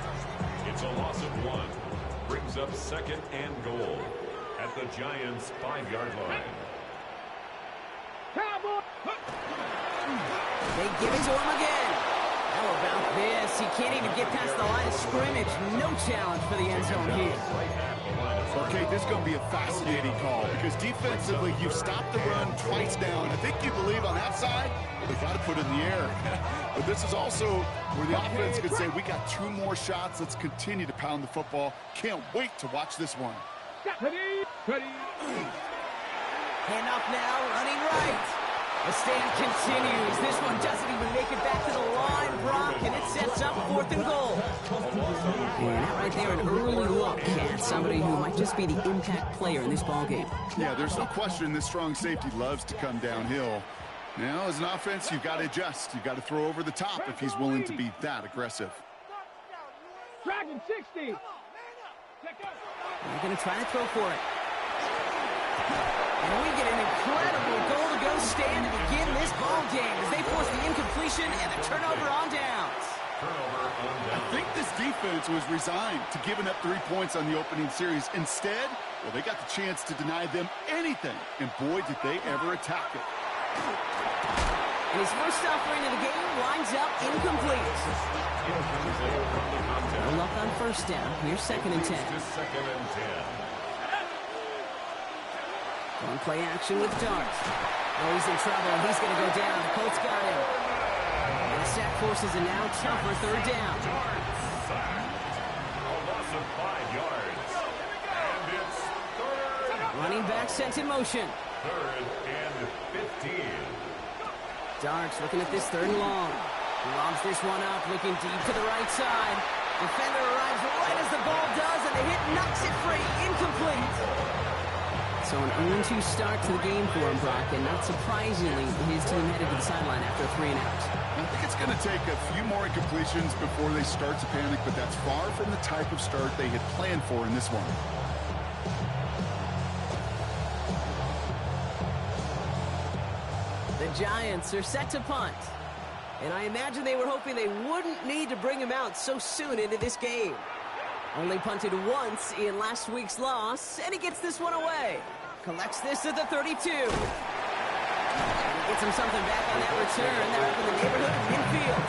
It's a loss of 1. Brings up 2nd and goal at the Giants' 5-yard line. They give it to him again. How about this? He can't even get past the line of scrimmage. No challenge for the end zone here. Okay, this is going to be a fascinating call because defensively, you've stopped the run twice down. I think you believe on that side, they got to put it in the air. But this is also where the offense could say, we got 2 more shots. Let's continue to pound the football. Can't wait to watch this one. Handoff now, running right. The stand continues. This one doesn't even make it back to the line, Brock, and it sets up 4th and goal. And that right there, an early look at somebody who might just be the impact player in this ballgame. Yeah, there's no question this strong safety loves to come downhill. Now, as an offense, you've got to adjust. You've got to throw over the top if he's willing to be that aggressive. Dragon 60. They're going to try to throw for it. And we get an incredible goal-to-go stand to begin this ball game as they force the incompletion and the turnover on downs. I think this defense was resigned to giving up 3 points on the opening series. Instead, well, they got the chance to deny them anything, and boy, did they ever attack it. And his first offering of the game lines up incomplete. No luck on 1st down. Here's 2nd and 10. On play action with Dart. Oh, he's in trouble. He's going to go down. The Colts got him. And the sack forces a now tougher 3rd down. A loss of 5 yards. And it's 3rd. Running back sent in motion. 3rd and 15. Darts looking at this 3rd and long. Lobs this one up, looking deep to the right side. Defender arrives right as the ball does, and the hit knocks it free. Incomplete. So an 0-2 start to the game for him, Brock, and not surprisingly, his team headed to the sideline after a 3 and out. I think it's going to take a few more incompletions before they start to panic, but that's far from the type of start they had planned for in this one. The Giants are set to punt. And I imagine they were hoping they wouldn't need to bring him out so soon into this game. Only punted once in last week's loss, and he gets this one away. Collects this at the 32. And he gets him something back on that return. They're up in the neighborhood of midfield.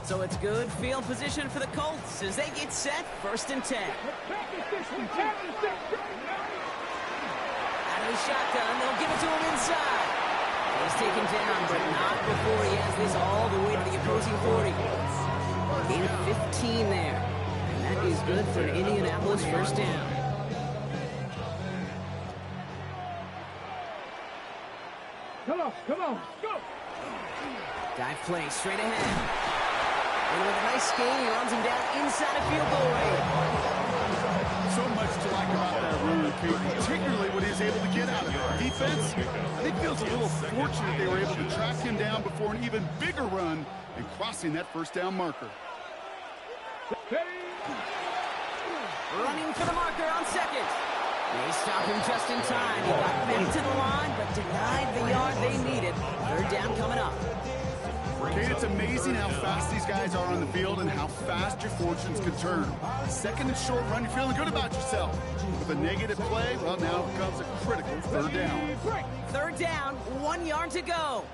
So it's good field position for the Colts as they get set, 1st and 10. Out of the shotgun, they'll give it to him inside. He's taken down, but not before he has this all the way to the opposing 40. Gain of 15 there. And that is good for an Indianapolis first down. Come on, go! Dive play straight ahead. And with a nice gain, he runs him down inside of field goal range. So much to like about that run, particularly what he was able to get out of it. Defense, I think feels a little fortunate they were able to track him down before an even bigger run and crossing that first down marker. Running for the marker on second. They stop him just in time. He got back to the line, but denied the yard they needed. Third down coming up. Kate, it's amazing how fast these guys are on the field and how fast your fortunes can turn. Second and short run, you're feeling good about yourself. With a negative play, well, now it becomes a critical third down. Third down, 1 yard to go.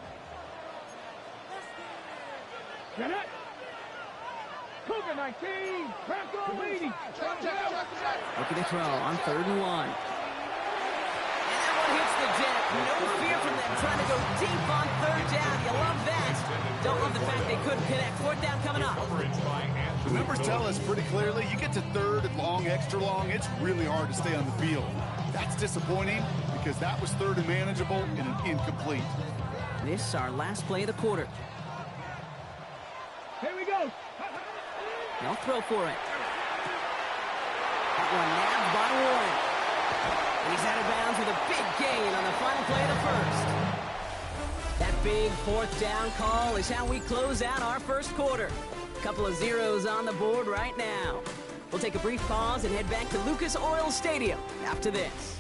Get it! COVID-19, crack on leading. Looking to throw on 3rd and 1. And that one hits the deck. No fear from them trying to go deep on 3rd down. You love that. Don't love the fact they couldn't connect. 4th down coming up. The numbers tell us pretty clearly, you get to 3rd and long, extra long, it's really hard to stay on the field. That's disappointing because that was 3rd and manageable and an incomplete. This is our last play of the quarter. Here we go. They'll throw for it. That one nabbed by Warren. And he's out of bounds with a big gain on the final play of the first. That big 4th down call is how we close out our first quarter. Couple of zeros on the board right now. We'll take a brief pause and head back to Lucas Oil Stadium after this.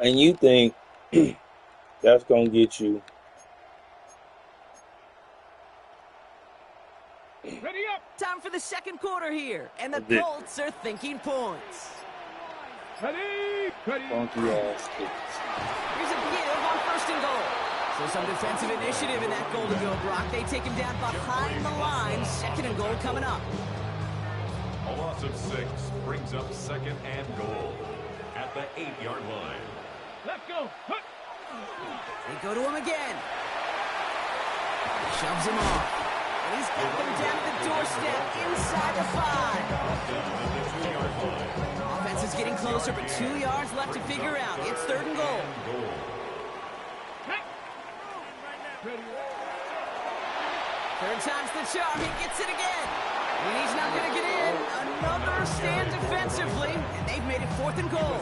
And you think that's going to get you Ready up. Time for the second quarter here, and the Colts are thinking points. Ready. funky ass kicks. Here's a give on 1st and goal. So some defensive initiative in that goal to go, Brock. They take him down behind the line. 2nd and goal coming up. A loss of 6 brings up 2nd and goal at the 8-yard line. Let's go. They go to him again. Shoves him off. And he's got them down at the doorstep inside the 5. Offense is getting closer, but 2 yards left to figure out. It's 3rd and goal. Third time's the charm. He gets it again. And he's not going to get in. Another stand defensively. And they've made it 4th and goal.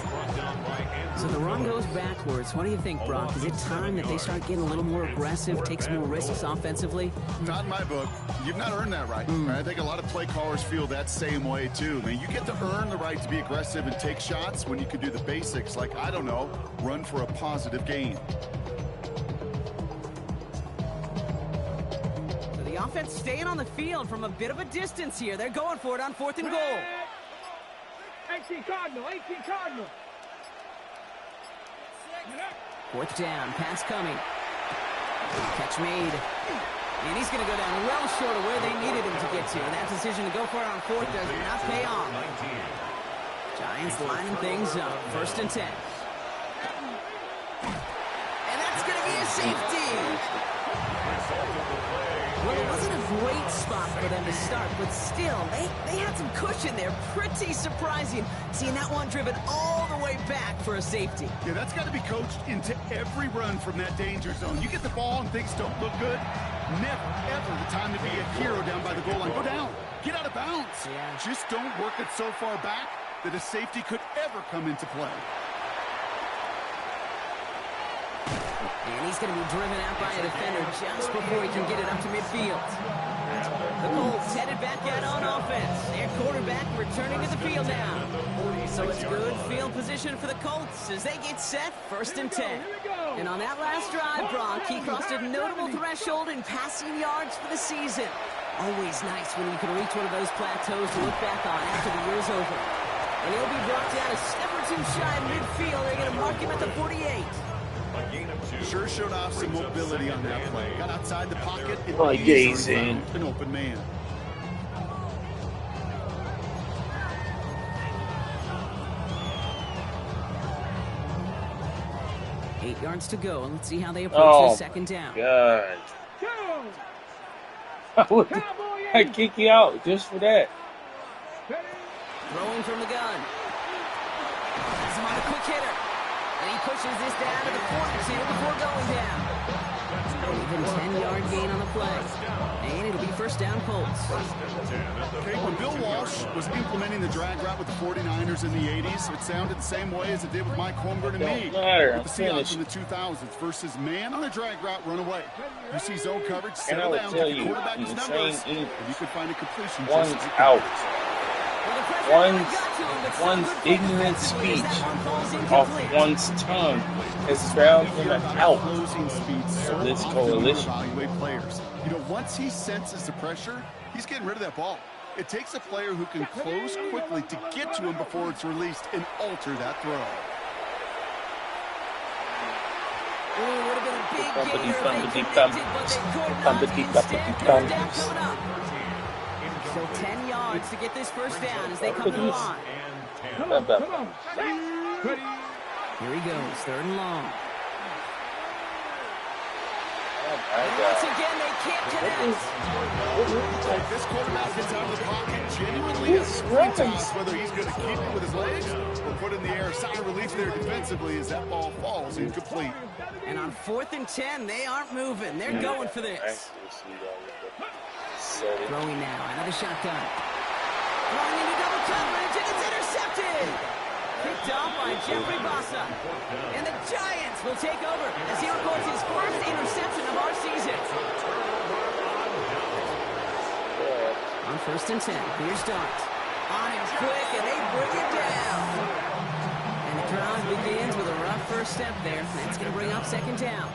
So the run goes backwards. What do you think, Brock? Is it time that they start getting a little more aggressive, take some more risks offensively? Not in my book. You've not earned that right. I think a lot of play callers feel that same way, too. I mean, you get to earn the right to be aggressive and take shots when you can do the basics, like, I don't know, run for a positive gain. The offense staying on the field from a bit of a distance here. They're going for it on 4th and goal. 18 Cardinal. 4th down, pass coming. Catch made. And he's going to go down well short of where they needed him to get to. And that decision to go for it on 4th does not pay off. Giants lining things up. 1st and 10. And that's going to be a safety. Well, it wasn't a great spot for them to start, but still, they had some cushion there. Pretty surprising seeing that one driven all the way back for a safety. Yeah, that's got to be coached into every run from that danger zone. You get the ball and things don't look good. Never, ever the time to be a hero down by the goal line. Go down. Get out of bounds. Yeah. Just don't work it so far back that a safety could ever come into play. And he's going to be driven out by a defender just before he can get it up to midfield. The Colts headed back out on offense. Their quarterback returning to the field now. So it's good field position for the Colts as they get set, 1st and 10. And on that last drive, Brock, he crossed a notable threshold in passing yards for the season. Always nice when you can reach one of those plateaus to look back on after the year's over. And he'll be brought down a step or two shy of midfield. They're going to mark him at the 48. Sure showed off some mobility on that play. Got outside the pocket and Like easily Jason. found an open man. 8 yards to go. Let's see how they approach this second down. God. I'd kick you out just for that. Throwing from the gun. Has him on a quick hitter. And he pushes this down to the 42 before going down. Even 10-yard gain on the play. And it'll be first down Colts. Okay, when Bill Walsh was implementing the drag route with the 49ers in the 80s, it sounded the same way as it did with Mike Holmgren and me. With the Seahawks in the 2000s versus man on a drag route, run away. You see zone coverage, settle down, get the quarterback his numbers, and you could find a completion. One's out. One's ignorant speech off one's tongue has drowned him out of this coalition. Players. You know, once he senses the pressure, he's getting rid of that ball. It takes a player who can close quickly to get to him before it's released and alter that throw. Would have been a big gainer if they connected, but they could not. Instead, third down coming up. So 10 yards to get this first down as they come to the line. Here he goes, third and long. And once again, they can't connect. This quarterback gets out of the pocket genuinely toss whether he's going to keep it with his legs or put in the air. Sign of relief there defensively as that ball falls incomplete. And on 4th and 10, they aren't moving. They're going for this. Throwing now, another shotgun. Throwing into double coverage, and it's intercepted. Picked off by Jeffrey Bossa. And the Giants will take over as he records his first interception of our season. On 1st and 10, here's Dart. On him quick, and they bring it down. And the drive begins with a rough first step there. That's going to bring up second down.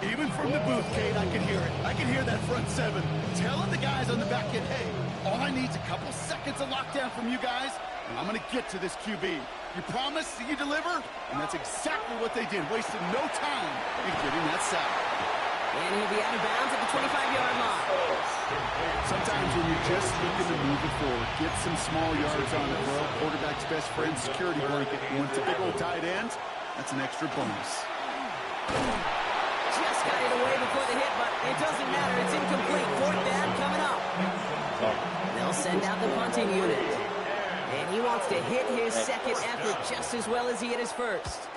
Even from the booth, Kate, I can hear it. I can hear that front seven telling the guys on the back end, hey, all I need is a couple seconds of lockdown from you guys, and I'm going to get to this QB. You promise that you deliver? And that's exactly what they did, wasted no time in getting that sack. And he'll be out of bounds at the 25-yard line. Sometimes when you're just looking to move it forward, get some small yards on the throw, quarterback's best friend, security blanket. When it's a big old tight end, that's an extra bonus. Just got it away before the hit, but it doesn't matter. It's incomplete. 4th down coming up. They'll send out the punting unit. And he wants to hit his second effort just as well as he hit his first.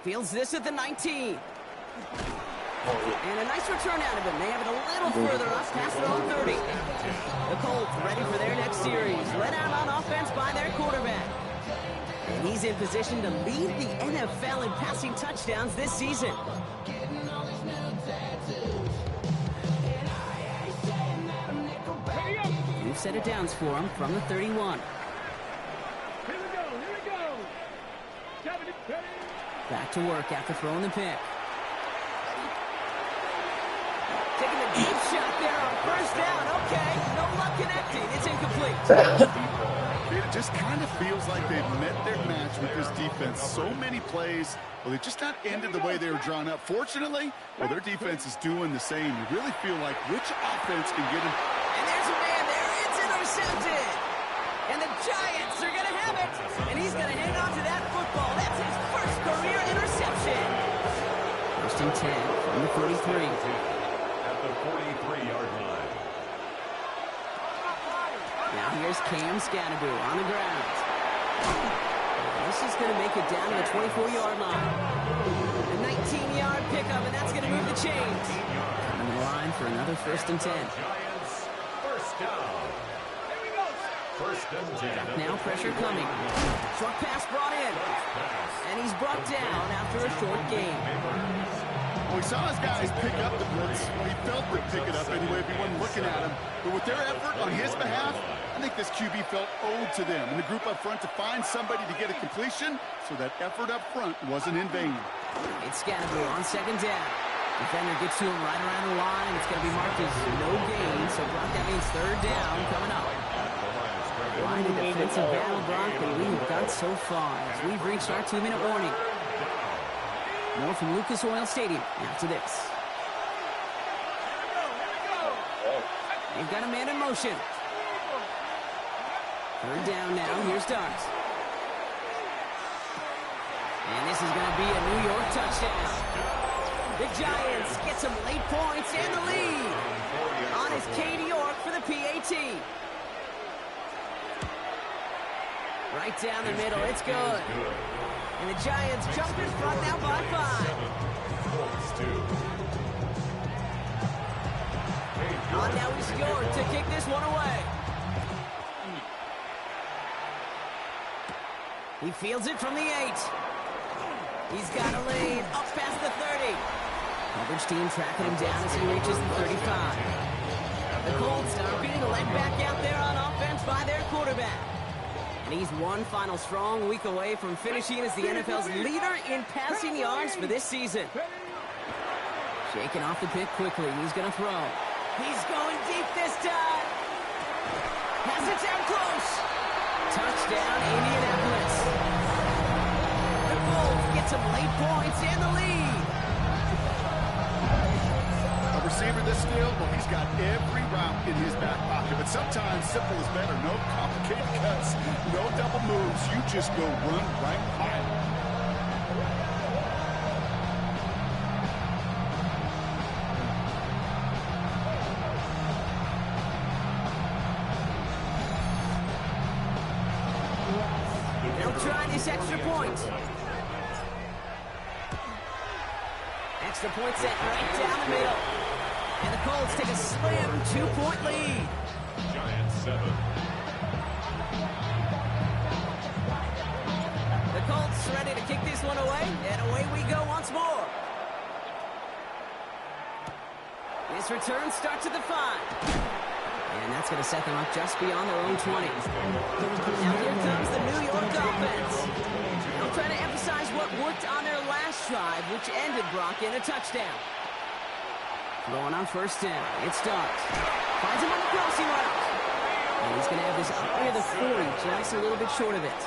Fields this at the 19. And a nice return out of him. They have it a little further up past their own 30. The Colts ready for their next series. Led out on offense by their quarterback. And he's in position to lead the NFL in passing touchdowns this season. New set of downs for him from the 31. Here we go. Back to work after throwing the pick. Taking the deep shot there on first down. Okay, no luck connecting. It's incomplete. It just kind of feels like they've met their match with this defense. So many plays, well, they just not ended the way they were drawn up. Fortunately, well, their defense is doing the same. You really feel like which offense can get him. And there's a man there. It's intercepted. And the Giants are going to have it. And he's going to hang on to that football. That's his first career interception. 1st and 10 from the 43. At the 43-yard line. Now here's Cam Scatteroo on the ground. This is going to make it down to the 24-yard line. A 19-yard pickup, and that's going to move the chains. On the line for another 1st and 10. Giants, first down. First and 10. Now pressure coming. Short pass brought in. And he's brought down after a short game. Well, we saw his guys pick up the blitz. Well, he felt they'd pick it up anyway if he wasn't looking at him. But with their effort on his behalf, I think this QB felt owed to them and the group up front to find somebody to get a completion, so that effort up front wasn't in vain. It's Scatteroo on second down. Defender gets to him right around the line. It's going to be marked as no gain, so Brock, that means third down coming up. Line of defensive battle, Brock, and we have got so far as we've reached our 2-minute warning. More from Lucas Oil Stadium after this. They've got a man in motion. Third down now. Here's Dart. And this is going to be a New York touchdown. The Giants get some late points and the lead. On is Katie York for the PAT. Right down the middle, it's good. And the Giants jump in front now by 5. On now is York to kick this one away. He fields it from the 8. He's got a lead up past the 30. Coverage team tracking him down as he reaches the 35. The Colts are being led back out there on offense by their quarterback. And he's one final strong week away from finishing as the NFL's leader in passing yards for this season. Shaking off the pick quickly. He's going to throw. He's going deep this time. Has it down close. Touchdown, Indianapolis. The Colts get some late points and the lead. A receiver this skilled, well, he's got every route in his back pocket. But sometimes simple is better. No complicated cuts, no double moves. You just go run right by him. Try this extra point. Extra point set right down the middle. And the Colts take a slim 2-point lead. Giants 7. The Colts ready to kick this one away. And away we go once more. This return starts at the 5. And that's going to set them up just beyond their own 20. Now here comes the New York offense. They'll try to emphasize what worked on their last drive, which ended Brock in a touchdown. Going on first down. It starts. Finds him on the crossing route. And he's going to have this up near the 40, just a little bit short of it.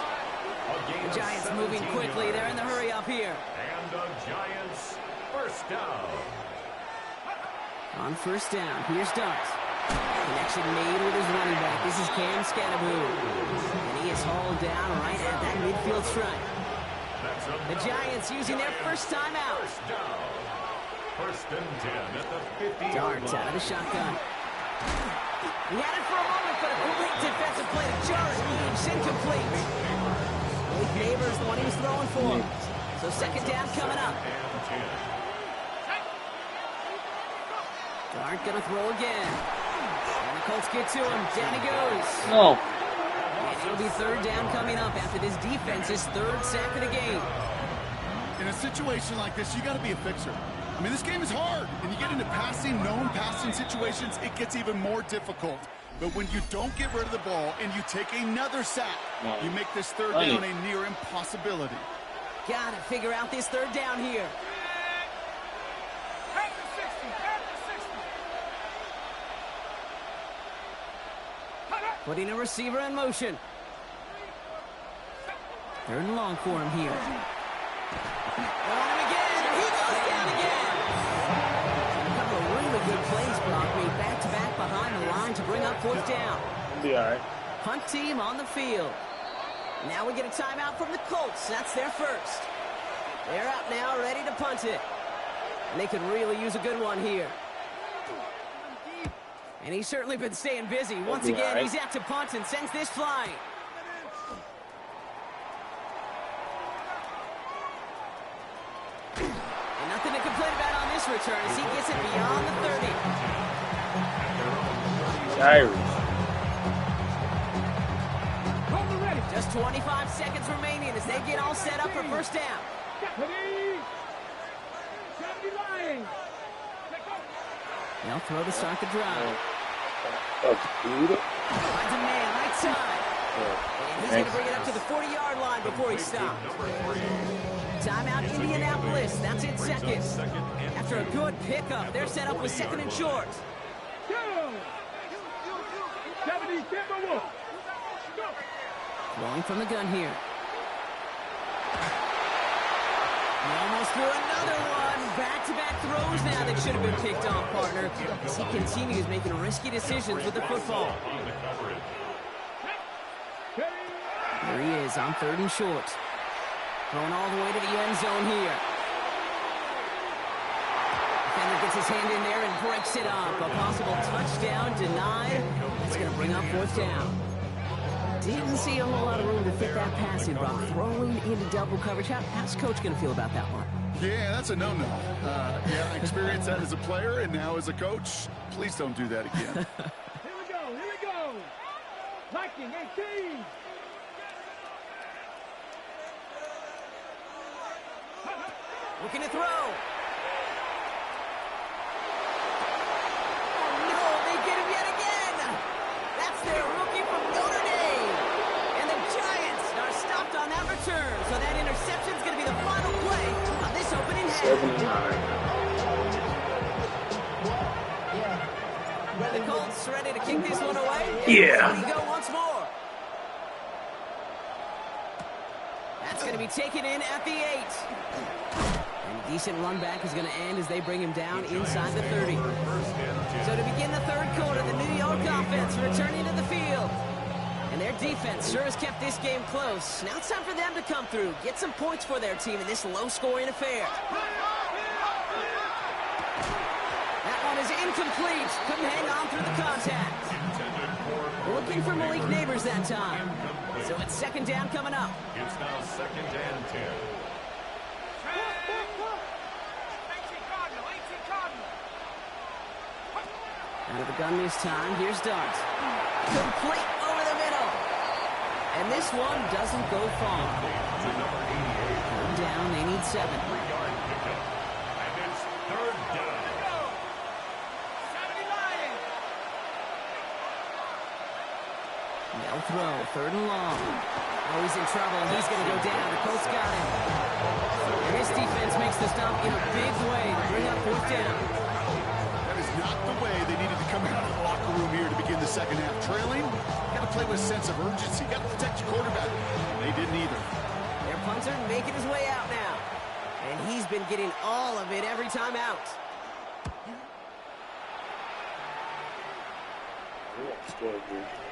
The Giants moving quickly. They're in the hurry up here. And the Giants first down. On first down, here's Dart. Connection made with his running back. This is Cam Scatteroo. And he is hauled down right at that midfield stripe. The Giants using their first time out. First and 10 at the 50. Dart out of the shotgun. He had it for a moment, but a great defensive play to Jarrett. It's incomplete. Malik Neighbors, the one he was throwing for. So second down coming up. Dart gonna throw again. And the Colts get to him. Down he goes. No. And it'll be third down coming up after this defense's third sack of the game. In a situation like this, you got to be a fixer. I mean, this game is hard, and you get into known passing situations, it gets even more difficult. But when you don't get rid of the ball and you take another sack, you make this third down a near impossibility. Got to figure out this third down here. Putting a receiver in motion. Third and long for him here. On him again. He goes down again. A couple of really good plays, Brock, made back-to-back behind the line to bring up fourth down. Be all right. Punt team on the field. Now we get a timeout from the Colts. That's their first. They're out now, ready to punt it. And they could really use a good one here. And he's certainly been staying busy. Once again, he's out to punt and sends this flying. And nothing to complain about on this return as he gets it beyond the 30. Irish. Just 25 seconds remaining as they get all set up for first down. They'll throw to start the drive. Finds a man right side. And he's going to bring it up to the 40-yard line before he stops. Timeout Indianapolis. That's in seconds. After a good pickup, they're set up with second and short. Rolling from the gun here. And almost threw another one. Back-to-back throws now that should have been picked off, partner. As he continues making risky decisions with the football. There he is on third and short. Going all the way to the end zone here. Defender gets his hand in there and breaks it up. A possible touchdown denied. That's going to bring up 4th down. Didn't see a whole lot of room to fit that passing block. Throwing into double coverage. How's Coach going to feel about that one? Yeah, that's a no-no. Yeah, I experienced that as a player and now as a coach. Please don't do that again. Here we go. Viking 18. Looking to throw. Oh, no, they get him yet again. That's their rookie from Notre Dame. And the Giants are stopped on that return. So that interception's going to be the final play of this opening half. 79. The Colts ready to kick this one away. Yeah. Here we go once more. That's going to be taken in at the 8. And a decent run back is going to end as they bring him down inside the 30. So to begin the 3rd quarter, the New York offense returning to the field. And their defense sure has kept this game close. Now it's time for them to come through, get some points for their team in this low-scoring affair. That one is incomplete. Couldn't hang on through the contact. Looking for Malik Neighbors that time. So it's 2nd down coming up. It's now 2nd and 10. Out of the gun this time. Here's Dart. Complete over the middle. And this one doesn't go far. Third down, they need 7. And it's 3rd down. They'll throw. 3rd and long. Oh, he's in trouble. He's going to go down. The Colts got him. And this defense makes the stop in a big way to bring up 4th down. That is not the way they needed to come out of the locker room here to begin the 2nd half. Trailing, got to play with a sense of urgency. Got to protect your quarterback. They didn't either. Their punter making his way out now. And he's been getting all of it every time out.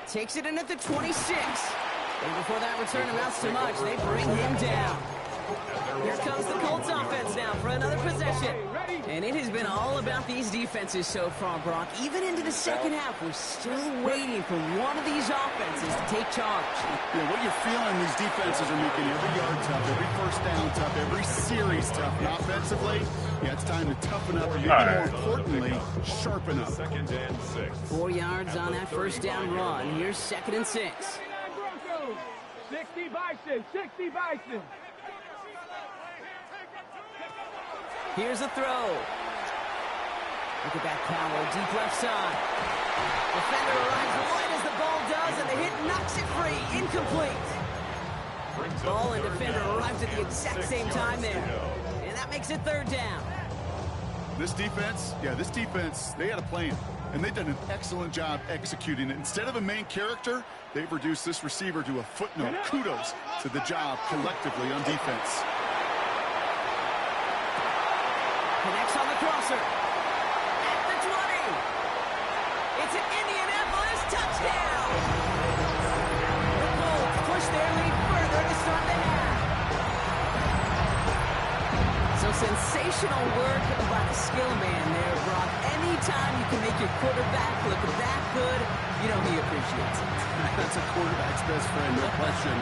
Takes it in at the 26. And before that return amounts to much, they bring him down. Here comes the Colts offense now for another possession. And it has been all about these defenses so far, Brock. Even into the 2nd half, we're still waiting for one of these offenses to take charge. Yeah, what you're feeling, these defenses are making every yard tough, every 1st down tough, every series tough. And offensively, yeah, it's time to toughen up and maybe more importantly, sharpen up. 2nd and 6. 4 yards on that 1st down run. Here's 2nd and 6. 60 Bison, 60 Bison. Here's a throw. Look at that power, deep left side. Defender arrives right as the ball does, and the hit knocks it free. Incomplete. Ball and defender arrives at the exact same time there. And that makes it 3rd down. This defense, they had a plan. And they've done an excellent job executing it. Instead of a main character, they've reduced this receiver to a footnote. Kudos to the job collectively on defense. Connects on the crosser. At the 20. It's an Indianapolis touchdown. The Colts push their lead further to start the half. So sensational work by the skill man there, Brock. Anytime you can make your quarterback look that good, you know he appreciates it. That's a quarterback's best friend, no question.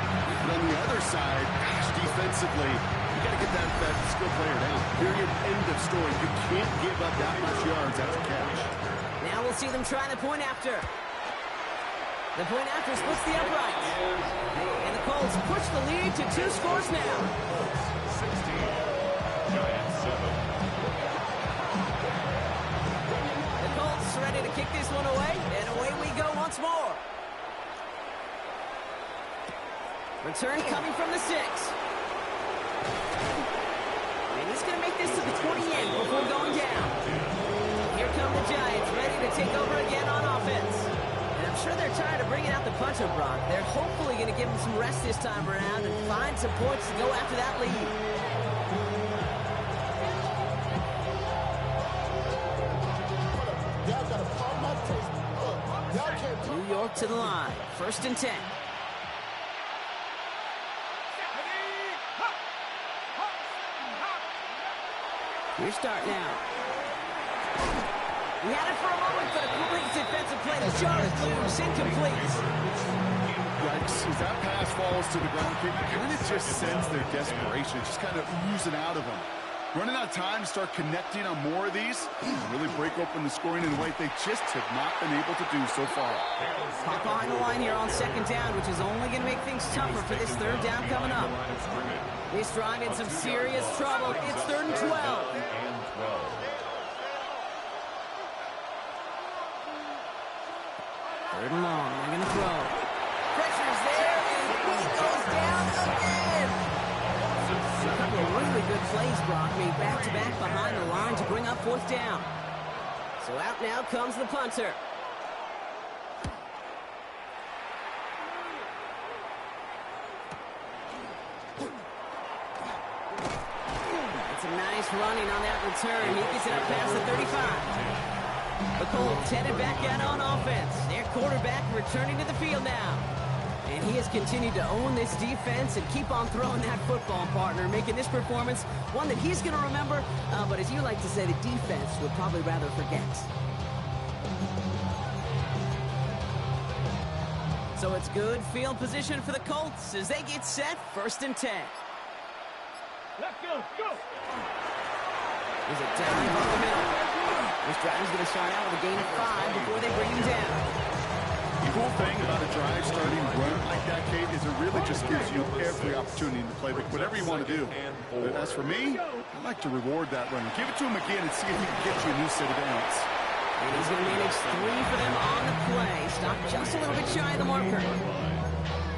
But on the other side, defensively, you got to get that skill player down. Period. End of story. You can't give up that much yards after catch. Now we'll see them try the point after. The point after splits the uprights. And the Colts push the lead to 2 scores now. 16. Giants 7. The Colts ready to kick this one away, and away we go once more. Return coming from the 6. And he's going to make this to the 28 before going down. Here come the Giants, ready to take over again on offense. And I'm sure they're tired of bringing out the puncher, Brock. They're hopefully going to give him some rest this time around and find some points to go after that lead. New York to the line. 1st and 10. Your start now. He had it for a moment, but a great defensive play. The shot is loose, incomplete. Yikes, as that pass falls to the ground, you kind of just sense their desperation, just kind of oozing out of them. Running out of time to start connecting on more of these, really break open the scoring in a way they just have not been able to do so far. Hop behind the line here on second down, which is only going to make things tougher for this third down coming up. This drive in some serious trouble. It's 3rd and 12. Third and long, they're going to throw. Pressure's there, and he goes down again. A couple of really good plays, Brock, made back-to-back behind the line to bring up 4th down. So out now comes the punter. It's a nice running on that return. He gets it up past the 35. The Colts headed back out on offense. Their quarterback returning to the field now. And he has continued to own this defense and keep on throwing that football, partner, making this performance one that he's going to remember, but as you like to say, the defense would probably rather forget. So it's good field position for the Colts as they get set, 1st and 10. Let's go, go! There's a dive up the middle. This drive is going to start out with a gain of 5 before they bring him down. The cool thing about a drive starting run like that, Kate, is it really just gives you every opportunity to play with whatever you want to do. But as for me, I like to reward that run. Give it to him again and see if he can get you a new set of downs. And he's going to manage 3 for them on the play. Stop just a little bit shy of the marker.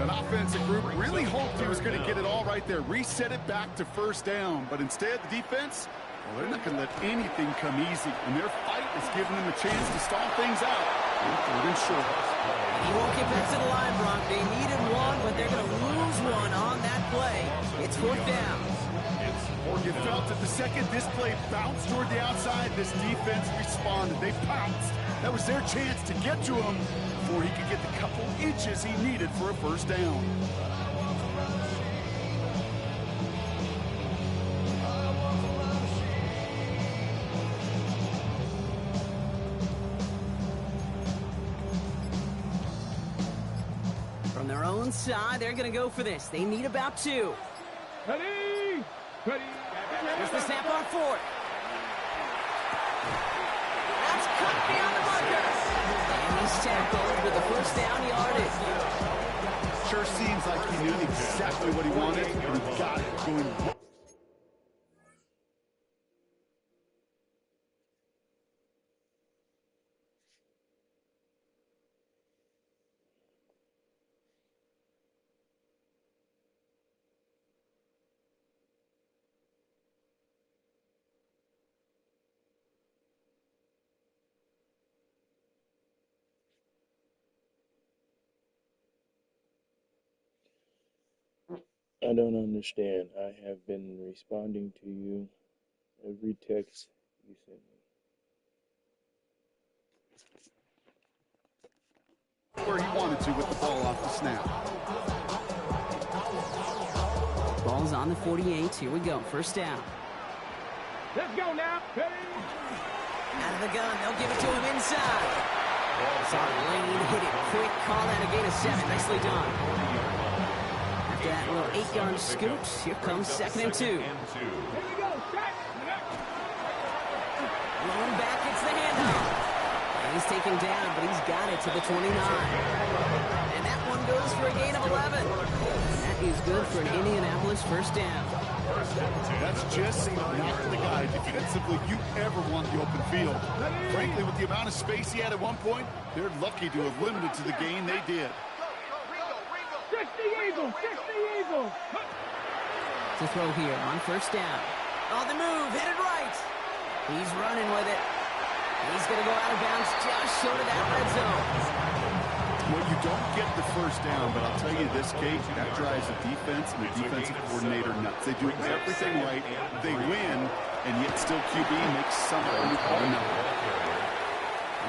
An offensive group really hoped he was going to get it all right there, reset it back to 1st down. But instead, the defense, well, they're not going to let anything come easy. And their fight is giving them a chance to stall things out. And short. He won't get back to the line, Brock. They needed 1, but they're going to lose 1 on that play. It's 4th down. You felt that the second this play bounced toward the outside, this defense responded. They pounced. That was their chance to get to him before he could get the couple inches he needed for a 1st down. From their own side, they're going to go for this. They need about 2. Ready? Ready? Here's the snap on 4th. That's cut beyond the marker. And he's tackled with the 1st down yardage. Sure seems like he knew exactly what he wanted, and he got it going. I don't understand. I have been responding to you every text you send me. Where he wanted to with the ball off the snap. Ball's on the 48. Here we go. 1st down. Let's go now. Ready? Out of the gun. They'll give it to him inside. Saw the lane. Hit it quick. Call that a gain of 7. Nicely done. That little 8-yard scoot. Here comes 2nd and 2. Here we go. Long back, it's the handoff. And he's taken down, but he's got it to the 29. And that one goes for a gain of 11. That is good for an Indianapolis 1st down. That's just not the guy defensively you ever want the open field. Frankly, with the amount of space he had at one point, they're lucky to have limited to the gain they did. 60 Eagles! 60 Eagles! To throw here on 1st down. On the move, headed right. He's running with it. He's going to go out of bounds just short of that red zone. Well, you don't get the 1st down, but I'll tell you this, Kate, that drives the defense and the defensive coordinator nuts. They do everything right. They win, and yet still QB makes something out of nothing.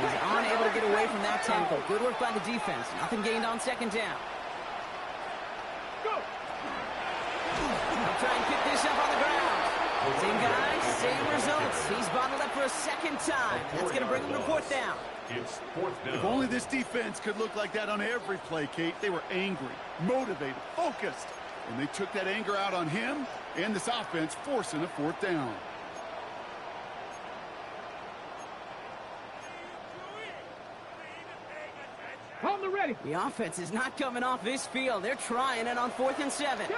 He's unable to get away from that tackle. Good work by the defense. Nothing gained on 2nd down. They'll try and pick this up on the ground. Same guy, same results. He's bottled up for a second time. That's going to bring him to fourth down. It's fourth down. If only this defense could look like that on every play, Kate. They were angry, motivated, focused. And they took that anger out on him and this offense, forcing a fourth down. On the ready. The offense is not coming off this field. They're trying it on 4th and 7. Go.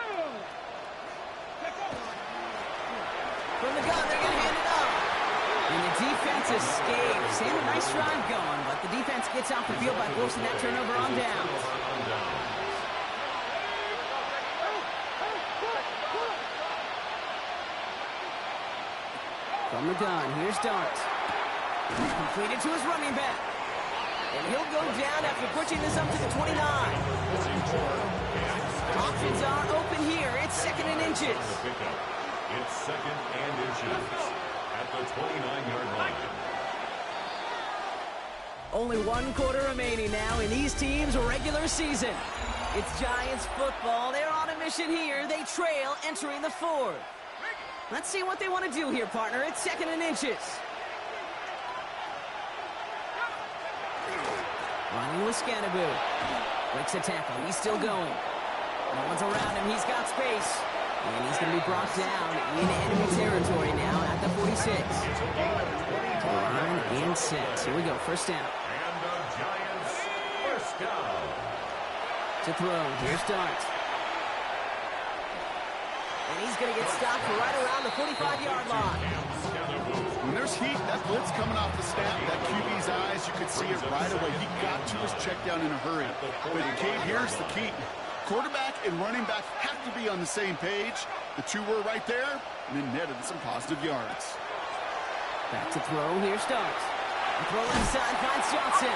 From the gun, they're going to hand it off. And the defense escapes. They had a nice drive going, but the defense gets off the field by forcing that turnover on down. From the gun, here's Dart. Completed to his running back. And he'll go down after pushing this up to the 29. Options are open here. It's 2nd and inches. It's 2nd and inches at the 29-yard line. Only 1 quarter remaining now in these teams' regular season. It's Giants football. They're on a mission here. They trail entering the 4th. Let's see what they want to do here, partner. It's 2nd and inches. Running with Scannaboo. Breaks a tackle. He's still going. No one's around him. He's got space. And he's going to be brought down in enemy territory now at the 46. Line and set. Here we go. First down. And the Giants first down. To throw. Here's Dart. And he's going to get stopped right around the 45-yard line. When there's heat, that blitz coming off the snap, that QB's eyes, you could see it right away. He got to his check down in a hurry. But Kate, here's the key. Quarterback and running back have to be on the same page. The two were right there, and then netted some positive yards. Back to throw. Here's Dart. Throw inside, finds Johnson.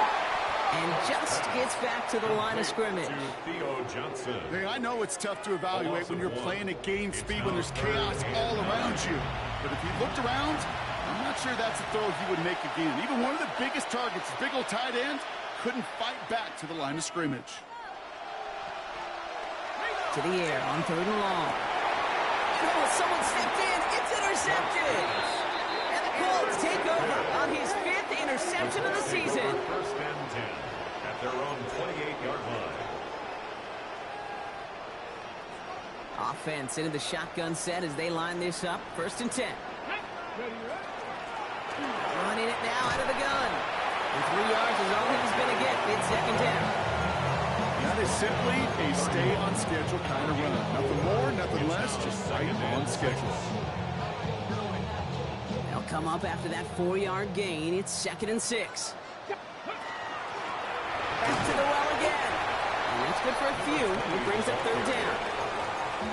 And just gets back to the line of scrimmage. Theo Johnson. Hey, I know it's tough to evaluate when you're playing at game speed, when there's chaos all around you. But if he looked around, I'm not sure that's a throw he would make again. Even one of the biggest targets, big old tight end, couldn't fight back to the line of scrimmage. To the air on 3rd and long. Oh, someone stepped in. It's intercepted. And the Colts take over on his 5th interception of the season. First and 10 at their own 28-yard line. Offense into the shotgun set as they line this up. 1st and 10. Running it now out of the gun. And 3 yards is all he's going to get. It's 2nd down. That is simply a stay on schedule kind of run. Nothing more, nothing less, just right on schedule. They'll come up after that 4-yard gain. It's 2nd and 6. Back to the well again. And that's good for a few. It brings up 3rd down.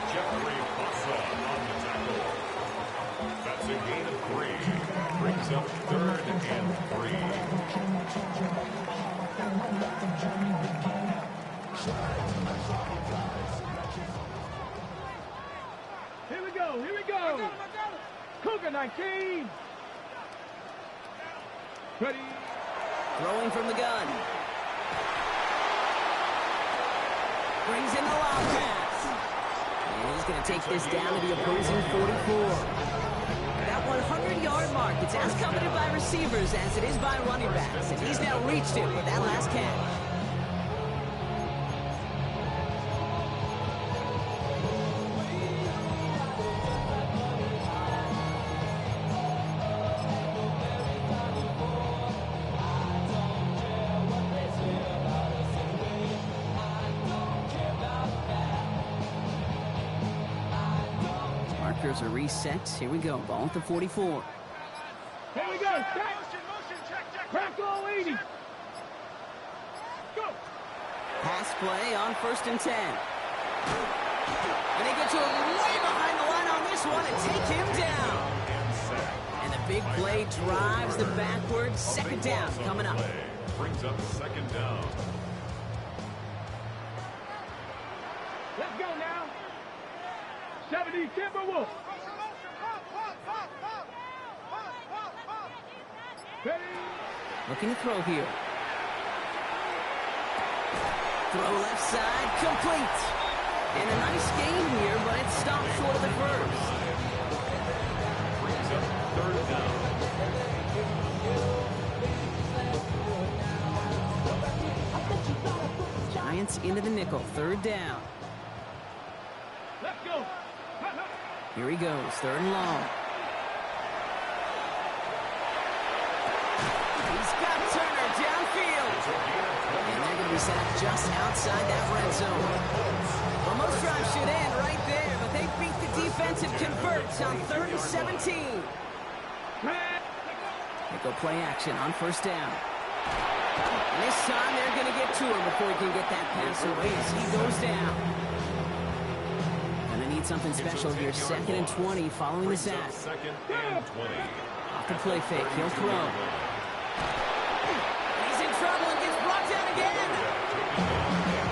Jeffrey Bossa on the tackle. That's a gain of 3. Brings up 3rd and 3. Here we go. Here we go. Cougar 19. Ready. Throwing from the gun. Brings in the lob pass. And he's going to take this down to the opposing 44. That 100-yard mark, it's as coveted by receivers as it is by running backs. And he's now reached it with that last catch. Markers are reset. Here we go. Ball at the 44. Here we go. Crack all 80. Go. Pass play on 1st and 10. And they get to him way behind the line on this one and take him down. And the big play drives them backwards. 2nd down coming up. Brings up 2nd down. Let's go now. 70 Timberwolves. Looking to throw here. Throw left side, complete. And a nice gain here, but it's stopped short of the first. Giants into the nickel. 3rd down. Let's go. Here he goes. 3rd and long. He's got Turner downfield. And they're going to be sacked just outside that red zone. Well, most drives should end right there, but they beat the defense and converts on 3rd and 17. They go play action on 1st down. And this time they're going to get to him before he can get that pass away as he goes down. Going to need something special here. 2nd and 20 following the sack. 2nd and 20. Off the play fake. He'll throw. He's in trouble and gets brought down again.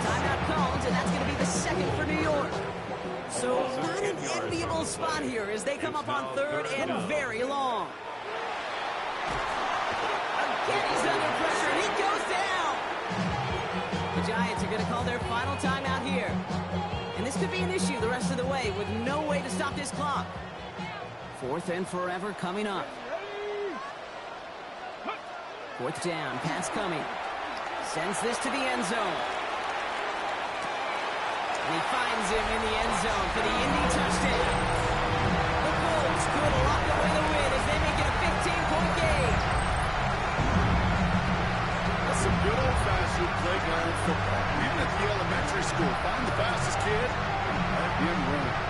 Timeout called, and that's going to be the 2nd for New York. So not an enviable spot here as they come up on 3rd and very long. Again, he's under pressure. He goes down. The Giants are going to call their final timeout here. And this could be an issue the rest of the way with no way to stop this clock. 4th and forever coming up. 4th down, pass coming. Sends this to the end zone. And he finds him in the end zone for the Indy touchdown. The Bulls could lock away the win as they make it a 15-point game. That's some good old-fashioned playground football. Even at the elementary school, find the fastest kid, let him run.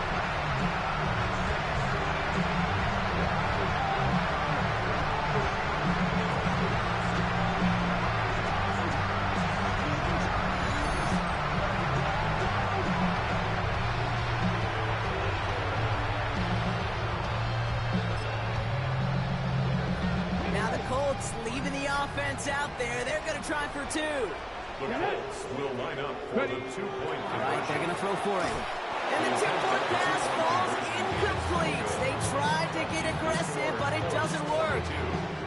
Leaving the offense out there. They're going to try for 2. The Colts will line up for the 2-point conversion. All right, they're going to throw for it. And the 2-point pass falls incomplete. They tried to get aggressive, but it doesn't work.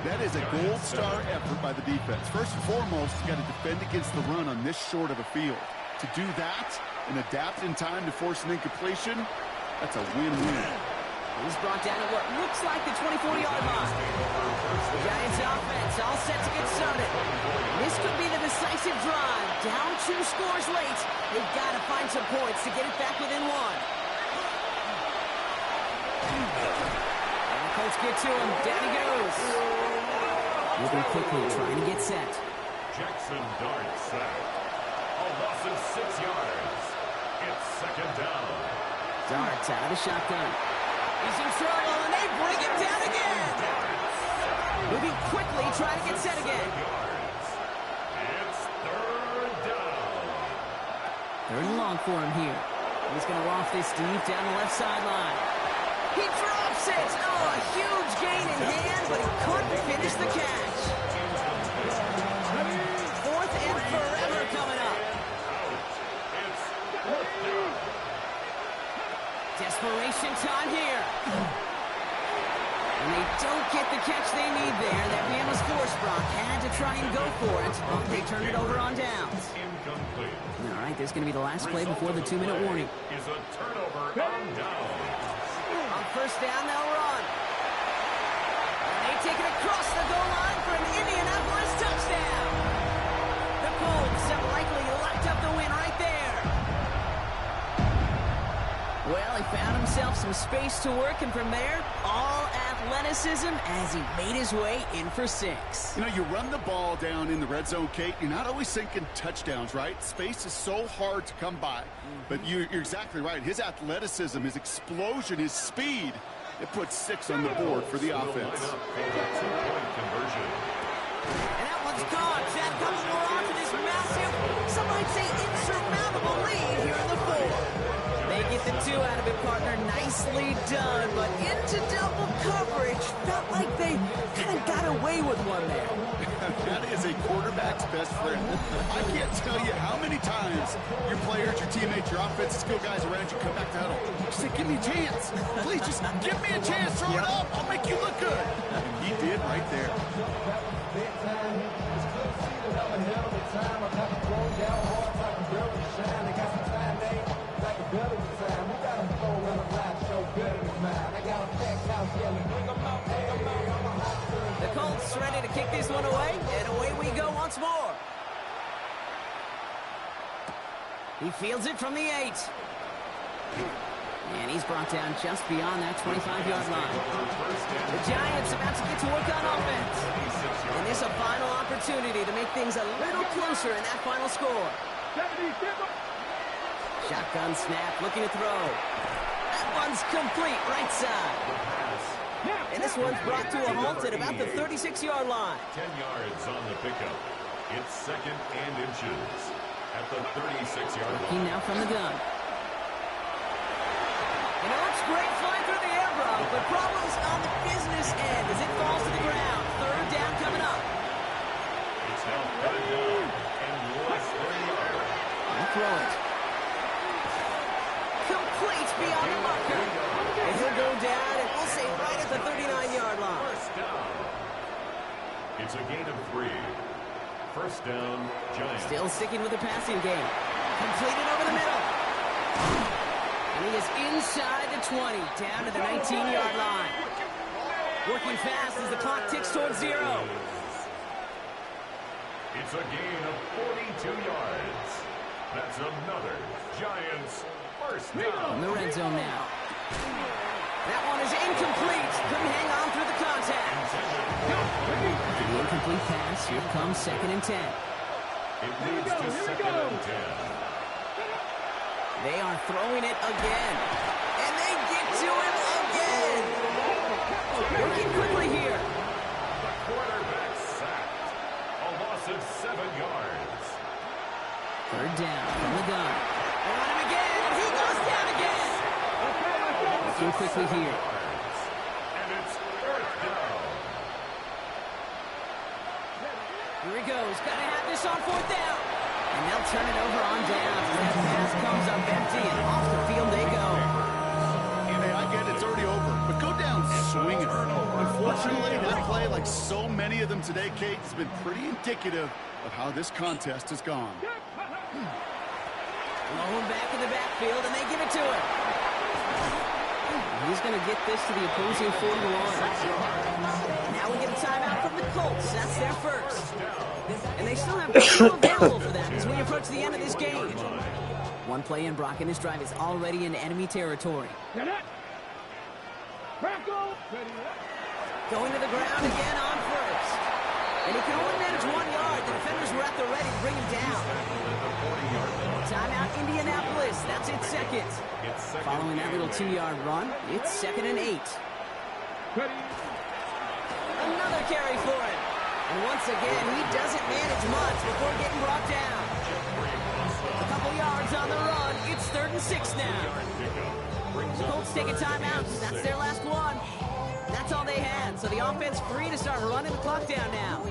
That is a gold star effort by the defense. First and foremost, you got to defend against the run on this short of a field. To do that and adapt in time to force an incompletion, that's a win-win. He's brought down at what looks like the 24-yard line. The Giants offense all set to get started. This could be the decisive drive. Down 2 scores late. They've got to find some points to get it back within 1. And the Colts get to him. Down he goes. Moving quickly, trying to get set. Jackson Dart sack. A loss of 6 yards. It's 2nd down. Dart's out of the shotgun. He's in trouble, and they bring him down again. Moving quickly, trying to get set again. It's 3rd down. 3rd and long for him here. He's going to loft this deep down the left sideline. He drops it. Oh, a huge gain in hand, but he couldn't finish the catch. 4th and forever coming up. It's 4th down. Desperation time here. And they don't get the catch they need there. That man was forced. Brock had to try and go for it. But they turn it over on downs. Incomplete. All right, this is going to be the last play before the 2-minute warning. Is a turnover on downs. On 1st down, they'll run. And they take it across the goal line for an Indianapolis touchdown. The Colts have likely locked up the win right there. Well, he found himself some space to work, and from there, all athleticism as he made his way in for 6. You know, you run the ball down in the red zone, Kate, you're not always thinking touchdowns, right? Space is so hard to come by. But you're exactly right. His athleticism, his explosion, his speed, it puts 6 on the board for the offense. Two-point conversion. And that one's gone. That comes more on to this massive, some might say insurmountable lead here in the 4th. They get the 2 out of it, partner. Nicely done, but into double coverage. Felt like they kind of got away with one there. That is a quarterback's best friend. I can't tell you how many times your players, your teammates, your offensive skill guys around you come back to huddle. Just say, give me a chance. Please, just give me a chance. Throw it up. I'll make you look good. And he did right there. The Colts ready to kick this one away, and away we go once more. He fields it from the 8. And he's brought down just beyond that 25-yard line. The Giants about to get to work on offense. And this is a final opportunity to make things a little closer in that final score. Shotgun snap, looking to throw. That one's complete, right side. And this one's brought to a halt at about the 36-yard line. 10 yards on the pickup. It's 2nd and inches at the 36-yard line. Looking now from the gun. You know, it's great flying through the air, Brock, but problems on the business end as it falls to the ground. 3rd down coming up. It's now 3rd down and less than a yard. They'll throw it. Complete beyond the marker. And he'll go down, and we'll say right at the 39-yard line. 1st down. It's a gain of 3. 1st down, Giants. Still sticking with the passing game. Completed over the middle. And he is inside the 20, down to the 19-yard line. Working fast as the clock ticks towards 0. It's a gain of 42 yards. That's another Giants 1st down. In the red zone now. That one is incomplete. Couldn't hang on through the contact. After the incomplete pass, here comes 2nd and 10. It leads to 2nd and 10. They are throwing it again. And they get to him again. Working quickly here. The quarterback sacked. A loss of 7 yards. 3rd down from the gun. They want him again, and he goes down again. Working quickly here. And it's 4th down. Here he goes. Got to have this on 4th down. And they'll turn it over on down. That pass comes up empty, and off the field they go. Hey, I get it's already over, but go down swinging. Unfortunately, that play, like so many of them today, Kate, has been pretty indicative of how this contest has gone. Low back in the backfield, and they give it to him. He's going to get this to the opposing 41. Now we get a timeout from the Colts. That's their first. And they still have two available for that as we approach the end of this game. One play in, Brock, and his drive is already in enemy territory. Going to the ground again on first. And he can only manage 1 yard. The defenders were at the ready to bring him down. Timeout, Indianapolis. That's its second. Following that little 2-yard run, it's 2nd and 8. Another carry for him. And once again, he doesn't manage much before getting brought down. A couple yards on the run. It's 3rd and 6 now. The Colts take a timeout. That's their last one. That's all they had. So the offense free to start running the clock down now.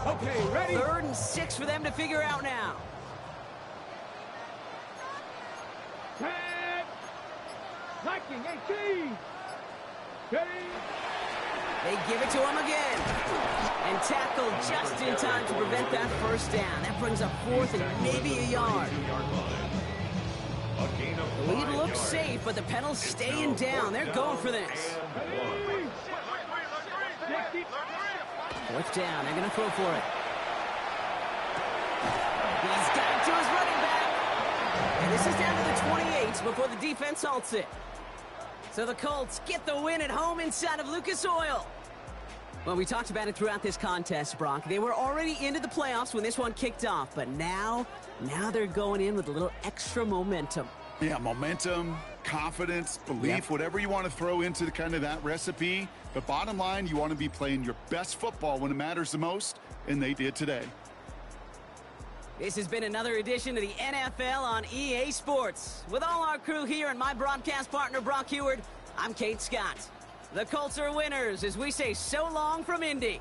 Okay, ready? 3rd and 6 for them to figure out now. 10, 19, 18. They give it to him again. And tackled just in time to prevent that first down. That brings up 4th and maybe a yard. The lead looks safe, but the Penals staying down. They're going for this. 4th down. They're going to throw for it. He's got it to his running back. And this is down to the 28 before the defense halts it. So the Colts get the win at home inside of Lucas Oil. Well, we talked about it throughout this contest, Brock. They were already into the playoffs when this one kicked off, but now they're going in with a little extra momentum. Yeah, momentum, confidence, belief, whatever you want to throw into the kind of that recipe. The bottom line, you want to be playing your best football when it matters the most, and they did today. This has been another edition of the NFL on EA Sports. With all our crew here and my broadcast partner, Brock Heward, I'm Kate Scott. The Colts are winners as we say so long from Indy.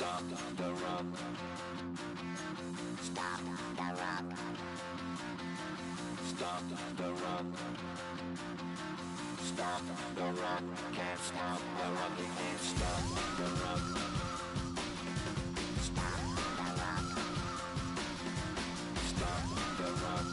Stop the rock. Stop the rock. Stop the rock. Stop the rock. Can't stop the rock. You can't stop the rock. Stop the rock. Stop the rock.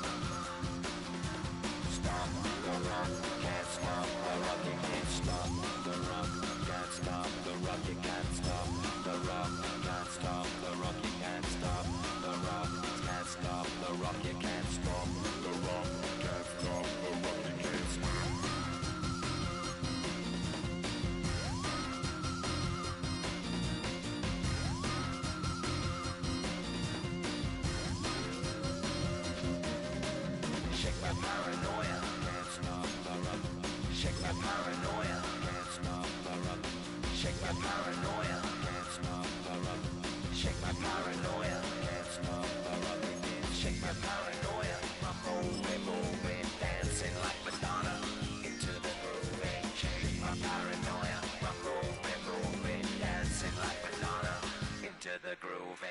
Stop the rock. Can't stop the rock. You can't stop the rock. Can't stop the rock. You can't stop the rock. Can't stop the rock. You can't stop the rock. Can't stop the rock. You can't stop the rock. Can't stop the rock. You can't stop. Shake my paranoia. Can't stop the rock. Shake my paranoia. Can't stop the rock. Shake my paranoia. Can't stop the rock. Shake my paranoia. Can't stop the rock. Shake my paranoia. Moving, dancing like Madonna into the groove. Shake my paranoia. Moving, dancing like Madonna into the groove.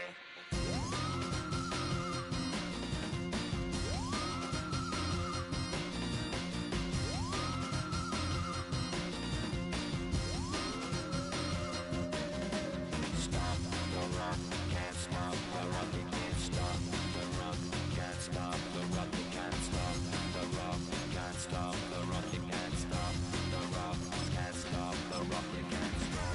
Stop the rock, can't stop the rock, you can't stop the rock, can't stop the rock, you can't stop the rock, can't stop the rock, you can't stop the rock, can't stop the rock, you can't stop.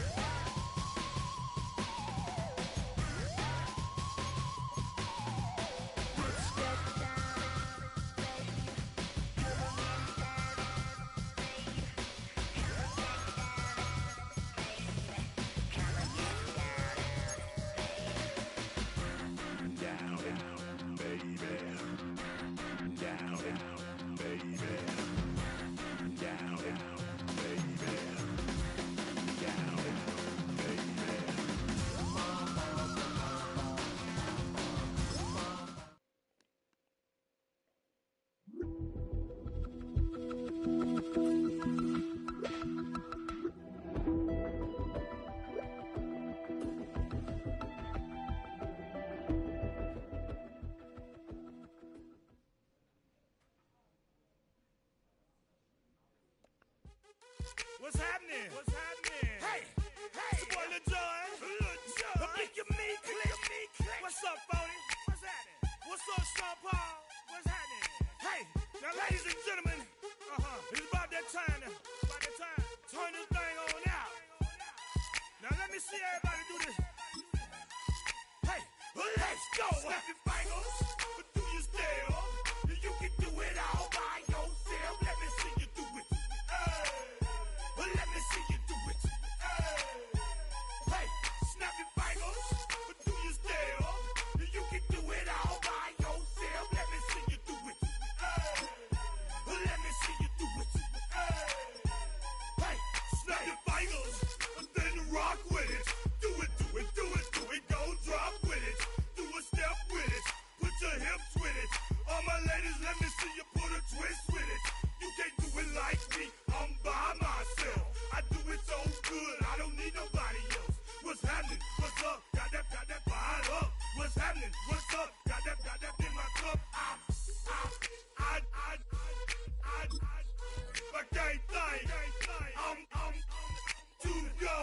What's happening? What's happening? Hey, hey, it's your boy Lil Jon. Lil Jon. Make your meat click. What's up, Phony? What's happening? What's up, Sean Paul? What's happening? Hey, now, ladies and gentlemen, it's about that time. Turn this thing on out. Now, let me see everybody do this. Hey, let's go. Snap your fingers. Do your step. You can do it all by yourself. Let me see you do it. Let me see you do it. Hey, snap your fingers. Do your step. You can do it all by yourself. Let me see you do it. Let me see you do it. Hey, snap your fingers. Then rock with it. Do it, do it, do it, do it. Don't drop with it. Do a step with it. Put your hips with it. All my ladies, let me see you put a twist with it. You can't do it like me. I'm by myself. I do it so good. I don't need nobody else. What's happening? What's up? Got that fired up. What's happening? What's up? Got that in my cup. I can't think. I'm too go.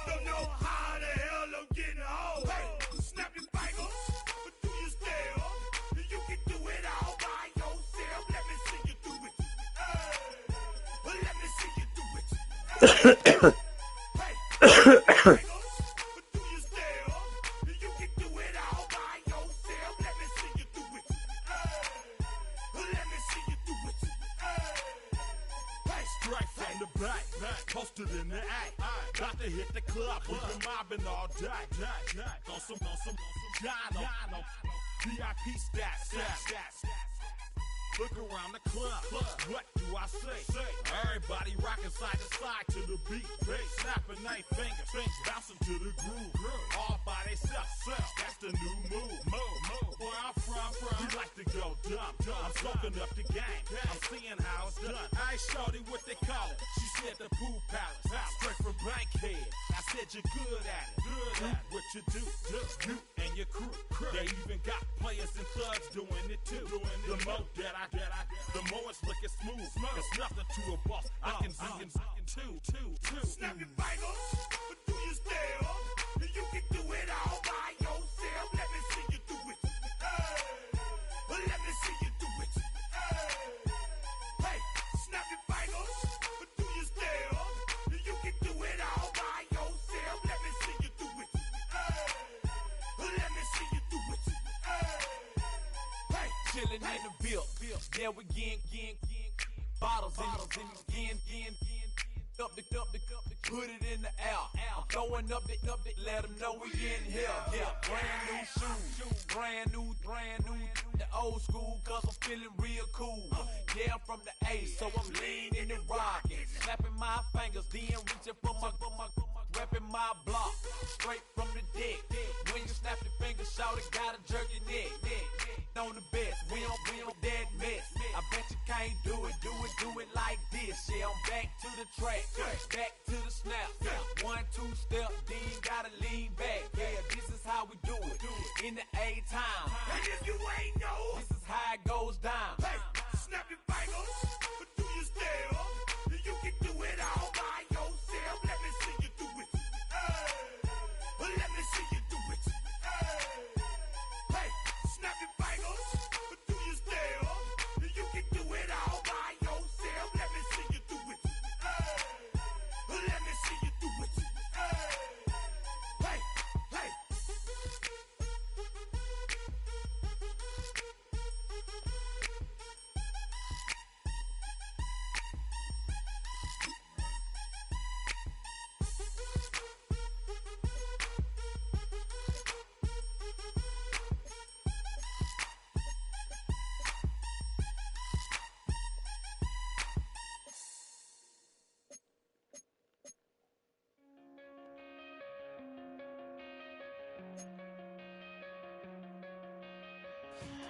Don't know how the hell I'm getting home. Hey, snap your fingers. Do your step. You can do it all by yourself. Let me see you do it. Let me see you do it. Hey, do your step. You can do it all by yourself. Let me see you do it. Let me see you do it. Hey, straight from the back, posted in the act. Got to hit the club. We've been mobbing all day. On some Jono. VIP stats. Look around the club. What do I say? Everybody rocking side to side to the beat. Snapping their fingers, bouncing to the groove. All by themselves. That's the new move. Where I'm from, we like to go dumb. I'm soaking up the game. I'm seeing how it's done. I ain't shorty what they call it. She said the pool palace. Straight from Bankhead. That's said you're good at it. Do what you do, you and your crew. They even got players and thugs doing it too. The more that I the more it's looking smooth. It's nothing to a boss. I can do two. Snap your fingers, but do you still? You can do it all by yourself. Let me see you do it. Let me see you do it. Hey, snap your fingers, but do you still? You can do it all by yourself. Let me see you do it. Let me see you do it. Hey, chillin' in the bill. Yeah, we again. Bottles in again. Up the put it in the air. I'm throwing up the, let them know we in here. Yeah, brand new shoes, brand new. The old school, cause I'm feeling real cool. Yeah, I'm from the A, so I'm leaning and rocking. Snapping my fingers, then reaching for my repping my block. Straight from the deck. When you snap your fingers, shout it, gotta jerk your neck. On the best, we don't dead mess. I bet you can't do it like this. Yeah, I'm back to the track, back to the snap. 1, 2 step, then gotta lean back. Yeah, this is how we do it in the A time. And if you ain't know, this is how it goes down. Hey, snap your fingers, but do you still? You can do it all by yourself. Let me see you do it. Let me see you do it. Hey, snap your fingers, but do you still? You can do it all by yourself. Let me see you do it. Let me see you do it. Hey.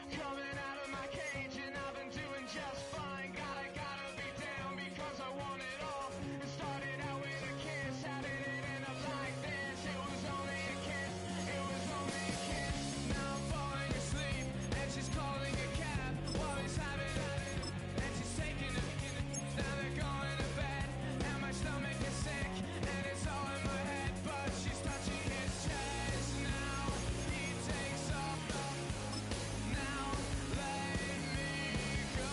Coming out of my cage and I've been doing just fine. Gotta be down because I want it all. It started out with a kiss. How did it end up like this? It was only a kiss. Now I'm falling asleep and she's calling a cab while he's having and she's taking a. Now they're going to bed and my stomach is sick and it's all in my head, but she's touching his chest. Now he takes off. Now let me go.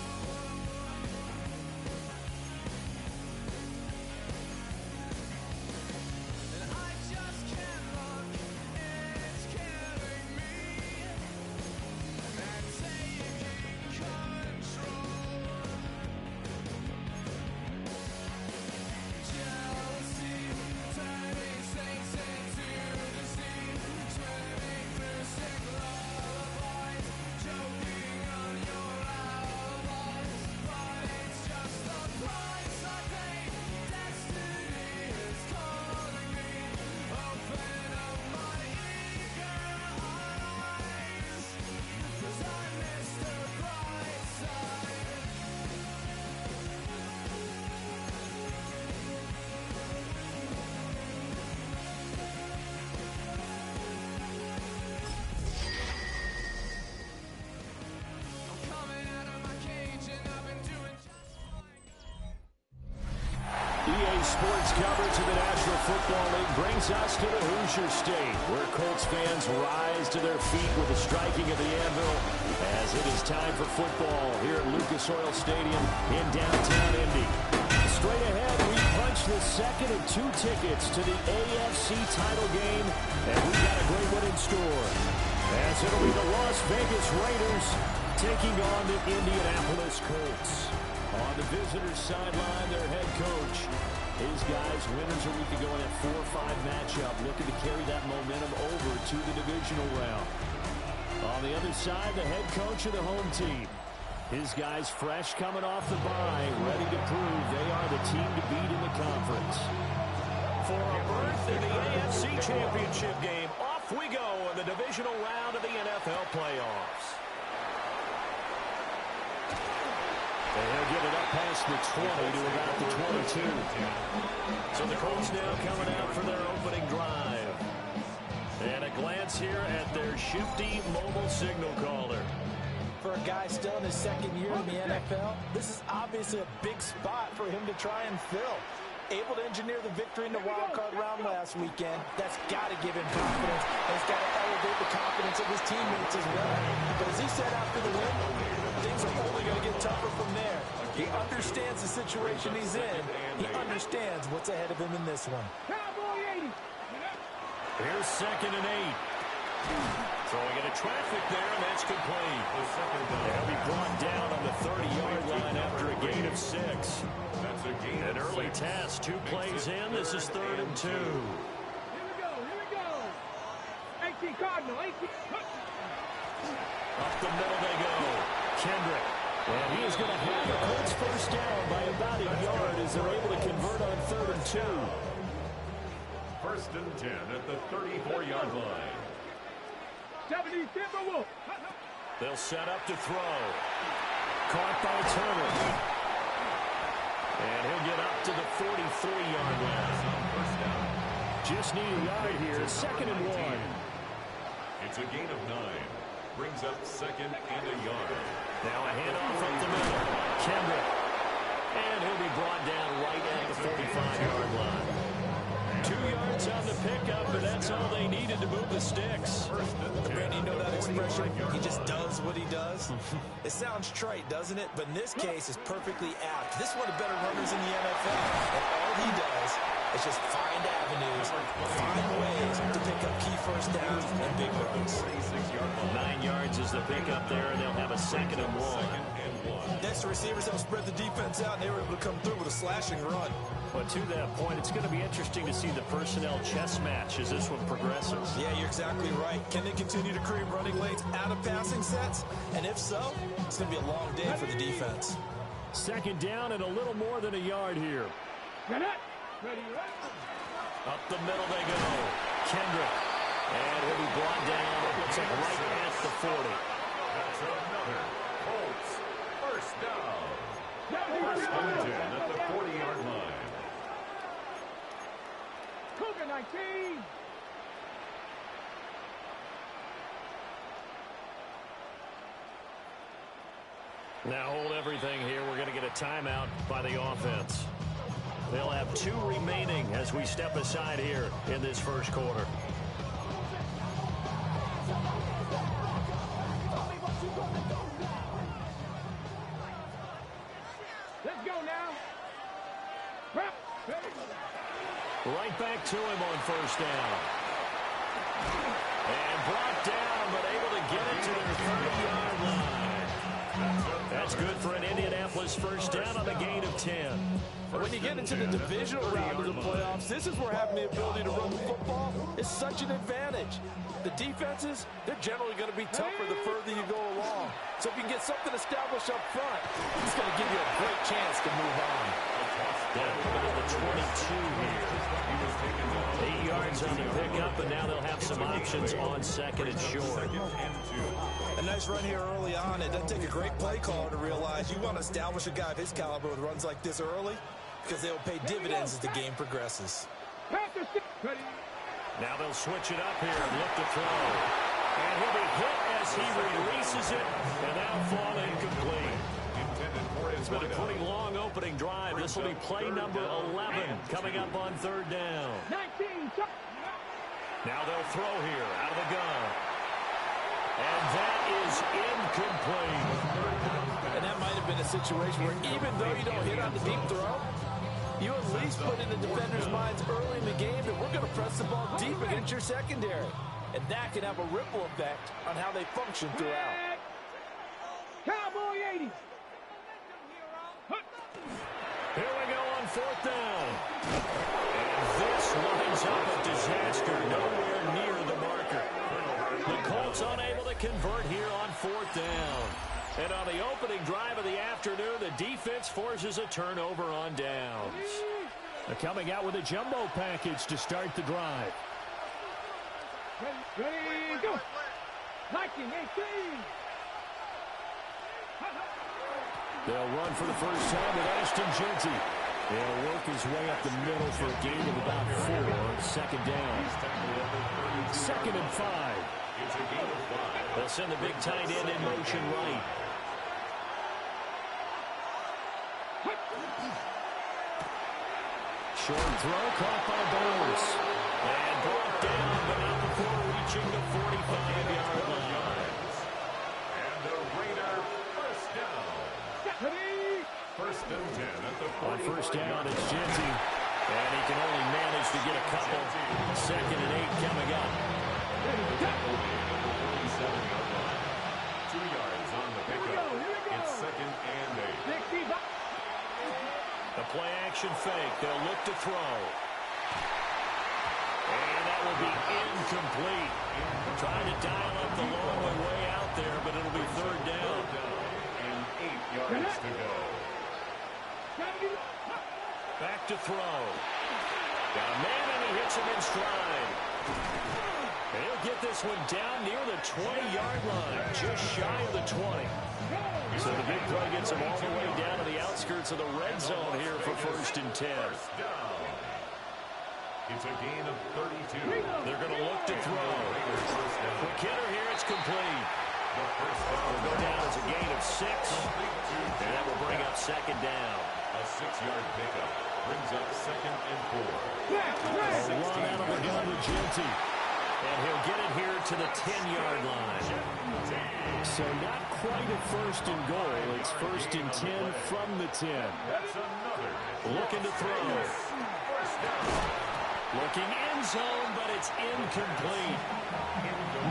And I just can't look, it's killing me and taking control. Jealousy turning saints into deceit, swimming through sick lullabies, joking on your alibis, but it's just the price I pay. Destiny is calling me. Open up my eager eyes, 'cause I miss the bright side. I'm coming out of my cage and I've been doing EA Sports coverage of the National Football League brings us to the Hoosier State, where Colts fans rise to their feet with the striking of the anvil as it is time for football here at Lucas Oil Stadium in downtown Indy. Straight ahead, we punch the second of 2 tickets to the AFC title game, and we got a great one in store, as it'll be the Las Vegas Raiders taking on the Indianapolis Colts. On the visitors' sideline, their head coach. His guys, winners a week ago in that 4-5 matchup, looking to carry that momentum over to the divisional round. On the other side, the head coach of the home team. His guys fresh coming off the bye, ready to prove they are the team to beat in the conference. For a berth in the AFC Championship game, off we go in the divisional round of the NFL playoffs. And he'll get it up past the 20 to about the 22. So the Colts now coming out for their opening drive. And a glance here at their shifty mobile signal caller. For a guy still in his second year in the NFL, this is obviously a big spot for him to try and fill. Able to engineer the victory in the wild card round last weekend. That's got to give him confidence. And it's got to elevate the confidence of his teammates as well. But as he said after the win, things are only going to get tougher from there. He understands the situation he's in. He understands what's ahead of him in this one. Here's 2nd and 8. Throwing into traffic there, and that's complete. They'll be brought down on the 30-yard line after a gain of 6. That's a gain. An early test, 2 plays in. This is 3rd and 2. Here we go. 18 Cardinal, 18. Up the middle they go. Kendrick. And he is going to have the Colts first down by about a yard as they're able to convert on 3rd and 2. 1st and 10 at the 34-yard line. 70 Timberwolves. They'll set up to throw. Caught by Turner. And he'll get up to the 43-yard line. Just need a yard here. 2nd and 1. It's a gain of 9. Brings up 2nd and a yard. Now a handoff up the middle. Kendrick. And he'll be brought down right at the 45-yard line. 2 yards on the pickup, but that's all they needed to move the sticks. Randy, you know that expression? He just does what he does. It sounds trite, doesn't it? But in this case, it's perfectly apt. This is one of the better runners in the NFL, and all he does is just find avenues, find ways to pick up key first downs and big runs. 9 yards is the pickup there, and they'll have a 2nd and 1. Next, the receivers have spread the defense out, and they were able to come through with a slashing run. But to that point, it's going to be interesting to see the personnel chess match as this one progresses. Yeah, you're exactly right. Can they continue to create running lanes out of passing sets? And if so, it's going to be a long day for the defense. 2nd down and a little more than a yard here. Up the middle they go. Kendrick. And he'll be brought down, it looks like right at the 40. That's another Colts first down. 1st and 10 at the 40-yard line. Cougar 19. Now hold everything here. We're going to get a timeout by the offense. They'll have 2 remaining as we step aside here in this first quarter. Let's go now. Right back to him on 1st down. And brought down, but able to get it to the 30-yard line. That's good for an Indianapolis first down on the gain of 10. And when you get into the divisional round of the playoffs, this is where having the ability to run the football is such an advantage. The defenses, they're generally going to be tougher the further you go along. So if you can get something established up front, it's going to give you a great chance to move on. Down to the 22 here. 8 yards on the pickup, and now they'll have some options on 2nd and short. A nice run here early on. It doesn't take a great play caller to realize you want to establish a guy of his caliber with runs like this early because they will pay dividends as the game progresses. Now they'll switch it up here and look to throw. And he'll be hit as he releases it, and now fall incomplete. It's been a pretty long opening drive. This will be play number 11 coming up on 3rd down. Now they'll throw here out of the gun. And that is incomplete. And that might have been a situation where even though you don't hit on the deep throw, you at least put in the defenders' minds early in the game that we're going to press the ball deep against your secondary. And that can have a ripple effect on how they function throughout. Cowboy 80. Here we go on 4th down. And this lines up a disaster nowhere near the marker. The Colts unable to convert here on 4th down. And on the opening drive of the afternoon, the defense forces a turnover on downs. They're coming out with a jumbo package to start the drive. Ready, go. 19, 18. They'll run for the first time with Ashton Jeanty. He'll work his way up the middle for a gain of about 4. Second down. 2nd and 5. It's a gain of 5. They'll send the big tight end in motion right. Short throw caught by Bowers. And brought down, but not before reaching the 45-yard line. And the Raider first down. First and 10 at the 45. On first down, it's Jeanty. And he can only manage to get a couple. 2nd and 8 coming up. 47-yard line. 2 yards on the pickup. It's 2nd and 8. The play-action fake. They'll look to throw. And that will be incomplete. Trying to dial up the long way out there, but it'll be 3rd down. And 8 yards to go. Back to throw. Got a man, and he hits him in stride. And he'll get this one down near the 20-yard line, just shy of the 20. So the big play gets him all the way down to the outskirts of the red zone here for 1st and 10. It's a gain of 32. They're going to look to throw. Quick hitter here, it's complete. Will go down as a gain of 6. And that will bring up 2nd down. A 6-yard pickup brings up 2nd and 4. A run out of the gun with Jeanty. And he'll get it here to the 10-yard line. So not quite a 1st and goal. It's 1st and 10 from the 10. Looking to throw. Looking end zone, but it's incomplete.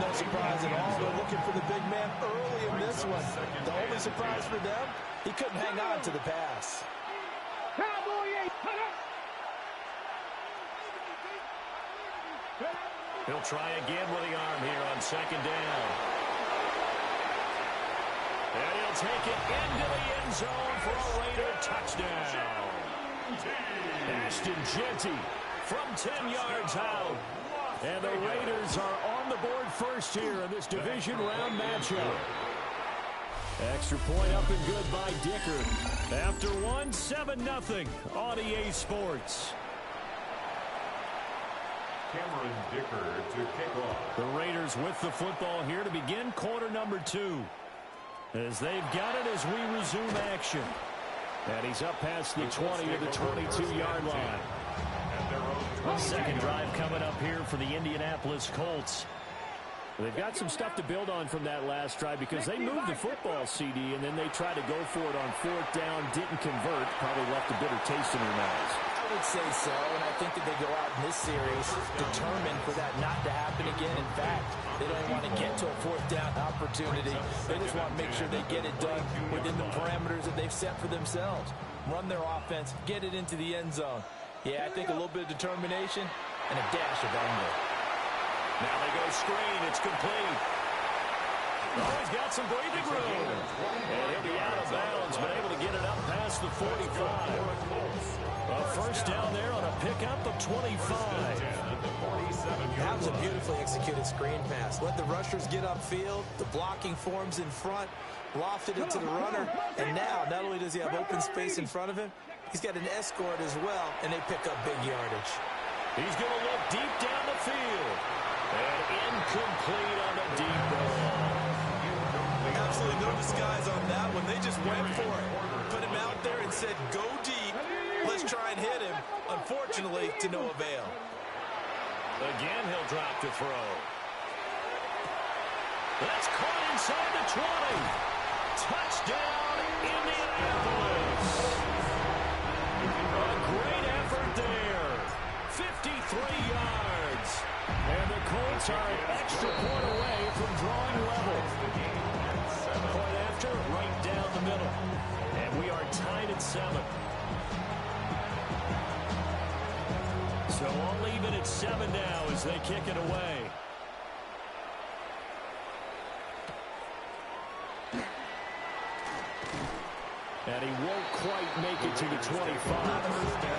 No surprise at all. They're looking for the big man early in this one. The only surprise for them, he couldn't hang on to the pass. He'll try again with the arm here on 2nd down. And he'll take it into the end zone for a Raider touchdown. Ashton Jeanty from 10 yards out. And the Raiders are on the board first here in this division round matchup. Extra point up and good by Dicker. After one, 7-0 on EA Sports. Cameron Dicker to kick off. The Raiders with the football here to begin quarter number 2. As they've got it as we resume action. And he's up past the 20 to the 22-yard line. Second drive coming up here for the Indianapolis Colts. They've got some stuff to build on from that last drive because they moved the football, CD, and then they tried to go for it on 4th down, didn't convert, probably left a bitter taste in their mouths. I would say so, and I think that they go out in this series determined for that not to happen again. In fact, they don't want to get to a 4th down opportunity. They just want to make sure they get it done within the parameters that they've set for themselves. Run their offense, get it into the end zone. Yeah, I think a little bit of determination and a dash of anger. Now they go screen. It's complete. Oh, he's got some breathing room. And he'll be out of bounds, but able to get it up past the 45. A first down there on a pickup of 25. That was a beautifully executed screen pass. Let the rushers get upfield. The blocking forms in front. Lofted it to the runner. And now, not only does he have open space in front of him, he's got an escort as well, and they pick up big yardage. He's going to look deep down the field. And incomplete on the deep ball. Absolutely no disguise on that one. They just went for it. Put him out there and said, go deep. Let's try and hit him. Unfortunately, to no avail. Again, he'll drop to throw. That's caught inside the 20. Touchdown, Indianapolis. A great effort there. 53 yards. And the Colts are an extra point away from drawing level. Point after, right down the middle. And we are tied at 7. So all even at 7 now as they kick it away. And he won't quite make it to the 25.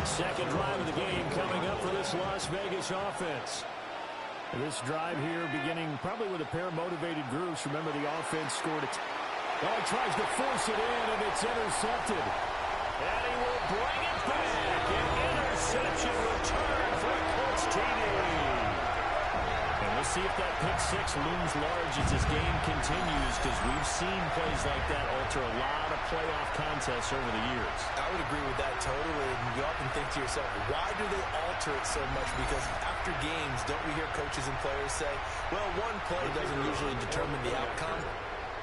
Second drive of the game coming up for this Las Vegas offense. This drive here beginning probably with a pair of motivated groups. Remember, the offense scored Oh, he tries to force it in, and it's intercepted. And he will bring it back. An interception return for a Colts TD. And we'll see if that pick six looms large as this game continues, because we've seen plays like that alter a lot of playoff contests over the years. I would agree with that totally. And you often think to yourself, why do they alter it so much? Because after games, don't we hear coaches and players say, well, one play doesn't usually determine the outcome?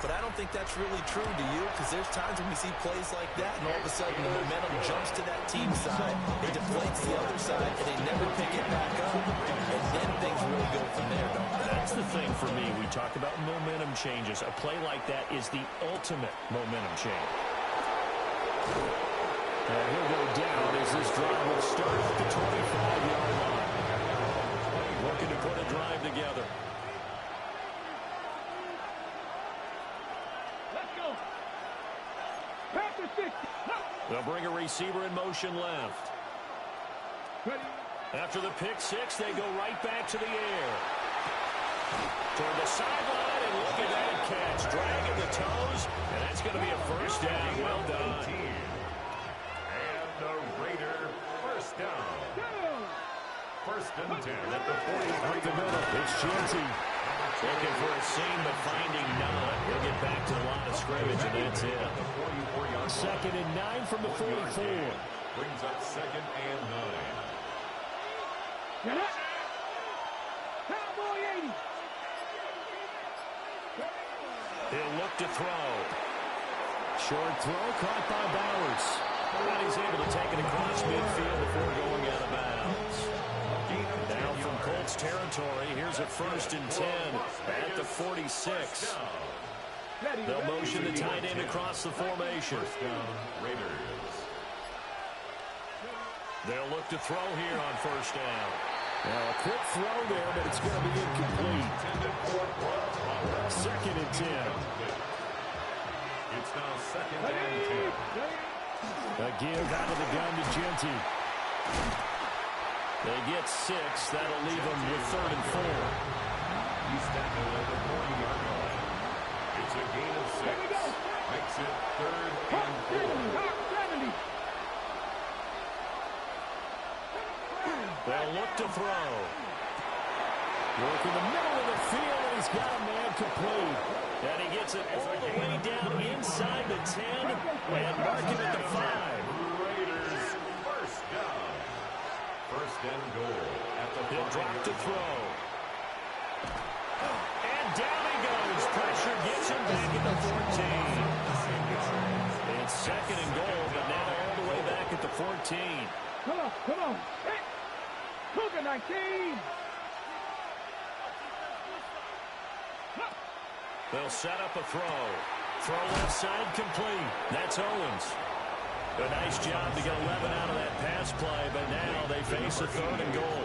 But I don't think that's really true, do you? Because there's times when we see plays like that, and all of a sudden the momentum jumps to that team side, it deflates the other side, and they never pick it back up. And then things really go from there, don't they? That's the thing for me. We talk about momentum changes. A play like that is the ultimate momentum change. And he'll go down as this drive will start at the 25-yard line. Looking to put a drive together. They'll bring a receiver in motion left. After the pick six, they go right back to the air. Toward the sideline, and look at that catch. Dragging the toes, and that's going to be a first down. Well done. And the Raider first down. First and 10 at the 43. Up the middle, it's Chancy. Looking for a seam, but finding none. He'll get back to the line of scrimmage, and that's it. Second and 9 from the 44. Brings up second and 9. Cowboy 80. He'll look to throw. Short throw caught by Bowers. But he's able to take it across midfield before going out of bounds. Now from Colts territory, here's a first and 10 at the 46. They'll motion the tight end across the formation. They'll look to throw here on first down. Now a quick throw there, but it's going to be incomplete. Second and 10. It's now second and 10. A give out of the gun to Genty. They get 6. That'll leave them with third and 4. He's standing at the 40-yard line. It's a gain of 6. Makes it third and 4. They'll look to throw. Work in the middle of the field, and he's got a man complete. And he gets it all the way down inside the 10 and mark it at the 5. Raiders first down. First and goal at the 5. He'll drop to throw. And down he goes. Pressure gets him back at the 14. It's second and goal, but now all the way back at the 14. Come on, come on. Hey. Cougar 19. They'll set up a throw. Throw left side complete. That's Owens. A nice job to get 11 out of that pass play, but now they face a third and goal.